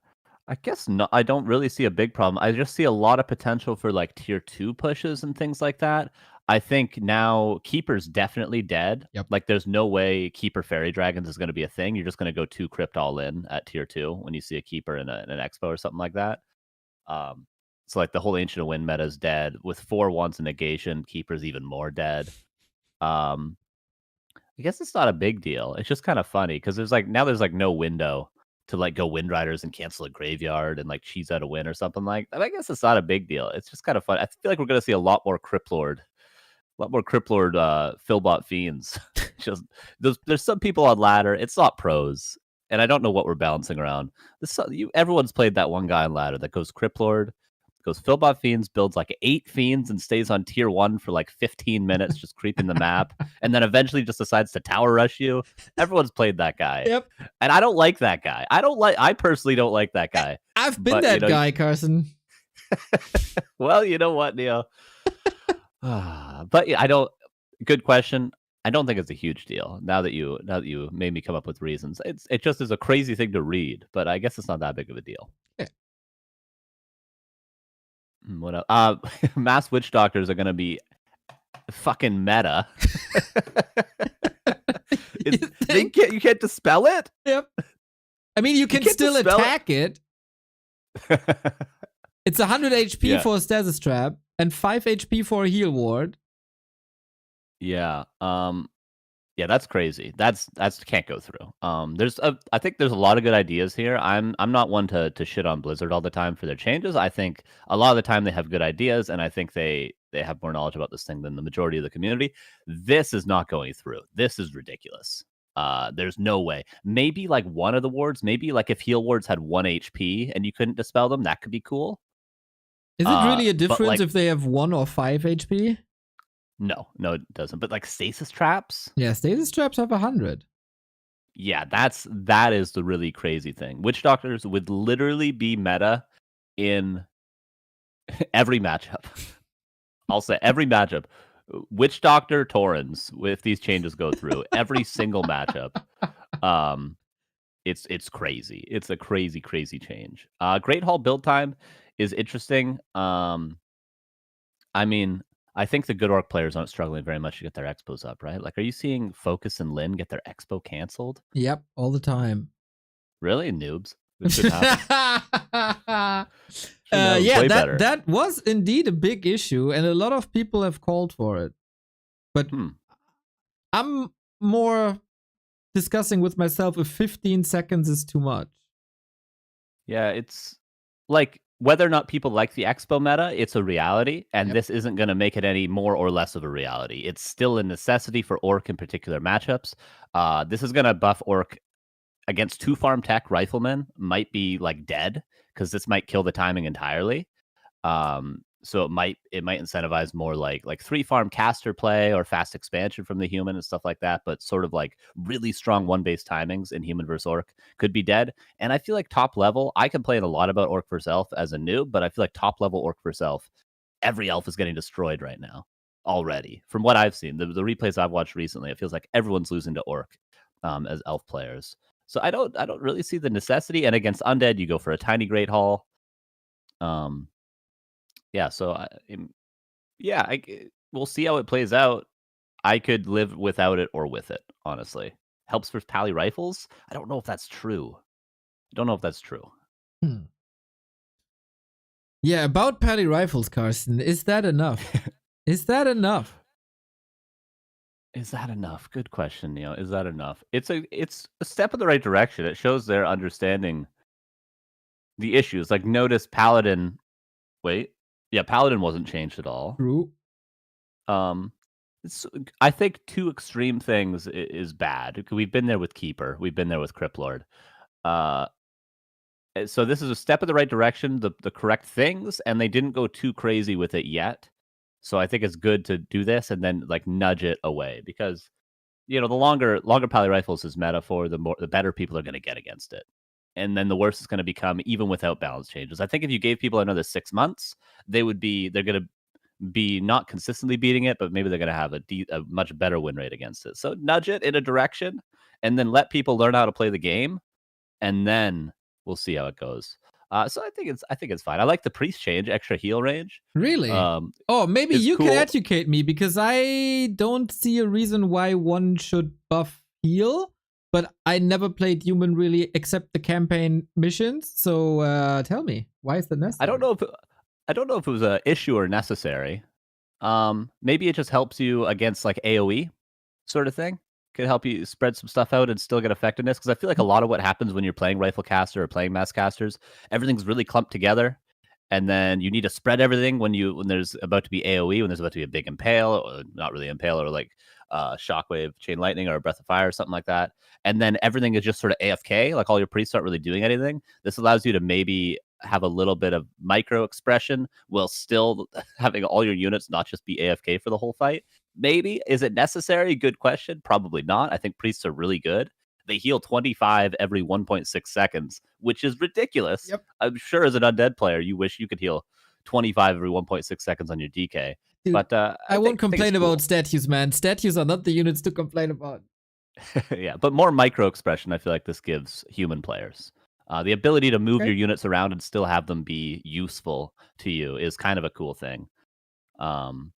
I guess not. I don't really see a big problem. I just see a lot of potential for like tier 2 pushes and things like that. I think now Keeper's definitely dead. Yep. Like there's no way Keeper Fairy Dragons is going to be a thing. You're just going to go 2 Crypt all in at tier 2 when you see a Keeper in an Expo or something like that. So like the whole Ancient of Wind meta is dead. With 4 Wands and Negation, Keeper's even more dead. I guess it's not a big deal. It's just kind of funny because there's like no window to like go Wind Riders and cancel a Graveyard and like cheese out a win or something like that. I guess it's not a big deal. It's just kind of fun. I feel like we're going to see a lot more Criplord Philbot Fiends. Just there's some people on ladder. It's not pros, and I don't know what we're balancing around. Everyone's played that one guy on ladder that goes Criplord, goes Philbot Fiends, builds like 8 Fiends, and stays on tier 1 for like 15 minutes, just creeping the map, and then eventually just decides to tower rush you. Everyone's played that guy. Yep. And I don't like that guy. I personally don't like that guy. I've been But, that you know, guy, Carson. Well, you know what, Neo? But I don't. Good question. I don't think it's a huge deal. Now that you made me come up with reasons, it just is a crazy thing to read. But I guess it's not that big of a deal. Yeah. What else? Mass witch doctors are gonna be fucking meta. You can't dispel it. Yep. I mean, you can still attack it. It's 100 HP for a stasis trap and 5 HP for a heal ward. Yeah. Yeah, that's crazy. That's can't go through. I think there's a lot of good ideas here. I'm not one to shit on Blizzard all the time for their changes. I think a lot of the time they have good ideas, and I think they have more knowledge about this thing than the majority of the community. This is not going through. This is ridiculous. There's no way. Maybe like one of the wards, maybe like if heal wards had 1 HP and you couldn't dispel them, that could be cool. Is it really a difference if they have 1 or 5 HP? No, it doesn't. But like stasis traps? Yeah, stasis traps have 100. Yeah, that is the really crazy thing. Witch doctors would literally be meta in every matchup. I'll say every matchup. Witch Doctor Torrens, if these changes go through, every single matchup. It's crazy. It's a crazy change. Great Hall build time is interesting. I mean, I think the good orc players aren't struggling very much to get their expos up, right? Like, are you seeing Focus and Lin get their expo canceled? Yep, all the time. Really? Noobs? This should happen. Yeah, that was indeed a big issue, and a lot of people have called for it. But I'm more discussing with myself if 15 seconds is too much. Yeah, it's like whether or not people like the expo meta, it's a reality, and this isn't going to make it any more or less of a reality. It's still a necessity for orc in particular matchups. This is going to buff orc against 2 farm tech riflemen, might be like dead because this might kill the timing entirely. So it might incentivize more like 3 farm caster play or fast expansion from the human and stuff like that. But sort of like really strong 1-base timings in human versus orc could be dead. And I feel like top level, I complain a lot about orc versus elf as a noob, but I feel like top level orc versus elf, every elf is getting destroyed right now already. From what I've seen, the replays I've watched recently, it feels like everyone's losing to orc as elf players. So I don't really see the necessity. And against undead, you go for a tiny Great Hall. Yeah, so we'll see how it plays out. I could live without it or with it, honestly. Helps for pally rifles? I don't know if that's true. Yeah, about pally rifles, Carson. Is that enough? Is that enough? Is that enough? Good question, Neil. Is that enough? It's a step in the right direction. It shows they're understanding the issues. Like, notice Paladin. Wait. Yeah, Paladin wasn't changed at all. True. I think 2 extreme things is bad. We've been there with Keeper. We've been there with Criplord. So this is a step in the right direction, the correct things, and they didn't go too crazy with it yet. So I think it's good to do this and then like nudge it away, because the longer pally rifles is metaphor, the better people are going to get against it. And then the worse it's going to become even without balance changes. I think if you gave people another 6 months, they're going to be not consistently beating it, but maybe they're going to have a much better win rate against it. So nudge it in a direction and then let people learn how to play the game, and then we'll see how it goes. So I think it's fine. I like the priest change, extra heal range. Really? Maybe you can educate me, because I don't see a reason why one should buff heal. But I never played human really, except the campaign missions. So tell me, why is that necessary? I don't know if it was an issue or necessary. Maybe it just helps you against like AOE sort of thing. Could help you spread some stuff out and still get effectiveness. Because I feel like a lot of what happens when you're playing rifle caster or playing mass casters, everything's really clumped together, and then you need to spread everything when there's about to be AOE, when there's about to be a big impale, or not really impale, or like shockwave, chain lightning, or a breath of fire, or something like that. And then everything is just sort of AFK, like all your priests aren't really doing anything. This allows you to maybe have a little bit of micro expression while still having all your units not just be AFK for the whole fight. Maybe. Is it necessary? Good question. Probably not. I think priests are really good. They heal 25 every 1.6 seconds, which is ridiculous. Yep. I'm sure as an undead player, you wish you could heal 25 every 1.6 seconds on your DK. Dude, But I won't complain it's cool. about statues, man. Statues are not the units to complain about. Yeah, but more micro expression, I feel like this gives human players. The ability to move your units around and still have them be useful to you is kind of a cool thing. The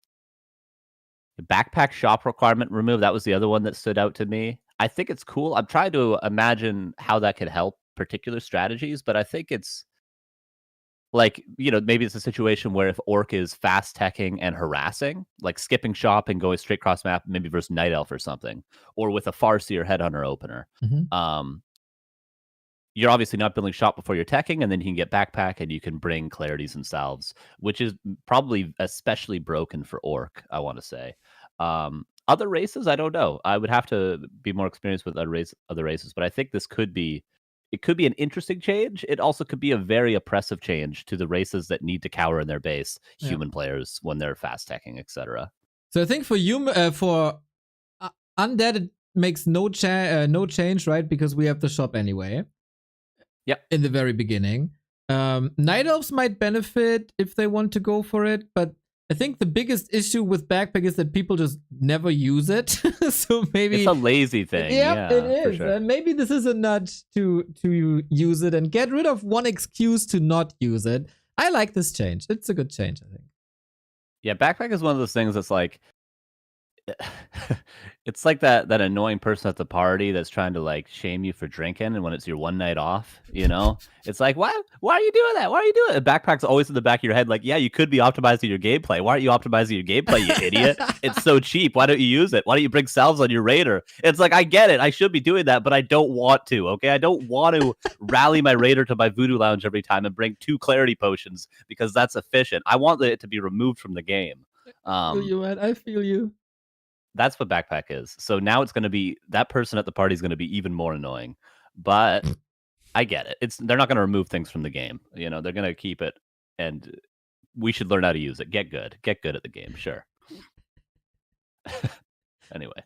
backpack shop requirement removed, that was the other one that stood out to me. I think it's cool. I'm trying to imagine how that could help particular strategies, but I think it's like, maybe it's a situation where if Orc is fast teching and harassing, like skipping shop and going straight cross map, maybe versus Night Elf or something, or with a Farseer Headhunter opener. You're obviously not building shop before you're teching, and then you can get backpack and you can bring clarities and salves, which is probably especially broken for Orc, I want to say. Other races, I don't know. I would have to be more experienced with other races, but I think this could be an interesting change. It also could be a very oppressive change to the races that need to cower in their base, human players when they're fast teching, etc. So I think for Undead, it makes no change, right? Because we have the shop anyway. Yep. In the very beginning. Night Elves might benefit if they want to go for it, but I think the biggest issue with backpack is that people just never use it. So maybe it's a lazy thing. Yeah, it is. For sure. Maybe this is a nudge to use it and get rid of one excuse to not use it. I like this change. It's a good change, I think. Yeah, backpack is one of those things that's like, it's like that annoying person at the party that's trying to like shame you for drinking, and when it's your one night off, it's like, why are you doing that? Why are you doing it? Backpack's always in the back of your head, like, yeah, you could be optimizing your gameplay. Why aren't you optimizing your gameplay, you idiot? It's so cheap. Why don't you use it? Why don't you bring salves on your raider? It's like, I get it. I should be doing that, but I don't want to. Okay, I don't want to rally my raider to my voodoo lounge every time and bring 2 clarity potions because that's efficient. I want it to be removed from the game. I feel you, man. I feel you. That's what backpack is. So now it's going to be, that person at the party is going to be even more annoying. But I get it. They're not going to remove things from the game. They're going to keep it, and we should learn how to use it. Get good at the game. Sure. Anyway.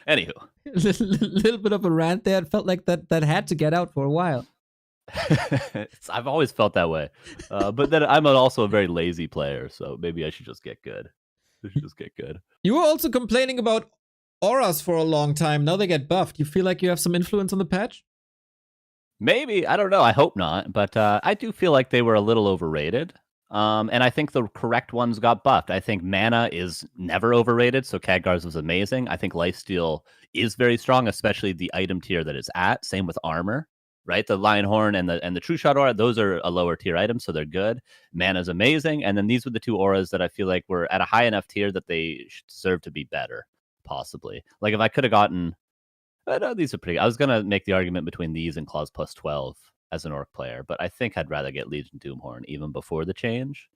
Anywho. Little bit of a rant there. It felt like that had to get out for a while. I've always felt that way. But then I'm also a very lazy player, so maybe I should just get good. You were also complaining about auras for a long time. Now they get buffed. You feel like you have some influence on the patch? Maybe. I don't know. I hope not. But I do feel like they were a little overrated. And I think the correct ones got buffed. I think mana is never overrated, so Khadgar's was amazing. I think lifesteal is very strong, especially the item tier that it's at. Same with armor. Right, the Lionhorn and the True Shot aura, those are a lower tier item, so they're good. Mana's amazing, and then these were the 2 auras that I feel like were at a high enough tier that they deserve to be better, possibly. Like if I could have gotten, these are pretty. I was gonna make the argument between these and Claws plus 12 as an Orc player, but I think I'd rather get Legion Doomhorn even before the change.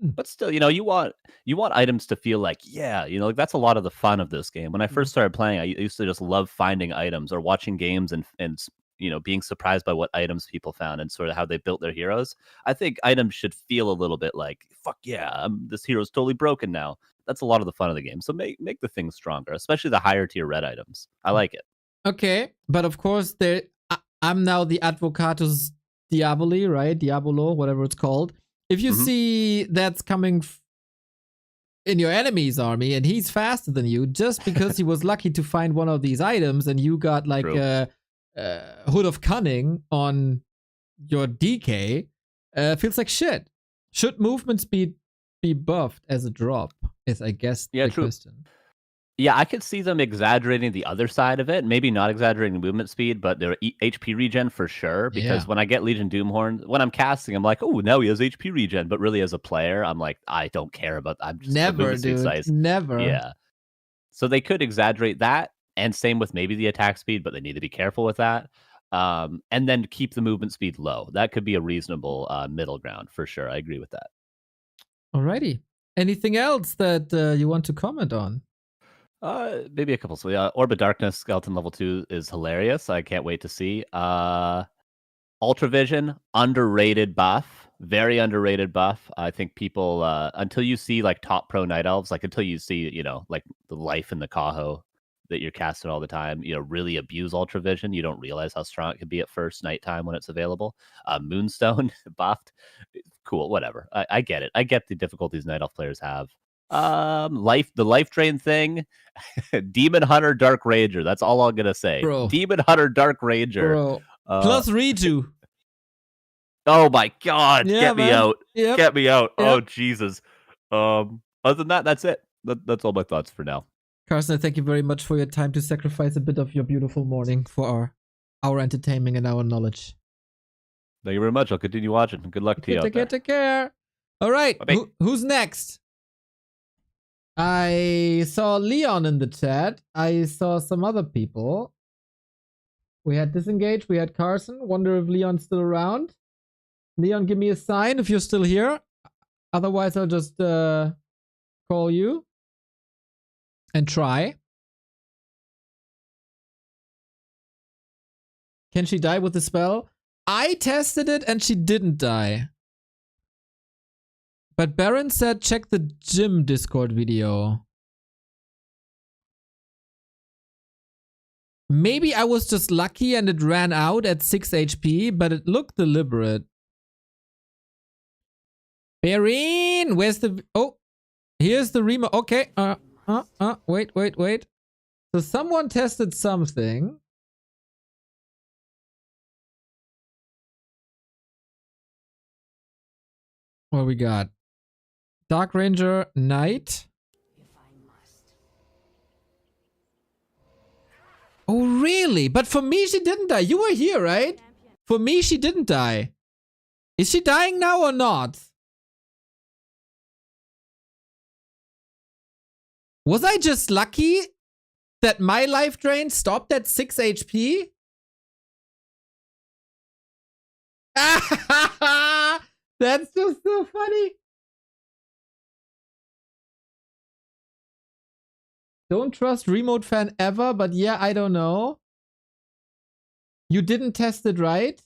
But still, you want items to feel like, like that's a lot of the fun of this game. When I first started playing, I used to just love finding items or watching games and being surprised by what items people found and sort of how they built their heroes. I think items should feel a little bit like, fuck yeah, this hero's totally broken now. That's a lot of the fun of the game. So make the things stronger, especially the higher tier red items. I like it. Okay, but of course, I'm now the Advocatus Diaboli, right? Diabolo, whatever it's called. If you see that's coming in your enemy's army and he's faster than you, just because he was lucky to find one of these items and you got like Hood of Cunning on your DK, feels like shit. Should movement speed be buffed as a drop? Is I guess the question. Yeah, I could see them exaggerating the other side of it. Maybe not exaggerating movement speed, but their HP regen for sure. Because when I get Legion Doomhorn, when I'm casting, I'm like, oh, now he has HP regen. But really, as a player, I'm like, I don't care about that. I'm just never, dude. Size. Never. Yeah. So they could exaggerate that. And same with maybe the attack speed, but they need to be careful with that. And then keep the movement speed low. That could be a reasonable middle ground for sure. I agree with that. Alrighty. Anything else that you want to comment on? Maybe a couple. So Orb of Darkness Skeleton level 2 is hilarious. I can't wait to see. Ultra Vision, underrated buff. Very underrated buff. I think people, until you see like top pro Night Elves, like until you see, like the life in the Kaho that you're casting all the time, really abuse Ultra Vision. You don't realize how strong it can be at first nighttime when it's available. Moonstone buffed. Cool, whatever. I get it. I get the difficulties Night Elf players have. The life drain thing. Demon Hunter Dark Ranger. That's all I'm gonna say. Bro. Demon Hunter Dark Ranger. Bro. Plus Reju. Oh my god, Yeah, get me man. out. Yep. Get me out. Yep. Oh Jesus. Other than that, that's it. That's all my thoughts for now. Carson, thank you very much for your time to sacrifice a bit of your beautiful morning for our entertainment and our knowledge. Thank you very much. I'll continue watching. Good luck to you out there. Take care. All right. Bye-bye. Who's next? I saw Leon in the chat. I saw some other people. We had Disengage. We had Carson. Wonder if Leon's still around. Leon, give me a sign if you're still here. Otherwise, I'll just call you and try. Can she die with the spell? I tested it and she didn't die. But Baron said check the gym Discord video. Maybe I was just lucky and it ran out at 6 HP, but it looked deliberate. Baron, where's the... Oh, here's the remote. Okay. Wait. So someone tested something. What we got? Dark Ranger Knight. Oh, really? But for me, she didn't die. You were here, right? For me, she didn't die. Is she dying now or not? Was I just lucky that my life drain stopped at 6 HP? That's just so funny. Don't trust remote fan ever, but yeah, I don't know. You didn't test it, right?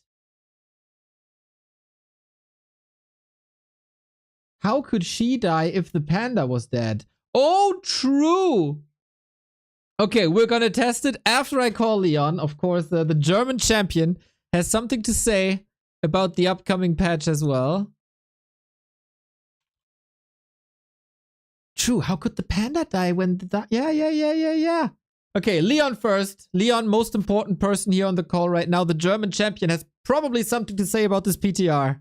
How could she die if the panda was dead? Oh, true. Okay, we're gonna test it after I call Leon. Of course, the German champion has something to say about the upcoming patch as well. True, how could the panda die when the... Yeah. Okay, Leon first. Leon, most important person here on the call right now. The German champion has probably something to say about this PTR.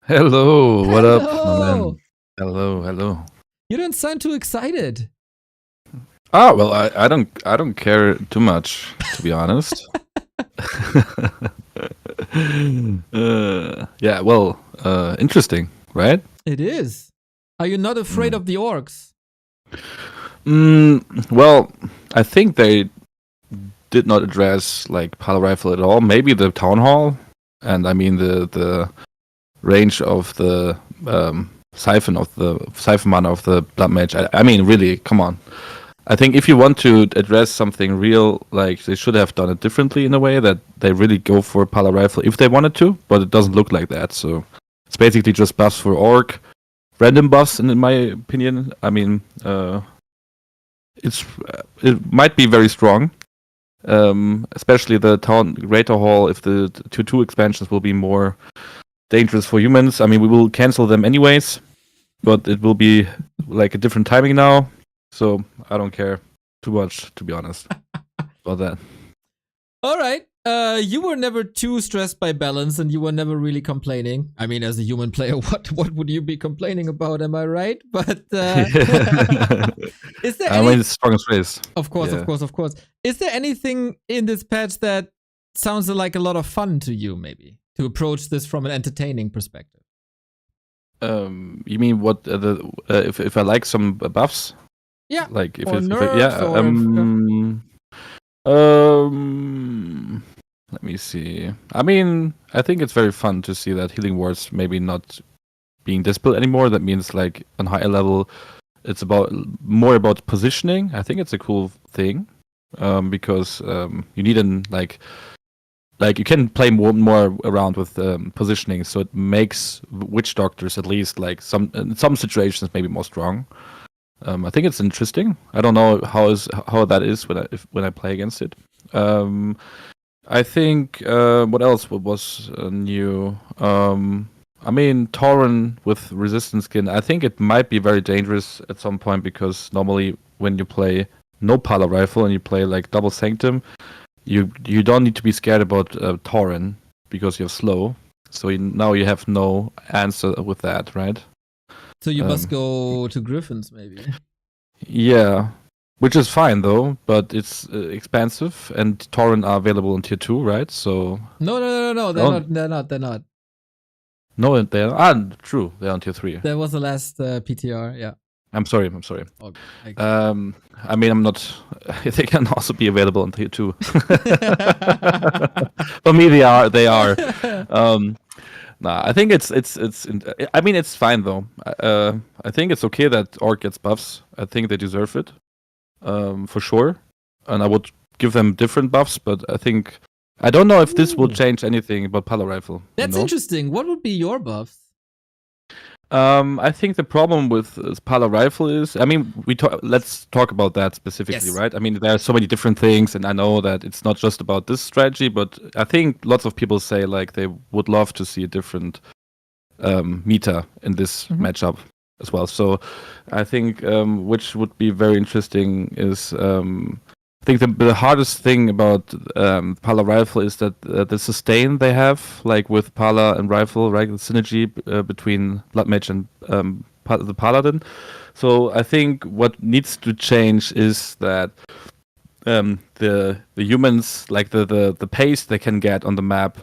Hello, what up, my Hello. man? Hello. You don't sound too excited. Ah, well, I don't care too much, to be honest. Yeah, well, interesting, right? It is. Are you not afraid of the orcs? Well, I think they did not address like Palo Rifle at all. Maybe the Town Hall, and I mean the range of the siphon mana of the Blood Mage. I mean, really, come on. I think if you want to address something real, like they should have done it differently in a way that they really go for Palo Rifle if they wanted to, but it doesn't look like that. So it's basically just buffs for Orc, random buffs, in my opinion. I mean, it might be very strong, especially the Greater Hall. If the 2/2 expansions will be more dangerous for humans. I mean, we will cancel them anyways, but it will be like a different timing now. So I don't care too much, to be honest, about that. All right. You were never too stressed by balance, and you were never really complaining. I mean, as a human player, what would you be complaining about? Am I right? But is there? I mean, it's strongest race. Of course. Is there anything in this patch that sounds like a lot of fun to you? Maybe to approach this from an entertaining perspective. You mean what? If I like some buffs? Yeah. Like if or it's nerfs let me see. I mean, I think it's very fun to see that healing wards maybe not being dispelled anymore. That means like on higher level, it's more about positioning. I think it's a cool thing because you need like you can play more around with positioning, so it makes witch doctors at least like in some situations maybe more strong. I think it's interesting. I don't know how that is when I play against it. I think what else was new? I mean, Tauren with resistance skin. I think it might be very dangerous at some point because normally when you play no Pala rifle and you play like double Sanctum, you don't need to be scared about Tauren because you're slow. So now you have no answer with that, right? So you must go to Griffins, maybe. Yeah, which is fine though, but it's expensive, and Tauren are available in tier 2, right? So No, they're not. No, they're true. They're on tier 3. That was the last PTR. Yeah. I'm sorry. Okay. I mean, I'm not. They can also be available on tier 2. For me, they are. Nah, I think it's. I mean, it's fine though. I think it's okay that Orc gets buffs. I think they deserve it, for sure. And I would give them different buffs, but I don't know if this will change anything about Pala Rifle. That's interesting. What would be your buffs? I think the problem with Pala Rifle is, I mean, let's talk about that specifically, right? I mean, there are so many different things, and I know that it's not just about this strategy, but I think lots of people say like they would love to see a different meta in this matchup as well. So I think which would be very interesting is I think the hardest thing about Pala Rifle is that the sustain they have, like with Pala and Rifle, right? The synergy between Blood Mage and the Paladin. So I think what needs to change is that the humans, like the pace they can get on the map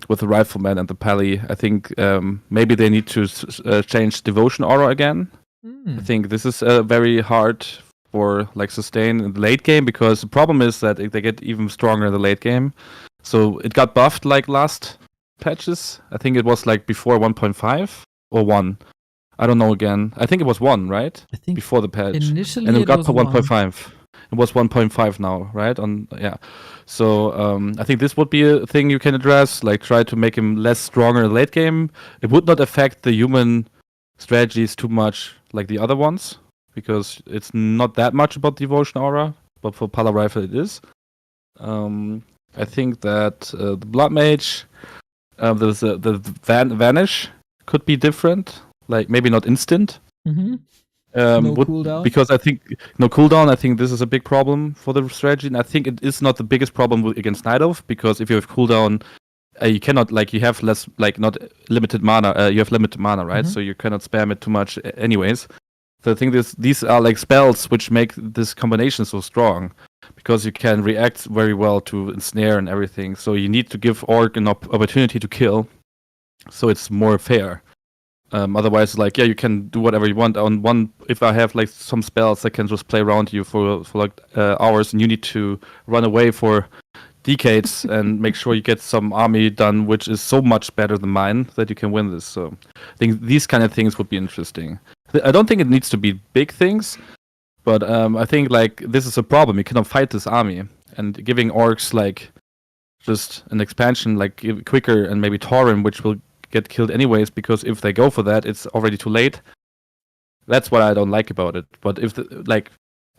with the Rifleman and the Pally, I think maybe they need to change Devotion Aura again. I think this is very hard for like sustain in the late game, because the problem is that they get even stronger in the late game. So it got buffed like last patches. I think it was like before 1.5 or 1. I don't know again. I think it was 1, right? I think before the patch. Initially and it got was to 1.5. It was 1.5 now, right? So I think this would be a thing you can address, like try to make him less stronger in the late game. It would not affect the human strategies too much like the other ones, because it's not that much about Devotion Aura, but for Pala Rifle it is. I think that the Blood Mage, the Vanish could be different, like maybe not instant. No cooldown? Because I think no cooldown. I think this is a big problem for the strategy, and I think it is not the biggest problem against Night Elf, because if you have cooldown, you cannot, like, you have less, like, not limited mana. You have limited mana, right? So you cannot spam it too much, anyways. So I think these are like spells which make this combination so strong, because you can react very well to ensnare and everything. So you need to give Orc an opportunity to kill, so it's more fair. Otherwise, like, yeah, you can do whatever you want on one. If I have like some spells, I can just play around you for like hours, and you need to run away for decades and make sure you get some army done, which is so much better than mine, that you can win this. So I think these kind of things would be interesting. I don't think it needs to be big things, but I think like this is a problem. You cannot fight this army, and giving Orcs like just an expansion like quicker, and maybe Tauren, which will get killed anyways, because if they go for that, it's already too late. That's what I don't like about it. But if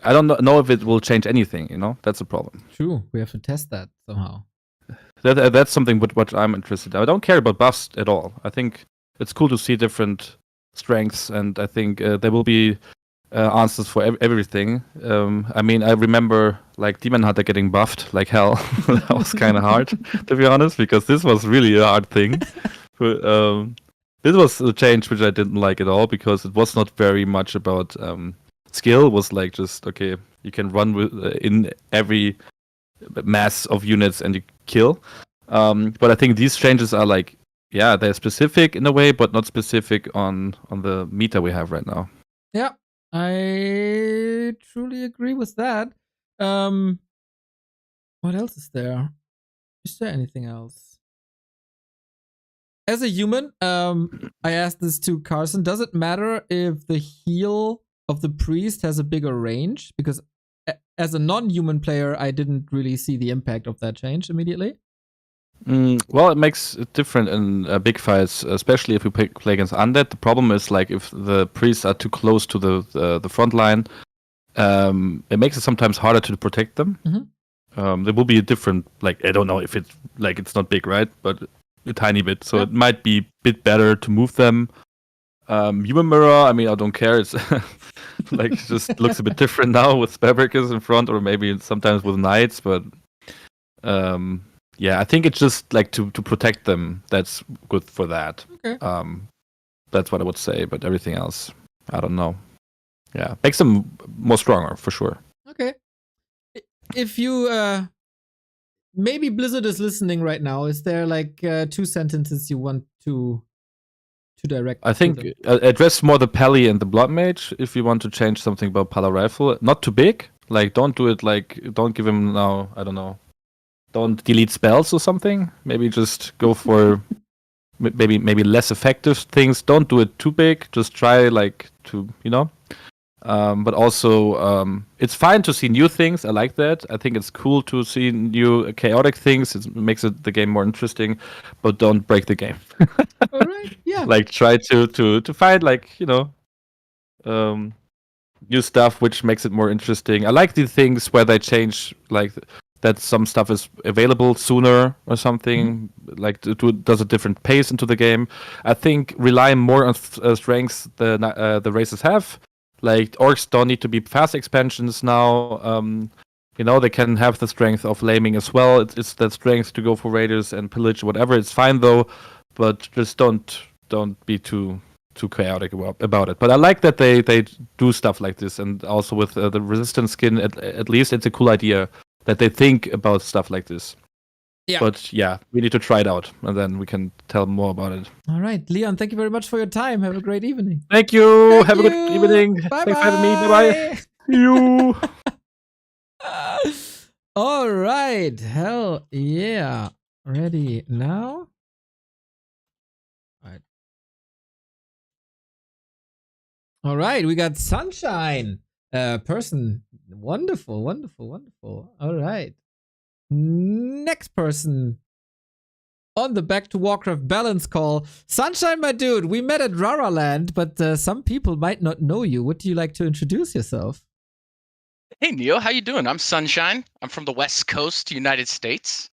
I don't know if it will change anything, you know? That's a problem. True, we have to test that somehow. That's something with what I'm interested in. I don't care about buffs at all. I think it's cool to see different strengths, and I think there will be answers for everything. I mean, I remember like Demon Hunter getting buffed like hell. That was kind of hard, to be honest, because this was really a hard thing. But, this was a change which I didn't like at all, because it was not very much about skill. It was like just, okay, you can run in every mass of units and you kill. But I think these changes are like, yeah, they're specific in a way, but not specific on the meta we have right now. Yeah, I truly agree with that. What else is there? Is there anything else? As a human, I asked this to Carson. Does it matter if the heal of the priest has a bigger range? Because as a non-human player, I didn't really see the impact of that change immediately. Well, it makes it different in big fights, especially if we play against Undead. The problem is like if the priests are too close to the front line, it makes it sometimes harder to protect them. There will be a different, like, I don't know if it's like it's not big, right? But a tiny bit. So it might be a bit better to move them. Human Mirror, I mean, I don't care. It's like it just looks a bit different now with Spellbreakers in front, or maybe sometimes with Knights. But yeah, I think it's just like to protect them. That's good for that. Okay. That's what I would say. But everything else, I don't know. Yeah, makes them more stronger for sure. Okay. If you maybe Blizzard is listening right now, is there like 2 sentences you want to direct? I think address more the Pally and the Blood Mage if you want to change something about Pala Rifle. Not too big. Like don't do it like don't give him now, I don't know. Don't delete spells or something. Maybe just go for maybe less effective things. Don't do it too big. Just try like to, you know. But also, it's fine to see new things. I like that. I think it's cool to see new chaotic things. It makes the game more interesting. But don't break the game. All right. Yeah. Like try to find like new stuff which makes it more interesting. I like the things where they change like that some stuff is available sooner or something. Like does a different pace into the game. I think relying more on strengths the races have. Like orcs don't need to be fast expansions now. They can have the strength of laming as well. It's that strength to go for raiders and pillage, whatever. It's fine though, but just don't be too chaotic about it. But I like that they do stuff like this, and also with the resistance skin. At least it's a cool idea that they think about stuff like this. Yeah. But yeah, we need to try it out, and then we can tell more about it. All right, Leon, thank you very much for your time. Have a great evening. Thank you. Have a good evening. Bye-bye. Thanks for having me. Bye-bye. See you. All right. Hell yeah. Ready now? All right. We got Sunshine. Person. Wonderful, wonderful, wonderful. All right. Next person on the Back to Warcraft balance call. Sunshine, my dude, we met at Rara Land, but some people might not know you. Would you like to introduce yourself? Hey, Neil, how you doing? I'm Sunshine. I'm from the West Coast, United States.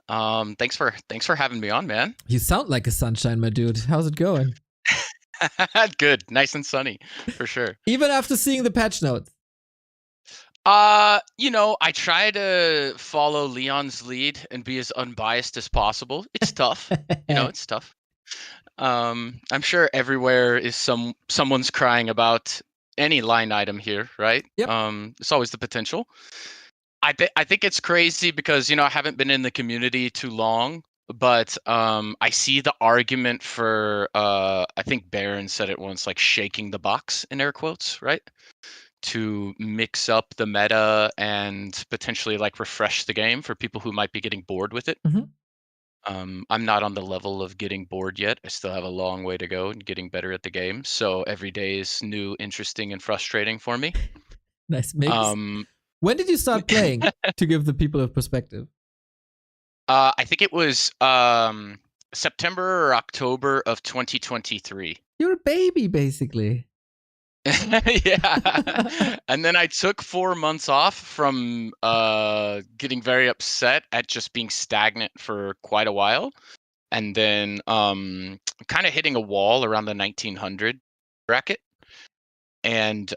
Thanks for having me on, man. You sound like a Sunshine, my dude. How's it going? Good, nice and sunny, for sure. Even after seeing the patch notes. I try to follow Leon's lead and be as unbiased as possible. It's tough. It's tough. I'm sure everywhere is someone's crying about any line item here, right? Yep. It's always the potential. I think it's crazy because, I haven't been in the community too long, but I see the argument for, I think Baron said it once, like shaking the box in air quotes, right? To mix up the meta and potentially like refresh the game for people who might be getting bored with it. I'm not on the level of getting bored yet. I still have a long way to go and getting better at the game. So every day is new, interesting, and frustrating for me. Nice mix. When did you start playing to give the people a perspective? I think it was September or October of 2023. You're a baby, basically. Yeah. And then I took 4 months off from getting very upset at just being stagnant for quite a while. And then kind of hitting a wall around the 1900 bracket. And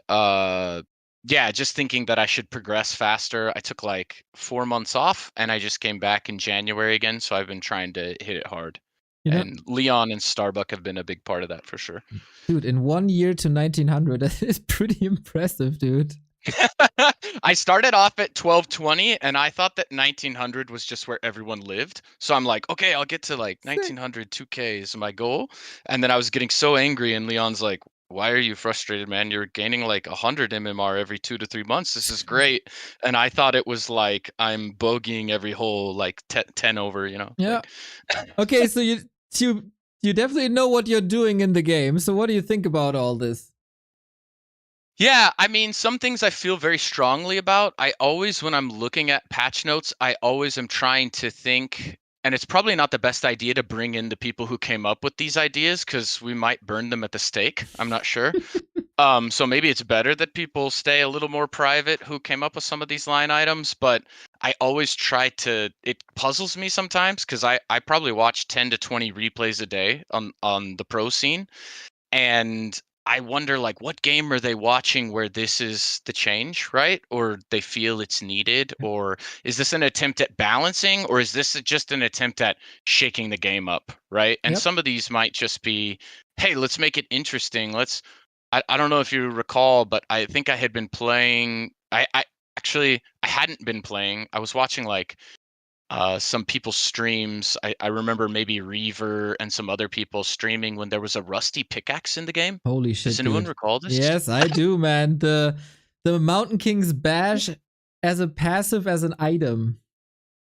just thinking that I should progress faster. I took like 4 months off and I just came back in January again. So I've been trying to hit it hard. And Leon and Starbuck have been a big part of that for sure. Dude, in 1 year to 1900, that is pretty impressive, dude. I started off at 1220 and I thought that 1900 was just where everyone lived. So I'm like, okay, I'll get to like 1900, 2K is my goal. And then I was getting so angry and Leon's like, why are you frustrated, man? You're gaining like 100 MMR every 2 to 3 months. This is great. And I thought it was like I'm bogeying every hole like 10 over, Yeah. Okay, so you definitely know what you're doing in the game. So what do you think about all this? Yeah, I mean, some things I feel very strongly about. I always, when I'm looking at patch notes, I always am trying to think and it's probably not the best idea to bring in the people who came up with these ideas because we might burn them at the stake. I'm not sure. So maybe it's better that people stay a little more private who came up with some of these line items, but I always try to, it puzzles me sometimes because I probably watch 10 to 20 replays a day on the pro scene. And I wonder, like, what game are they watching where this is the change, right? Or they feel it's needed? Or is this an attempt at balancing? Or is this just an attempt at shaking the game up, right? And some of these might just be, hey, let's make it interesting. I don't know if you recall, but I think I had been playing. I hadn't been playing. I was watching like some people's streams. I remember maybe Reaver and some other people streaming when there was a rusty pickaxe in the game. Holy shit! Does anyone dude. recall this? Yes, I do, man. The Mountain King's bash as a passive as an item.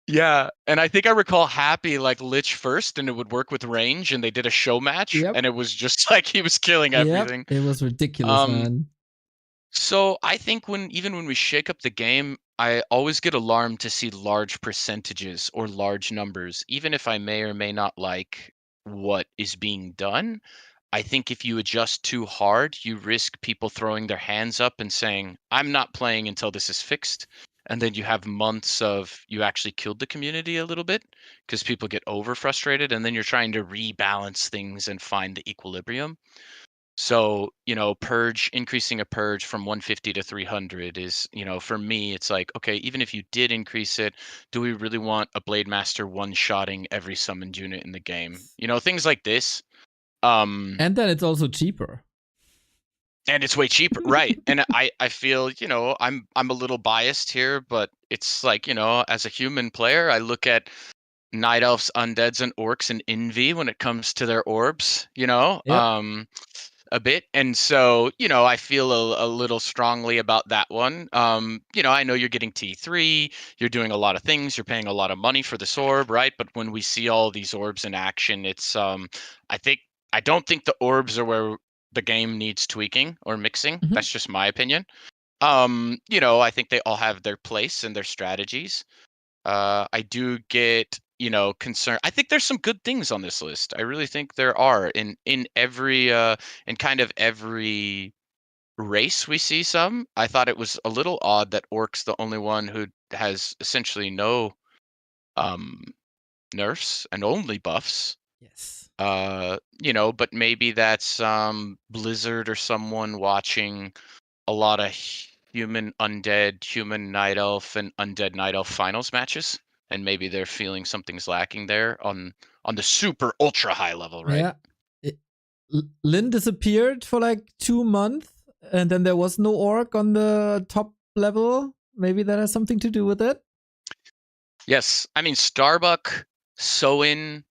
Yeah, and I think I recall Happy like Lich first, and it would work with range, and they did a show match, and it was just like he was killing everything. It was ridiculous, man. So I think even when we shake up the game, I always get alarmed to see large percentages or large numbers, even if I may or may not like what is being done. I think if you adjust too hard, you risk people throwing their hands up and saying, I'm not playing until this is fixed. And then you have months of you actually killed the community a little bit because people get over frustrated, and then you're trying to rebalance things and find the equilibrium. So, increasing a purge from 150 to 300 is, for me, it's like, okay, even if you did increase it, do we really want a Blade Master one-shotting every summoned unit in the game? Things like this. And then it's also cheaper. And it's way cheaper, right? And I feel, I'm a little biased here, but it's like, as a human player, I look at Night Elves, Undeads, and Orcs and envy when it comes to their orbs, a bit. And so, I feel a little strongly about that one. I know you're getting T3, you're doing a lot of things, you're paying a lot of money for this orb, right? But when we see all these orbs in action, it's I don't think the orbs are where the game needs tweaking or mixing. That's just my opinion. I think they all have their place and their strategies. I do get, concerned. I think there's some good things on this list. I really think there are in every in kind of every race we see some. I thought it was a little odd that Orc's the only one who has essentially no nerfs and only buffs. Yes. But maybe that's Blizzard or someone watching a lot of human undead, human night elf, and undead night elf finals matches, and maybe they're feeling something's lacking there on the super ultra high level, right? Yeah. Lynn disappeared for like 2 months, and then there was no orc on the top level. Maybe that has something to do with it. Yes, I mean Starbuck, Soin,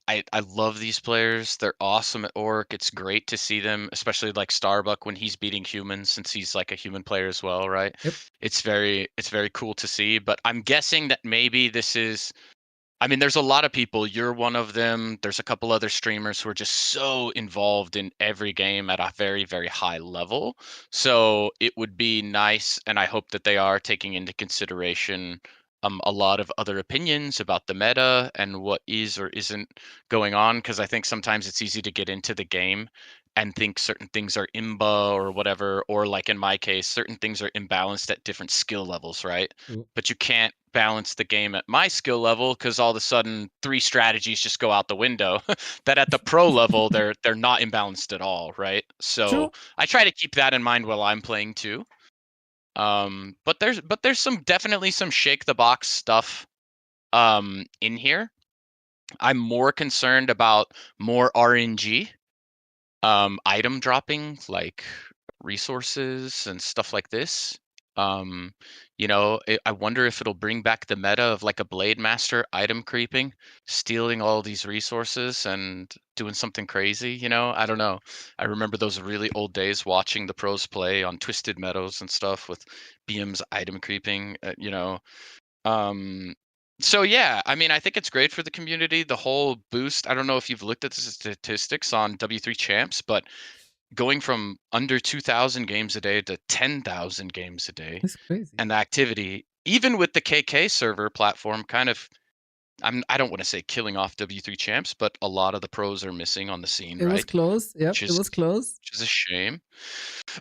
I love these players. They're awesome at Orc. It's great to see them, especially like Starbuck when he's beating humans, since he's like a human player as well, right? Yep. It's very cool to see. But I'm guessing that maybe this is, I mean, there's a lot of people. You're one of them. There's a couple other streamers who are just so involved in every game at a very, very high level. So it would be nice, and I hope that they are taking into consideration a lot of other opinions about the meta and what is or isn't going on, because I think sometimes it's easy to get into the game and think certain things are imba or whatever, or like in my case, certain things are imbalanced at different skill levels, right? But you can't balance the game at my skill level because all of a sudden 3 strategies just go out the window that at the pro level they're not imbalanced at all, right? So I try to keep that in mind while I'm playing too. But there's definitely some shake the box stuff in here. I'm more concerned about more RNG item dropping, like resources and stuff like this. I wonder if it'll bring back the meta of like a Blade Master item creeping, stealing all these resources and doing something crazy, I don't know. I remember those really old days watching the pros play on Twisted Meadows and stuff with BM's item creeping, So yeah, I mean, I think it's great for the community, the whole boost. I don't know if you've looked at the statistics on W3 Champs, but going from under 2,000 games a day to 10,000 games a day, That's crazy. and the activity, even with the KK server platform, kind of I don't want to say killing off W3 champs, but a lot of the pros are missing on the scene, It right? was close. Yep, it was close. Which is a shame.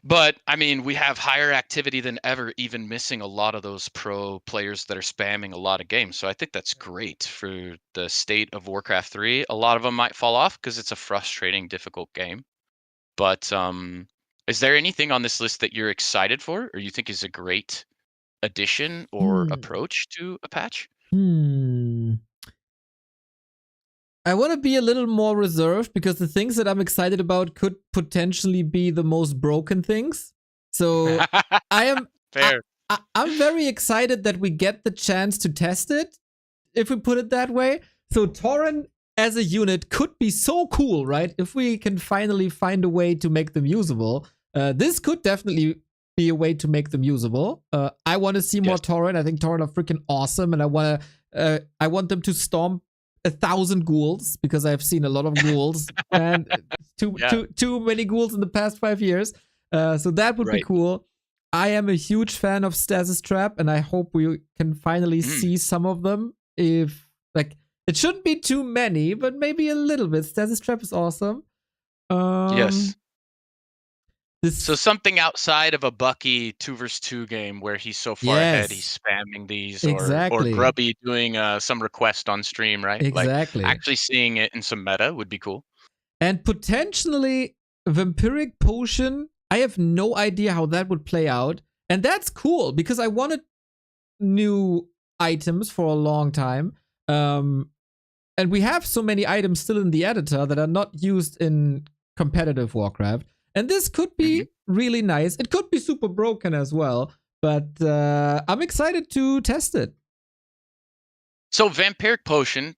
But I mean, we have higher activity than ever, even missing a lot of those pro players that are spamming a lot of games. So I think that's great for the state of Warcraft 3. A lot of them might fall off because it's a frustrating, difficult game. But is there anything on this list that you're excited for, or you think is a great addition or approach to a patch? I want to be a little more reserved because the things that I'm excited about could potentially be the most broken things. So I am fair. I'm very excited that we get the chance to test it, if we put it that way. So Tauren as a unit could be so cool, right? If we can finally find a way to make them usable. This could definitely be a way to make them usable. I want to see more Tauren. I think Tauren are freaking awesome, and I want them to stomp 1,000 ghouls because I've seen a lot of ghouls and too many ghouls in the past 5 years. So that would be cool. I am a huge fan of Stasis Trap, and I hope we can finally see some of them. If like it shouldn't be too many, but maybe a little bit. Stasis Trap is awesome. Yes. So something outside of a Bucky 2v2 game where he's so far ahead, he's spamming these, or Grubby doing some request on stream, right? Exactly. Like actually seeing it in some meta would be cool. And potentially Vampiric Potion. I have no idea how that would play out. And that's cool because I wanted new items for a long time. And we have so many items still in the editor that are not used in competitive Warcraft. And this could be really nice. It could be super broken as well, but I'm excited to test it. So Vampiric Potion.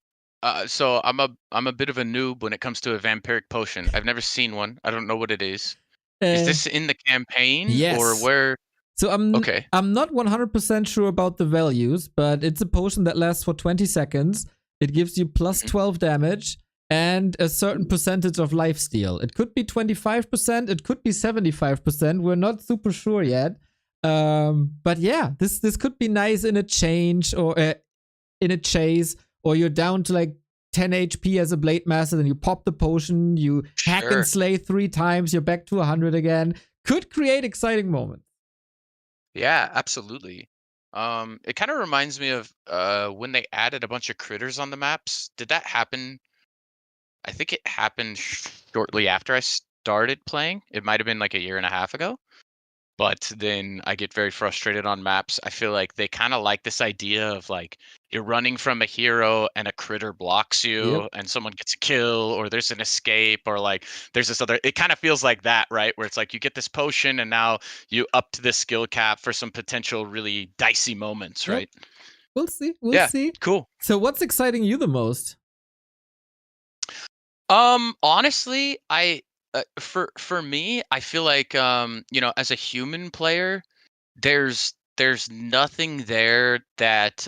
So I'm a bit of a noob when it comes to a Vampiric Potion. I've never seen one. I don't know what it is. Is this in the campaign or where? So I'm not 100% sure about the values, but it's a potion that lasts for 20 seconds. It gives you plus 12 damage. And a certain percentage of lifesteal. It could be 25%, it could be 75%. We're not super sure yet. But yeah, this could be nice in a change or in a chase, or you're down to like 10 HP as a Blade Master, then you pop the potion, you hack and slay 3 times, you're back to 100 again. Could create exciting moments. Yeah, absolutely. It kind of reminds me of when they added a bunch of critters on the maps. Did that happen? I think it happened shortly after I started playing. It might have been like a year and a half ago. But then I get very frustrated on maps. I feel like they kind of like this idea of like you're running from a hero and a critter blocks you and someone gets a kill, or there's an escape, or like there's this other. It kind of feels like that, right? Where it's like you get this potion and now you up to the skill cap for some potential really dicey moments, right? We'll see. We'll see. Cool. So what's exciting you the most? Honestly, for me, I feel like as a human player, there's nothing there that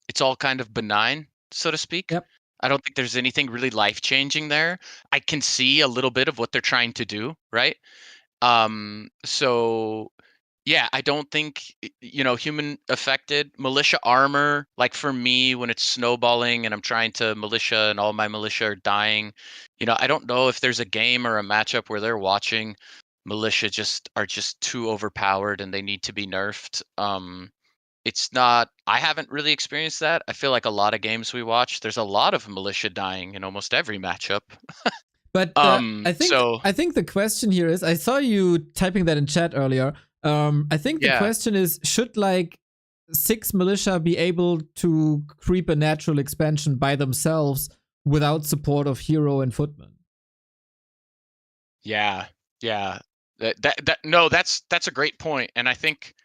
it's all kind of benign, so to speak. I don't think there's anything really life-changing there. I can see a little bit of what they're trying to do, right? So yeah, I don't think human affected militia armor, like for me when it's snowballing and I'm trying to militia and all my militia are dying, I don't know if there's a game or a matchup where they're watching militia are just too overpowered and they need to be nerfed. It's not, I haven't really experienced that. I feel like a lot of games we watch, there's a lot of militia dying in almost every matchup. But I think the question here is, I saw you typing that in chat earlier. I think the question is, should like 6 militia be able to creep a natural expansion by themselves without support of hero and footman? Yeah. That's a great point. And I think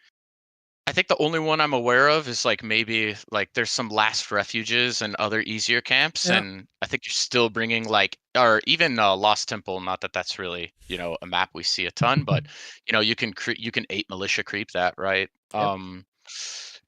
the only one I'm aware of is like maybe like there's some last refuges and other easier camps, and I think you're still bringing like, or even Lost Temple. Not that that's really a map we see a ton, but you can 8 militia creep that, right? That's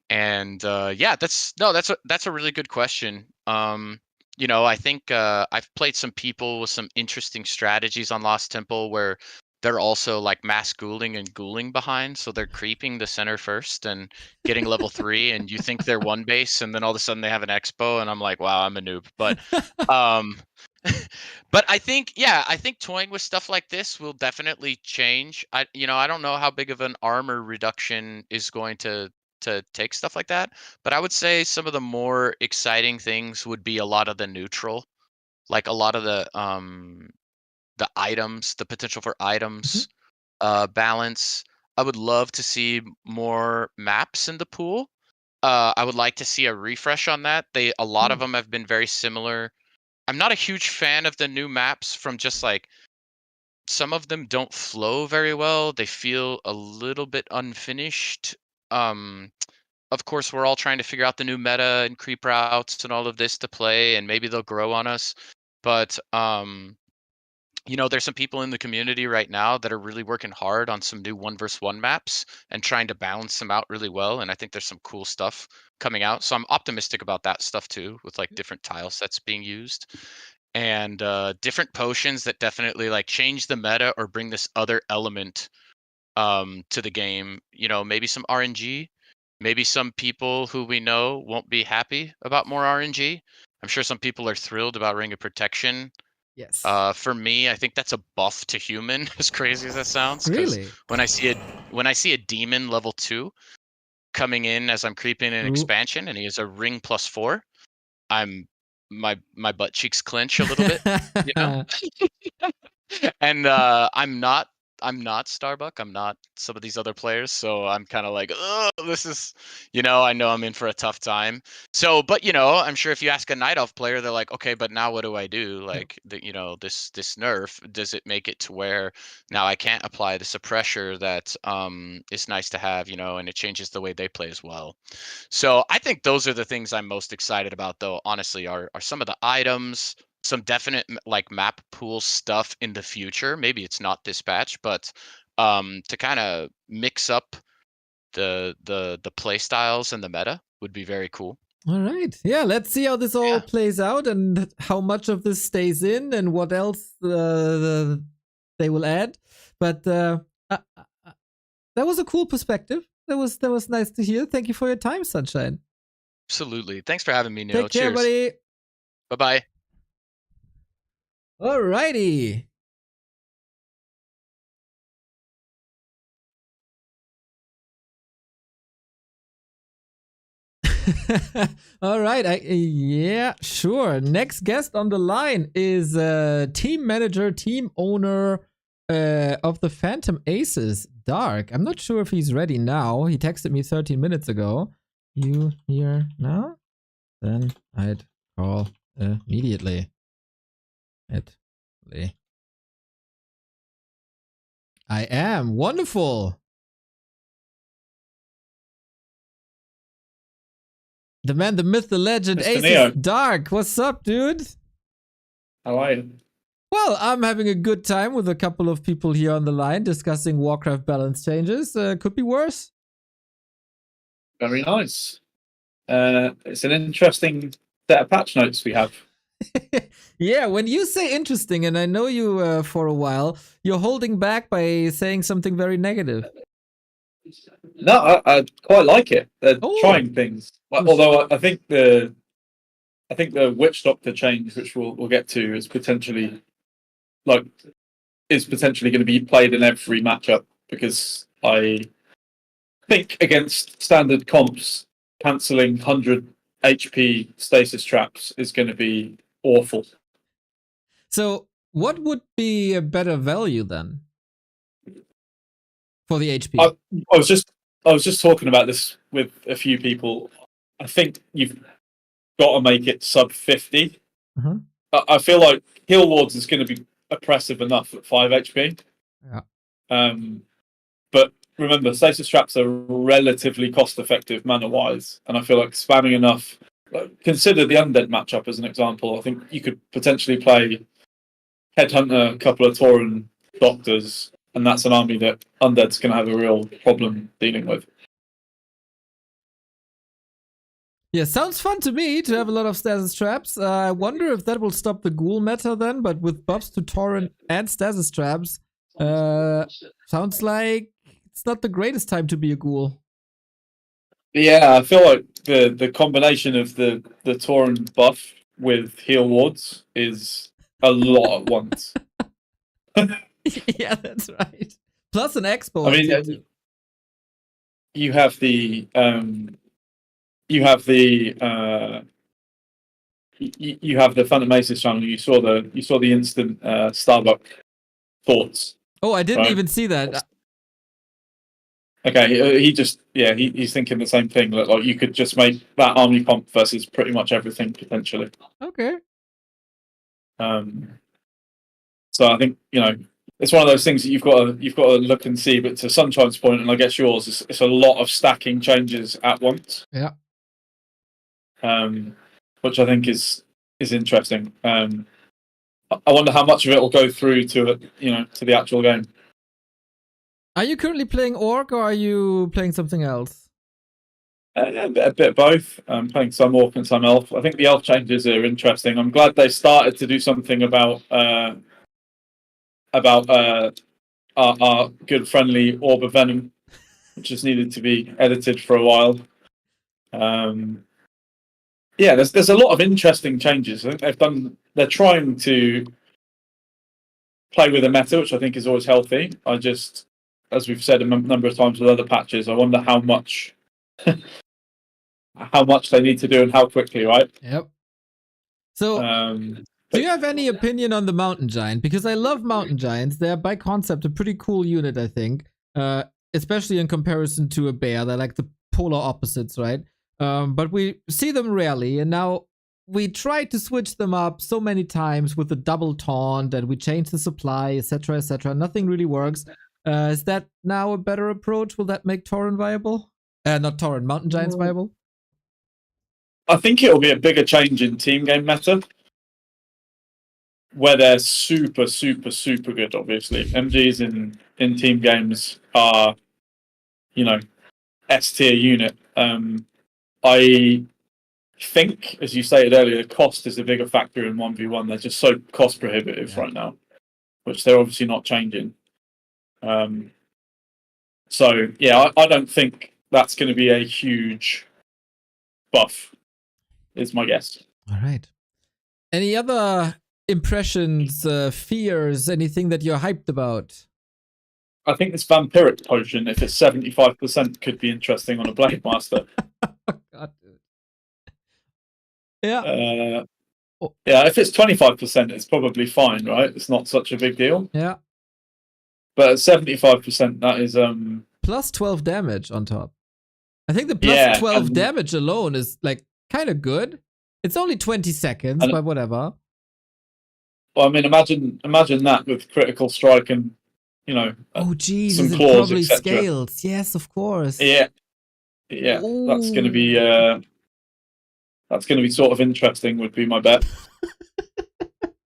a really good question. I think I've played some people with some interesting strategies on Lost Temple where they're also like mass ghouling and ghouling behind, so they're creeping the center first and getting level 3, and you think they're one base, and then all of a sudden they have an expo, and I'm like, wow, I'm a noob. But but I think toying with stuff like this will definitely change. I don't know how big of an armor reduction is going to take stuff like that, but I would say some of the more exciting things would be a lot of the neutral, like a lot of the items, the potential for items, balance. I would love to see more maps in the pool. I would like to see a refresh on that. A lot of them have been very similar. I'm not a huge fan of the new maps from just like some of them don't flow very well. They feel a little bit unfinished. Of course, we're all trying to figure out the new meta and creep routes and all of this to play, and maybe they'll grow on us. But there's some people in the community right now that are really working hard on some new 1v1 maps and trying to balance them out really well. And I think there's some cool stuff coming out. So I'm optimistic about that stuff too, with like different tile sets being used and different potions that definitely like change the meta or bring this other element to the game. Maybe some RNG. Maybe some people who we know won't be happy about more RNG. I'm sure some people are thrilled about Ring of Protection. Yes. For me, I think that's a buff to human, as crazy as that sounds. 'Cause Really? when I see a demon level 2 coming in as I'm creeping in expansion, and he has a ring +4, my butt cheeks clench a little bit, And I'm not Starbuck. I'm not some of these other players, so I'm kind of like, oh, this is, I know I'm in for a tough time. So, but I'm sure if you ask a Night Elf player, they're like, okay, but now what do I do? Like, this nerf, does it make it to where now I can't apply the suppressor that is nice to have, and it changes the way they play as well. So I think those are the things I'm most excited about, though. Honestly, are some of the items. Some definite like map pool stuff in the future. Maybe it's not dispatch, but to kind of mix up the play styles and the meta would be very cool. All right. Yeah, let's see how this all plays out and how much of this stays in and what else they will add. But that was a cool perspective. That was nice to hear. Thank you for your time, Sunshine. Absolutely. Thanks for having me, Neil. Take care, Cheers. buddy. Bye-bye. Alrighty. All right. Yeah, sure. Next guest on the line is team manager, team owner of the Phantom Aces, Dark. I'm not sure if he's ready now. He texted me 13 minutes ago. You here now? Then I'd call immediately. I am. Wonderful. The man, the myth, the legend, Mr. Aces Neo. Dark. What's up, dude? How are you? Well, I'm having a good time with a couple of people here on the line discussing Warcraft balance changes. Could be worse. Very nice. It's an interesting set of patch notes we have. Yeah, when you say interesting, and I know you for a while, you're holding back by saying something very negative. No, I quite like it. They're trying things. Although I think the Witch Doctor change, which we'll get to, is potentially going to be played in every matchup, because I think against standard comps, cancelling 100 HP stasis traps is going to be awful. So, what would be a better value then for the HP? I was just talking about this with a few people. I think you've got to make it sub 50. I feel like Heal Wards is going to be oppressive enough at 5 HP. Yeah. But remember, stasis traps are relatively cost-effective mana-wise, and I feel like spamming enough. Consider the Undead matchup as an example. I think you could potentially play Headhunter, a couple of Tauren Doctors, and that's an army that Undead's going to have a real problem dealing with. Yeah, sounds fun to me to have a lot of stasis traps. I wonder if that will stop the ghoul meta then, but with buffs to Tauren and stasis traps, Sounds like it's not the greatest time to be a ghoul. Yeah, I feel like the combination of the Tauren buff with heal wards is a lot at once. Yeah, that's right. Plus an expo. I mean, you have the you have the Phantom Aces channel. You saw the instant Starbuck thoughts. Oh, I didn't right? even see that. Okay, he's thinking the same thing. That like you could just make that army comp versus pretty much everything potentially. Okay. So I think it's one of those things that you've got to look and see. But to Sunshine's point, and I guess yours, it's a lot of stacking changes at once. Yeah. Which I think is interesting. I wonder how much of it will go through to to the actual game. Are you currently playing Orc or are you playing something else? A bit of both. I'm playing some Orc and some Elf. I think the Elf changes are interesting. I'm glad they started to do something about our good friendly Orb of Venom, which just needed to be edited for a while. Yeah, there's a lot of interesting changes. I think they're trying to play with the meta, which I think is always healthy. I just, as we've said a number of times with other patches, I wonder how much they need to do and how quickly, right? Yep. So, do you have any opinion on the Mountain Giant? Because I love Mountain Giants. They're by concept a pretty cool unit, I think. Especially in comparison to a bear. They're like the polar opposites, right? But we see them rarely, and now we tried to switch them up so many times with the double taunt, and we changed the supply, etc., etc. Nothing really works. Is that now a better approach? Will that make Tauren viable? Not Tauren, Mountain Giants viable? I think it'll be a bigger change in team game meta, where they're super, super, super good. Obviously, MGs in team games are, S tier unit. I think, as you stated earlier, the cost is a bigger factor in 1v1. They're just so cost prohibitive right now, which they're obviously not changing. So yeah, I don't think that's going to be a huge buff, is my guess. All right. Any other impressions, fears, anything that you're hyped about? I think this vampiric potion, if it's 75%, could be interesting on a Blade Master. God, dude. Yeah. Yeah, if it's 25%, it's probably fine, right? It's not such a big deal. Yeah. But at 75%, that is plus 12 damage on top. I think the plus 12 damage alone is like kind of good. It's only 20 seconds, but whatever. Well, I mean, imagine that with critical strike and oh Jesus, some it claws, probably etc. scales. Yes, of course. Yeah. That's going to be sort of interesting. Would be my bet.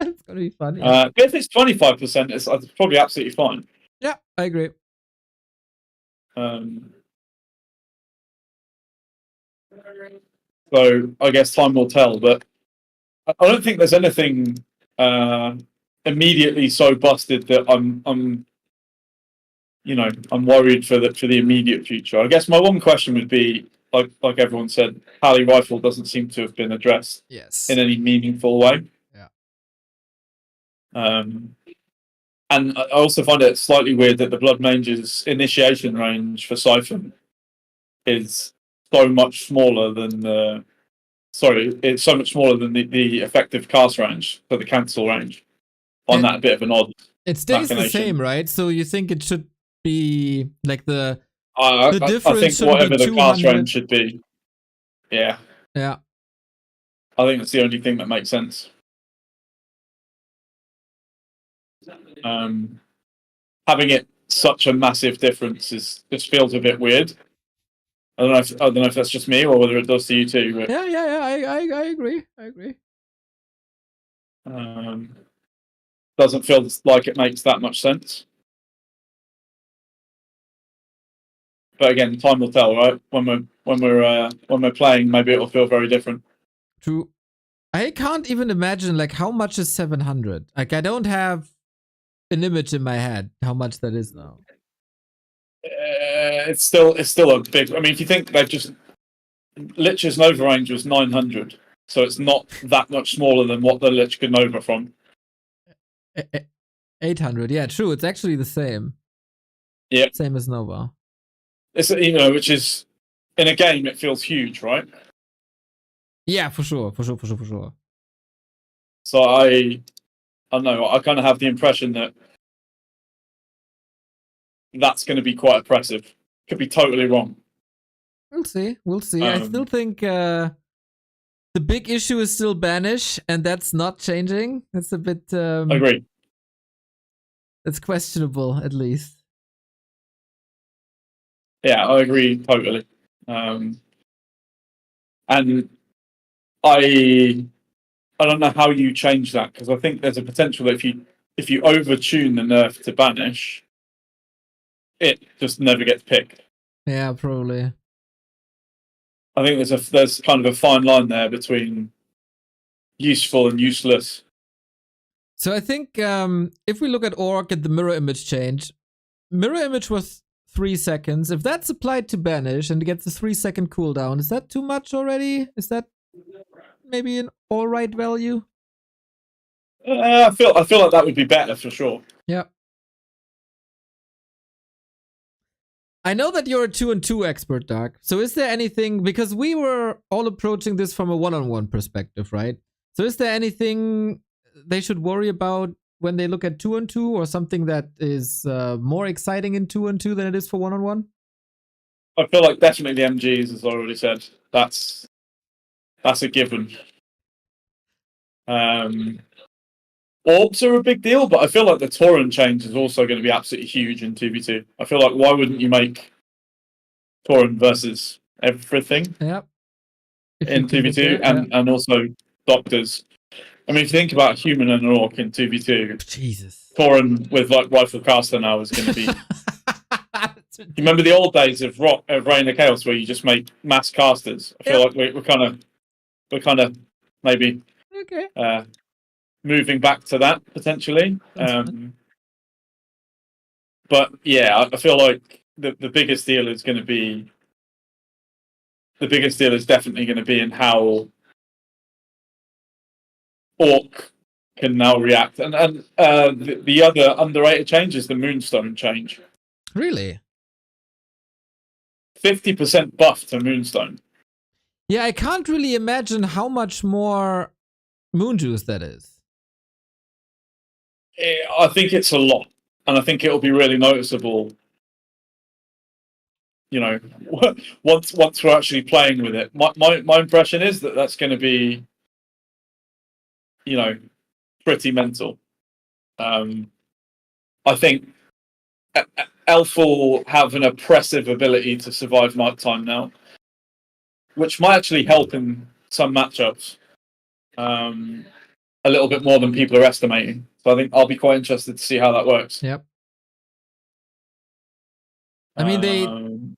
It's going to be funny. But if it's 25%, it's probably absolutely fine. Yeah, I agree. So I guess time will tell, but I don't think there's anything immediately so busted that I'm worried for the immediate future. I guess my one question would be, like everyone said, Pally Rifle doesn't seem to have been addressed in any meaningful way. Yeah. And I also find it slightly weird that the Blood Mage's initiation range for Siphon is so much smaller than it's so much smaller than the effective cast range for the cancel range. On that a bit of an odd. It stays the same, right? So you think it should be like the difference? I think whatever the cast range should be. Yeah. Yeah. I think it's the only thing that makes sense. Having it such a massive difference just feels a bit weird. I don't know if that's just me or whether it does to you too. But, yeah. I agree. Doesn't feel like it makes that much sense. But again, time will tell, right? When we're playing, maybe it'll feel very different. True. I can't even imagine like how much is 700. Like I don't have an image in my head how much that is now. It's still a big. I mean, if you think they've just Lich's Nova range was 900, so it's not that much smaller than what the Lich could Nova from. 800, yeah, true. It's actually the same. Yeah, same as Nova. It's which is in a game it feels huge, right? Yeah, for sure. So I don't know. I kind of have the impression that that's going to be quite oppressive. Could be totally wrong. We'll see. I still think the big issue is still banish, and that's not changing. That's a bit. Agree. It's questionable, at least. Yeah, I agree totally. And I don't know how you change that, because I think there's a potential that if you overtune the nerf to banish, it just never gets picked. Yeah, probably. I think there's kind of a fine line there between useful and useless. So I think if we look at Orc and the mirror image change, mirror image was 3 seconds. If that's applied to banish and gets a 3-second cooldown, is that too much already? Is that maybe an alright value? I feel like that would be better for sure. Yeah. I know that you're a 2-on-2 expert, Dark. So is there anything, because we were all approaching this from a 1-on-1 perspective, right? So is there anything they should worry about when they look at 2-on-2, or something that is more exciting in 2-on-2 than it is for 1-on-1? I feel like definitely the MGs, as I already said. That's a given. Orbs are a big deal, but I feel like the Tauren change is also going to be absolutely huge in 2v2. I feel like, why wouldn't you make Tauren versus everything in 2v2, and also Doctors? I mean, if you think about human and an Orc in 2v2, Jesus, Tauren with like Rifle Caster now is going to be. You remember the old days of Reign of Chaos, where you just make mass casters? I feel like we're kind of maybe moving back to that potentially. But yeah, I feel like the biggest deal is going to be. The biggest deal is definitely going to be in how Orc can now react, and the other underrated change is the Moonstone change. Really? 50% buff to Moonstone. Yeah, I can't really imagine how much more moon juice that is. I think it's a lot, and I think it'll be really noticeable. You know, once we're actually playing with it, my impression is that that's going to be, pretty mental. I think Elf will have an oppressive ability to survive nighttime now, which might actually help in some matchups. A little bit more than people are estimating. So I think I'll be quite interested to see how that works. Yep. I mean,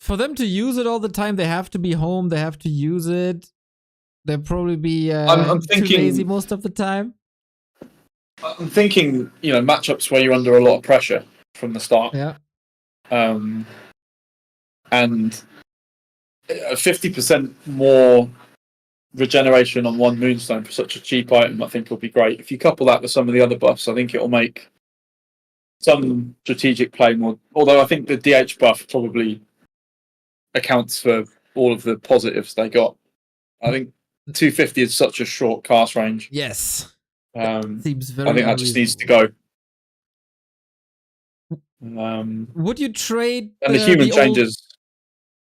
for them to use it all the time, they have to be home. They have to use it. They'll probably be I'm thinking, too lazy most of the time. I'm thinking, matchups where you're under a lot of pressure from the start. Yeah. And 50% more regeneration on one Moonstone for such a cheap item, I think will be great. If you couple that with some of the other buffs, I think it'll make some strategic play more. Although I think the DH buff probably accounts for all of the positives they got. I think 250 is such a short cast range. Yes. Seems very I think that just needs to go. Would you trade and the human changes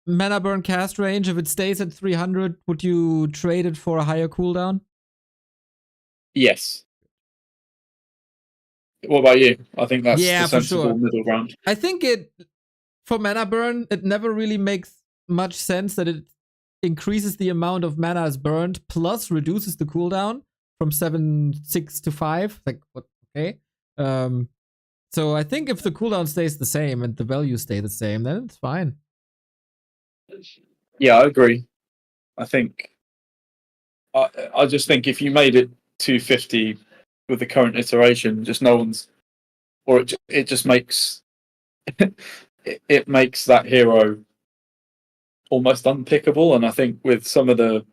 mana burn cast range? If it stays at 300, would you trade it for a higher cooldown? Yes. What about you? I think that's the sensible for sure. middle ground. I think for mana burn, it never really makes much sense that it increases the amount of mana is burned plus reduces the cooldown from 7-6 to 5. Like, what? Okay. So I think if the cooldown stays the same and the values stay the same, then it's fine. Yeah, I agree. I think I just think if you made it 250 with the current iteration, just no one's or it just makes it makes that hero almost unpickable. And I think with some of the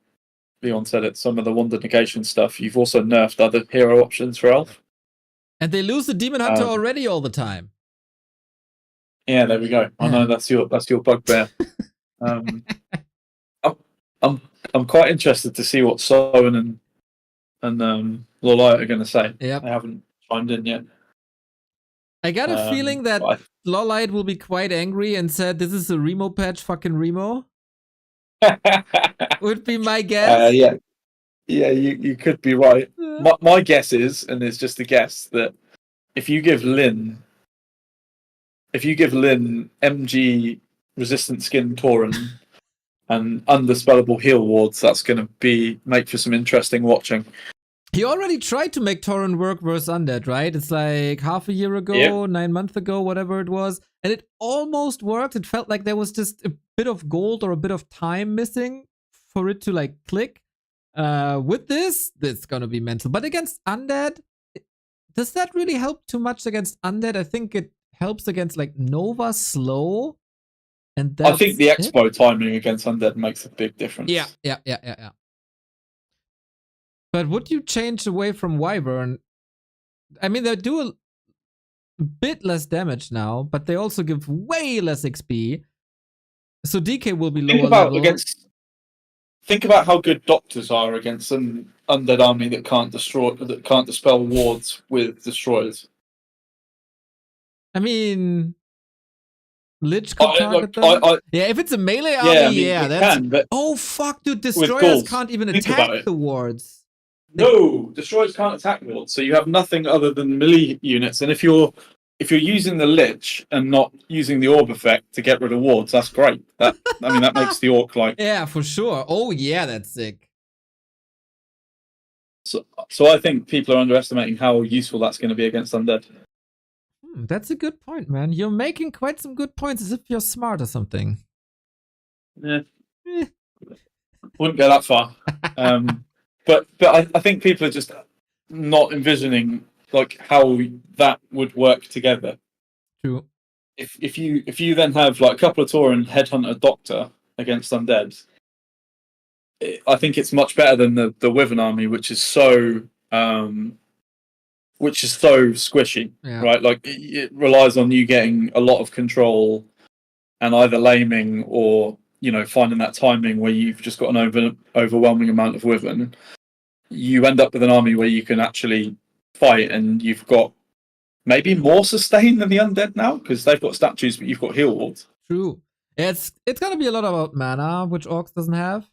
Leon said it, some of the Wonder Negation stuff, you've also nerfed other hero options for Elf. And they lose the Demon Hunter already all the time. Yeah, there we go. I know that's your bugbear. I'm quite interested to see what Soen and Lolite are going to say. Yep. I haven't chimed in yet. I got a feeling that Lolite will be quite angry and said, "This is a Remo patch, fucking Remo." Would be my guess. Yeah, you could be right. My guess is, and it's just a guess, that if you give Lin MG resistant skin Tauren and undispellable heal wards, that's going to make for some interesting watching. He already tried to make Tauren work versus Undead, right? It's like half a year ago, 9 months ago, whatever it was. And it almost worked. It felt like there was just a bit of gold or a bit of time missing for it to like click. With this is going to be mental. But against Undead, does that really help too much against Undead? I think it helps against like Nova slow. And I think the Expo timing against Undead makes a big difference. Yeah. But would you change away from Wyvern? I mean, they do a bit less damage now, but they also give way less XP. So DK will be lower level. Think about how good Doctors are against an Undead army that can't dispel wards with destroyers. I mean, Lich could target them. Yeah, if it's a melee army, that's... Oh, fuck, dude, destroyers can't even attack the wards. No, destroyers can't attack wards, so you have nothing other than melee units. And if you're using the Lich and not using the Orb effect to get rid of wards, that's great. That makes the Orc like... Yeah, for sure. Oh, yeah, that's sick. So I think people are underestimating how useful that's going to be against Undead. That's a good point, man. You're making quite some good points as if you're smart or something. Yeah. Wouldn't go that far. But I think people are just not envisioning like how that would work together. True. If you then have like a couple of Tauren, Headhunter, Doctor against Undead, I think it's much better than the Wyvern army, which is so squishy, right? Like it relies on you getting a lot of control and either laming or finding that timing where you've just got an overwhelming amount of Wyvern. You end up with an army where you can actually fight, and you've got maybe more sustain than the Undead now because they've got statues, but you've got heal wards. True. It's gonna be a lot about mana, which Orcs doesn't have.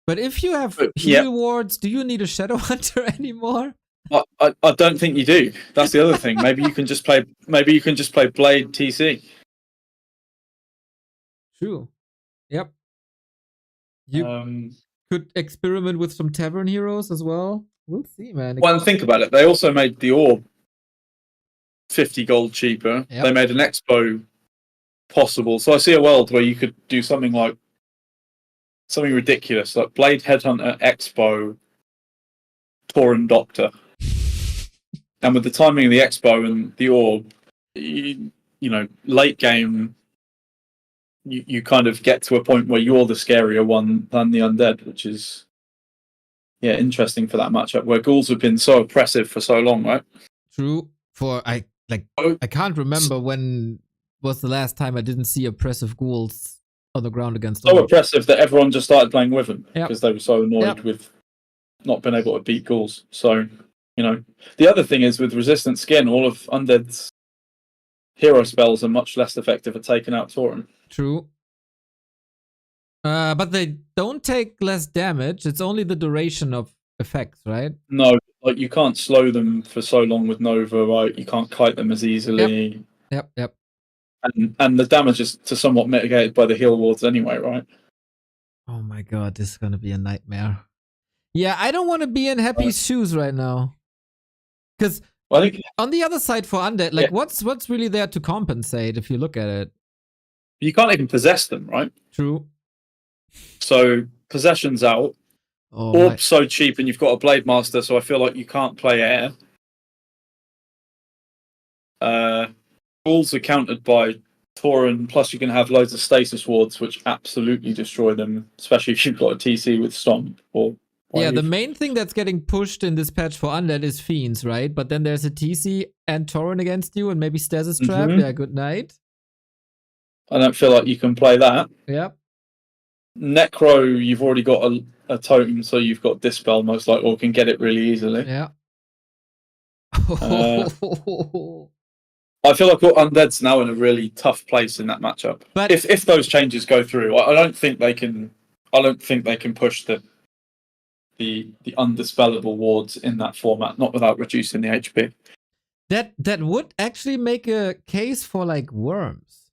But if you have heal wards, do you need a Shadow Hunter anymore? I don't think you do. That's the other thing. Maybe you can just play Blade TC. True. Yep. You could experiment with some Tavern heroes as well. We'll see, man. Well, and think about it. They also made the Orb 50 gold cheaper. Yep. They made an Expo possible. So I see a world where you could do something ridiculous, like Blade Headhunter, Expo, Tauren Doctor. And with the timing of the Expo and the Orb, late game, you kind of get to a point where you're the scarier one than the Undead, which is interesting for that matchup where ghouls have been so oppressive for so long, right? True. I can't remember when was the last time I didn't see oppressive ghouls on the ground against so oppressive that everyone just started playing with them because they were so annoyed with not being able to beat ghouls. So the other thing is with resistant skin, all of Undead's hero spells are much less effective at taking out Tauren. True. But they don't take less damage. It's only the duration of effects, right? No, like you can't slow them for so long with Nova, right? You can't kite them as easily. Yep. And the damage is to somewhat mitigated by the heal wards anyway, right? Oh my god, this is gonna be a nightmare. Yeah, I don't want to be in Happy's shoes right now. Because on the other side for Undead, what's really there to compensate if you look at it? You can't even possess them, right? True. So possession's out. Orb's so cheap, and you've got a Blade Master, so I feel like you can't play air. Balls are countered by Tauren, plus you can have loads of stasis wards, which absolutely destroy them, especially if you've got a TC with Stomp or Yeah, Wave. the main thing that's getting pushed in this patch for Undead is Fiends, right? But then there's a TC and Tauren against you, and maybe Stasis Trap. Mhm. Yeah, good night. I don't feel like you can play that. Yep. Necro, you've already got a totem, so you've got Dispel most likely, or can get it really easily. Yeah. I feel like Undead's now in a really tough place in that matchup. But if those changes go through, I don't think they can. I don't think they can push the undispellable wards in that format, not without reducing the HP. that would actually make a case for like Worms.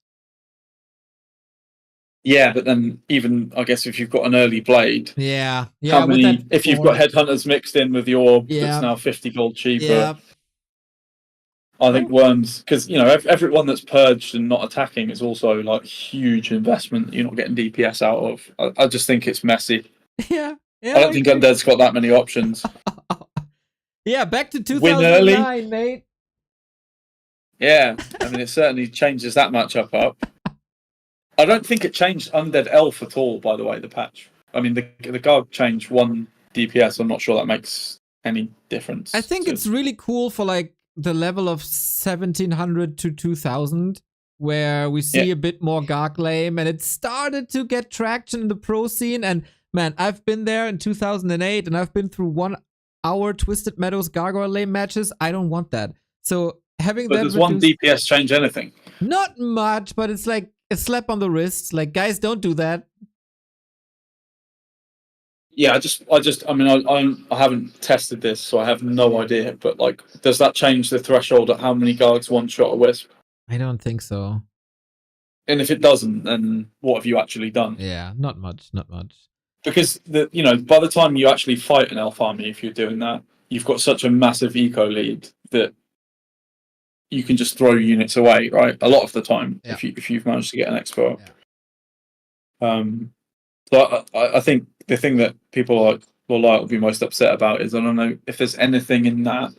Yeah, but then even I guess if you've got an early blade, Yeah. how many? If you've got headhunters mixed in with your that's now 50 gold cheaper. Yeah. I think Worms, because everyone that's purged and not attacking is also like huge investment. You're not getting DPS out of. I just think it's messy. Yeah. I don't think Undead's got that many options. Yeah, back to Win early. 2009, mate. Yeah, I mean it certainly changes that matchup up. I don't think it changed Undead Elf at all. By the way, the patch. I mean the guard changed 1 DPS. I'm not sure that makes any difference. I think it's really cool for like the level of 1700 to 2000, where we see a bit more Garg lane, and it started to get traction in the pro scene. And man, I've been there in 2008, and I've been through 1 hour Twisted Meadows Gargoyle lane matches. I don't want that. So having that. Does 1 DPS change anything? Not much, but it's like a slap on the wrist. Like, guys, don't do that. Yeah, I mean, I haven't tested this, so I have no idea. But like, does that change the threshold at how many Gargs one shot a Wisp? I don't think so. And if it doesn't, then what have you actually done? Yeah, not much, not much. Because by the time you actually fight an elf army, if you're doing that, you've got such a massive eco lead that you can just throw units away, right? A lot of the time, if you've managed to get an expo up. So I think the thing that people will be most upset about is I don't know if there's anything in that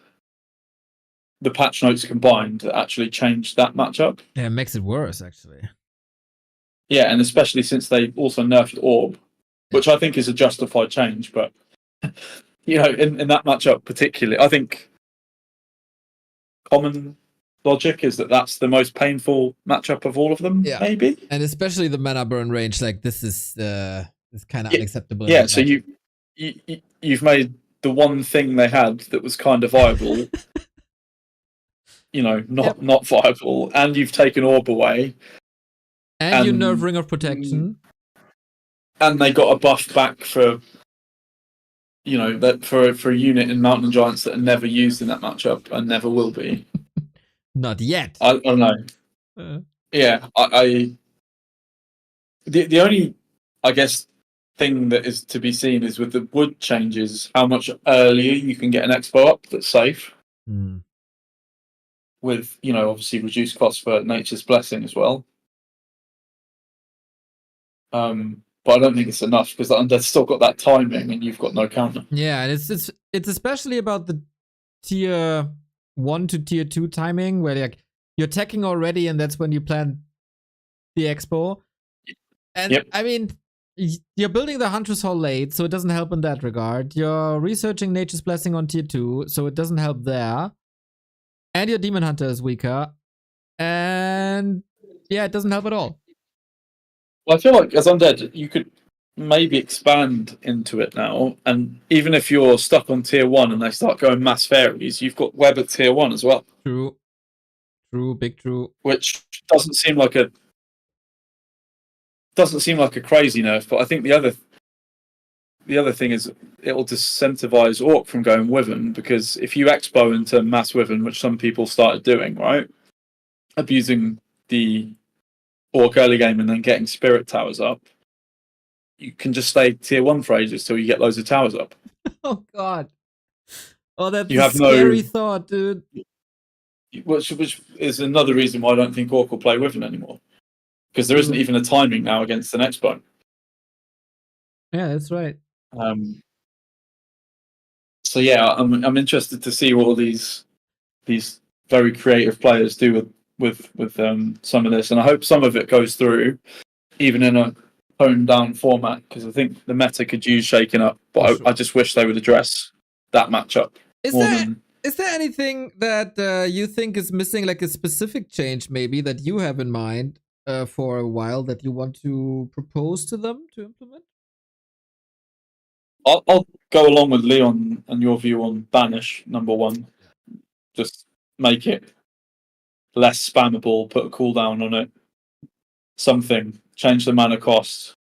the patch notes combined that actually changed that matchup. Yeah, it makes it worse actually. Yeah, and especially since they also nerfed Orb, which I think is a justified change, but in that matchup particularly, I think common logic is that that's the most painful matchup of all of them, maybe. And especially the mana burn range, like this is kind of unacceptable. Yeah, so you've made the one thing they had that was kind of viable, not viable, and you've taken Orb away. And you nerf Ring of Protection. And they got a buff back for that for a unit in Mountain Giants that are never used in that matchup and never will be. Not yet. I don't know. Yeah, the only, I guess, thing that is to be seen is with the wood changes, how much earlier you can get an expo up that's safe. With obviously reduced costs for Nature's Blessing as well. But I don't think it's enough because the Undead's still got that timing and you've got no counter. Yeah, and it's especially about the tier 1 to tier 2 timing where like you're attacking already and that's when you plan the expo. And I mean, you're building the Huntress Hall late, so it doesn't help in that regard. You're researching Nature's Blessing on tier 2, so it doesn't help there. And your Demon Hunter is weaker. And yeah, it doesn't help at all. Well, I feel like as Undead, you could maybe expand into it now, and even if you're stuck on tier 1 and they start going mass fairies, you've got web at tier 1 as well. True, big true. Which doesn't seem like a crazy nerf, but I think the other thing is it'll disincentivize Orc from going Wyvern, because if you expo into mass Wyvern, which some people started doing, right, abusing the Orc early game and then getting Spirit Towers up, you can just stay tier 1 for ages till you get loads of towers up. Oh god. Oh, that's a scary thought, dude. Which is another reason why I don't think Orc will play Wyvern anymore. Because there isn't even a timing now against an expo. Yeah, that's right. So yeah, I'm interested to see what all these very creative players do with some of this, and I hope some of it goes through, even in a toned down format, because I think the meta could use shaking up. But I just wish they would address that matchup more than. Is there anything that you think is missing, like a specific change maybe that you have in mind for a while that you want to propose to them to implement? I'll go along with Leon and your view on banish number one. Just make it less spammable, put a cooldown on it, something, change the mana cost.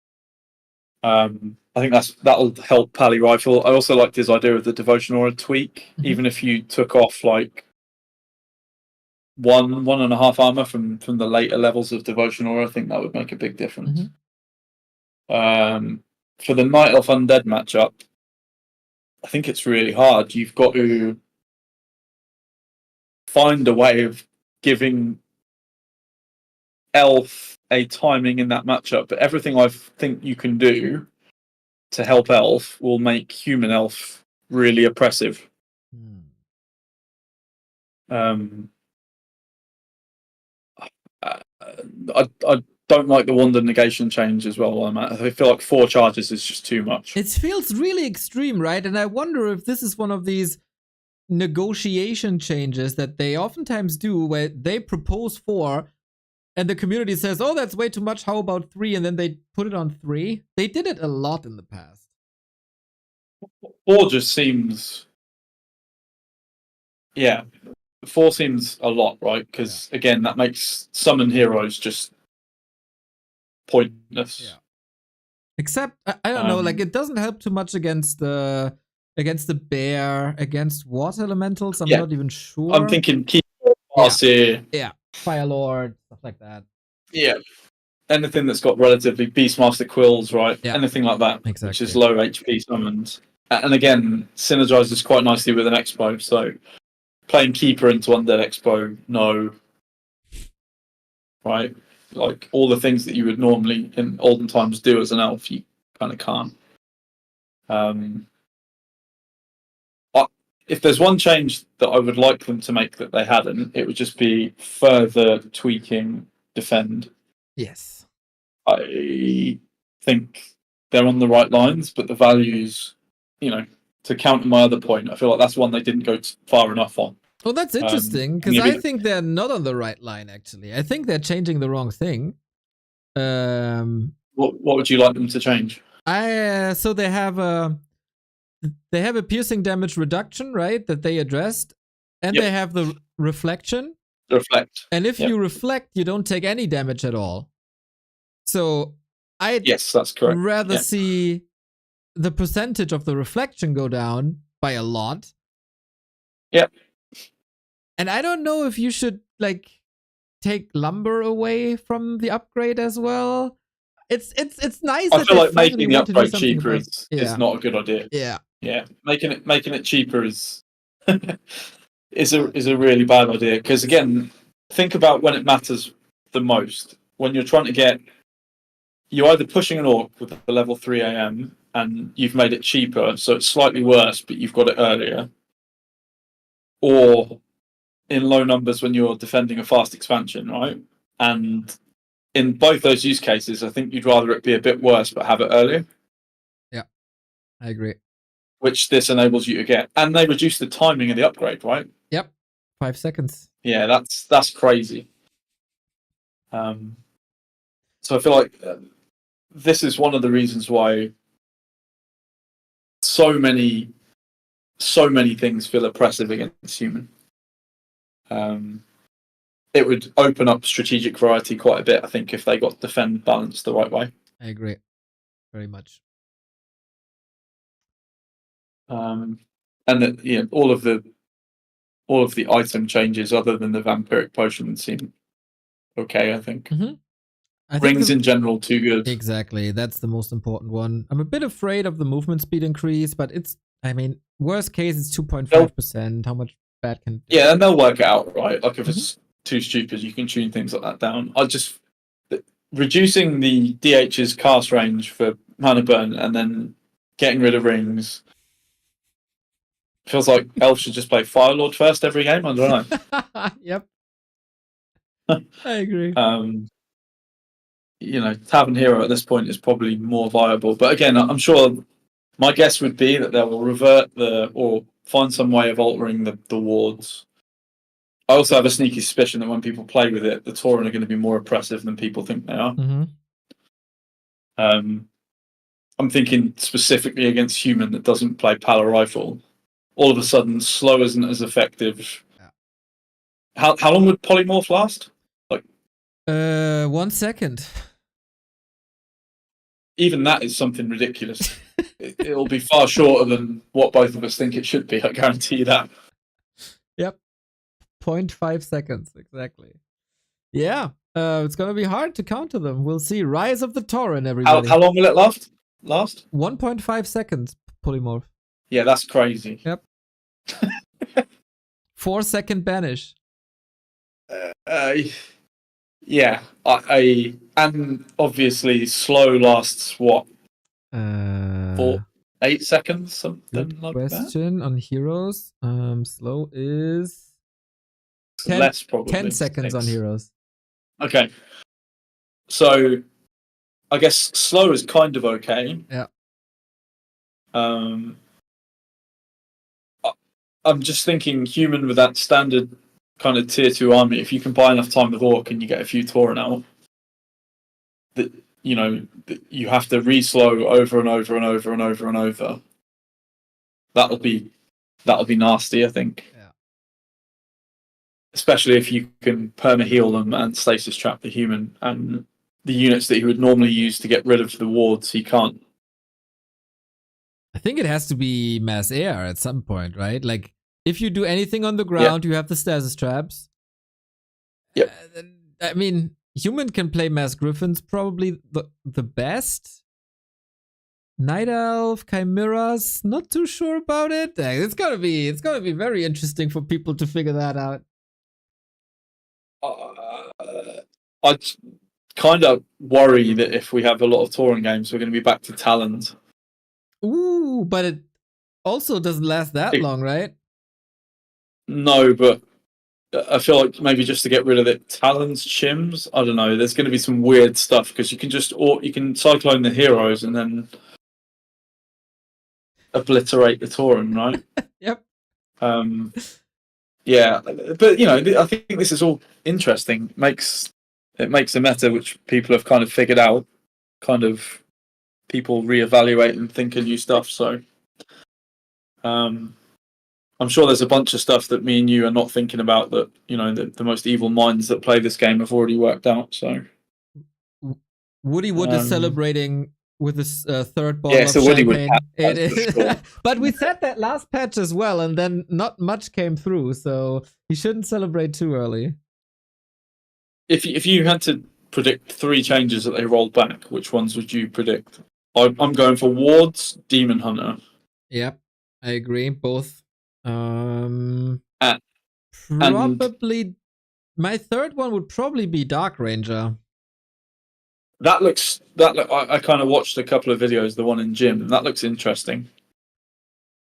I think that'll help Pally Rifle. I also liked his idea of the Devotion Aura tweak. Even if you took off like 1.5 armor from the later levels of Devotion Aura, I think that would make a big difference. For the Night Elf Undead matchup, I think it's really hard. You've got to find a way of giving Elf a timing in that matchup, but everything I think you can do to help Elf will make Human Elf really oppressive. I don't like the Wander negation change as well. I feel like 4 charges is just too much. It feels really extreme, right? And I wonder if this is one of these negotiation changes that they oftentimes do, where they propose 4 and the community says, oh, that's way too much, how about 3? And then they put it on 3. They did it a lot in the past. 4 just seems... Yeah. 4 seems a lot, right? Because, again, that makes summon heroes just pointless. Yeah. Except, I don't know, like, it doesn't help too much against the bear, against water elementals. I'm not even sure. I'm thinking Keeper, Marseille. Yeah. Firelord, stuff like that. Yeah. Anything that's got relatively Beastmaster Quills, right? Yeah. Anything like that, exactly. Which is low HP summons. And again, synergizes quite nicely with an Expo, so playing Keeper into Undead Expo, no. Right? Like, all the things that you would normally in olden times do as an elf, you kind of can't. If there's one change that I would like them to make that they hadn't, it would just be further tweaking defend. Yes. I think they're on the right lines, but the values, to counter my other point, I feel like that's one they didn't go far enough on. Well, that's interesting, because I think they're not on the right line, actually. I think they're changing the wrong thing. What would you like them to change? So they have a piercing damage reduction, right, that they addressed. And they have the reflection. Reflect. And if you reflect, you don't take any damage at all. So yes, that's correct. rather see the percentage of the reflection go down by a lot. Yep. And I don't know if you should, like, take lumber away from the upgrade as well. It's nice. I feel like making the upgrade cheaper is not a good idea. Yeah. Yeah. Making it cheaper is is a really bad idea, because again, think about when it matters the most. When you're trying to get, you're either pushing an orc with the level 3 AM and you've made it cheaper, so it's slightly worse, but you've got it earlier, or in low numbers when you're defending a fast expansion, right? And in both those use cases, I think you'd rather it be a bit worse but have it earlier. Yeah, I agree. Which this enables you to get, and they reduce the timing of the upgrade, right? Yep, 5 seconds. Yeah, that's crazy. So I feel like this is one of the reasons why so many things feel oppressive against human. It would open up strategic variety quite a bit, I think, if they got defend balanced the right way. I agree, very much. And that, all of the item changes other than the vampiric potion seem okay, I think. Rings in general too good. Exactly, that's the most important one. I'm a bit afraid of the movement speed increase, but worst case it's 2.5%. How much bad can it do? Yeah, and they'll work it out, right? Like if it's too stupid, you can tune things like that down. Reducing the DH's cast range for mana burn and then getting rid of rings Feels like Elf should just play Firelord first every game. I don't know. Yep. I agree. Tavern Hero at this point is probably more viable. But again, I'm sure my guess would be that they will revert or find some way of altering the wards. I also have a sneaky suspicion that when people play with it, the Tauren are going to be more oppressive than people think they are. Mm-hmm. I'm thinking specifically against human that doesn't play Pala Rifle. All of a sudden, slow isn't as effective. Yeah. How long would Polymorph last? 1 second. Even that is something ridiculous. It'll be far shorter than what both of us think it should be. I guarantee you that. Yep. 0.5 seconds, exactly. Yeah. It's gonna be hard to counter them. We'll see. Rise of the Tauren, everybody. How long will it last? 1.5 seconds, Polymorph. Yeah, that's crazy. Yep. 4-second banish. Yeah, and obviously slow lasts what? 8 seconds, something like question on heroes. Slow is that. Less probably. 10 seconds on heroes. Okay, so I guess slow is kind of okay. Yeah. I'm just thinking human with that standard kind of tier 2 army. If you can buy enough time with Orc and you get a few Tauren out, that you have to re-slow over and over and over and over and over. That'll be nasty, I think. Yeah. Especially if you can perma heal them and stasis trap the human and the units that you would normally use to get rid of the wards. You can't. I think it has to be mass air at some point, right? Like if you do anything on the ground, you have the stasis traps. Yeah. I mean, human can play mass griffins probably the best. Night Elf, Chimeras, not too sure about it. It's gonna be very interesting for people to figure that out. I kind of worry that if we have a lot of Tauren games, we're going to be back to Talons. Ooh, but it also doesn't last that long, right? No, but I feel like maybe just to get rid of the Talons chims, I don't know. There's going to be some weird stuff because you can cyclone the heroes and then obliterate the Tauren, right? Yep. Yeah, but I think this is all interesting. It makes a meta which people have kind of figured out. Kind of people reevaluate and think of new stuff. So, I'm sure there's a bunch of stuff that me and you are not thinking about that the most evil minds that play this game have already worked out. So, Woody Wood is celebrating with his third bottle yeah, of so Woody champagne. Wood has, sure. But we said that last patch as well, and then not much came through, so he shouldn't celebrate too early. If you had to predict 3 changes that they rolled back, which ones would you predict? I'm going for Wards, Demon Hunter. Yep, I agree. Both. Probably my third one would probably be Dark Ranger. I kind of watched a couple of videos, the one in gym, and that looks interesting.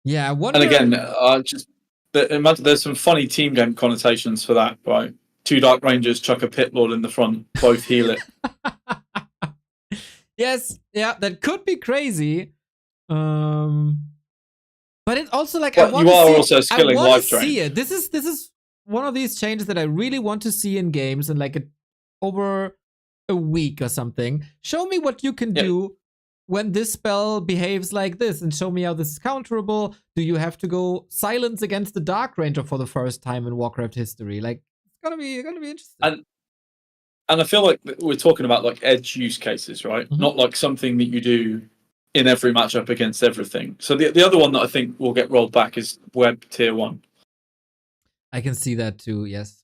Yeah, I wonder... And again, imagine there's some funny team game connotations for that, right? 2 Dark Rangers chuck a Pit Lord in the front, both heal it. Yes, yeah, that could be crazy. But it also I want to see it. This is one of these changes that I really want to see in games and over a week or something. Show me what you can do when this spell behaves like this, and show me how this is counterable. Do you have to go silence against the Dark Ranger for the first time in Warcraft history? It's gonna be interesting. And I feel like we're talking about edge use cases, right? Mm-hmm. Not like something that you do in every matchup against everything. So the other one that I think will get rolled back is Web Tier 1. I can see that too, yes.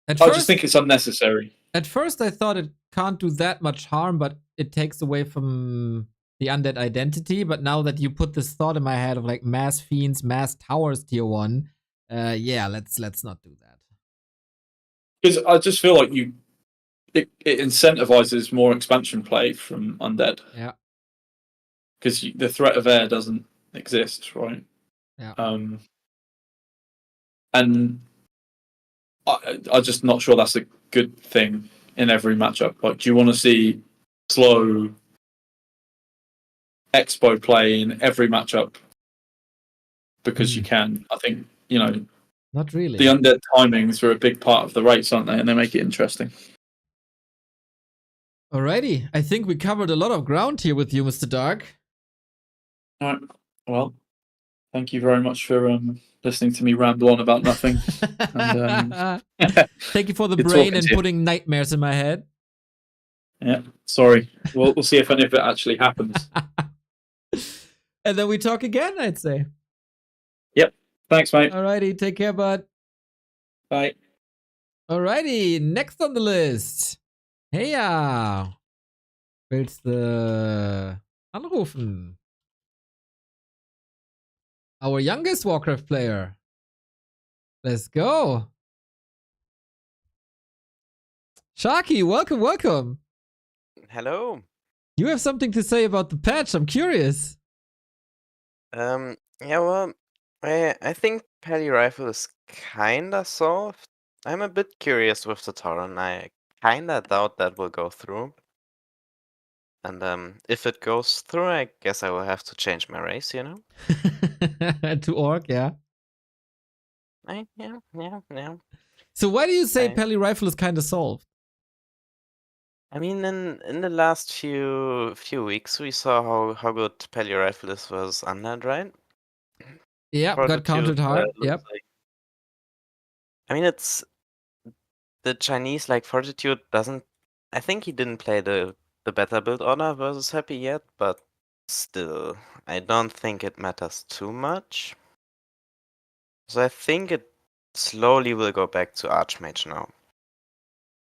I just think it's unnecessary. At first I thought it can't do that much harm, but it takes away from the undead identity. But now that you put this thought in my head of mass fiends, mass towers tier 1, let's not do that. Because I just feel like it incentivizes more expansion play from undead. Yeah. Because the threat of air doesn't exist, right? Yeah. And I'm just not sure that's a good thing in every matchup. Like, do you want to see slow Expo play in every matchup because you can? I think, not really. The Undead timings are a big part of the race, aren't they? And they make it interesting. Alrighty, I think we covered a lot of ground here with you, Mr. Dark. All right. Well, thank you very much for listening to me ramble on about nothing. And, thank you for the good brain talking and to you. putting nightmares in my head. Yeah, sorry. We'll see if any of it actually happens. And then we talk again, I'd say. Yep. Thanks, mate. Alrighty, take care, bud. Bye. Alrighty, next on the list. Hey ja. Willst du anrufen? Our youngest Warcraft player. Let's go. Sharky, welcome, welcome. Hello. You have something to say about the patch. I'm curious. Yeah, well, I think Pally Rifle is kinda soft. I'm a bit curious with the Tauren. I kinda doubt that will go through. And if it goes through, I guess I will have to change my race, you know? To Orc, yeah. Yeah. So why do you say I- Pally Rifle is kind of solved? I mean, in the last few weeks, we saw how good Pally Rifle is versus Undead, right? Yeah, got Fortitude, countered hard. looks Yep. like- I mean, it's the Chinese like Fortitude doesn't. I think he didn't play the better build order versus Happy yet, but still, I don't think it matters too much. So I think it slowly will go back to Archmage now,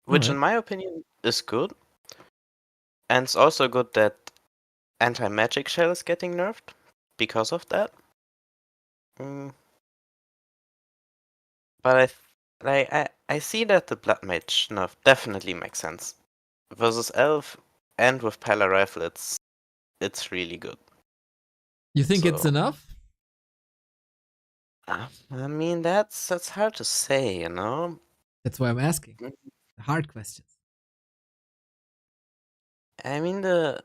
which in my opinion is good. And it's also good that anti-magic shell is getting nerfed because of that. But I see that the Blood Mage nerf definitely makes sense. Versus Elf and with Pala Rifle, it's really good. You think it's So- enough? I mean, that's hard to say, you know? That's why I'm asking. Hard questions. I mean, the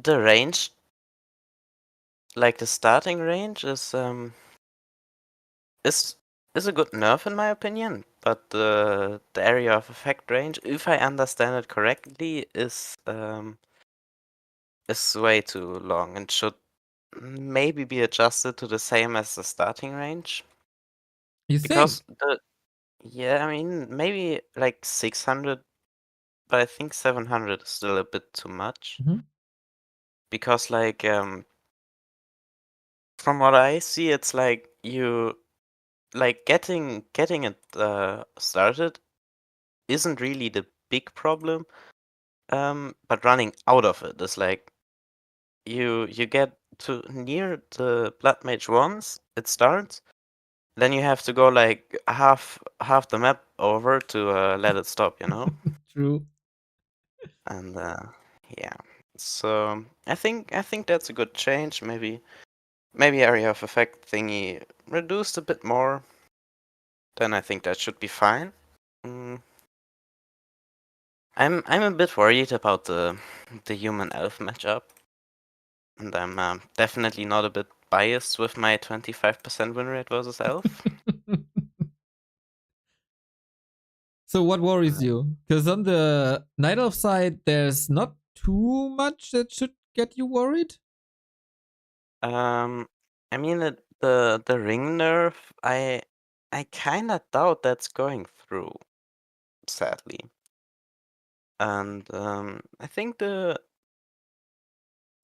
range, like the starting range is a good nerf in my opinion, but the area of effect range, if I understand it correctly, is way too long and should maybe be adjusted to the same as the starting range. You Because think? I mean, maybe like 600, but I think 700 is still a bit too much. Because like from what I see, it's like you like getting it started isn't really the big problem. But running out of it is like you get to near the Blood Mage once it starts, then you have to go like half the map over to let it stop, you know? True. And yeah. So I think that's a good change. Maybe area of effect thingy reduced a bit more. Then I think that should be fine. I'm a bit worried about the human elf matchup. And I'm definitely not a bit biased with my 25% win rate versus elf. So what worries you? Because on the Night Elf side, there's not too much that should get you worried. I mean the ring nerf, I kinda doubt that's going through, sadly. And I think the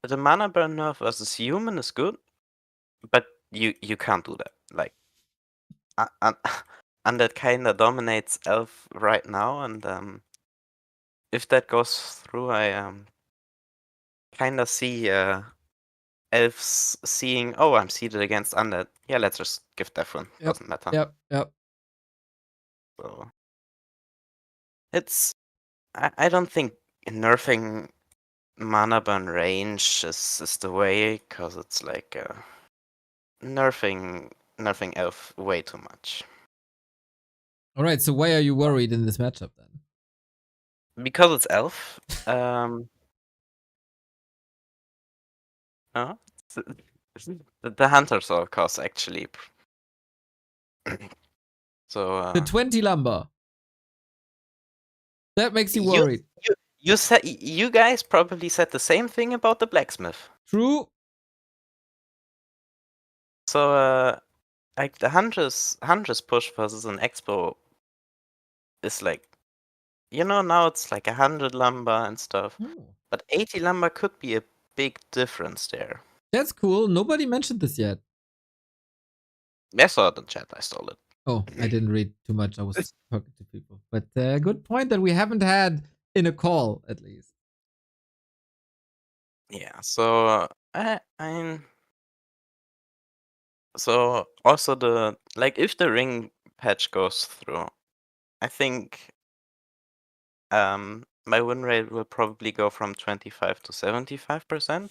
mana burn nerf versus human is good, but you can't do that. Like, and that kinda dominates elf right now, and if that goes through, I kinda see elves seeing, oh, I'm seeded against undead. Yeah, let's just give death one. Yep. Doesn't matter. Yep. So it's I don't think nerfing mana burn range is the way, because it's like nerfing Elf way too much. All right, so why are you worried in this matchup then? Because it's Elf. No, the Hunter Soul cost actually. So The 20 lumber. That makes you worried. You said you guys probably said the same thing about the blacksmith. True. So like the Huntress push versus an Expo is like, now it's like 100 lumber and stuff. But 80 lumber could be a big difference there. That's cool. Nobody mentioned this yet. I saw it in chat. I stole it. Oh, I didn't read too much. I was talking to people. But good point that we haven't had in a call, at least. Yeah, so so also if the ring patch goes through, I think my win rate will probably go from 25 to 75%.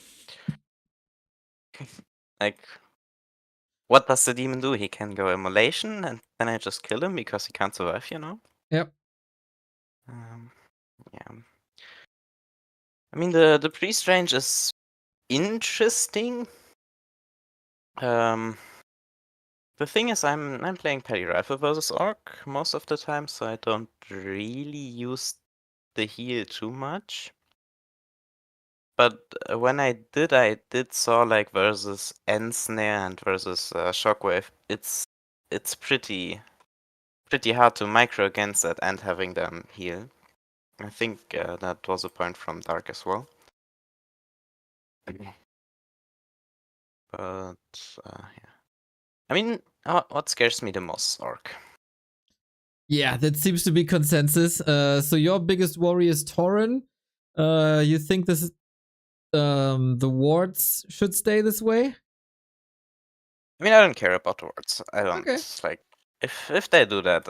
Like, what does the demon do? He can go immolation, and then I just kill him because he can't survive, Yep. Yeah. I mean, the priest range is interesting. The thing is, I'm playing Petty Rifle versus Orc most of the time, so I don't really use the heal too much. But when I did saw like versus Ensnare and versus Shockwave, it's pretty hard to micro against that and having them heal. I think that was a point from Dark as well. But yeah, I mean, what scares me the most, Orc. Yeah, that seems to be consensus. So your biggest worry is Tauren. You think this is the wards should stay this way? I mean, I don't care about the wards. I don't like if they do that.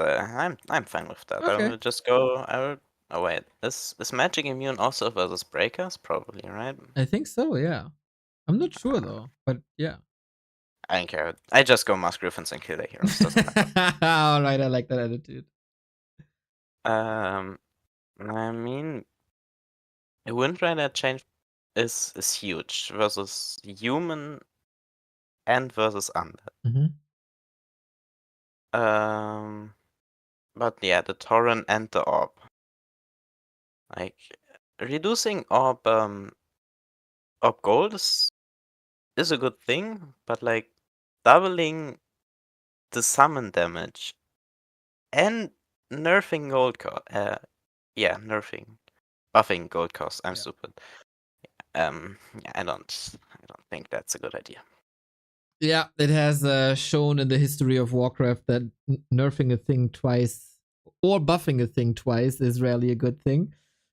I'm fine with that. Okay. I will just go. Oh wait, is magic immune also versus breakers? Probably, right? I think so. Yeah, I'm not sure though, but yeah. I don't care. I just go Mask Griffins and kill the heroes. Doesn't matter. All right, I like that attitude. I mean, a wind rider change is huge versus human and versus undead. But yeah, the Tauren and the orb. Like reducing orb gold is a good thing, but like doubling the summon damage and nerfing gold cost. Buffing gold cost. I'm stupid. Yeah, I don't think that's a good idea. Yeah, it has shown in the history of Warcraft that nerfing a thing twice or buffing a thing twice is rarely a good thing.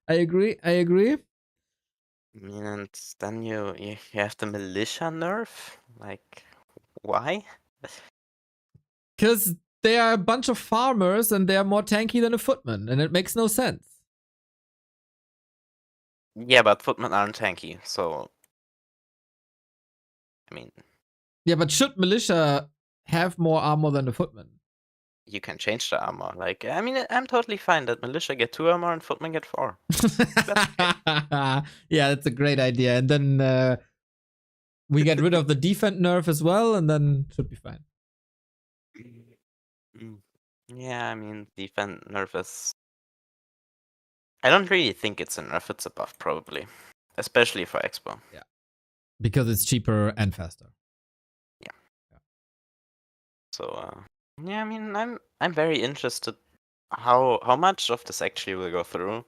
I agree. I mean, and then you have the militia nerf. Like, why? Because they are a bunch of farmers and they are more tanky than a footman, and it makes no sense. Yeah, but footmen aren't tanky, so I mean. Yeah, but should militia have more armor than a footman? You can change the armor. Like, I mean, I'm totally fine that militia get 2 armor and footmen get 4. Yeah, that's a great idea. And then we get rid of the defend nerf as well, and then should be fine. Yeah, I mean, defend nerf is. I don't really think it's a nerf, it's a buff, probably. Especially for Expo. Yeah. Because it's cheaper and faster. Yeah. So, yeah, I mean, I'm very interested how much of this actually will go through.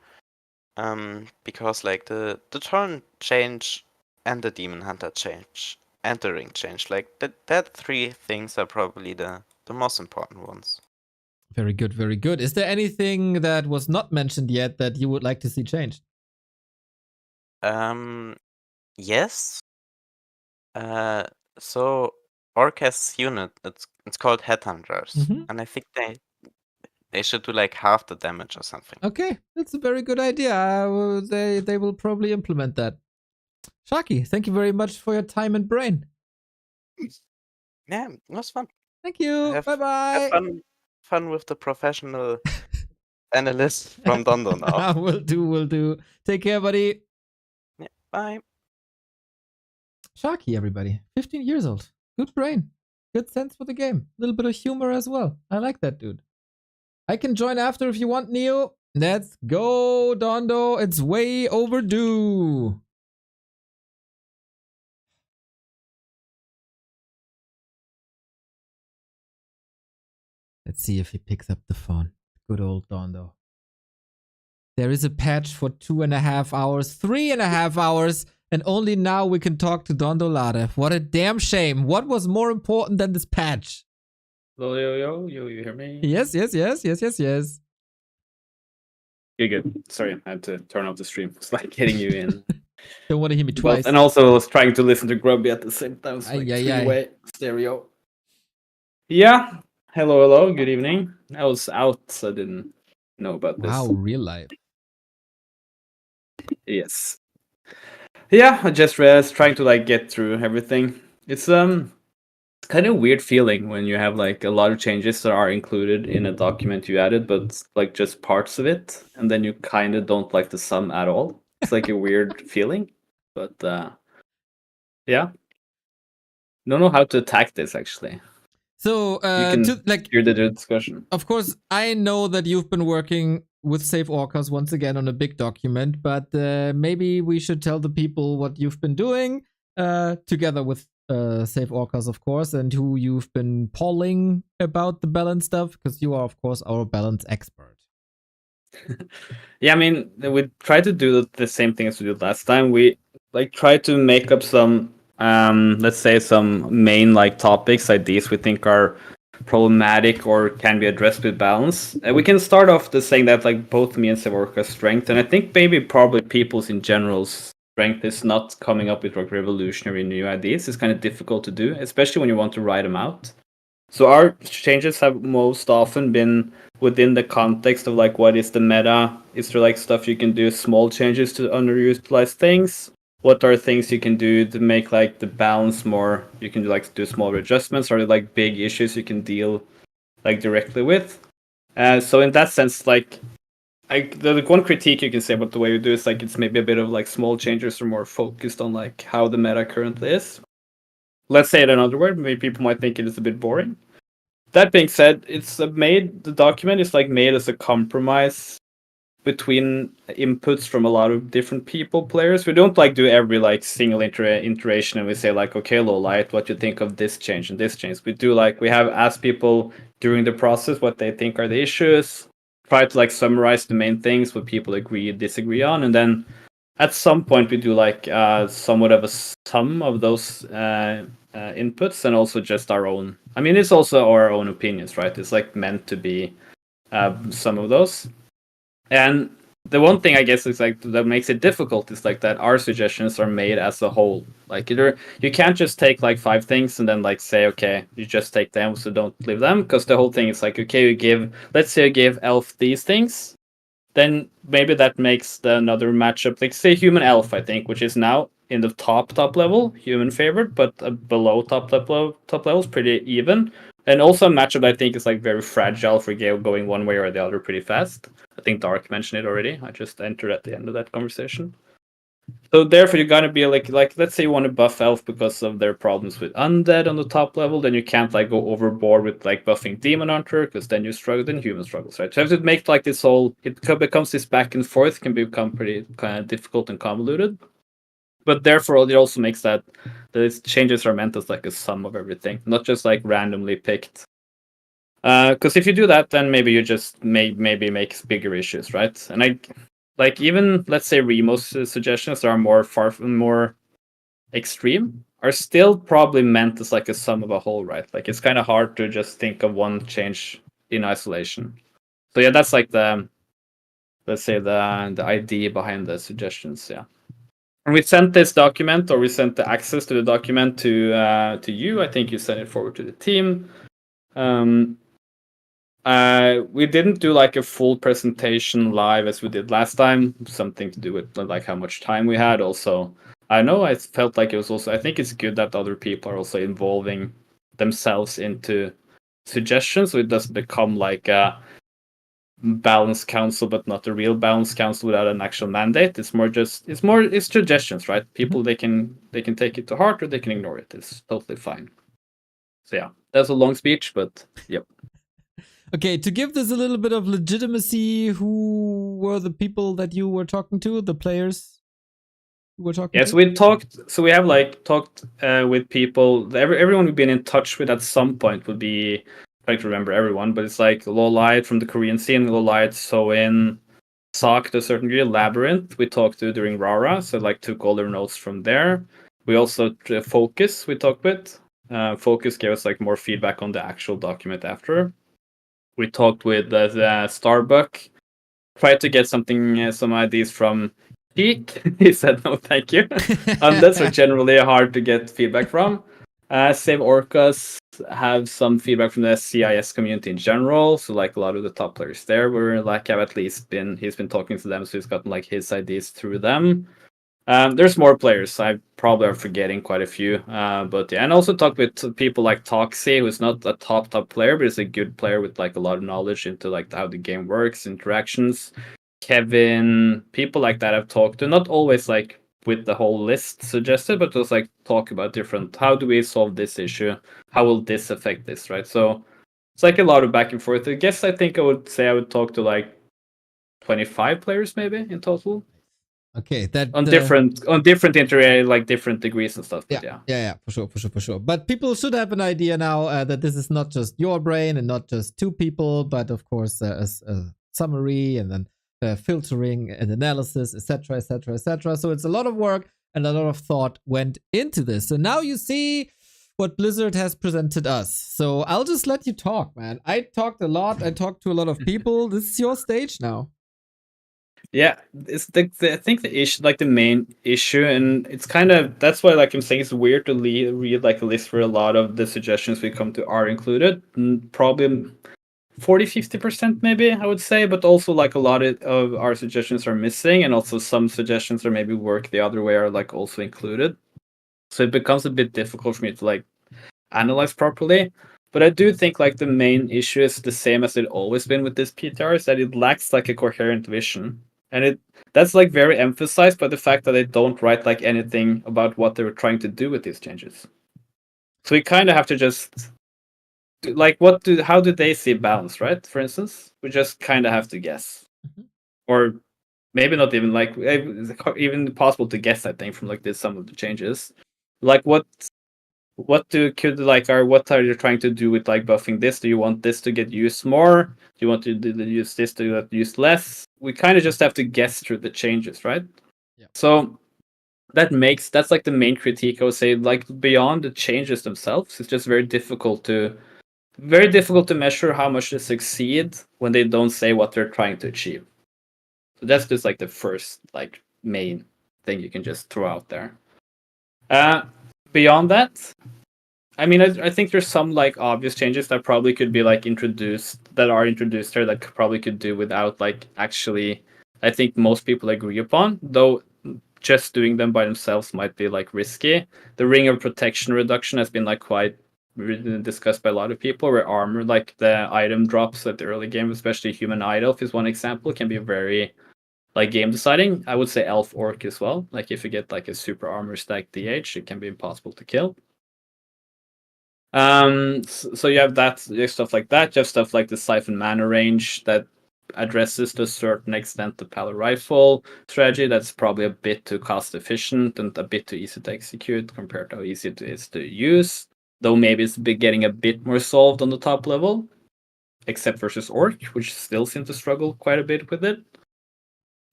Because like the turn change and the demon hunter change and the ring change, like that 3 things are probably the most important ones. Very good, very good. Is there anything that was not mentioned yet that you would like to see changed? Yes. So Orcast's unit, it's called Headhunters, and I think they should do like half the damage or something. Okay, that's a very good idea. They will probably implement that. Sharky, thank you very much for your time and brain. Yeah, it was fun. Thank you. Have, Bye bye. have fun with the professional analyst from Dondo now. Will do. Take care, buddy. Yeah, bye. Sharky, everybody. 15 years old. Good brain. Good sense for the game. A little bit of humor as well. I like that dude. I can join after if you want, Neo. Let's go, Dondo. It's way overdue. Let's see if he picks up the phone. Good old Dondo. There is a patch for 2.5 hours, 3.5 hours, and only now we can talk to Dondo Lade. What a damn shame. What was more important than this patch? Yo, you hear me? Yes. Okay, good. Sorry, I had to turn off the stream. It's like getting you in. Don't want to hear me twice. And also I was trying to listen to Grubby at the same time. So like Ay. three-way stereo. Yeah. Hello. Good evening. I was out, so I didn't know about this. Wow, real life. Yes. Yeah, I just was trying to like get through everything. It's kind of weird feeling when you have like a lot of changes that are included in a document you added, but like just parts of it, and then you kind of don't like the sum at all. It's like a weird feeling, but yeah, don't know how to attack this actually. So you can hear the discussion. Of course, I know that you've been working with Save Orcas once again on a big document, but maybe we should tell the people what you've been doing together with Save Orcas, of course, and who you've been polling about the balance stuff, because you are, of course, our balance expert. Yeah, I mean, we try to do the same thing as we did last time. We like try to make up some, let's say, some main like topics, ideas we think are problematic or can be addressed with balance. We can start off the saying that like both me and Sevorka's strength, and I think maybe probably people's in general's strength is not coming up with like revolutionary new ideas. It's kind of difficult to do, especially when you want to write them out. So our changes have most often been within the context of like what is the meta? Is there like stuff you can do, small changes to underutilized things? What are things you can do to make like the balance more? You can like do small adjustments. Are there like big issues you can deal like directly with? So in that sense, like the one critique you can say about the way we do is like it's maybe a bit of like small changes are more focused on like how the meta currently is. Let's say it another word. Maybe people might think it is a bit boring. That being said, the document is like made as a compromise between inputs from a lot of different players. We don't like do every like single iteration and we say like, okay, Lowlight, what you think of this change and this change. We do like we have asked people during the process what they think are the issues, try to like summarize the main things what people agree disagree on, and then at some point we do like somewhat of a sum of those inputs and also just our own. I mean, it's also our own opinions, right? It's like meant to be some of those. And the one thing I guess is like that makes it difficult is like that our suggestions are made as a whole. Like you can't just take like 5 things and then like say, okay, you just take them, so don't leave them, because the whole thing is like, okay, let's say you give Elf these things, then maybe that makes another matchup, like say Human Elf, I think, which is now in the top level, human favorite, but below top level is pretty even. And also a matchup I think is like very fragile for Gale going one way or the other pretty fast. I think Dark mentioned it already. I just entered at the end of that conversation. So therefore you're gonna be like let's say you want to buff Elf because of their problems with Undead on the top level, then you can't like go overboard with like buffing Demon Hunter, because then you struggle, then human struggles, right? So you have to make like this whole, it becomes this back and forth, can become pretty kind of difficult and convoluted. But therefore it also makes that the changes are meant as like a sum of everything, not just like randomly picked. Because if you do that, then maybe you just maybe makes bigger issues, right? And like even let's say Remo's suggestions are more extreme, are still probably meant as like a sum of a whole, right? Like it's kind of hard to just think of one change in isolation. So yeah, that's like let's say the idea behind the suggestions, yeah. And we sent this document, or we sent the access to the document to you. I think you sent it forward to the team. We didn't do like a full presentation live as we did last time. Something to do with like how much time we had. Also, I felt like it was also. I think it's good that other people are also involving themselves into suggestions, so it doesn't become like a balance council, but not a real balance council without an actual mandate. It's suggestions, right? People they can take it to heart or they can ignore it. It's totally fine. So yeah, that's a long speech, but yep. Okay, to give this a little bit of legitimacy, who were the people that you were talking to, the players you were talking to? Yes, we talked. So we have like talked with people. Everyone we've been in touch with at some point would be. I to remember everyone, but it's like Lolite from the Korean scene, Lolite, Soin, Sock to a certain degree, Labyrinth. We talked to during Rara, so like took all their notes from there. We also Focus. We talked with Focus gave us like more feedback on the actual document after. We talked with Starbuck. Tried to get some ideas from Peak. He said no, thank you. Undeads are generally hard to get feedback from. Save Orcas have some feedback from the CIS community in general. So like a lot of the top players there were like he's been talking to them, so he's gotten like his ideas through them. There's more players. I probably are forgetting quite a few. But yeah, and also talked with people like Toxie, who's not a top player, but is a good player with like a lot of knowledge into like how the game works, interactions. Kevin, people like that I've talked to, not always like with the whole list suggested, but just like talk about different, how do we solve this issue? How will this affect this, right? So it's like a lot of back and forth. I guess I think I would say I would talk to like 25 players maybe in total. Okay, that on different like different degrees and stuff. But yeah, for sure. But people should have an idea now that this is not just your brain and not just two people, but of course a summary and then filtering and analysis, etc., etc., etc. So it's a lot of work and a lot of thought went into this. So now you see what Blizzard has presented us. So I'll just let you talk, man. I talked a lot. I talked to a lot of people. This is your stage now. Yeah, it's I think the issue, like the main issue, and it's kind of that's why like I'm saying it's weird to read like a list where a lot of the suggestions we come to are included. Probably 40-50% maybe I would say, but also like a lot of our suggestions are missing, and also some suggestions are maybe work the other way are like also included. So it becomes a bit difficult for me to like analyze properly. But I do think like the main issue is the same as it always been with this PTR, is that it lacks like a coherent vision. And that's like very emphasized by the fact that they don't write like anything about what they were trying to do with these changes. So we kind of have to just like how do they see balance, right? For instance, we just kind of have to guess, or maybe not even like it's even possible to guess. I think from like this some of the changes, like what are you trying to do with like buffing this? Do you want this to get used more? Do you want to use this to get used less? We kind of just have to guess through the changes, right? Yeah. So that's like the main critique I would say. Like beyond the changes themselves, it's just very difficult to measure how much they succeed when they don't say what they're trying to achieve. So that's just like the first like main thing you can just throw out there. Beyond that, I mean, I think there's some like obvious changes that probably could be like introduced here that probably could do without like actually, I think most people agree upon, though just doing them by themselves might be like risky. The ring of protection reduction has been like quite discussed by a lot of people, where armor, like the item drops at the early game, especially human idol is one example, can be very like game deciding. I would say elf orc as well. Like if you get like a super armor stack DH, it can be impossible to kill. So you have that, stuff like that. You have stuff like the siphon mana range that addresses to a certain extent the power rifle strategy. That's probably a bit too cost efficient and a bit too easy to execute compared to how easy it is to use. Though maybe it's getting a bit more solved on the top level, except versus Orc, which still seem to struggle quite a bit with it.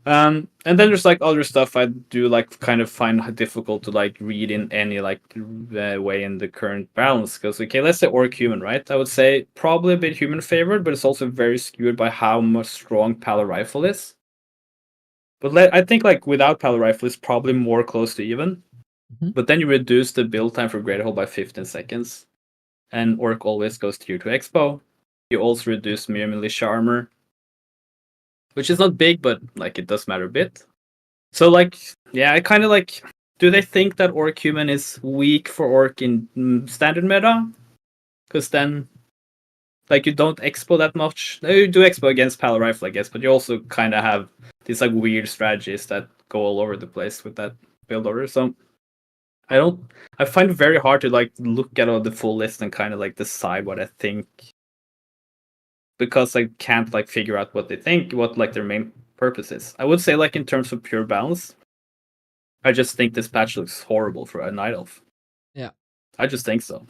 And then there's like other stuff I do like kind of find difficult to like read in any like way in the current balance. Because okay, let's say Orc human, right? I would say probably a bit human favored, but it's also very skewed by how much strong Pala Rifle is. But I think like without Pala Rifle, it's probably more close to even. But then you reduce the build time for Great Hole by 15 seconds. And Orc always goes tier 2 Expo. You also reduce mere militia armor, which is not big, but like it does matter a bit. So like, yeah, I kind of like, do they think that Orc human is weak for Orc in standard meta? because then like you don't expo that much. You do expo against Pal Rifle, I guess, but you also kind of have these like weird strategies that go all over the place with that build order. So I find it very hard to like look at all the full list and kind of like decide what I think, because I can't like figure out what they think, what like their main purpose is. I would say like in terms of pure balance, I just think this patch looks horrible for a Night Elf. Yeah. I just think so.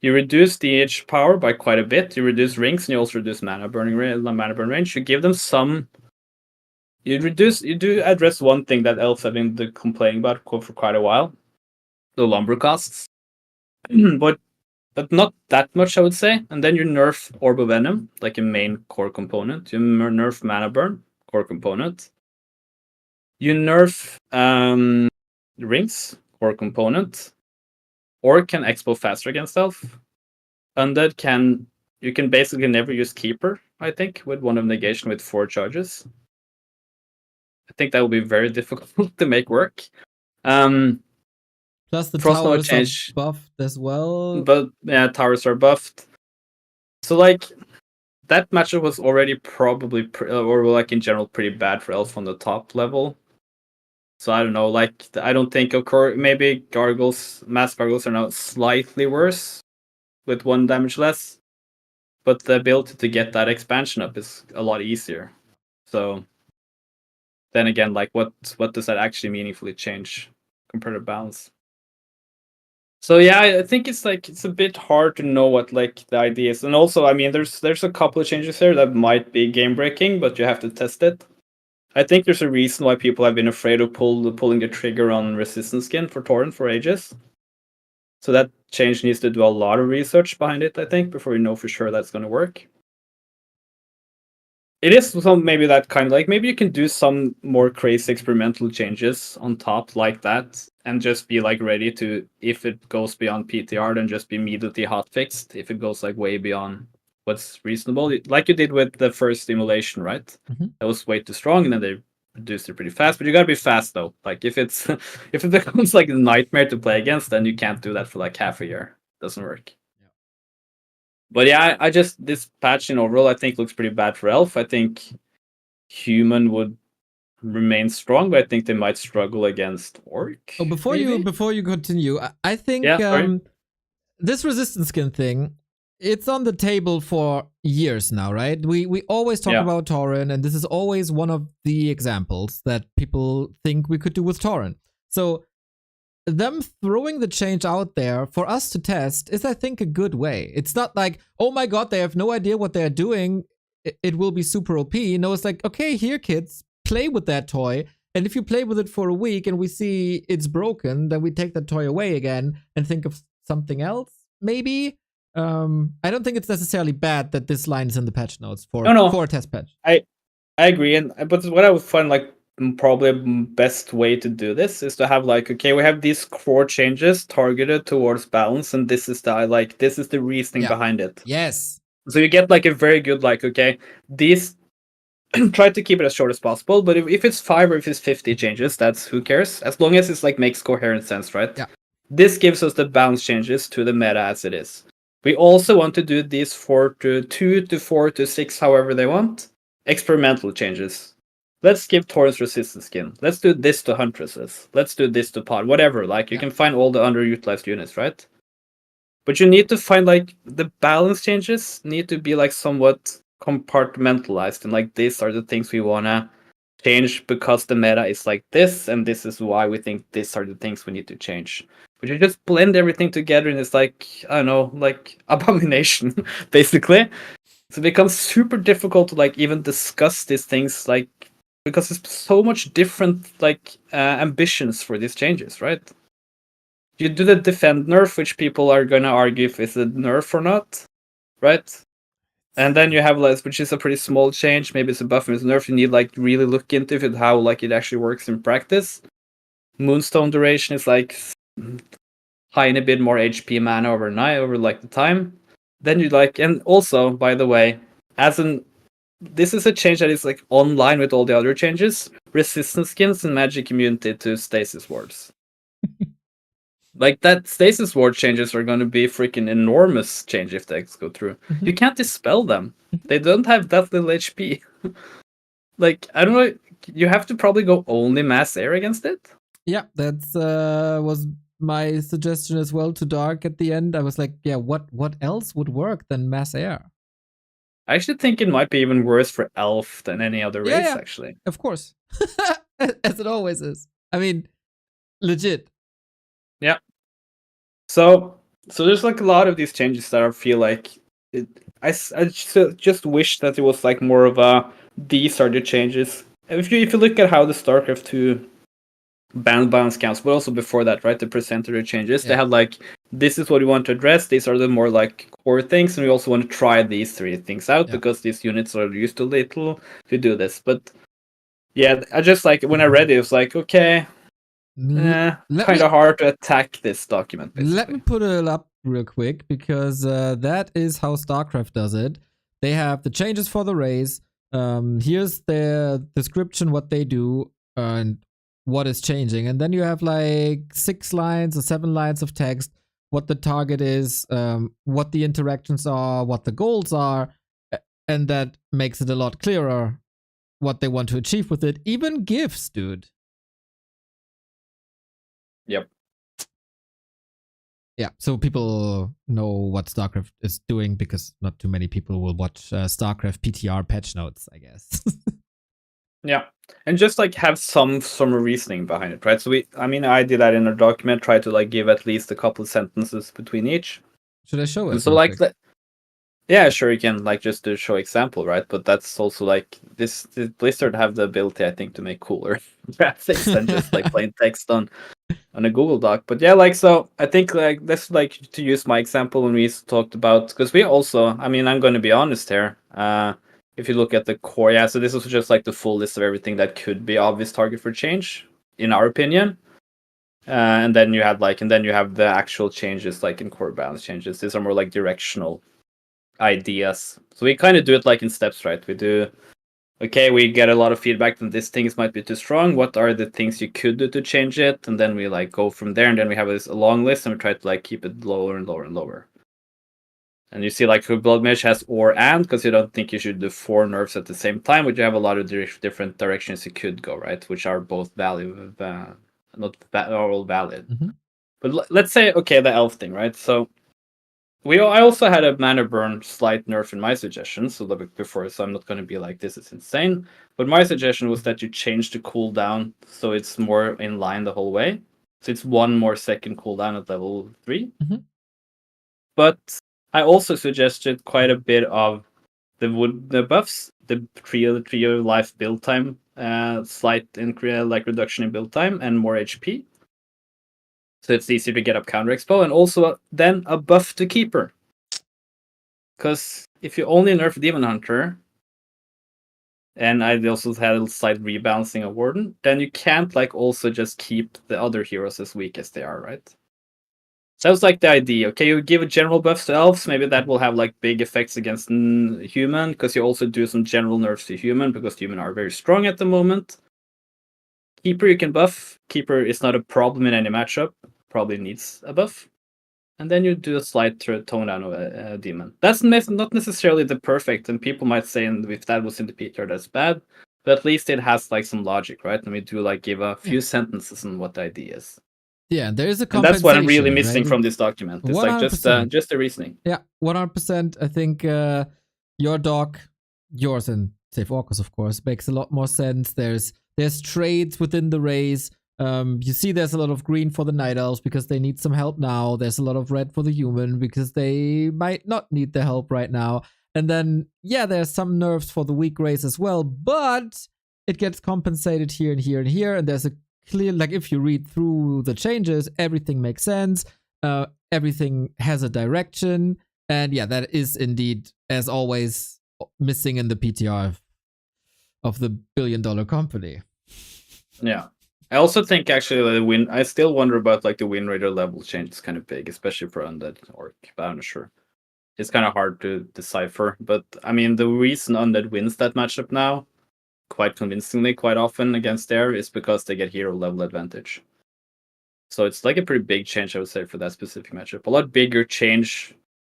You reduce DH power by quite a bit. You reduce rings, and you also reduce mana burn range. You give them some. You do address one thing that elves have been complaining about for quite a while: the lumber costs. but not that much, I would say. And then you nerf Orb of Venom, like a main core component. You nerf mana burn, core component. You nerf rings, core component. Or can expo faster against elf. Undead you can basically never use Keeper, I think, with one of negation with 4 charges. I think that will be very difficult to make work. Plus the towers are buffed as well. But yeah, towers are buffed. So like that matchup was already probably or like in general pretty bad for elf on the top level. So I don't know, like I don't think of course maybe mass gargles are now slightly worse with 1 damage less, but the ability to get that expansion up is a lot easier. So then again, like what does that actually meaningfully change compared to balance? So yeah, I think it's a bit hard to know what like the idea is, and also I mean there's a couple of changes here that might be game breaking, but you have to test it. I think there's a reason why people have been afraid of pulling the trigger on resistance skin for Torrent for ages. So that change needs to do a lot of research behind it, I think, before you know for sure that's going to work. It is some maybe that kind of like maybe you can do some more crazy experimental changes on top like that, and just be like ready to, if it goes beyond PTR, then just be immediately hotfixed if it goes like way beyond what's reasonable, like you did with the first simulation, right? That was way too strong, and then they reduced it pretty fast. But you gotta be fast though. Like if it becomes like a nightmare to play against, then you can't do that for like half a year. Doesn't work. But yeah, I just this patch in overall I think looks pretty bad for elf. I think human would remain strong, but I think they might struggle against orc. Oh, before you continue, I think this resistance skin thing, it's on the table for years now, right? We always talk about Tauren, and this is always one of the examples that people think we could do with Tauren. So them throwing the change out there for us to test is, I think, a good way. It's not like, oh my god, they have no idea what they're doing, it will be super OP. No, it's like, okay, here kids, play with that toy, and if you play with it for a week and we see it's broken, then we take that toy away again and think of something else, maybe. I don't think it's necessarily bad that this line is in the patch notes for a test patch. I agree, but what I would find like probably best way to do this is to have like, okay, we have these core changes targeted towards balance, and this is the reasoning behind it. Yes. So you get like a very good like, okay, these try to keep it as short as possible, but if it's 5 or if it's 50 changes, that's who cares, as long as it's like makes coherent sense, right? Yeah. This gives us the balance changes to the meta as it is. We also want to do these 4 to 2 to 4 to 6, however they want, experimental changes. Let's give Taurus resistance skin. Let's do this to Huntresses. Let's do this to Pod. Whatever. Like you can find all the underutilized units, right? But you need to find like the balance changes need to be like somewhat compartmentalized, and like these are the things we wanna change because the meta is like this, and this is why we think these are the things we need to change. But you just blend everything together, and it's like, I don't know, like abomination, basically. So it becomes super difficult to like even discuss these things, like because there's so much different like ambitions for these changes, right? You do the defend nerf, which people are gonna argue if it's a nerf or not, right? And then you have like, which is a pretty small change. Maybe it's a buff, maybe it's a nerf. You need like really look into it, how like it actually works in practice. Moonstone duration is like tiny bit more HP mana overnight over like the time. Then you like, and also by the way, this is a change that is like online with all the other changes. Resistance skins and magic immunity to stasis wards. Like that stasis ward changes are going to be freaking enormous change if they go through. You can't dispel them. They don't have that little HP. Like I don't know. You have to probably go only mass air against it. Yeah, that's was my suggestion as well to Dark at the end. I was like, yeah, what else would work than mass air? I actually think it might be even worse for Elf than any other race, Yeah, actually. of course. As it always is. I mean, legit. Yeah. So there's like a lot of these changes that I feel like I just wish that it was like more of a these are the changes. If you look at how the StarCraft 2 banned balance counts, but also before that, right, the percentage changes, they had like this is what we want to address. These are the more like core things, and we also want to try these 3 things out because these units are used to little to do this. But yeah, I just like when I read it, it was like okay. Kind of hard to attack this document, basically. Let me put it up real quick because that is how StarCraft does it. They have the changes for the race. Here's their description, what they do, and what is changing. And then you have like 6 lines or 7 lines of text, what the target is, what the interactions are, what the goals are, and that makes it a lot clearer what they want to achieve with it. Even GIFs, dude. Yep. Yeah, so people know what StarCraft is doing because not too many people will watch StarCraft PTR patch notes, I guess. Yeah, and just like have some reasoning behind it, right? So I did that in a document, try to like give at least a couple of sentences between each. Should I show it? And so like, yeah, sure, you can like just to show example, right? But that's also like this Blizzard have the ability, I think, to make cooler graphics than just like plain text on a Google Doc. But yeah, like so I think like this like to use my example when we talked about because we also I'm going to be honest here. If you look at the core, yeah, so this was just like the full list of everything that could be obvious target for change, in our opinion. And then you have the actual changes like in core balance changes. These are more like directional ideas. So we kind of do it like in steps, right? We do okay, we get a lot of feedback that these things might be too strong. What are the things you could do to change it? And then we like go from there, and then we have a long list, and we try to like keep it lower and lower and lower. And you see, like Blood Mage has or and because you don't think you should do 4 nerfs at the same time, but you have a lot of different directions you could go, right? Which are both valid, all valid. Mm-hmm. But let's say okay, the elf thing, right? So. I also had a mana burn slight nerf in my suggestion, so before, so I'm not going to be like this is insane. But my suggestion was that you change the cooldown so it's more in line the whole way. So it's 1 more second cooldown at level 3. Mm-hmm. But I also suggested quite a bit of the buffs, the trio life build time, slight like reduction in build time and more HP. So it's easier to get up counter expo, and also then a buff to Keeper. Because if you only nerf Demon Hunter, and I also had a slight rebalancing of Warden, then you can't like also just keep the other heroes as weak as they are, right? So that was like the idea. Okay, you give a general buff to elves, maybe that will have like big effects against human, because you also do some general nerfs to human, because human are very strong at the moment. Keeper you can buff. Keeper is not a problem in any matchup. Probably needs a buff. And then you do a slight tone down of a demon. That's not necessarily the perfect, and people might say if that was in the PTR that's bad, but at least it has like some logic, right? And we do like give a few sentences on what the idea is. Yeah, there is a compensation. And that's what I'm really missing right? from this document. It's 100%. Like just the reasoning. Yeah, 100%. I think your doc, yours and Save Orcus, of course, makes a lot more sense. There's trades within the race. You see there's a lot of green for the Night Elves because they need some help now. There's a lot of red for the human because they might not need the help right now. And then, yeah, there's some nerfs for the weak race as well, but it gets compensated here and here and here. And there's a clear, like if you read through the changes, everything makes sense. Everything has a direction. And yeah, that is indeed, as always, missing in the PTR of the billion-dollar company. Yeah. I also think actually I still wonder about like the win rate or level change is kind of big, especially for Undead Orc, but I'm not sure. It's kind of hard to decipher, but I mean the reason Undead wins that matchup now, quite convincingly, quite often against there, is because they get hero level advantage. So it's like a pretty big change, I would say, for that specific matchup. A lot bigger change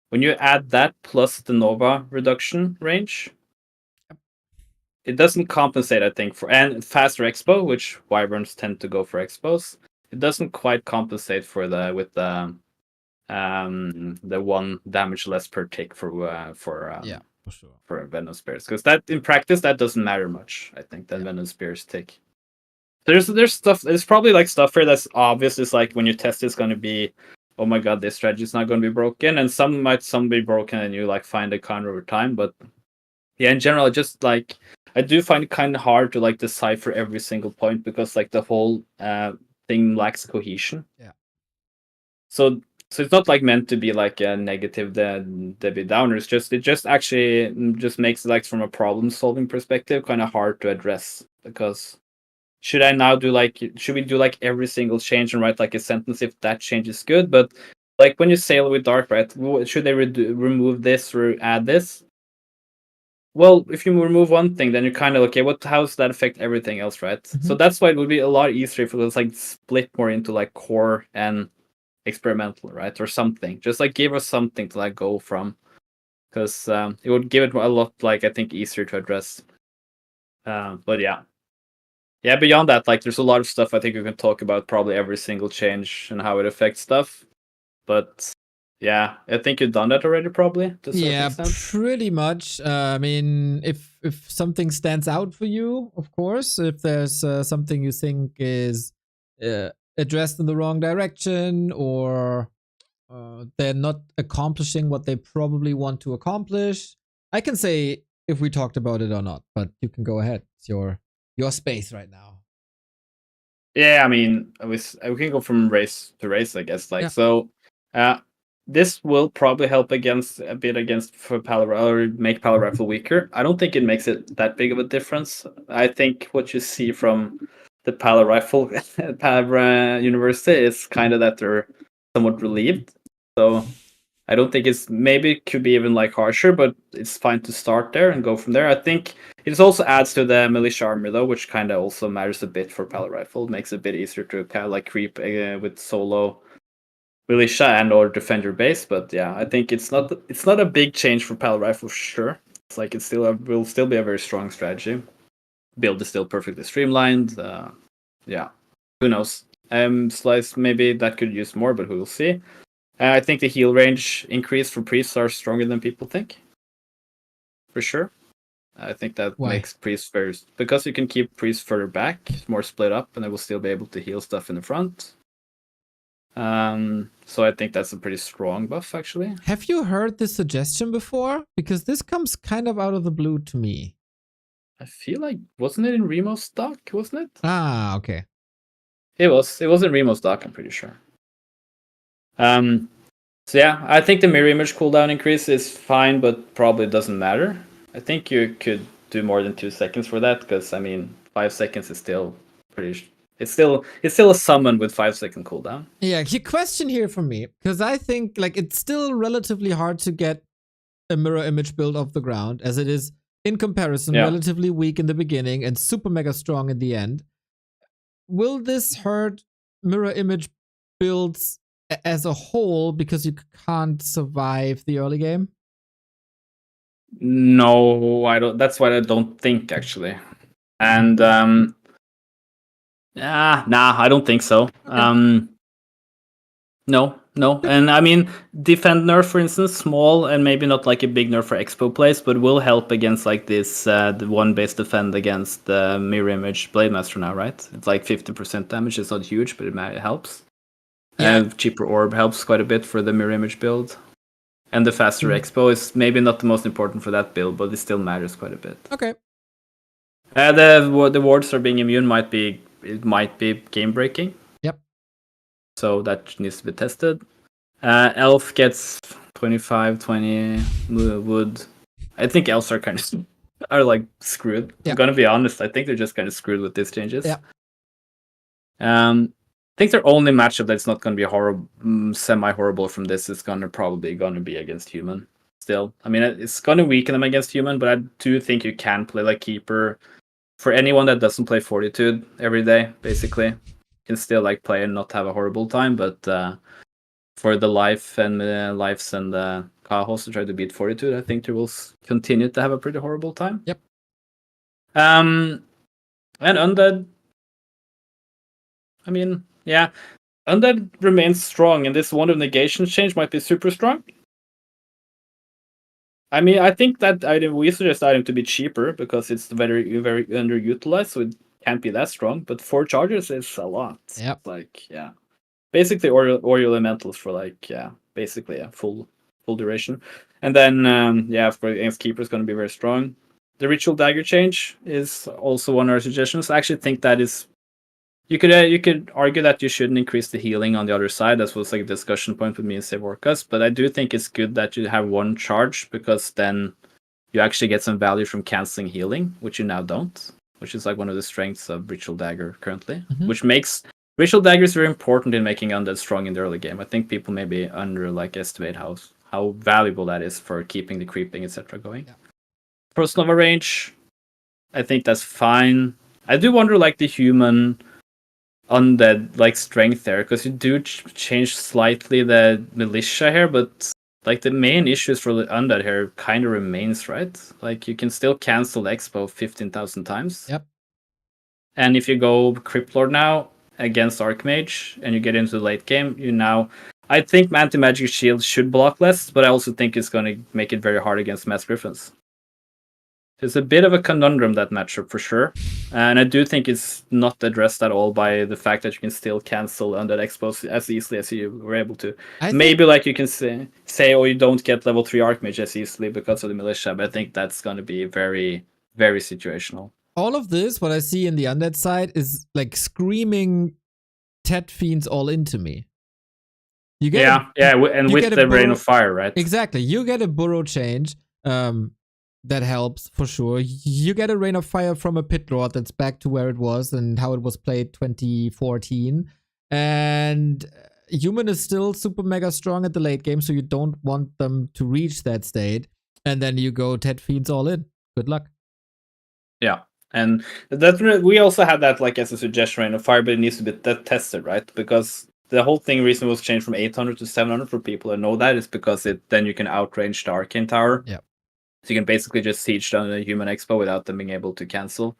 when you add that plus the Nova reduction range. It doesn't compensate, I think, for and faster expo, which Wyverns tend to go for expos. It doesn't quite compensate for the 1 damage less per tick for sure. for Venom Spears, because that in practice that doesn't matter much, I think, than Venom Spears tick. There's stuff. There's probably like stuff here that's obvious. It's like when you test, it's going to be, oh my god, this strategy is not going to be broken, and some be broken, and you like find a counter over time. But yeah, in general, just like I do find it kind of hard to like decipher every single point because like the whole thing lacks cohesion. Yeah. So it's not like meant to be like a negative Debbie Downer. It just actually just makes it like from a problem solving perspective kind of hard to address, because should we do like every single change and write like a sentence if that change is good? But like when you sail with dark, right? Should they remove this or add this? Well, if you remove one thing, then you're kind of okay. How does that affect everything else, right? So that's why it would be a lot easier if it was like split more into like core and experimental, right, or something. Just like give us something to like go from, because it would give it a lot, like I think, easier to address. But yeah. Beyond that, like there's a lot of stuff I think we can talk about, probably every single change and how it affects stuff. But yeah, I think you've done that already, probably. To a certain extent. Pretty much. I mean, if something stands out for you, of course, if there's something you think is addressed in the wrong direction, or they're not accomplishing what they probably want to accomplish, I can say if we talked about it or not. But you can go ahead. It's your space right now. Yeah, I mean, we can go from race to race, I guess. Like, so, this will probably help a bit against for or make Power Rifle weaker. I don't think it makes it that big of a difference. I think what you see from the Power Rifle University is kind of that they're somewhat relieved. So I don't think maybe it could be even like harsher, but it's fine to start there and go from there. I think it also adds to the militia armor though, which kind of also matters a bit for Pally Rifle. It makes it a bit easier to kind of like creep with solo militia and or defend your base. But yeah, I think it's not a big change for Pally Rifle for sure. It's like will still be a very strong strategy. Build is still perfectly streamlined. Yeah, who knows? Slice, maybe that could use more, but we'll see. I think the heal range increase for priests are stronger than people think. For sure. I think that makes priests first, because you can keep priests further back, more split up, and they will still be able to heal stuff in the front. So I think that's a pretty strong buff, actually. Have you heard this suggestion before? Because this comes kind of out of the blue to me. I feel like, wasn't it in Remo's stock? Wasn't it? Ah, okay. It was in Remo's stock, I'm pretty sure. So yeah, I think the mirror image cooldown increase is fine, but probably doesn't matter. I think you could do more than 2 seconds for that, because I mean 5 seconds is still pretty. It's still a summon with 5-second cooldown. Yeah, question here for me, because I think like it's still relatively hard to get a mirror image build off the ground, as it is in comparison relatively weak in the beginning and super mega strong in the end. Will this hurt mirror image builds as a whole because you can't survive the early game? No, I don't. That's what I don't think, actually. And I don't think so. No. And I mean, defend nerf, for instance, small and maybe not like a big nerf for expo plays, but will help against like this the one base defend against the mirror image blade master now, right? It's like 50% damage. It's not huge, but it helps. Cheaper orb helps quite a bit for the mirror image build. And the faster expo is maybe not the most important for that build, but it still matters quite a bit. Okay. The wards are being immune might be game breaking. Yep. So that needs to be tested. Elf gets 25, 20 wood. I think elves are kind of like screwed. Yeah. I'm gonna be honest. I think they're just kind of screwed with these changes. Yeah. I think their only matchup that's not going to be horrible, semi-horrible from this is probably going to be against human. Still, I mean, it's going to weaken them against human, but I do think you can play like keeper for anyone that doesn't play Fortitude every day, basically. can still like play and not have a horrible time, but for the lives and the Cajos to try to beat Fortitude, I think they will continue to have a pretty horrible time. Yep. And Undead, I mean, yeah, Undead remains strong, and this Wand of Negation change might be super strong. I mean, I think that item, we suggest item to be cheaper because it's very, very underutilized, so it can't be that strong. But 4 charges is a lot. Yep. Like, yeah. Basically, Oreo Elementals for like, yeah, basically a full duration. And then, yeah, for against Keeper is going to be very strong. The Ritual Dagger change is also one of our suggestions. I actually think that is... You could argue that you shouldn't increase the healing on the other side. That was like a discussion point with me and Sevorkas. But I do think it's good that you have 1 charge, because then you actually get some value from canceling healing, which you now don't. Which is like one of the strengths of Ritual Dagger currently. Mm-hmm. Which makes... Ritual Dagger is very important in making Undead strong in the early game. I think people maybe estimate how valuable that is for keeping the creeping, etc. going. Yeah. First Nova range, I think that's fine. I do wonder like the human Undead like strength there, because you do change slightly the militia here, but like the main issues for the Undead here kind of remains, right? Like you can still cancel the Expo 15,000 times. Yep. And if you go Crypt Lord now against Archmage and you get into the late game, I think Anti-Magic Shield should block less, but I also think it's going to make it very hard against Mass Griffins. It's a bit of a conundrum, that matchup, for sure. And I do think it's not addressed at all by the fact that you can still cancel Undead Expos as easily as you were able to. Maybe like you can say, oh, you don't get level 3 Archmage as easily because of the militia, but I think that's going to be very, very situational. All of this, what I see in the Undead side, is like screaming Tet Fiends all into me. You get and with the Rain of Fire, right? Exactly. You get a burrow change. That helps for sure. You get a Rain of Fire from a Pit Lord that's back to where it was and how it was played 2014. And Human is still super mega strong at the late game, so you don't want them to reach that state. And then you go Tet Fiends all in. Good luck. Yeah. And that we also had that like as a suggestion, Rain of Fire, but it needs to be tested, right? Because the whole thing reason was changed from 800 to 700 for people who know that is because then you can outrange the Arcane Tower. Yeah. So you can basically just siege down a Human Expo without them being able to cancel.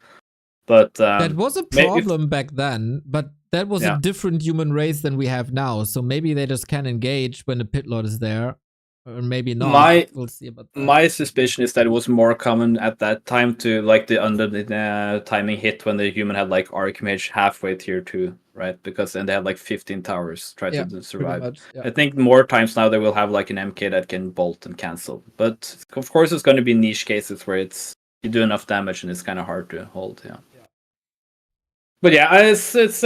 But that was a problem back then, but that was a different human race than we have now. So maybe they just can engage when the Pit Lord is there. Or maybe not. We'll see about that. My suspicion is that it was more common at that time to like the Undead timing hit when the human had like Archmage halfway tier 2, right? Because then they had like 15 towers try to survive. Much, yeah. I think more times now they will have like an MK that can bolt and cancel. But of course it's going to be niche cases where you do enough damage and it's kind of hard to hold. Yeah. But yeah, it's it's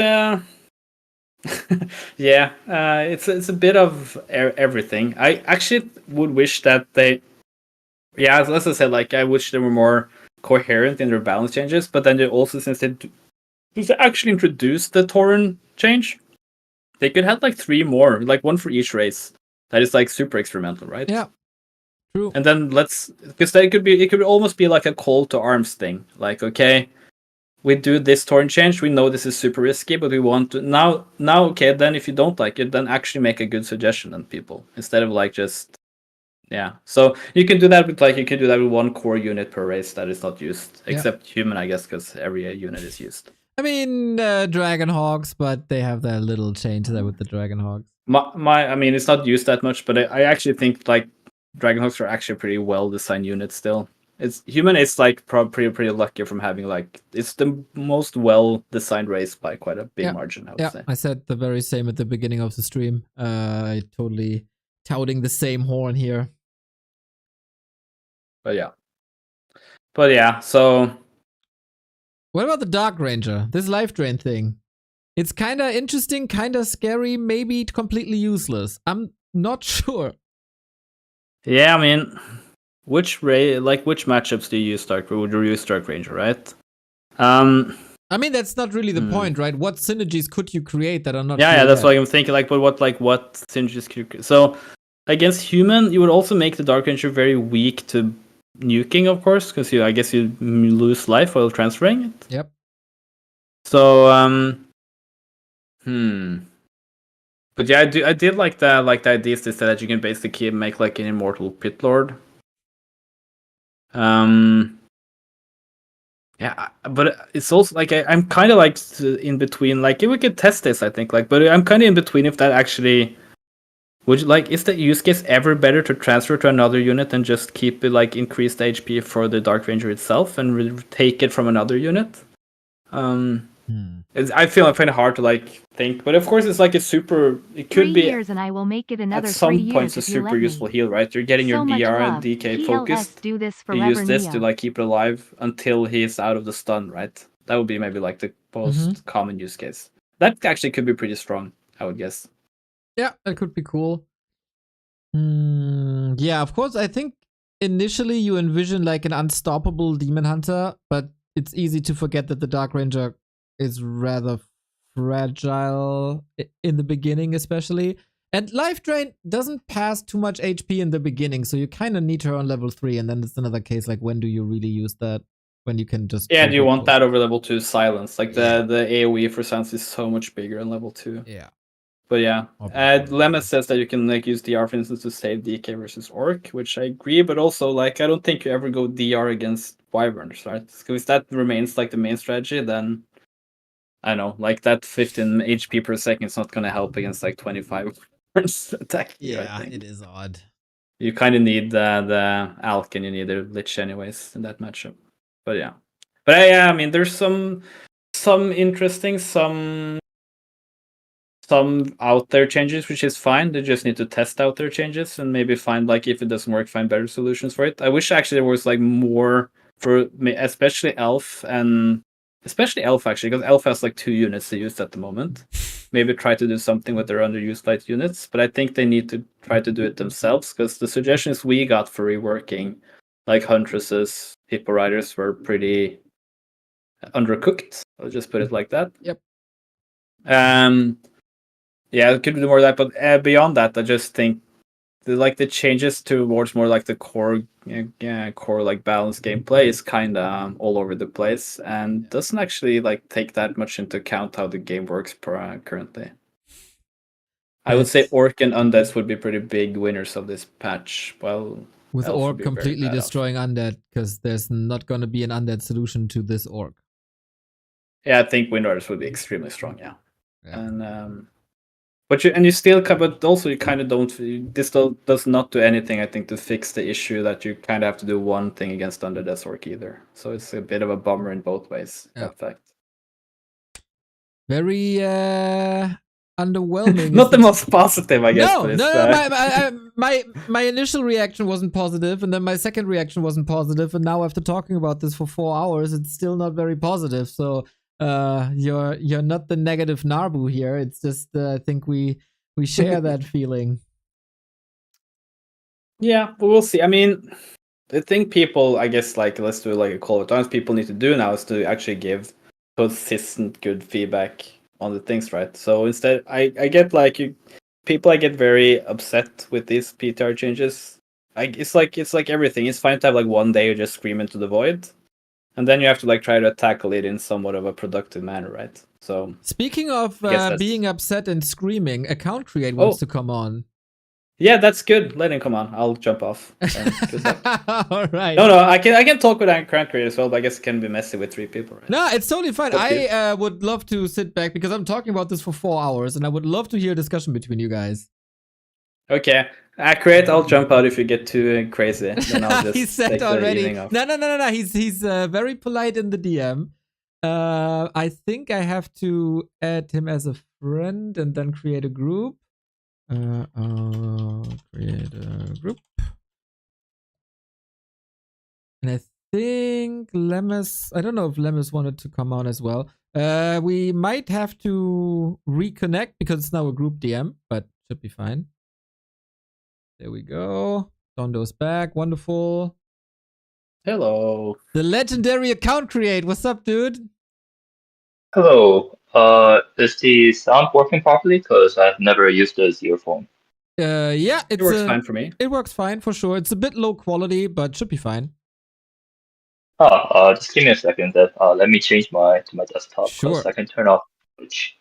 a bit of everything. I actually would wish that they, as I said, like I wish they were more coherent in their balance changes. But then they also, since they actually introduced the Tauren change, they could have like 3 more, like 1 for each race. That is like super experimental, right? Yeah, true. And then because it could almost be like a call to arms thing. Like, okay, we do this Tauren change, we know this is super risky, but we want to now okay, then if you don't like it, then actually make a good suggestion on people instead of like just so you can do that with 1 core unit per race that is not used, except human, I guess, because every unit is used. I mean, Dragon Hogs, but they have that little change there with the Dragon Hogs. I mean, it's not used that much, but I actually think like Dragon Hogs are actually pretty well designed units still. It's human is like pretty lucky from having like it's the most well designed race by quite a big margin, I would say. I said the very same at the beginning of the stream. Totally touting the same horn here. But yeah, so what about the Dark Ranger? This life drain thing. It's kind of interesting, kind of scary, maybe completely useless. I'm not sure. Yeah, I mean, which matchups do you use Dark Ranger? Would you use Dark Ranger, right? I mean, that's not really the point, right? What synergies could you create that are not? Yeah, that's why I'm thinking. Like, but what synergies could you create? So against human, you would also make the Dark Ranger very weak to nuking, of course, because I guess you lose life while transferring it. Yep. So But yeah, I did like the ideas they said that you can basically make like an immortal pit lord. Yeah, but it's also like I'm kind of like in between. Like we could test this, I think. Like, but I'm kind of in between if that actually would you, like is the use case ever better to transfer to another unit than just keep it like increase the HP for the Dark Ranger itself and take it from another unit? I find it hard to like think, but of course it's like a super. It could 3 be years and I will make it another at some 3 points years a if you super let me. useful heal, right? You're getting your So much DR and love. DK PLS, focused. do this You forever, use this to Neo. like keep it alive until he's out of the stun, right? That would be maybe like the most common use case. That actually could be pretty strong, I would guess. Yeah, that could be cool. Yeah, of course. I think initially you envision like an unstoppable demon hunter, but it's easy to forget that the Dark Ranger is rather fragile in the beginning, especially. And Life Drain doesn't pass too much HP in the beginning, so you kind of need her on level 3, and then it's another case like when do you really use that? When you can just. Yeah, do you want that over level 2 silence? Like the AoE for silence is so much bigger in level 2. Yeah. But yeah, Lemma says that you can like use DR for instance to save DK versus Orc, which I agree. But also like I don't think you ever go DR against Wyverns, right? Because that remains like the main strategy. Then I know like that 15 HP per second is not gonna help against like 25 Wyverns attack. Yeah, it is odd. You kind of need the Alk and you need the Lich anyways in that matchup. But yeah, I mean there's some interesting some out there changes, which is fine. They just need to test out their changes and maybe find like if it doesn't work, find better solutions for it. I wish actually there was like more for me, especially Elf actually, because Elf has like 2 units to use at the moment. Maybe try to do something with their underused light units, but I think they need to try to do it themselves because the suggestions we got for reworking like Huntresses, Hippo Riders were pretty undercooked. I'll just put it like that. Yep. Yeah, it could do more of that, but beyond that, I just think the changes towards more like the core like balanced gameplay is kind of all over the place and doesn't actually like take that much into account how the game works currently. I would say Orc and Undeads would be pretty big winners of this patch. Well, with Orc completely destroying Undead because there's not going to be an Undead solution to this Orc. Yeah, I think Windriders would be extremely strong. Yeah. And but you still but also you kind of don't. This does not do anything, I think, to fix the issue that you kind of have to do one thing against Undead as Orc either. So it's a bit of a bummer in both ways. Yeah. In fact, very underwhelming. Not the most positive, I guess. No. My initial reaction wasn't positive, and then my second reaction wasn't positive, and now after talking about this for 4 hours, it's still not very positive. So. You're not the negative Narbu here. It's just I think we share that feeling. Yeah, but we'll see. I mean, the thing people, I guess, like let's do like a call of times people need to do now is to actually give consistent good feedback on the things, right? So instead, I get like I get very upset with these PTR changes. It's like everything. It's fine to have like one day you just scream into the void. And then you have to like try to tackle it in somewhat of a productive manner, right? So speaking of being upset and screaming, Account Create wants to come on. Yeah, that's good. Let him come on. I'll jump off. All right. No, I can talk with Account Create as well, but I guess it can be messy with 3 people, right? No, it's totally fine. I would love to sit back because I'm talking about this for 4 hours, and I would love to hear a discussion between you guys. Okay. Create, I'll jump out if you get too crazy. Then I'll just he said take already. The No. He's very polite in the DM. I think I have to add him as a friend and then create a group. I'll create a group. And I think Lemus. I don't know if Lemus wanted to come on as well. We might have to reconnect because it's now a group DM, but should be fine. There we go. Dondo's back. Wonderful. Hello. The legendary Account Create. What's up, dude? Hello. Is the sound working properly? Because I've never used this earphone. Yeah, it works fine for me. It works fine for sure. It's a bit low quality, but should be fine. Just give me a second. Let me change to my desktop. Sure. I can turn off Twitch.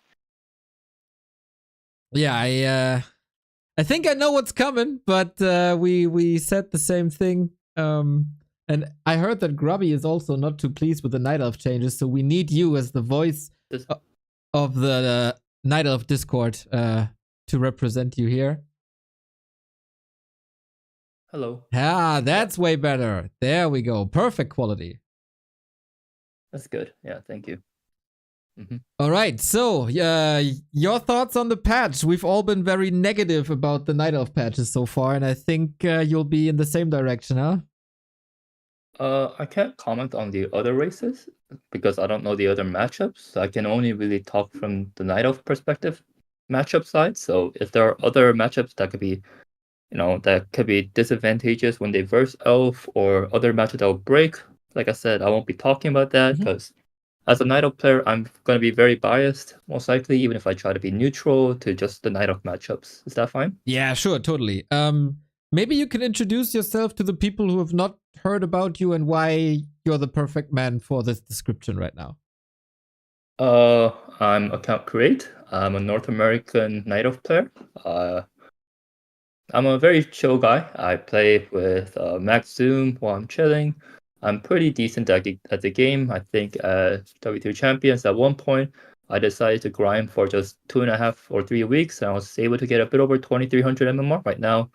Yeah, I think I know what's coming, but we said the same thing. And I heard that Grubby is also not too pleased with the Night Elf changes, so we need you as the voice of the Night Elf Discord to represent you here. Hello. Ah, that's way better. There we go. Perfect quality. That's good. Yeah, thank you. All right, so your thoughts on the patch? We've all been very negative about the Night Elf patches so far, and I think you'll be in the same direction, huh? I can't comment on the other races because I don't know the other matchups. I can only really talk from the Night Elf perspective matchup side. So if there are other matchups that could be, that could be disadvantageous when they verse Elf or other matchups that will break, like I said, I won't be talking about that because as a Night Elf player, I'm going to be very biased, most likely, even if I try to be neutral to just the Night Elf matchups. Is that fine? Yeah, sure, totally. Maybe you can introduce yourself to the people who have not heard about you and why you're the perfect man for this description right now. I'm Account Create. I'm a North American Night Elf player. I'm a very chill guy. I play with Max Zoom while I'm chilling. I'm pretty decent at the game. I think W3CFinals at one point, I decided to grind for just 2.5 or 3 weeks, and I was able to get a bit over 2,300 MMR right now.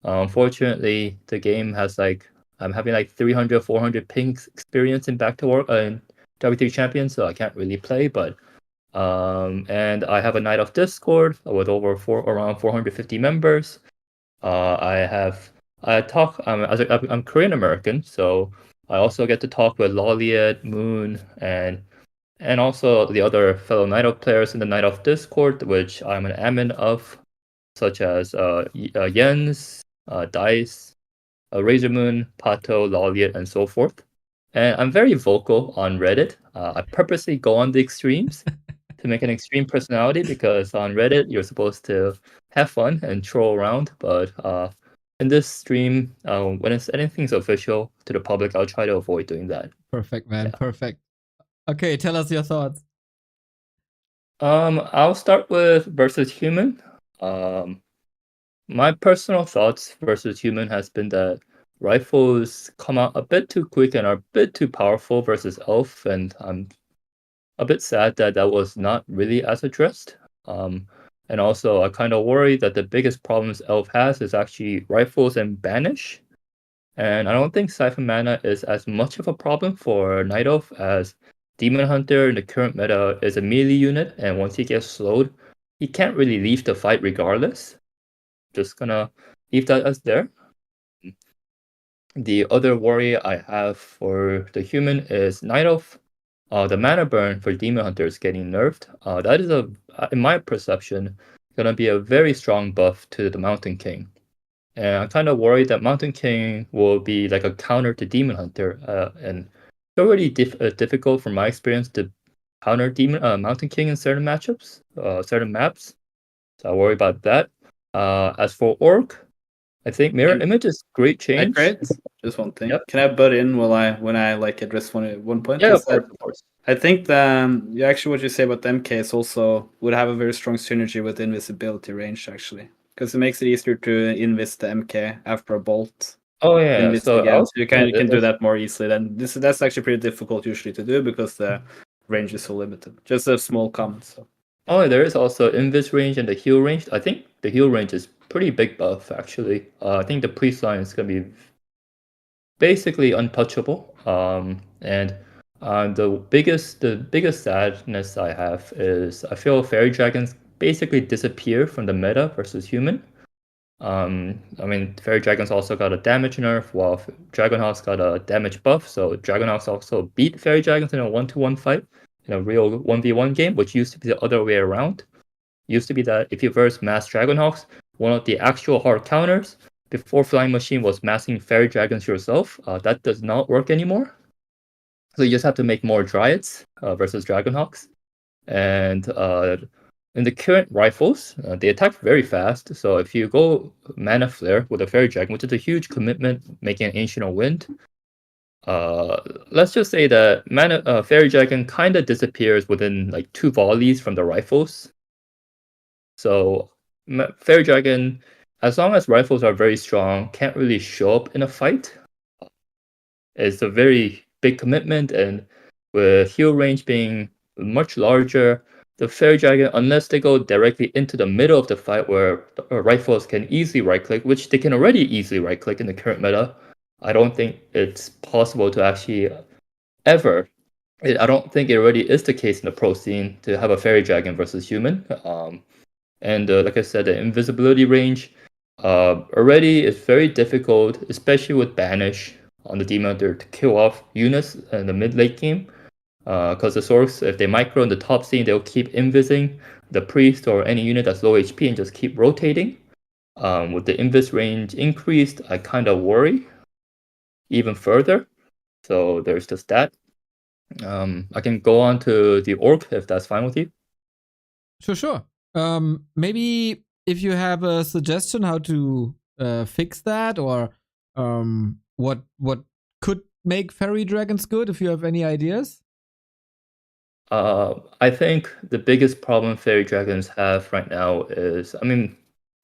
Unfortunately, the game has I'm having 300, 400 pings experience in back to work in W3CFinals, so I can't really play. But and I have a Night Elf Discord with around 450 members. I'm Korean American, so I also get to talk with Loliet, Moon, and also the other fellow Night Elf players in the Night Elf Discord, which I'm an admin of, such as Jens, Dice, Razor Moon, Pato, Loliet, and so forth. And I'm very vocal on Reddit. I purposely go on the extremes to make an extreme personality because on Reddit you're supposed to have fun and troll around, but in this stream, when anything's official to the public, I'll try to avoid doing that. Perfect, man. Yeah. Perfect. Okay, tell us your thoughts. I'll start with versus human. My personal thoughts versus human has been that rifles come out a bit too quick and are a bit too powerful versus elf, and I'm a bit sad that was not really as addressed. And also, I kind of worry that the biggest problems Elf has is actually rifles and banish. And I don't think Siphon Mana is as much of a problem for Night Elf as Demon Hunter in the current meta is a melee unit, and once he gets slowed, he can't really leave the fight regardless. Just gonna leave that as there. The other worry I have for the human is Night Elf. The mana burn for Demon Hunter is getting nerfed. That is in my perception, gonna be a very strong buff to the Mountain King. And I'm kind of worried that Mountain King will be like a counter to Demon Hunter. And it's already difficult from my experience to counter Mountain King in certain matchups, certain maps. So I worry about that. As for Orc, I think Mirror Image is great change. Great. Just one thing. Yep. Can I butt in when I address one point? Yeah, of course. I think actually what you say about the MK is also would have a very strong synergy with invisibility range actually, because it makes it easier to invis the MK after a bolt. Oh yeah, so you can do that more easily. Then that's actually pretty difficult usually to do because the range is so limited. Just a small comment. So. Oh, there is also invis range and the heal range. I think the heal range is pretty big buff actually. I think the priest line is gonna be basically untouchable. And the biggest sadness I have is I feel fairy dragons basically disappear from the meta versus human. I mean, fairy dragons also got a damage nerf, while Dragonhawks got a damage buff. So Dragonhawks also beat fairy dragons in a 1-to-1 fight in a real 1v1 game, which used to be the other way around. Used to be that if you verse mass Dragonhawks, one of the actual hard counters before Flying Machine was massing fairy dragons yourself. That does not work anymore. So you just have to make more Dryads versus Dragonhawks. And in the current rifles, they attack very fast. So if you go Mana Flare with a Fairy Dragon, which is a huge commitment, making an Ancient of Wind, let's just say that Fairy Dragon kind of disappears within like 2 volleys from the rifles. So Fairy Dragon, as long as rifles are very strong, can't really show up in a fight. It's a very big commitment, and with heal range being much larger, the Fairy Dragon, unless they go directly into the middle of the fight where rifles can easily right-click, which they can already easily right-click in the current meta, I don't think it's possible to actually ever. I don't think it already is the case in the pro scene to have a Fairy Dragon versus human. And like I said, the invisibility range already is very difficult, especially with Banish on the Demon Hunter to kill off units in the mid-late game. Because the Sorks, if they micro in the top scene, they'll keep invising the Priest or any unit that's low HP and just keep rotating. With the invis range increased, I kind of worry even further. So there's just that. I can go on to the Orc if that's fine with you. Sure. Maybe if you have a suggestion how to fix that, or what could make Fairy Dragons good, if you have any ideas. I think the biggest problem Fairy Dragons have right now is, I mean,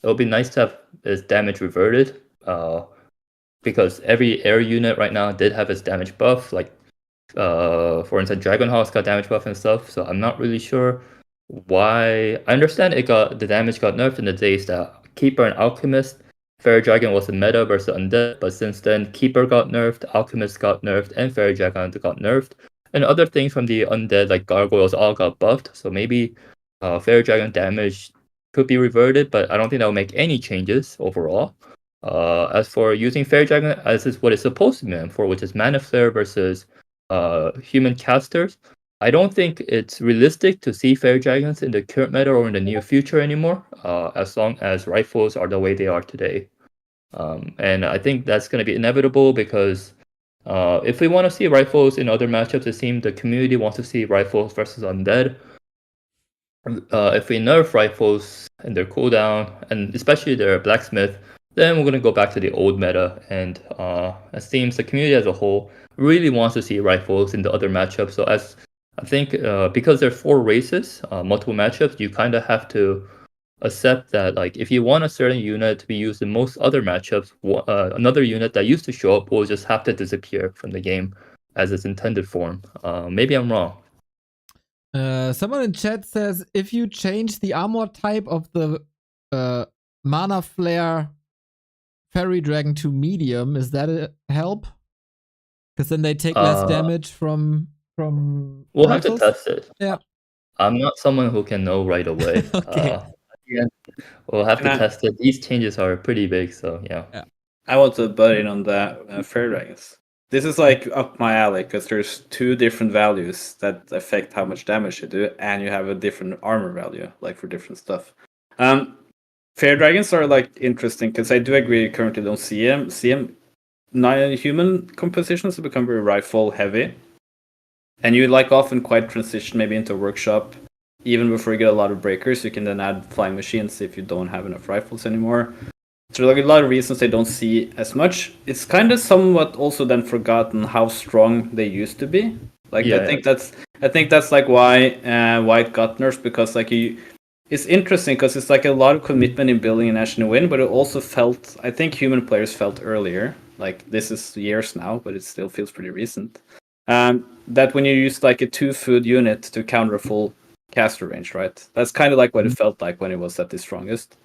it would be nice to have its damage reverted, because every air unit right now did have its damage buff, like for instance, Dragonhawk's got damage buff and stuff, so I'm not really sure why. I understand the damage got nerfed in the days that Keeper and Alchemist, Fairy Dragon was a meta versus Undead, but since then Keeper got nerfed, Alchemist got nerfed, and Fairy Dragon got nerfed. And other things from the Undead, like Gargoyles, all got buffed, so maybe Fairy Dragon damage could be reverted, but I don't think that will make any changes overall. As for using Fairy Dragon as is what it's supposed to be meant for, which is Mana Flare versus human casters, I don't think it's realistic to see Fairy Dragons in the current meta or in the near future anymore, as long as rifles are the way they are today. And I think that's going to be inevitable because if we want to see rifles in other matchups, it seems the community wants to see rifles versus Undead. If we nerf rifles and their cooldown, and especially their blacksmith, then we're going to go back to the old meta. And it seems the community as a whole really wants to see rifles in the other matchups. So as I think because there are 4 races, multiple matchups, you kind of have to accept that, like, if you want a certain unit to be used in most other matchups, another unit that used to show up will just have to disappear from the game as its intended form. Maybe I'm wrong. Someone in chat says if you change the armor type of the Mana Flare Fairy Dragon to medium, is that a help? Because then they take less damage from. We'll rifles? have to test it. Yeah. I'm not someone who can know right away. Okay. We'll have to Can I- test it. These changes are pretty big, so yeah. I want to butt in on that Fairy Dragons. This is like up my alley because there's 2 different values that affect how much damage you do, and you have a different armor value, like for different stuff. Fairy Dragons are like interesting because I do agree you currently don't see them. Human compositions have become very rifle heavy, and you like often quite transition maybe into workshop. Even before you get a lot of breakers, you can then add flying machines if you don't have enough rifles anymore. So like a lot of reasons they don't see as much. It's kind of somewhat also then forgotten how strong they used to be. Like I think that's like why White got nerfed, because like it's interesting because it's like a lot of commitment in building a national win, but it also felt, I think human players felt earlier, like this is years now, but it still feels pretty recent, that when you use like a 2-food unit to counter a full caster range, right? That's kind of like what it felt like when it was at its strongest.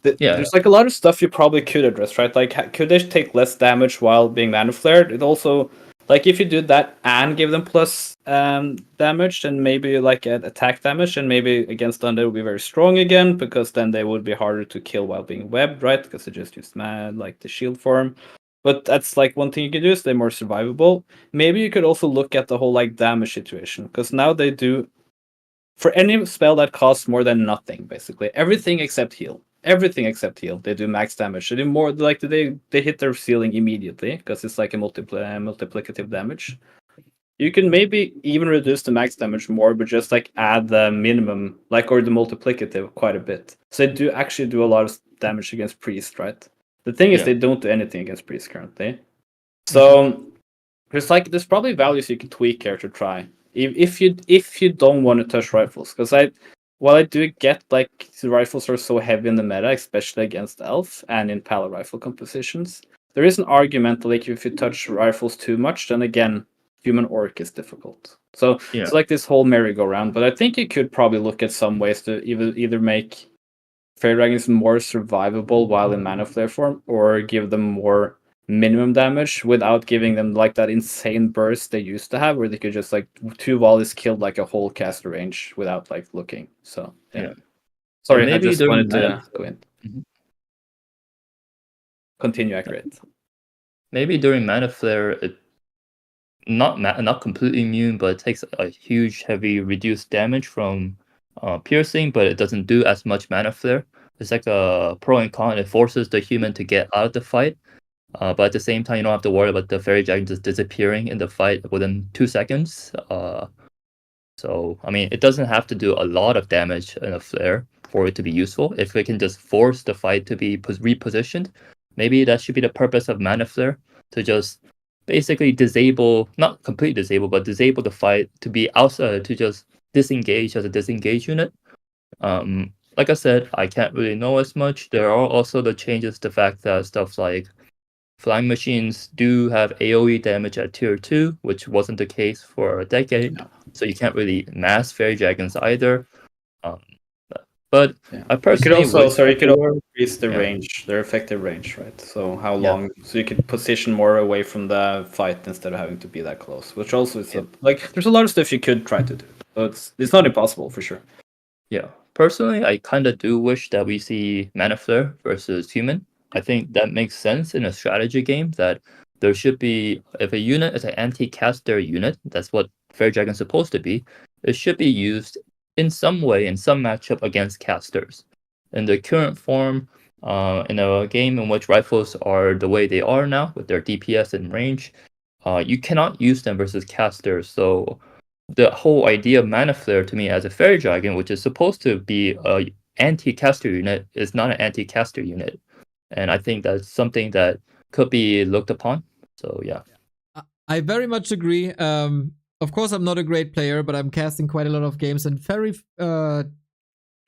There's like a lot of stuff you probably could address, right? Like, could they take less damage while being mana flared? It also, like, if you do that and give them plus damage, then maybe like attack damage, and maybe against Undead would be very strong again, because then they would be harder to kill while being webbed, right? Because they just use like the shield form. But that's like one thing you could do, is they're more survivable. Maybe you could also look at the whole like damage situation, because now they do, for any spell that costs more than nothing, basically everything except heal. Everything except heal, they do max damage. They do more, like they hit their ceiling immediately because it's like a multiplicative damage. You can maybe even reduce the max damage more, but just like add the minimum, like, or the multiplicative quite a bit. So they do actually do a lot of damage against priest, right? The thing is, they don't do anything against priest currently. So there's probably values you can tweak here to try if you don't want to touch rifles, because while I do get like the rifles are so heavy in the meta, especially against Elf and in pala rifle compositions, there is an argument like if you touch rifles too much, then again, human orc is difficult. So it's like this whole merry-go-round. But I think you could probably look at some ways to either make Fairy Dragons more survivable while in Mana Flare form, or give them more minimum damage without giving them like that insane burst they used to have, where they could just like 2 volleys killed like a whole caster range without like looking. So yeah. Sorry, maybe I just during wanted to Mana- go in. Continue, accurate. Maybe during Mana Flare, it not completely immune, but it takes a huge, heavy reduced damage from piercing, but it doesn't do as much Mana Flare. It's like a pro and con. It forces the human to get out of the fight, but at the same time, you don't have to worry about the Fairy Dragon just disappearing in the fight within 2 seconds. So, I mean, it doesn't have to do a lot of damage in a flare for it to be useful. If we can just force the fight to be repositioned, maybe that should be the purpose of Mana Flare, to just basically disable, not completely disable, but disable the fight to be outside, to just disengage as a disengage unit. Like I said, I can't really know as much. There are also the changes, the fact that stuff like flying machines do have AoE damage at tier 2, which wasn't the case for a decade. So you can't really mass Fairy Dragons either. But I personally you could also increase the Yeah. range, their effective range, right? So how Yeah. long? So you could position more away from the fight instead of having to be that close. Which also is like there's a lot of stuff you could try to do. So it's not impossible for sure. Yeah. Personally, I kind of do wish that we see Mana Flare versus human. I think that makes sense in a strategy game, that there should be, if a unit is an anti-caster unit, that's what Fairy Dragon's supposed to be, it should be used in some way, in some matchup against casters. In the current form, in a game in which rifles are the way they are now, with their DPS and range, you cannot use them versus casters. So the whole idea of Mana Flare to me as a Fairy Dragon, which is supposed to be a anti-caster unit, is not an anti-caster unit. And I think that's something that could be looked upon. So yeah. I very much agree. Of course, I'm not a great player, but I'm casting quite a lot of games, and Fairy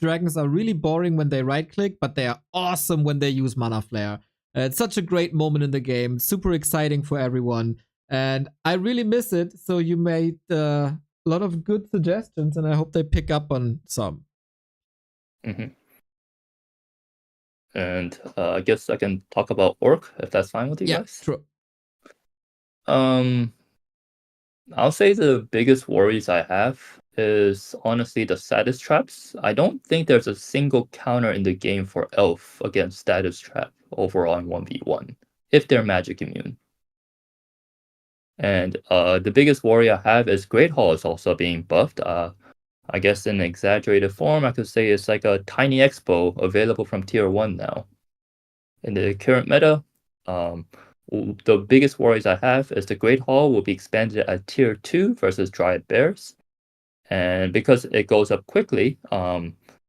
Dragons are really boring when they right-click, but they are awesome when they use Mana Flare. It's such a great moment in the game, super exciting for everyone, and I really miss it. So you made a lot of good suggestions, and I hope they pick up on some. And I guess I can talk about Orc, if that's fine with you guys. True. I'll say the biggest worries I have is honestly the status traps. I don't think there's a single counter in the game for Elf against status trap overall in 1v1, if they're magic immune. And the biggest worry I have is Great Hall is also being buffed. I guess in exaggerated form, I could say it's like a tiny expo available from tier 1 now. In the current meta, the biggest worries I have is the Great Hall will be expanded at tier 2 versus Dryad Bears. And because it goes up quickly,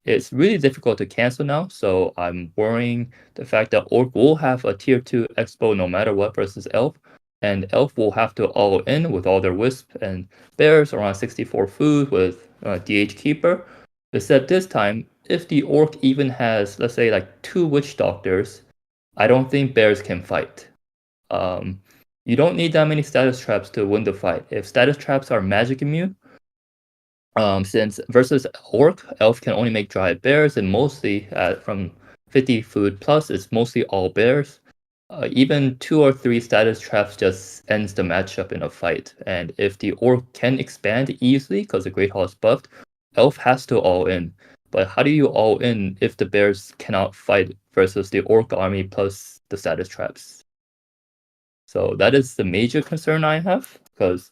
it's really difficult to cancel now. So I'm worrying the fact that Orc will have a tier 2 expo no matter what versus Elf. And Elf will have to all in with all their Wisp, and Bears around 64 food with DH Keeper. Except this time, if the Orc even has, let's say, like 2 Witch Doctors, I don't think Bears can fight. You don't need that many status traps to win the fight. If status traps are magic immune, since versus Orc, Elf can only make Dryad Bears, and mostly from 50 food plus, it's mostly all Bears. Even 2 or 3 status traps just ends the matchup in a fight. And if the Orc can expand easily because the Great Hall is buffed, Elf has to all in. But how do you all in if the Bears cannot fight versus the Orc army plus the status traps? So that is the major concern I have, because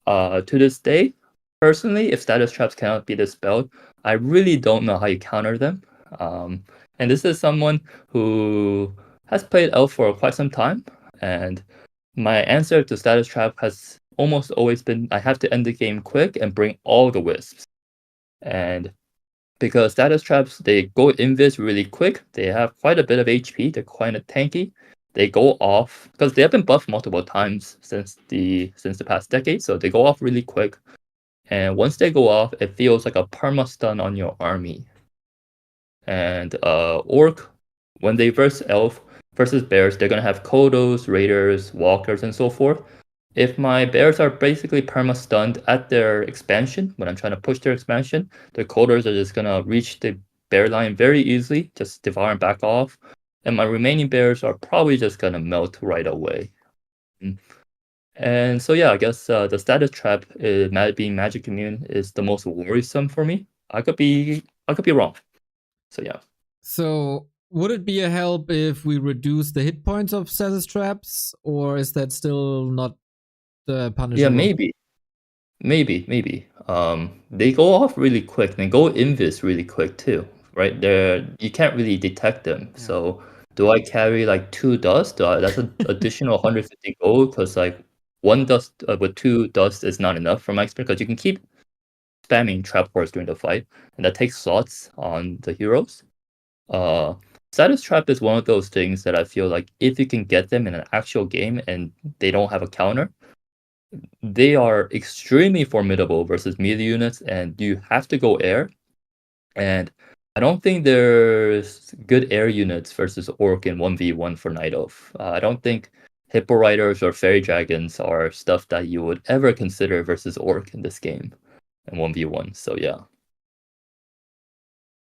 to this day, personally, if status traps cannot be dispelled, I really don't know how you counter them. And this is someone who has played Elf for quite some time, and my answer to status trap has almost always been I have to end the game quick and bring all the Wisps. And because status traps, they go invis really quick, they have quite a bit of HP, they're quite tanky, they go off, because they have been buffed multiple times since the past decade, so they go off really quick. And once they go off, it feels like a perma stun on your army. And Orc, when they verse Elf versus Bears, they're gonna have Kodos, Raiders, Walkers, and so forth. If my Bears are basically perma stunned at their expansion, when I'm trying to push their expansion, the Kodos are just gonna reach the bear line very easily, just devour and back off. And my remaining Bears are probably just gonna melt right away. And so yeah, I guess the status trap being magic immune is the most worrisome for me. I could be wrong. So yeah. So would it be a help if we reduce the hit points of status traps, or is that still not punishable? Yeah, maybe. They go off really quick. They go invis really quick too, right? You can't really detect them. Yeah. So do I carry like 2 dust? That's an additional 150 gold, because like 1 dust with 2 dust is not enough from my experience, because you can keep spamming trap cores during the fight, and that takes slots on the heroes. Status trap is one of those things that I feel like if you can get them in an actual game and they don't have a counter, they are extremely formidable versus melee units, and you have to go air. And I don't think there's good air units versus Orc in 1v1 for Night Elf. I don't think Hippo Riders or Fairy Dragons are stuff that you would ever consider versus Orc in this game in 1v1. So yeah.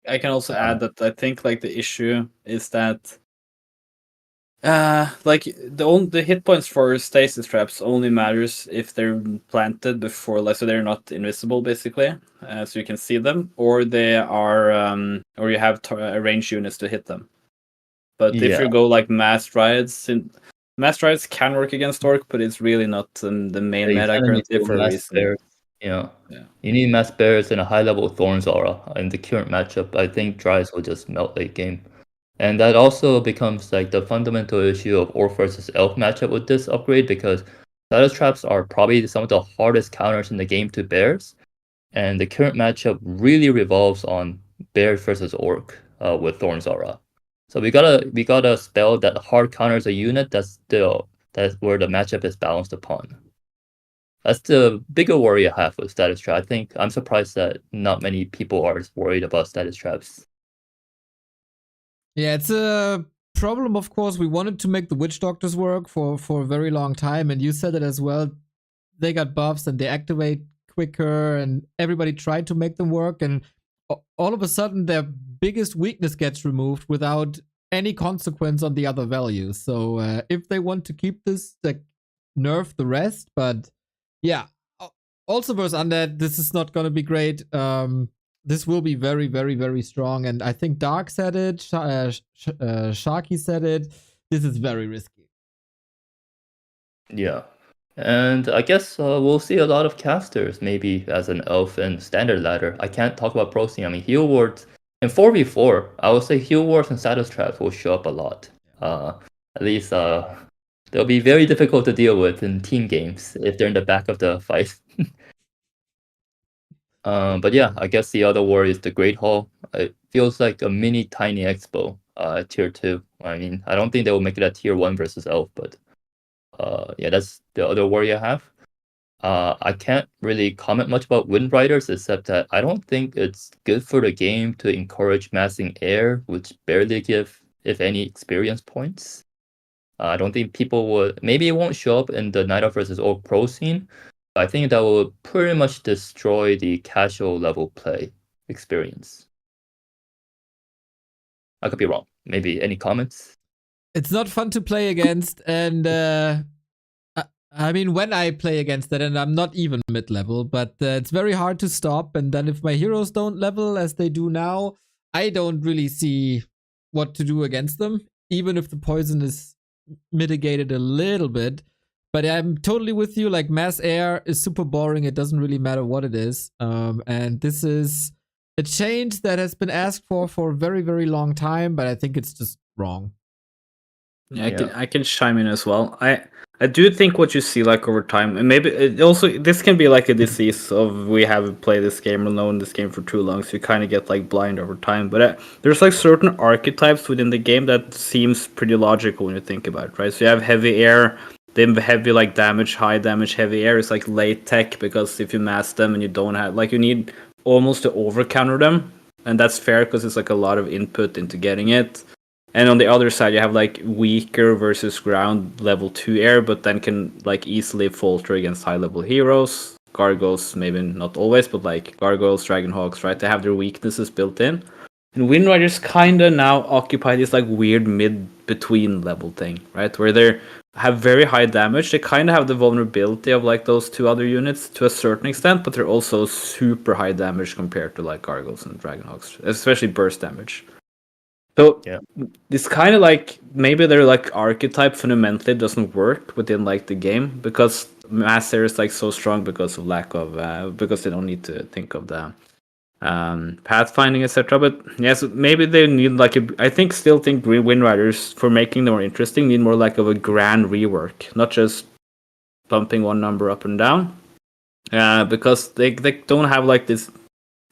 I can also add that I think like the issue is that like the hit points for stasis traps only matters if they're planted before, like, so they're not invisible basically, so you can see them, or they are or you have range units to hit them. But if you go like mass riots, mass riots can work against Orc, but it's really not the main meta currently for a reason. Bears. Yeah. You need mass bears and a high level Thorns aura. In the current matchup, I think Dries will just melt late game. And that also becomes like the fundamental issue of Orc versus Elf matchup with this upgrade, because status traps are probably some of the hardest counters in the game to bears. And the current matchup really revolves on bears versus Orc with Thorns aura. So we gotta spell that hard counters a unit that's where the matchup is balanced upon. That's the bigger worry I have with status trap. I think I'm surprised that not many people are worried about status traps. Yeah, it's a problem, of course. We wanted to make the Witch Doctors work for a very long time, and you said it as well. They got buffs and they activate quicker, and everybody tried to make them work, and all of a sudden their biggest weakness gets removed without any consequence on the other values. So if they want to keep this, like, nerf the rest, but yeah. Also versus Undead, this is not going to be great. This will be very, very, very strong. And I think Dark said it. Sharky said it. This is very risky. Yeah. And I guess we'll see a lot of casters, maybe as an elf and standard ladder. I can't talk about pro scene. I mean, heal wards in 4v4, I would say heal wards and status traps will show up a lot. At least they'll be very difficult to deal with in team games if they're in the back of the fight. But yeah, I guess the other war is the Great Hall. It feels like a mini tiny expo at tier 2. I mean, I don't think they will make it at tier 1 versus elf, but yeah, that's the other worry I have. I can't really comment much about Wind Riders, except that I don't think it's good for the game to encourage massing air, which barely give, if any, experience points. I don't think people would. Maybe it won't show up in the Night Elf versus Orc pro scene. But I think that will pretty much destroy the casual level play experience. I could be wrong. Maybe any comments? It's not fun to play against, and I mean, when I play against it, and I'm not even mid-level, but it's very hard to stop. And then if my heroes don't level as they do now, I don't really see what to do against them, even if the poison is mitigated a little bit. But I'm totally with you. Like, mass air is super boring. It doesn't really matter what it is. And this is a change that has been asked for a very, very long time, but I think it's just wrong. Yeah, I can chime in as well. I do think what you see like over time, and maybe it also this can be like a disease of we haven't played this game or known this game for too long, so you kind of get like blind over time. But there's like certain archetypes within the game that seems pretty logical when you think about it, right? So you have heavy air the heavy like damage, high damage, heavy air is like late tech, because if you mass them and you don't have like you need almost to over counter them, and that's fair because it's like a lot of input into getting it. And on the other side, you have like weaker versus ground level 2 air, but then can like easily falter against high level heroes. Gargoyles, maybe not always, but like Gargoyles, Dragonhawks, right? They have their weaknesses built in. And Wind Riders kind of now occupy this like weird mid-between level thing, right? Where they have very high damage. They kind of have the vulnerability of like those two other units to a certain extent, but they're also super high damage compared to like Gargoyles and Dragonhawks, especially burst damage. So it's kind of like maybe their like archetype fundamentally doesn't work within like the game, because mass air is like so strong because of lack of because they don't need to think of the pathfinding, etc. But yes, maybe they need like I still think Green Wind Riders, for making them more interesting, need more like of a grand rework, not just bumping one number up and down, because they don't have like this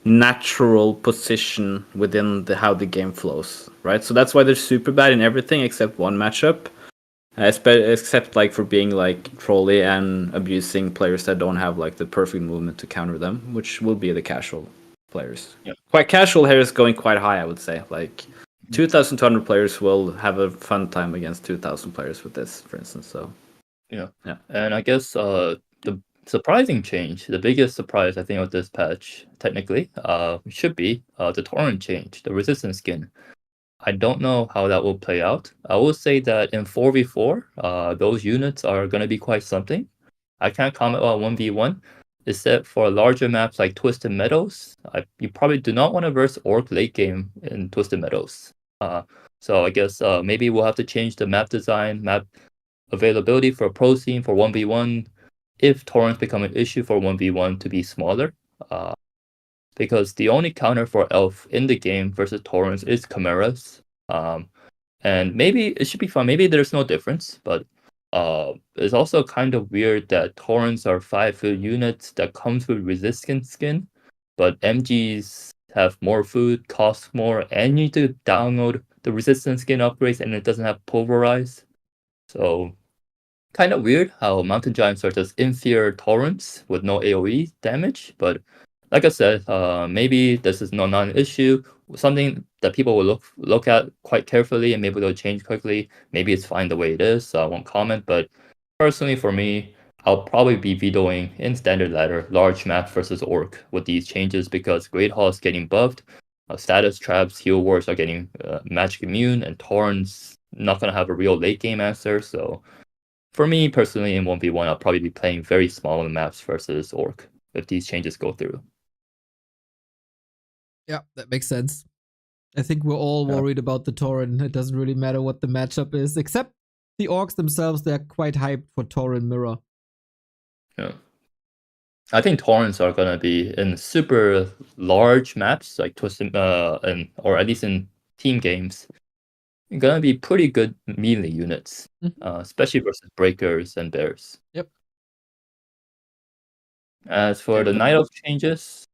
natural position within how the game flows, right? So that's why they're super bad in everything except one matchup, except like for being like trolly and abusing players that don't have like the perfect movement to counter them, which will be the casual players. Quite casual here is going quite high, I would say. Like 2,200 players will have a fun time against 2,000 players with this, for instance. So yeah. And I guess the surprising change, the biggest surprise I think of this patch, technically, should be the torrent change, the resistance skin. I don't know how that will play out. I will say that in 4v4, those units are going to be quite something. I can't comment on 1v1, except for larger maps like Twisted Meadows. You probably do not want to verse Orc late game in Twisted Meadows. So I guess maybe we'll have to change the map design, map availability for pro scene for 1v1, if torrents become an issue for 1v1, to be smaller. Because the only counter for Elf in the game versus torrents is Chimeras. And maybe it should be fun. Maybe there's no difference, but it's also kind of weird that torrents are 5 food units that comes with resistance skin, but MGs have more food, cost more, and you need to download the resistance skin upgrades, and it doesn't have pulverize. So kind of weird how Mountain Giants are just inferior torrents with no AoE damage, but like I said, maybe this is not an issue, something that people will look at quite carefully, and maybe they'll change quickly. Maybe it's fine the way it is, so I won't comment. But personally, for me, I'll probably be vetoing in standard ladder large map versus Orc with these changes, because Great Hall is getting buffed, status traps, heal wars are getting magic immune, and torrents not gonna have a real late game answer. So for me personally, in 1v1, I'll probably be playing very small maps versus Orc if these changes go through. Yeah, that makes sense. I think we're all worried about the Tauren. It doesn't really matter what the matchup is, except the Orcs themselves. They're quite hyped for Tauren Mirror. Yeah. I think torrents are gonna be in super large maps like Twisted, or at least in team games, gonna be pretty good melee units, especially versus breakers and bears. Yep. As for the Night Elf changes,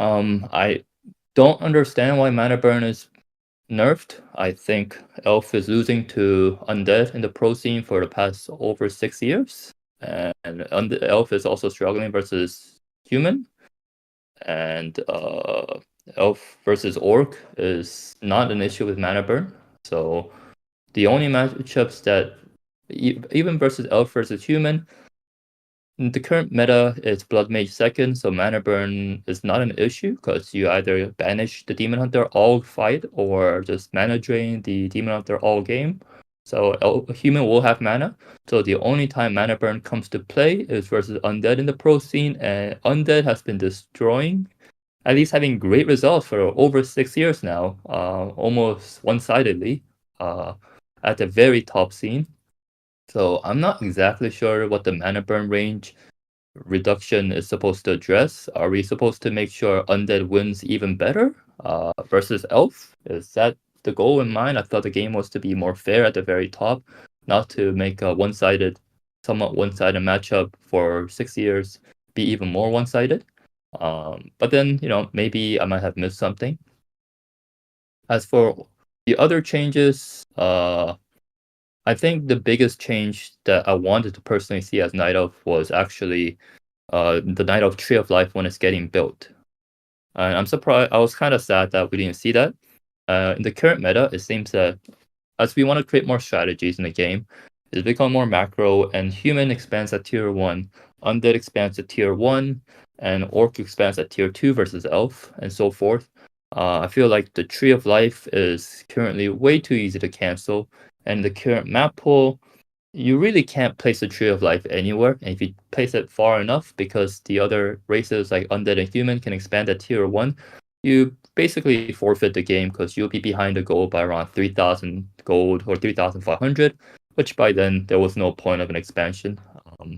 I don't understand why Mana Burn is nerfed. I think Elf is losing to Undead in the pro scene for the past over 6 years. And Elf is also struggling versus Human. And Elf versus Orc is not an issue with Mana Burn. So the only matchups that, even versus Elf versus Human, the current meta is Blood Mage second, so Mana Burn is not an issue, because you either banish the Demon Hunter all fight, or just mana drain the Demon Hunter all game. So a human will have mana. So the only time Mana Burn comes to play is versus Undead in the pro scene, and Undead has been destroying, at least having great results for over 6 years now, almost one-sidedly, at the very top scene. So I'm not exactly sure what the Mana Burn range reduction is supposed to address. Are we supposed to make sure Undead wins even better versus Elf? Is that the goal in mind? I thought the game was to be more fair at the very top, not to make a somewhat one-sided matchup for 6 years be even more one-sided. But then, maybe I might have missed something. As for the other changes, I think the biggest change that I wanted to personally see as Night Elf was actually the Night Elf Tree of Life when it's getting built. And I'm surprised. I was kind of sad that we didn't see that. In the current meta, it seems that as we want to create more strategies in the game, it's become more macro, and human expands at tier 1, undead expands at tier 1, and orc expands at tier 2 versus elf, and so forth. I feel like the Tree of Life is currently way too easy to cancel, and the current map pool, you really can't place the Tree of Life anywhere, and if you place it far enough, because the other races like undead and human can expand at tier 1, you basically forfeit the game because you'll be behind the goal by around 3,000 gold or 3,500, which by then there was no point of an expansion.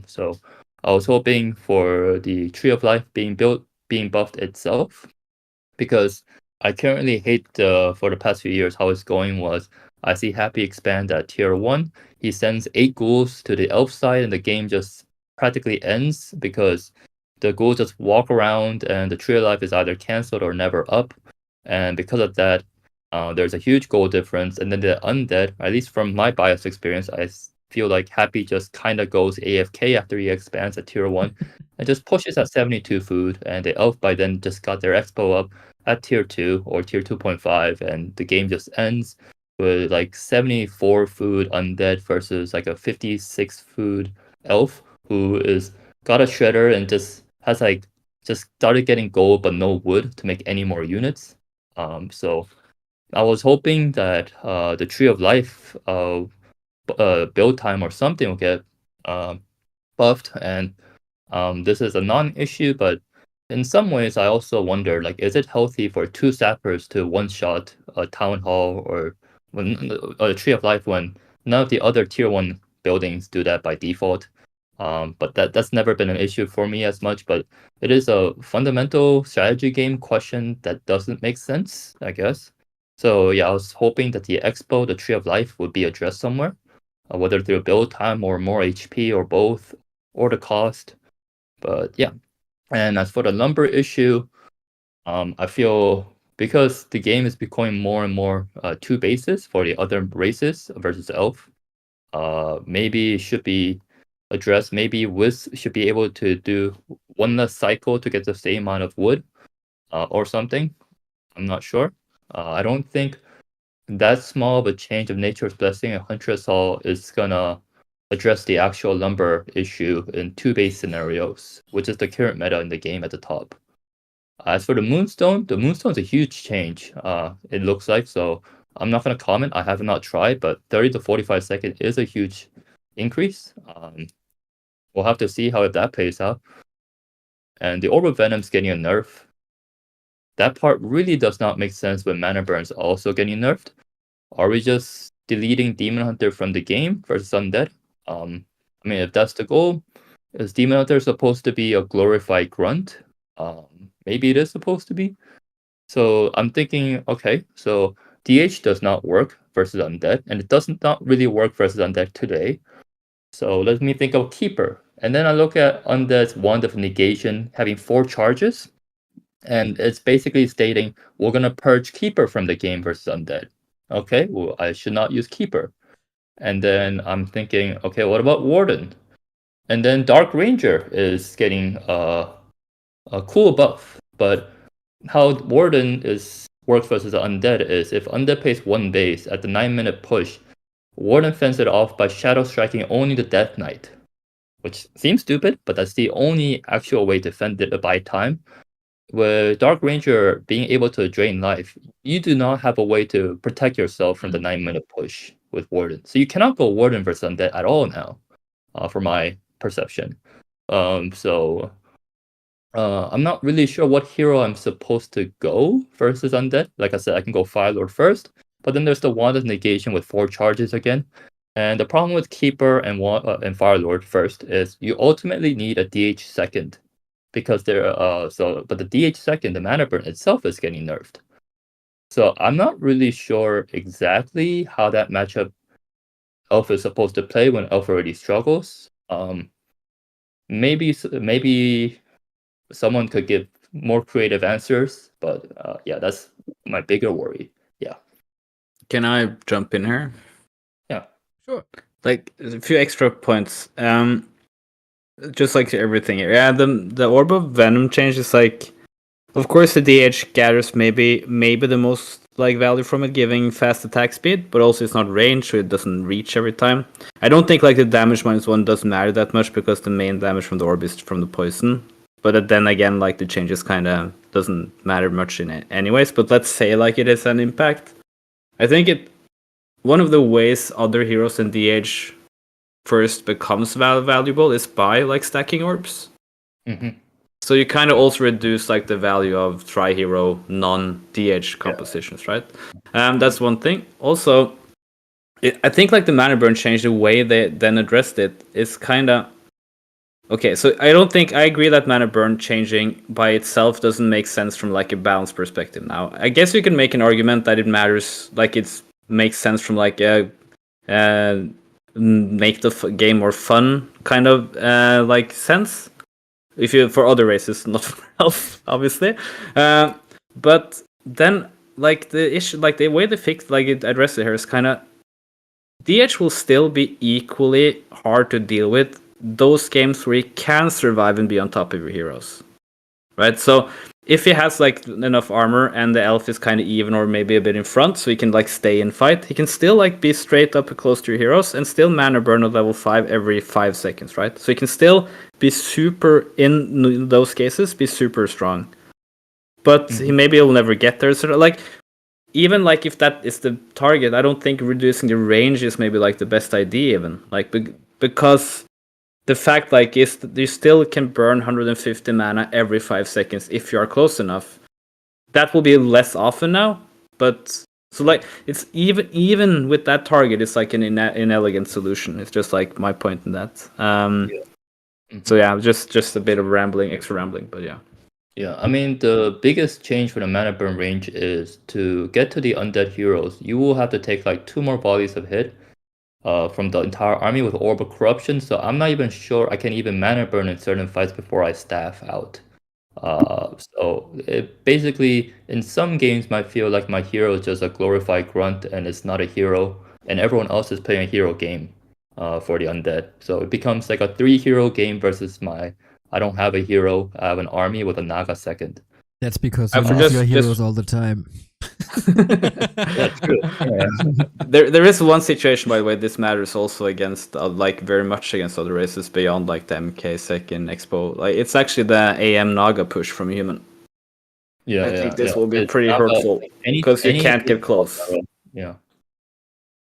So I was hoping for the Tree of Life being buffed itself, because I currently hate for the past few years how it's going was I see Happy expand at tier 1, he sends 8 ghouls to the elf side and the game just practically ends because the ghouls just walk around and the Tree of Life is either cancelled or never up. And because of that, there's a huge goal difference. And then the undead, at least from my biased experience, I feel like Happy just kind of goes AFK after he expands at tier 1 and just pushes at 72 food. And the elf by then just got their expo up at tier 2 or tier 2.5, and the game just ends with like 74 food undead versus like a 56 food elf who is got a shredder and just has like just started getting gold but no wood to make any more units. So I was hoping that the Tree of Life build time or something will get buffed, and this is a non-issue, but in some ways I also wonder, like, is it healthy for 2 sappers to one-shot a town hall or a Tree of Life when none of the other tier 1 buildings do that by default? But that's never been an issue for me as much, but it is a fundamental strategy game question that doesn't make sense, I guess. So yeah, I was hoping that the expo, the Tree of Life, would be addressed somewhere, whether through build time or more HP or both, or the cost. But yeah, and as for the lumber issue, I feel because the game is becoming more and more 2 bases for the other races versus elf, maybe it should be addressed. Maybe Wiz should be able to do one less cycle to get the same amount of wood, or something. I'm not sure. I don't think that small of a change of Nature's Blessing and Huntress Hall is gonna address the actual lumber issue in 2 base scenarios, which is the current meta in the game at the top. As for the Moonstone is a huge change, it looks like, so I'm not gonna comment. I have not tried, but 30 to 45 seconds is a huge increase. We'll have to see how that plays out. And the Orb of Venom's getting a nerf. That part really does not make sense when Mana Burn's also getting nerfed. Are we just deleting Demon Hunter from the game versus Undead? I mean, if that's the goal, is Demon Hunter supposed to be a glorified grunt? Maybe it is supposed to be. So I'm thinking, okay, so DH does not work versus Undead, and it does not really work versus Undead today. So let me think of Keeper. And then I look at Undead's Wand of Negation having 4 charges. And it's basically stating, we're going to purge Keeper from the game versus Undead. Okay, well, I should not use Keeper. And then I'm thinking, okay, what about Warden? And then Dark Ranger is getting a cool buff. But how Warden works versus Undead is, if Undead plays 1 base at the 9-minute push, Warden fends it off by shadow striking only the Death Knight, which seems stupid, but that's the only actual way to fend it by time. With Dark Ranger being able to drain life, you do not have a way to protect yourself from the 9-minute push with Warden. So you cannot go Warden versus Undead at all now, for my perception. So I'm not really sure what hero I'm supposed to go versus Undead. Like I said, I can go Firelord first, but then there's the Wand of Negation with 4 charges again. And the problem with Keeper and Firelord first is you ultimately need a DH second, because but the DH second, the Mana Burn itself is getting nerfed. So I'm not really sure exactly how that matchup Elf is supposed to play when Elf already struggles. Maybe someone could give more creative answers, but yeah, that's my bigger worry. Yeah. Can I jump in here? Sure. Sure. Like a few extra points. Just like everything here. Yeah, the Orb of Venom change is like, of course the DH gathers maybe the most like value from it, giving fast attack speed, but also it's not range, so it doesn't reach every time. I don't think like the damage -1 doesn't matter that much because the main damage from the orb is from the poison. But then again, like the changes kind of doesn't matter much in it anyways. But let's say like it is an impact. I think one of the ways other heroes in DH first becomes valuable is by like stacking orbs. Mm-hmm. So you kind of also reduce like the value of tri-hero non-DH compositions, right? That's one thing. Also, I think like the mana burn change, the way they then addressed it is kind of okay. So I agree that mana burn changing by itself doesn't make sense from like a balance perspective. Now, I guess you can make an argument that it matters, like it makes sense from like a make the game more fun kind of like sense. If you for other races, not for health, obviously. But then like the issue, like the way they fixed, like it addressed it here is kind of DH will still be equally hard to deal with those games where he can survive and be on top of your heroes, right? So if he has like enough armor and the elf is kind of even or maybe a bit in front, so he can like stay in fight, he can still like be straight up close to your heroes and still mana burn at level 5 every 5 seconds, right? So he can still be super in those cases, be super strong. But he maybe will never get there. So like even like if that is the target, I don't think reducing the range is maybe like the best idea even. Like because the fact like is that you still can burn 150 mana every 5 seconds if you are close enough. That will be less often now, but so like it's even with that target, it's like an inelegant solution. It's just like my point in that. So yeah, just a bit of extra rambling, but yeah. Yeah, I mean, the biggest change for the mana burn range is to get to the undead heroes, you will have to take like 2 more bodies of hit from the entire army with Orb of Corruption, so I'm not even sure I can even mana burn in certain fights before I staff out. So it basically, in some games, might feel like my hero is just a glorified grunt and it's not a hero, and everyone else is playing a hero game for the undead. So it becomes like a 3-hero game versus I don't have a hero, I have an army with a Naga second. That's because you lose your heroes all the time. That's true. Yeah. There is one situation, by the way, this matters also against like very much against other races beyond like the MK second Expo. Like it's actually the AM Naga push from human. Yeah, I think this will be pretty Naga, hurtful because you can't get close. Yeah.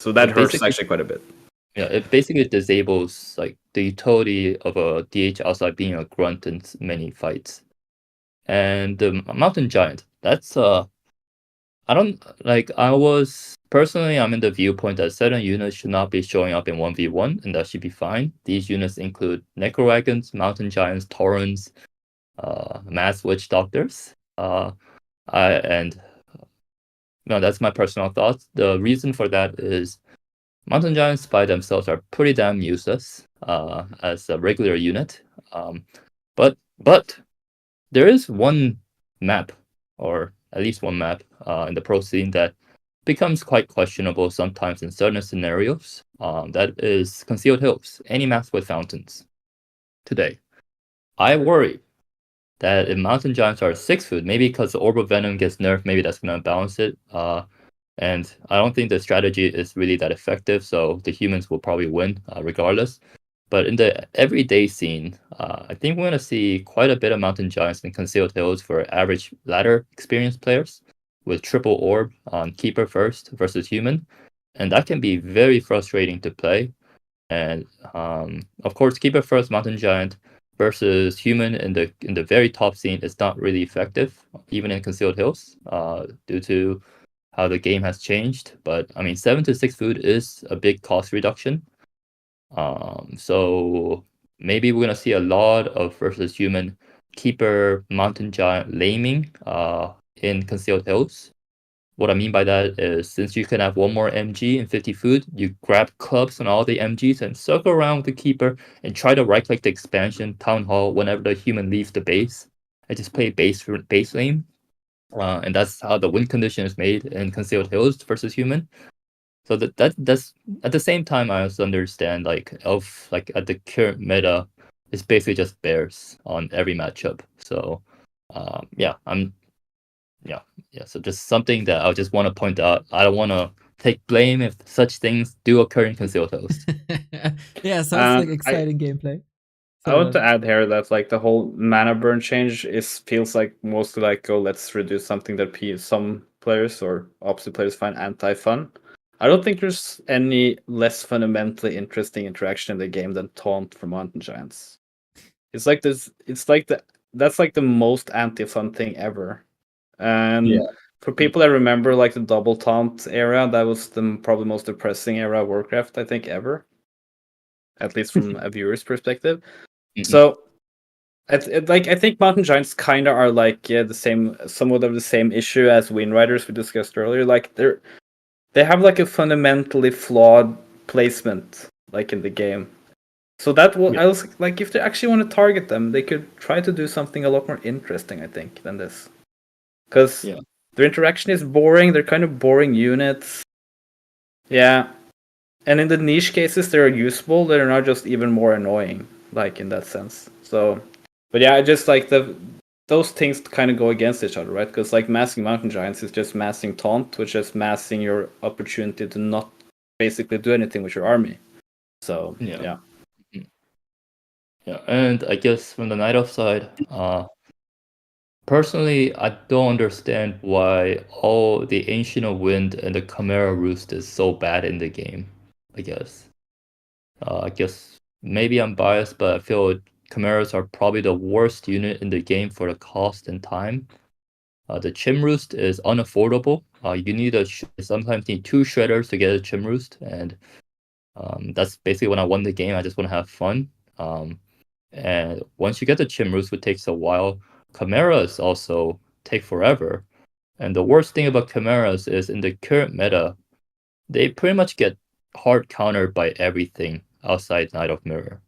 So that hurts actually quite a bit. Yeah, it basically disables like the utility of a DH outside being a grunt in many fights. And the Mountain Giant, that's I don't like. I'm in the viewpoint that certain units should not be showing up in 1v1, and that should be fine. These units include Necro Wagons, Mountain Giants, Taurens, Mass Witch Doctors. That's my personal thoughts. The reason for that is Mountain Giants by themselves are pretty damn useless as a regular unit. But there is one map, or at least one map in the pro scene that becomes quite questionable sometimes in certain scenarios. That is Concealed Hills, any maps with fountains. Today, I worry that if Mountain Giants are 6 food, maybe because the Orb of Venom gets nerfed, maybe that's going to balance it. And I don't think the strategy is really that effective, so the humans will probably win regardless. But in the everyday scene, I think we're going to see quite a bit of Mountain Giants and Concealed Hills for average ladder experienced players with triple orb on Keeper first versus human. And that can be very frustrating to play. And of course, Keeper first Mountain Giant versus human in the very top scene is not really effective, even in Concealed Hills, due to how the game has changed. But I mean, 7 to 6 food is a big cost reduction. So maybe we're gonna see a lot of versus human Keeper Mountain Giant laming in Concealed Hills. What I mean by that is, since you can have one more MG and 50 food, you grab clubs on all the MGs and circle around with the Keeper and try to right-click the expansion Town Hall whenever the human leaves the base and just play base lane. And that's how the win condition is made in Concealed Hills versus human. So that's at the same time I also understand like Elf like at the current meta is basically just bears on every matchup. So yeah, so just something that I just want to point out. I don't want to take blame if such things do occur in Concealed Host. Yeah, sounds like exciting gameplay. I want to add here that like the whole mana burn change feels like mostly like, oh, let's reduce something that some players or opposite players find anti-fun. I don't think there's any less fundamentally interesting interaction in the game than taunt from Mountain Giants. It's like this. It's like that's like the most anti-fun thing ever. And for people that remember like the double taunt era, that was the probably most depressing era of Warcraft I think ever. At least from a viewer's perspective. So, I think Mountain Giants kind of are like the same, somewhat of the same issue as Wind Riders we discussed earlier. Like they have like a fundamentally flawed placement, like in the game. So that will I was like, if they actually want to target them, they could try to do something a lot more interesting, I think, than this. Because their interaction is boring. They're kind of boring units. Yeah. And in the niche cases, they're useful. They're not just even more annoying, like in that sense. So, but yeah, I just like those things kind of go against each other, right? Because like massing Mountain Giants is just massing Taunt, which is massing your opportunity to not basically do anything with your army. So yeah. Yeah, and I guess from the Night Elf side, personally, I don't understand why all the Ancient of Wind and the Chimera Roost is so bad in the game. I guess maybe I'm biased, but I feel Chimeras are probably the worst unit in the game for the cost and time. The Chim Roost is unaffordable. You need sometimes need 2 shredders to get a Chim Roost, and that's basically when I won the game. I just want to have fun. And once you get the Chim Roost, which takes a while, Chimeras also take forever. And the worst thing about Chimeras is in the current meta, they pretty much get hard countered by everything outside Knight of Mirror.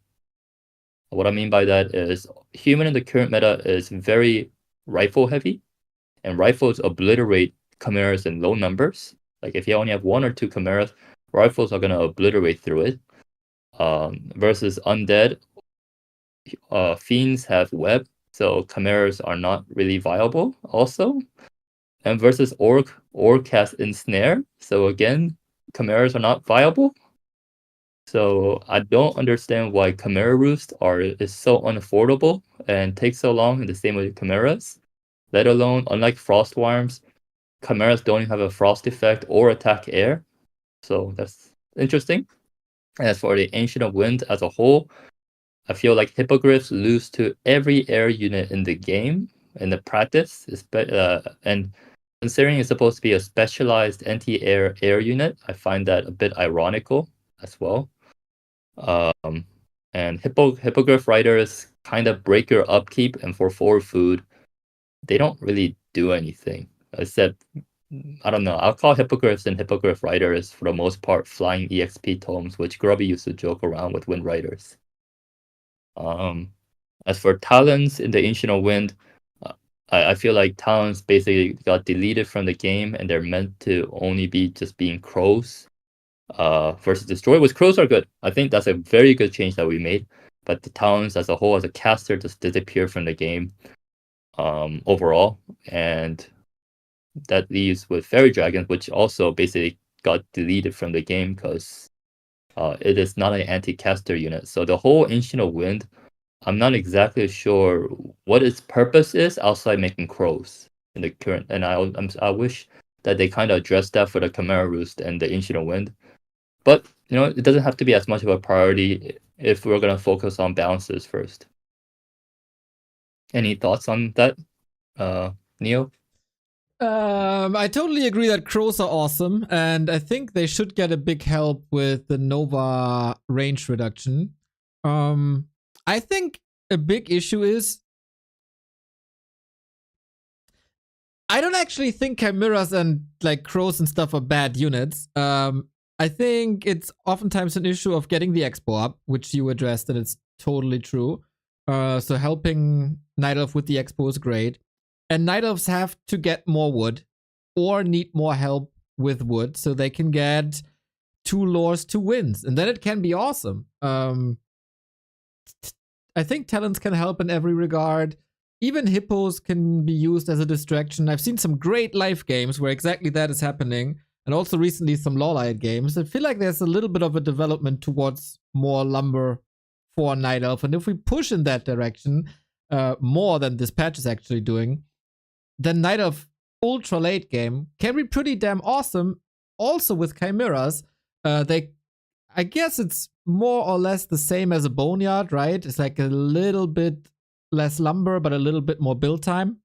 What I mean by that is human in the current meta is very rifle heavy, and rifles obliterate chimeras in low numbers. Like if you only have 1 or 2 chimeras, rifles are gonna obliterate through it. Versus undead, fiends have web, so chimeras are not really viable also. And versus orc has ensnare, so again, chimeras are not viable. So I don't understand why Chimera Roost is so unaffordable and takes so long, and the same with Chimeras. Let alone, unlike Frost Worms, Chimeras don't even have a frost effect or attack air. So that's interesting. As for the Ancient of Wind as a whole, I feel like Hippogriffs lose to every air unit in the game in the practice, and considering it's supposed to be a specialized anti-air unit, I find that a bit ironical as well. And Hippogriff Riders kind of break your upkeep, and for 4 food, they don't really do anything. Except, I don't know, I'll call Hippogriffs and Hippogriff Riders for the most part flying EXP tomes, which Grubby used to joke around with Wind Riders. As for Talons in the Ancient of Wind, I feel like Talons basically got deleted from the game, and they're meant to only be just being crows. Versus Destroy, which crows are good. I think that's a very good change that we made. But the Talons as a whole, as a caster, just disappear from the game overall. And that leaves with Fairy Dragons, which also basically got deleted from the game because it is not an anti-caster unit. So the whole Ancient of Wind, I'm not exactly sure what its purpose is outside making crows in the current. And I wish that they kind of addressed that for the Chimera Roost and the Ancient of Wind. But, it doesn't have to be as much of a priority if we're going to focus on balances first. Any thoughts on that, Neo? I totally agree that crows are awesome, and I think they should get a big help with the Nova range reduction. I think a big issue is I don't actually think chimeras and like crows and stuff are bad units. I think it's oftentimes an issue of getting the expo up, which you addressed, and it's totally true. So helping Night Elf with the expo is great. And Night Elves have to get more wood or need more help with wood so they can get 2 lures, 2 wins, and then it can be awesome. I think talents can help in every regard. Even hippos can be used as a distraction. I've seen some great live games where exactly that is happening, and also recently some Lawlight games. I feel like there's a little bit of a development towards more lumber for Night Elf, and if we push in that direction more than this patch is actually doing, then Night Elf ultra late game can be pretty damn awesome. Also with chimeras, I guess it's more or less the same as a boneyard, right? It's like a little bit less lumber, but a little bit more build time.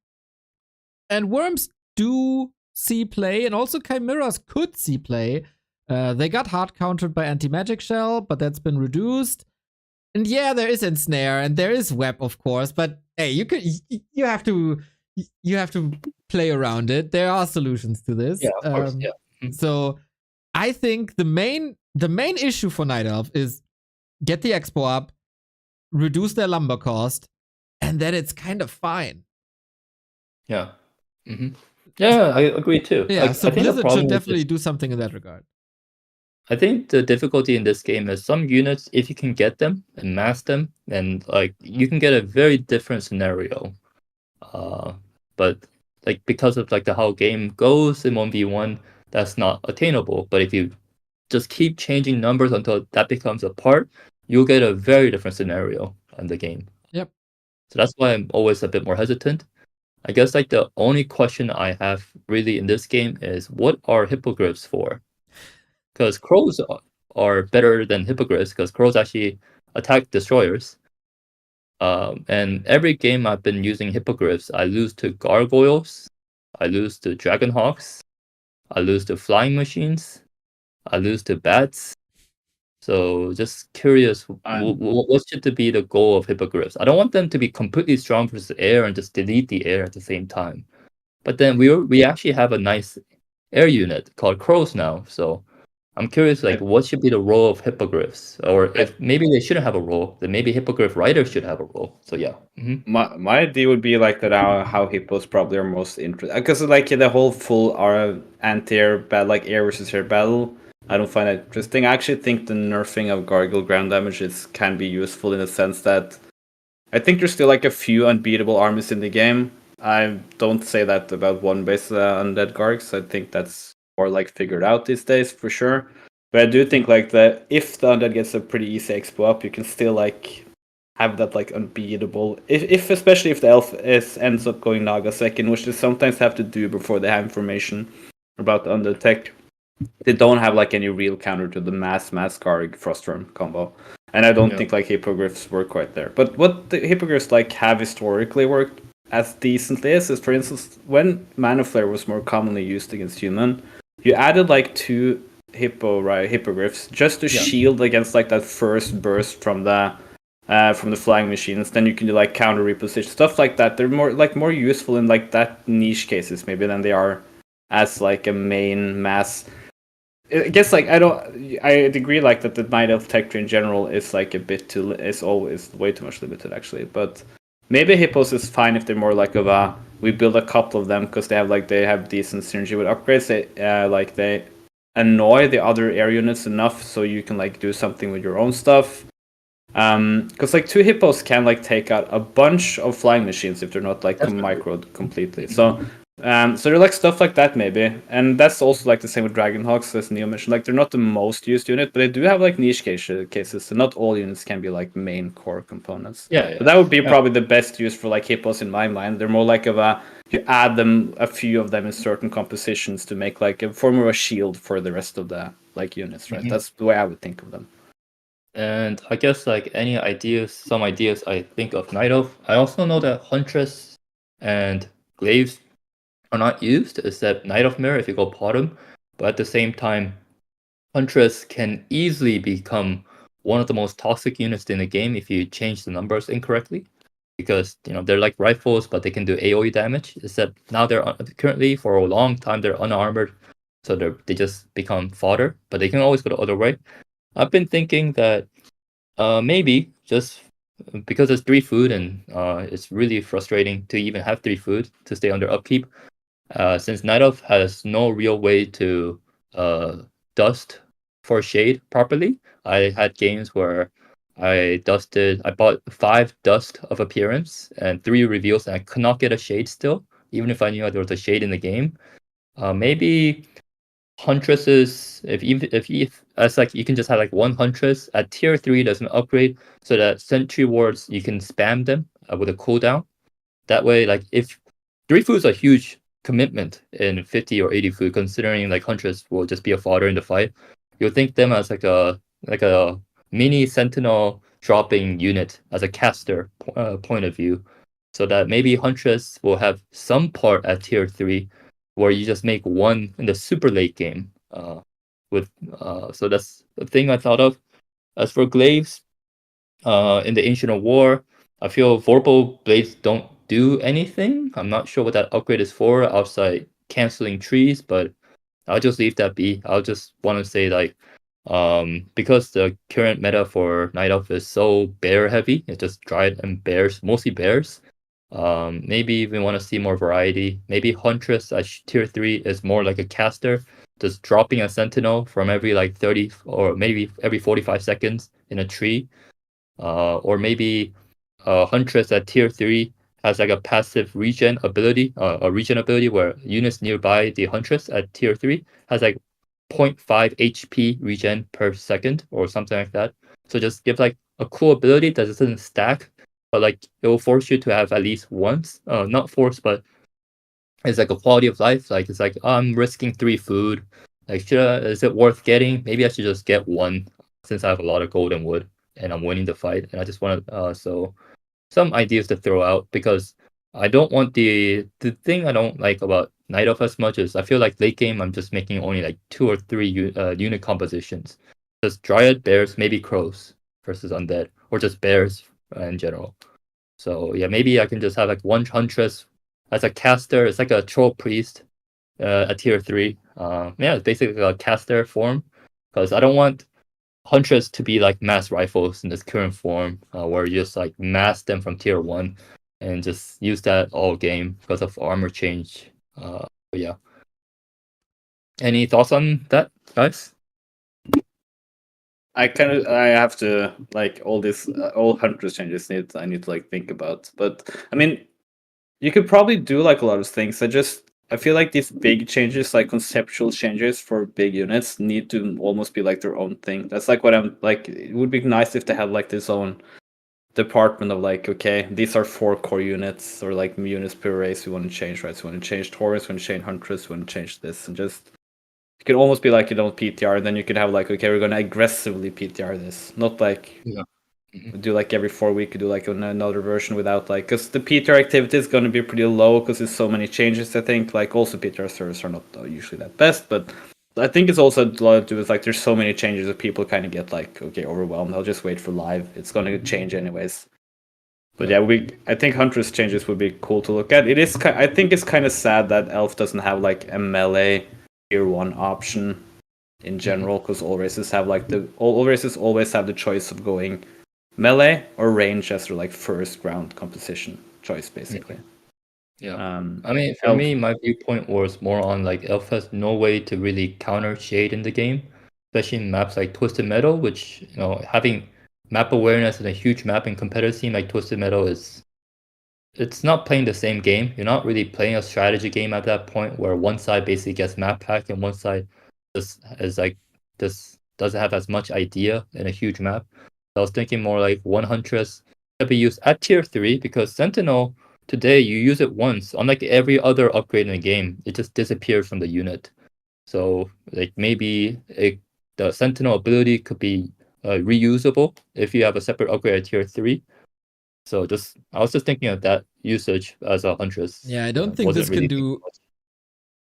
And worms do see play, and also chimeras could see play. They got hard countered by anti-magic shell, but that's been reduced. And yeah, there is ensnare and there is web, of course. But hey, you have to play around it. There are solutions to this. Yeah, of course. Yeah. So I think the main issue for Night Elf is get the expo up, reduce their lumber cost, and then it's kind of fine. Yeah. Yeah, I agree too. Yeah, Like, so I think the Blizzard problem should with definitely do something in that regard. I think the difficulty in this game is some units, if you can get them and mass them, and like you can get a very different scenario. But like because of like the how game goes in 1v1, that's not attainable. But if you just keep changing numbers until that becomes a part, you'll get a very different scenario in the game. Yep. So that's why I'm always a bit more hesitant. I guess like the only question I have really in this game is what are hippogriffs for? Because crows are better than hippogriffs because crows actually attack destroyers. And every game I've been using hippogriffs, I lose to gargoyles, I lose to dragonhawks, I lose to flying machines, I lose to bats. So just curious, what should be the goal of hippogriffs? I don't want them to be completely strong versus air and just delete the air at the same time. But then we actually have a nice air unit called crows now. So I'm curious, like, what should be the role of hippogriffs? Or if maybe they shouldn't have a role, then maybe hippogriff riders should have a role. So yeah. My idea would be like that how hippos probably are most interested, because like the whole full anti-air battle, like air versus air battle, I don't find that interesting. I actually think the nerfing of gargoyle ground damage can be useful in the sense that I think there's still like a few unbeatable armies in the game. I don't say that about one base undead gargs. I think that's more like figured out these days for sure. But I do think like that if the undead gets a pretty easy expo up, you can still like have that like unbeatable. If especially if the elf ends up going Naga second, which they sometimes have to do before they have information about the undead tech. They don't have like any real counter to the mass Garg Frostworm combo. And I don't think like hippogriffs work quite there. But what the hippogriffs like have historically worked as decently is for instance when Mana Flare was more commonly used against human, you added like 2 hippogriffs just to shield against like that first burst from the flying machines. Then you can do like counter reposition stuff like that. They're more useful in like that niche cases maybe than they are as like a main mass. I guess like I agree like that the Night Elf tech tree in general is like a bit too is always way too much limited actually. But maybe hippos is fine if they're more like we build a couple of them because they have decent synergy with upgrades. They annoy the other air units enough so you can like do something with your own stuff. Because like 2 hippos can like take out a bunch of flying machines if they're not like microed completely. So they're like stuff like that maybe, and that's also like the same with Dragonhawks as Neo mentioned. Like they're not the most used unit, but they do have like niche cases. So not all units can be like main core components. But that would be probably the best use for like hippos in my mind. They're more like you add them a few of them in certain compositions to make like a form of a shield for the rest of the like units, right? That's the way I would think of them. And I guess like some ideas I think of Night Elf. I also know that Huntress and Glaives are not used except Night Elf Mirror if you go bottom. But at the same time, Huntress can easily become one of the most toxic units in the game if you change the numbers incorrectly. Because they're like rifles, but they can do AoE damage. Except now they're currently for a long time they're unarmored, so they just become fodder. But they can always go the other way. I've been thinking that maybe just because it's 3 food and it's really frustrating to even have 3 food to stay under upkeep. Since Night Elf has no real way to dust for shade properly. I had games where I bought 5 dust of appearance and 3 reveals, and I could not get a shade still, even if I knew there was a shade in the game. Maybe Huntresses, if as like you can just have like 1 Huntress at tier 3 does an upgrade so that sentry wards you can spam them with a cooldown. That way, like if 3 food is a huge commitment in 50 or 80 food, considering like Huntress will just be a fodder in the fight. You'll think them as like a mini sentinel dropping unit as a caster point of view, so that maybe Huntress will have some part at tier 3 where you just make 1 in the super late game. So that's the thing I thought of. As for glaives, in the Ancient of War, I feel Vorpal blades don't do anything. I'm not sure what that upgrade is for outside canceling trees, but I'll just leave that be. I'll just want to say like, because the current meta for Night Elf is so bear heavy, it's just Dryad and bears, mostly bears. Maybe we want to see more variety. Maybe Huntress at tier 3 is more like a caster, just dropping a sentinel from every like 30 or maybe every 45 seconds in a tree. Or maybe Huntress at tier 3 has like a passive regen ability, where units nearby the Huntress at tier 3 has like 0.5 HP regen per second or something like that. So just give like a cool ability that doesn't stack, but like it will force you to have at least once, not force, but it's like a quality of life. Like it's like, I'm risking 3 food. Like, is it worth getting? Maybe I should just get 1 since I have a lot of golden wood and I'm winning the fight. And I just want to, so some ideas to throw out, because I don't want the thing I don't like about Night Elf as much is I feel like late game I'm just making only like 2 or 3 unit compositions. Just Dryad, bears, maybe crows versus undead, or just bears in general. So yeah, maybe I can just have like 1 Huntress as a caster. It's like a troll priest at tier 3. Yeah, it's basically a caster form, because I don't want Huntress to be like mass rifles in this current form, where you just like mass them from tier 1 and just use that all game because of armor change. Yeah. Any thoughts on that, guys? I have to like all Huntress changes I need to like think about. But I mean, you could probably do like a lot of things. I feel like these big changes, like conceptual changes for big units, need to almost be like their own thing. That's like what I'm like. It would be nice if they had like this own department of like, okay, these are 4 core units or like units per race we want to change, right? So we want to change Taurus, we want to change Huntress, we want to change this, and just it could almost be like you don't PTR, and then you could have like, okay, we're gonna aggressively PTR this, not like do like every 4 weeks, do like another version without like, because the PTR activity is gonna be pretty low because there's so many changes. I think like also PTR servers are not usually that best, but I think it's also a lot to do with like there's so many changes that people kind of get like, okay, overwhelmed. I'll just wait for live. It's gonna change anyways. But yeah, I think Huntress changes would be cool to look at. It is. I think it's kind of sad that Elf doesn't have like a melee tier 1 option in general, because all races have like all races always have the choice of going melee or range as their like first round composition choice, basically. Yeah. I mean, for me, my viewpoint was more on like Elf has no way to really counter shade in the game, especially in maps like Twisted Metal, which, you know, having map awareness in a huge map in competitive scene like Twisted Metal it's not playing the same game. You're not really playing a strategy game at that point, where one side basically gets map pack and one side just doesn't have as much idea in a huge map. So I was thinking more like 1 Huntress to be used at tier 3, because Sentinel today you use it once. Unlike every other upgrade in the game, it just disappears from the unit. So like maybe the Sentinel ability could be reusable if you have a separate upgrade at tier 3. So I was just thinking of that usage as a Huntress. Yeah, I don't think this can do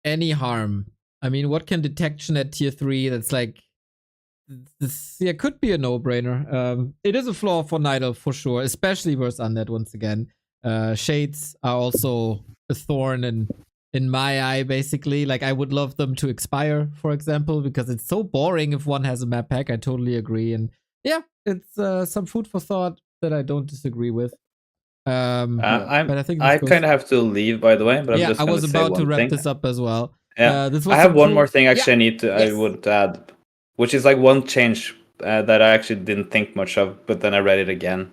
any harm. I mean, what can detection at tier 3? That's like, this, yeah, could be a no-brainer. It is a flaw for Night Elf for sure, especially versus Undead once again. Shades are also a thorn in my eye, basically. Like, I would love them to expire, for example, because it's so boring if one has a map pack. I totally agree. And yeah, it's some food for thought that I don't disagree with. But I think I kind of have to leave, by the way. But yeah, I'm just I was about to wrap thing. this up as well. Yeah, This was I have one cool... more thing actually I I would add. which is like one change that I actually didn't think much of, but then I read it again,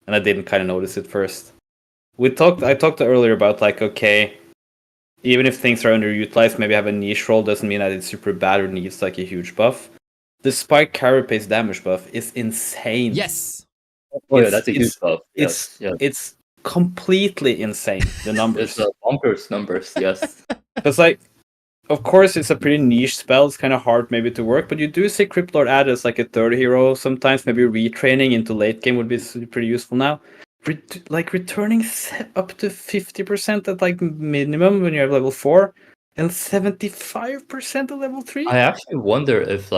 and I didn't kind of notice it first. I talked earlier about like, okay, even if things are underutilized, maybe have a niche role doesn't mean that it's super bad or needs like a huge buff. The spike carapace damage buff is insane. Yes. Oh yeah, that's a huge buff. It's completely insane. The numbers. It's bonkers numbers. Yes. Because like, of course, it's a pretty niche spell. It's kind of hard maybe to work, but you do see Cryptlord add as like a third hero sometimes. Maybe retraining into late game would be pretty useful now. Like returning up to 50% at like minimum when you have level 4 and 75% at level 3. I actually wonder if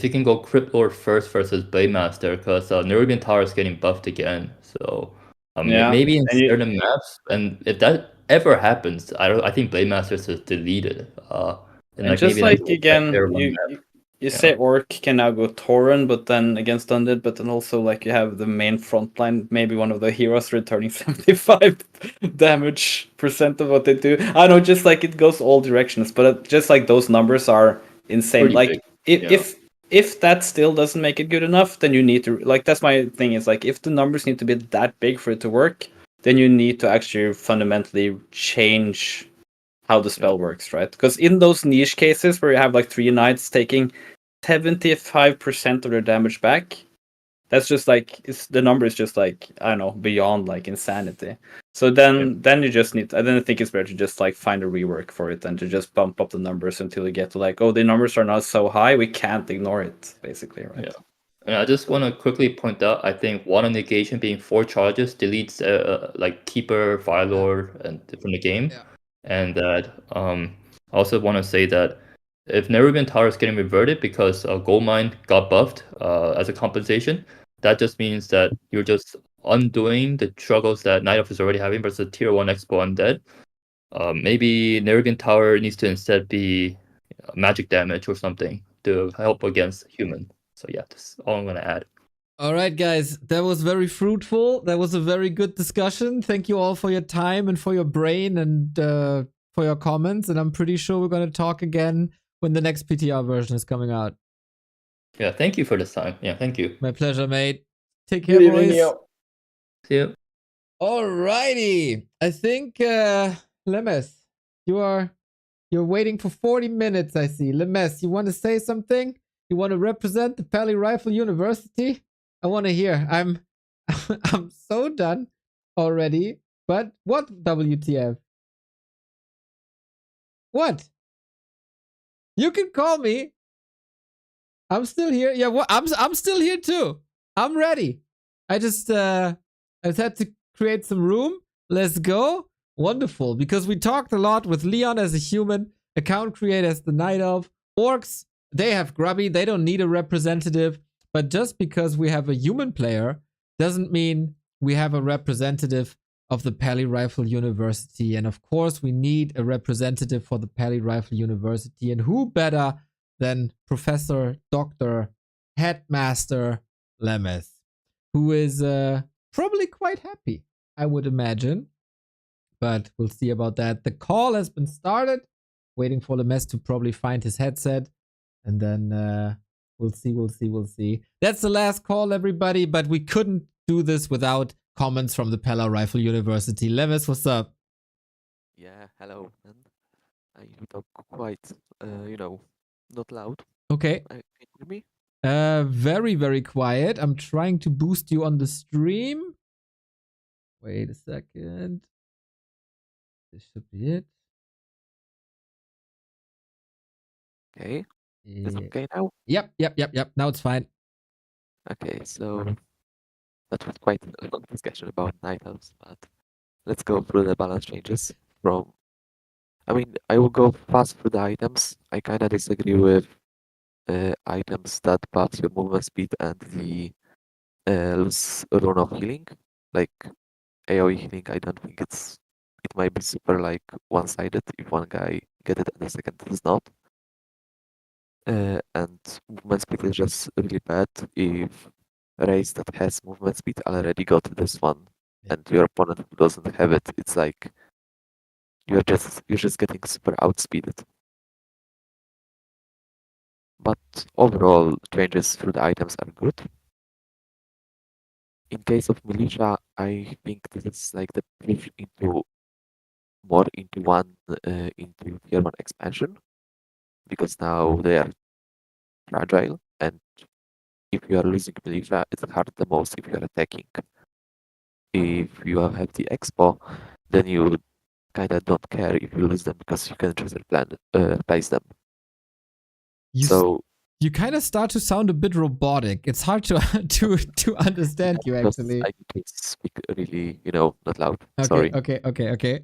you can go Cryptlord first versus Blademaster, because Nerubian Tower is getting buffed again. So maybe in certain maps, and if that ever happens, I think Blademaster is just deleted. And just like again, you say Orc can now go Tauren, but then against Undead, but then also like you have the main front line, maybe one of the heroes returning 75 damage % of what they do. I know, just like it goes all directions, but just like those numbers are insane. Pretty Like if that still doesn't make it good enough, then you need to like, that's my thing, is like if the numbers need to be that big for it to work, then you need to actually fundamentally change how the spell works, right? Because in those niche cases where you have like 3 knights taking 75% of their damage back, that's just like, the number is just like, I don't know, beyond like insanity. So then you just need, I think it's better to just like find a rework for it and to just bump up the numbers until you get to like, oh, the numbers are not so high, we can't ignore it, basically, right? Yeah. And I just want to quickly point out, I think Water Negation being 4 charges deletes like Keeper, Firelord, and from the game. And that I also want to say that if Nerubian Tower is getting reverted because Goldmine got buffed as a compensation, that just means that you're just undoing the struggles that Night Elf is already having versus Tier 1 Expo Undead. Maybe Nerubian Tower needs to instead be magic damage or something to help against human. So yeah, that's all I'm going to add. All right, guys, that was very fruitful. That was a very good discussion. Thank you all for your time and for your brain and for your comments. And I'm pretty sure we're going to talk again when the next PTR version is coming out. Yeah, thank you for this time. Yeah, thank you. My pleasure, mate. Take care, boys. See you. Alrighty. I think Lemes, you're waiting for 40 minutes, I see. Lemes, you want to say something? You want to represent the Pally Rifle University? I want to hear. I'm so done already. But what, WTF? What? You can call me. I'm still here. Yeah, I'm still here too. I'm ready. I just had to create some room. Let's go. Wonderful. Because we talked a lot with Leon as a human, account create as the Night Elf, Orcs, they have Grubby, they don't need a representative. But just because we have a human player doesn't mean we have a representative of the Pally Rifle University. And of course, we need a representative for the Pally Rifle University. And who better than Professor, Dr. Headmaster Lemes, who is probably quite happy, I would imagine. But we'll see about that. The call has been started. Waiting for Lemes to probably find his headset. And then we'll see. That's the last call, everybody. But we couldn't do this without comments from the Pally Rifle University. Lemes, what's up? Yeah, hello. And I talk quite, not loud. Okay. Can you hear me? Very, very quiet. I'm trying to boost you on the stream. Wait a second. This should be it. Okay. Is it okay now? Yep. Now it's fine. Okay, so that was quite a long discussion about Night Elves, but let's go through the balance changes from... I will go fast through the items. I kind of disagree with items that buff your movement speed and the rune of healing. Like AoE healing, I don't think it might be super like one-sided if one guy get it and the second does not. And movement speed is just really bad if a race that has movement speed already got this one and your opponent who doesn't have it, it's like you're just getting super outspeeded. but overall changes through the items are good. In case of militia, I think this is like the push into more into into tier 1 expansion, because now they are fragile, and if you are losing militia, it's hard the most if you are attacking. If you have the expo, then you kind of don't care if you lose them because you can just replace them. You kind of start to sound a bit robotic. It's hard to to understand you actually. I need to speak really, not loud. Okay, Sorry. okay.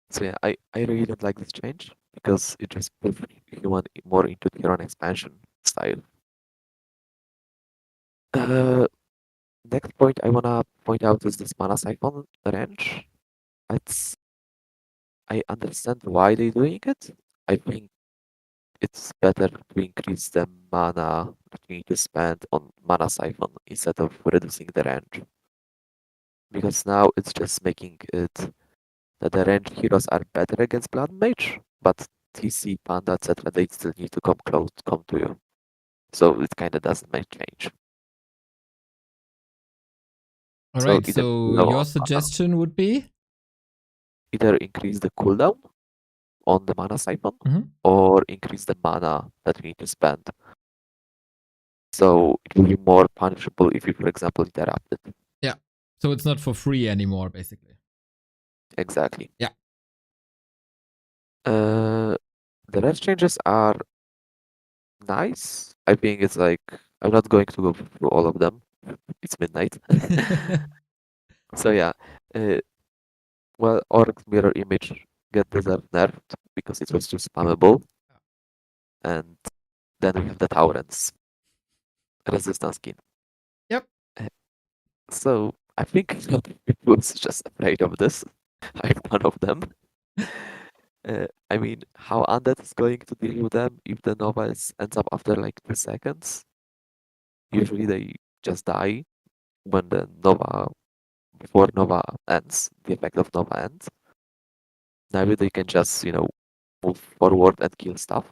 So yeah, I really don't like this change because it just puts human more into tier 1 expansion style. Next point I wanna point out is this mana siphon range. I understand why they're doing it. I think it's better to increase the mana that you need to spend on mana siphon instead of reducing the range. Because now it's just making it that the ranged heroes are better against Blood Mage, but TC, Panda, etc. they still need to come to you. So it kinda doesn't make change. Alright, so your suggestion would be? Either increase the cooldown on the mana siphon or increase the mana that you need to spend. So it will be more punishable if you, for example, interrupt it. Yeah. So it's not for free anymore, basically. Exactly. Yeah. The rest changes are nice. I think it's like I'm not going to go through all of them. It's midnight. So yeah. Well, Orc's mirror image get deserved nerfed because it was too spammable. And then we have the Tauren's resistance skin. Yep. So I think people was just afraid of this. I'm one of them. I mean, how Undead is going to deal with them if the Nova ends up after like 2 seconds? Usually they just die when the Nova, before Nova ends, the effect of Nova ends. Now they can just, move forward and kill stuff.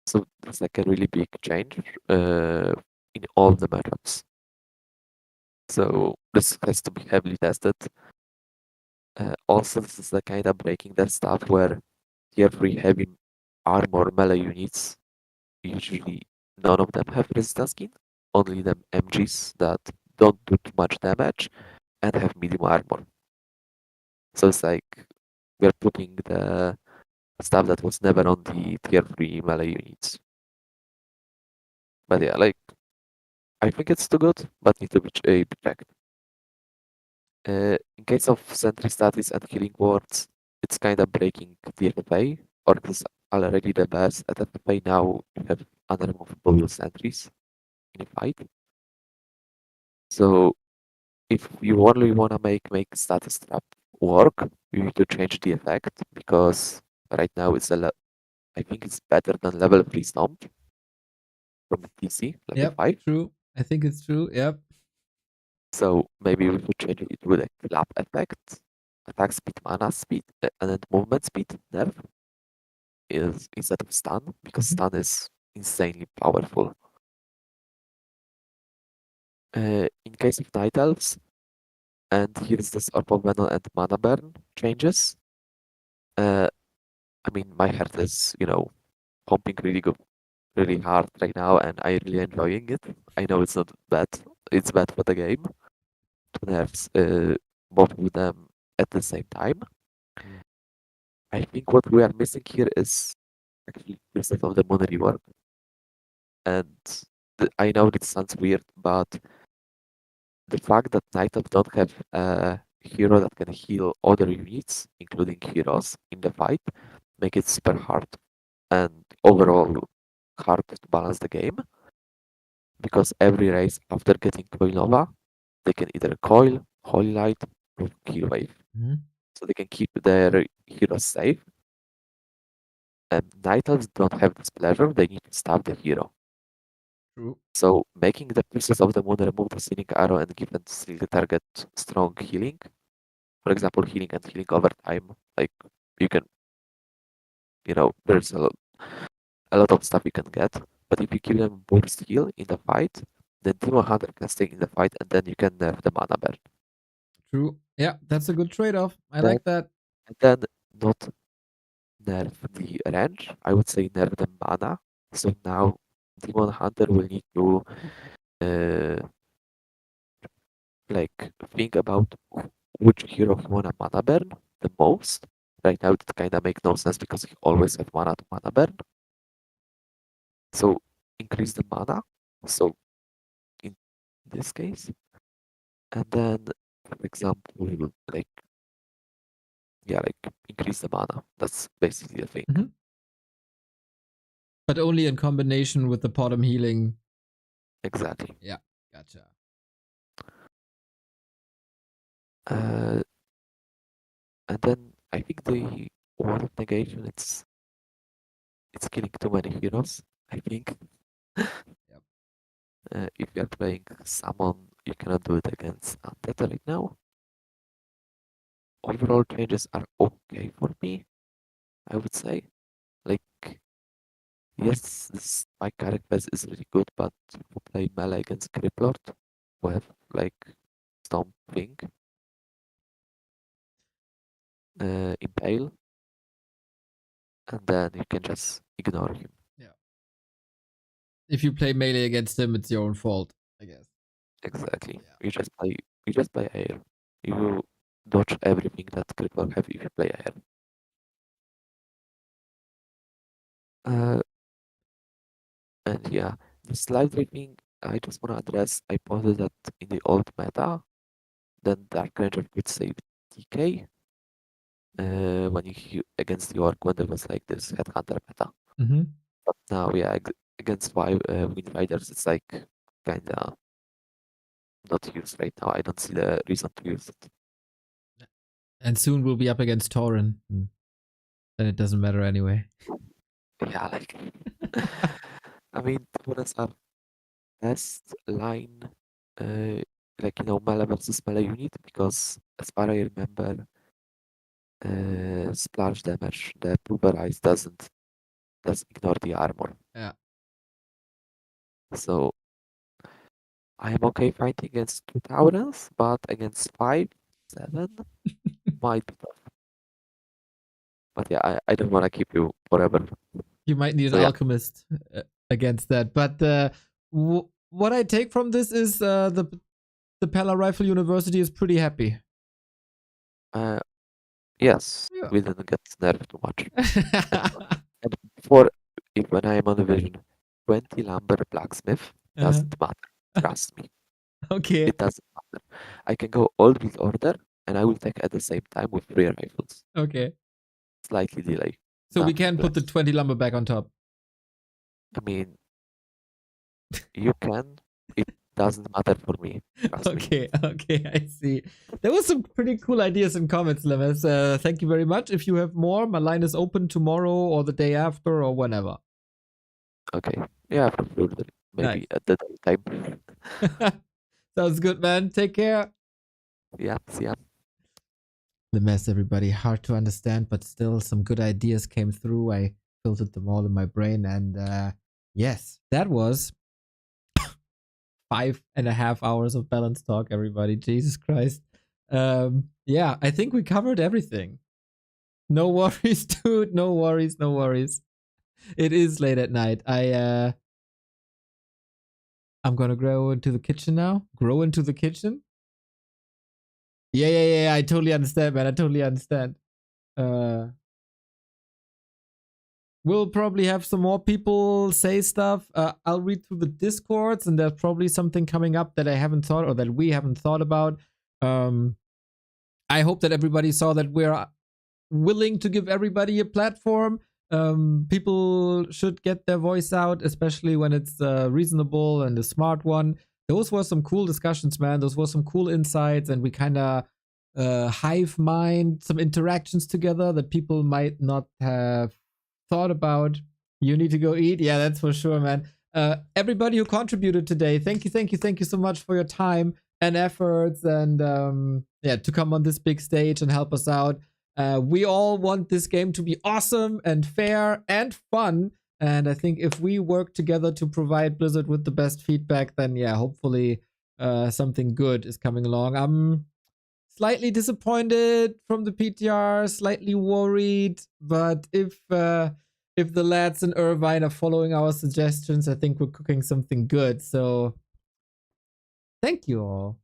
So it's like a really big change in all the matchups. So this has to be heavily tested. Also, this is the kind of breaking that stuff where tier 3 heavy armor melee units, usually none of them have resistance skin, only them MGs that don't do too much damage and have medium armor. So it's like we're putting the stuff that was never on the tier 3 melee units. But yeah, like, I think it's too good, but need to be checked. In case of sentry status and healing wards, it's kind of breaking the FFA, or it's already the best at FFA. Now you have unremovable sentries in a fight. So if you only want to make status trap work, you need to change the effect, because right now it's I think it's better than level 3 stomp from the TC, level 5. True. I think it's true. Yep. So maybe we could change it with a clap effect, attack speed, mana speed, and then movement speed nerf is instead of stun, because stun is insanely powerful. In case of Night Elves, and here's this Orb of Venom and Mana Burn changes. I mean, my heart is, pumping really good, really hard right now, and I'm really enjoying it. I know it's not bad. It's bad for the game to nerfs both of them at the same time. I think what we are missing here is actually Princess of the Moon rework. And I know it sounds weird, but the fact that Night Elves don't have a hero that can heal other units, including heroes, in the fight, make it super hard and overall hard to balance the game. Because every race after getting Coil Nova, they can either coil, Holy Light, or Kill Wave. So they can keep their heroes safe. And Night Elves don't have this pleasure, they need to stab the hero. True. So making the Princess of the Moon remove the sealing arrow and give the target strong healing. For example, healing and healing over time. Like you can, there's a lot of stuff you can get. But if you give them burst heal in the fight, then Demon Hunter can stay in the fight, and then you can nerf the mana burn. True. Yeah, that's a good trade-off. I like that. And then not nerf the range, I would say nerf the mana. So now Demon Hunter will need to like think about which hero he wanna mana burn the most. Right now it kinda makes no sense because he always have mana to mana burn. So increase the mana. So in this case. And then for example like increase the mana. That's basically the thing. But only in combination with the bottom healing. Exactly. Yeah, gotcha. And then I think the one of negation it's killing too many heroes, I think. If you're playing Summon, you cannot do it against Undead right now. Overall changes are okay for me, I would say. Like, yes, this my character is really good, but if you play melee against Criplord, who have like Stomping, Impale, and then you can just ignore him. If you play melee against him, it's your own fault, I guess. Exactly. You just play air. You dodge everything that Crippler have if you play air. And yeah, the slide draping, I just want to address, I posted that in the old meta, then Dark Ranger could save DK when you against York when there was like this Headhunter meta. But now, yeah, against Wind Riders, it's like kinda not used right now. I don't see the reason to use it. And soon we'll be up against Tauren. Then it doesn't matter anyway. Yeah, like I mean, Taurens are best line, like melee versus melee unit because as far as I remember, splash damage, the pulverize doesn't ignore the armor. Yeah. So I am okay fighting against 2 Taurens, but against 5, 7 might be tough. But yeah, I don't want to keep you forever. You might need an alchemist against that. But what I take from this is the Pala Rifle University is pretty happy. Yes, we didn't get nerfed too much. and when I am on the vision, 20 Lumber Blacksmith doesn't matter. Trust me. Okay. It doesn't matter. I can go all build order and I will take at the same time with 3 rifles. Okay. Slightly delay. So we can put the 20 lumber back on top. I mean, you can. It doesn't matter for me. Okay, I see. There was some pretty cool ideas in comments, Lemes. Thank you very much. If you have more, my line is open tomorrow or the day after or whenever. Okay. Yeah, for sure. Maybe at the time. Sounds good, man. Take care. Yeah, see ya. The mess, everybody. Hard to understand, but still some good ideas came through. I filtered them all in my brain. And yes, that was 5.5 hours of balance talk, everybody. Jesus Christ. Yeah, I think we covered everything. No worries, dude. No worries, no worries. It is late at night. I'm gonna grow into the kitchen now. Grow into the kitchen? Yeah. I totally understand, man. I totally understand. We'll probably have some more people say stuff. I'll read through the Discords, and there's probably something coming up that I haven't thought or that we haven't thought about. I hope that everybody saw that we're willing to give everybody a platform. People should get their voice out, especially when it's reasonable and a smart one. Those were some cool discussions, man. Those were some cool insights, and we kind of hive mind some interactions together that people might not have thought about. You need to go eat. Yeah, that's for sure, man. Everybody who contributed today, thank you so much for your time and efforts, and to come on this big stage and help us out. We all want this game to be awesome and fair and fun. And I think if we work together to provide Blizzard with the best feedback, then yeah, hopefully something good is coming along. I'm slightly disappointed from the PTR, slightly worried, but if the lads in Irvine are following our suggestions, I think we're cooking something good. So thank you all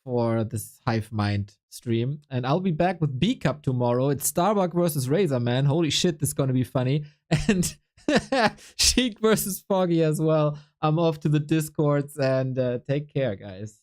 for this Hive Mind stream. And I'll be back with B Cup tomorrow. It's Starbuck versus Razor, man. Holy shit, this is gonna be funny. And Sheik versus Foggy as well. I'm off to the Discords, and take care, guys.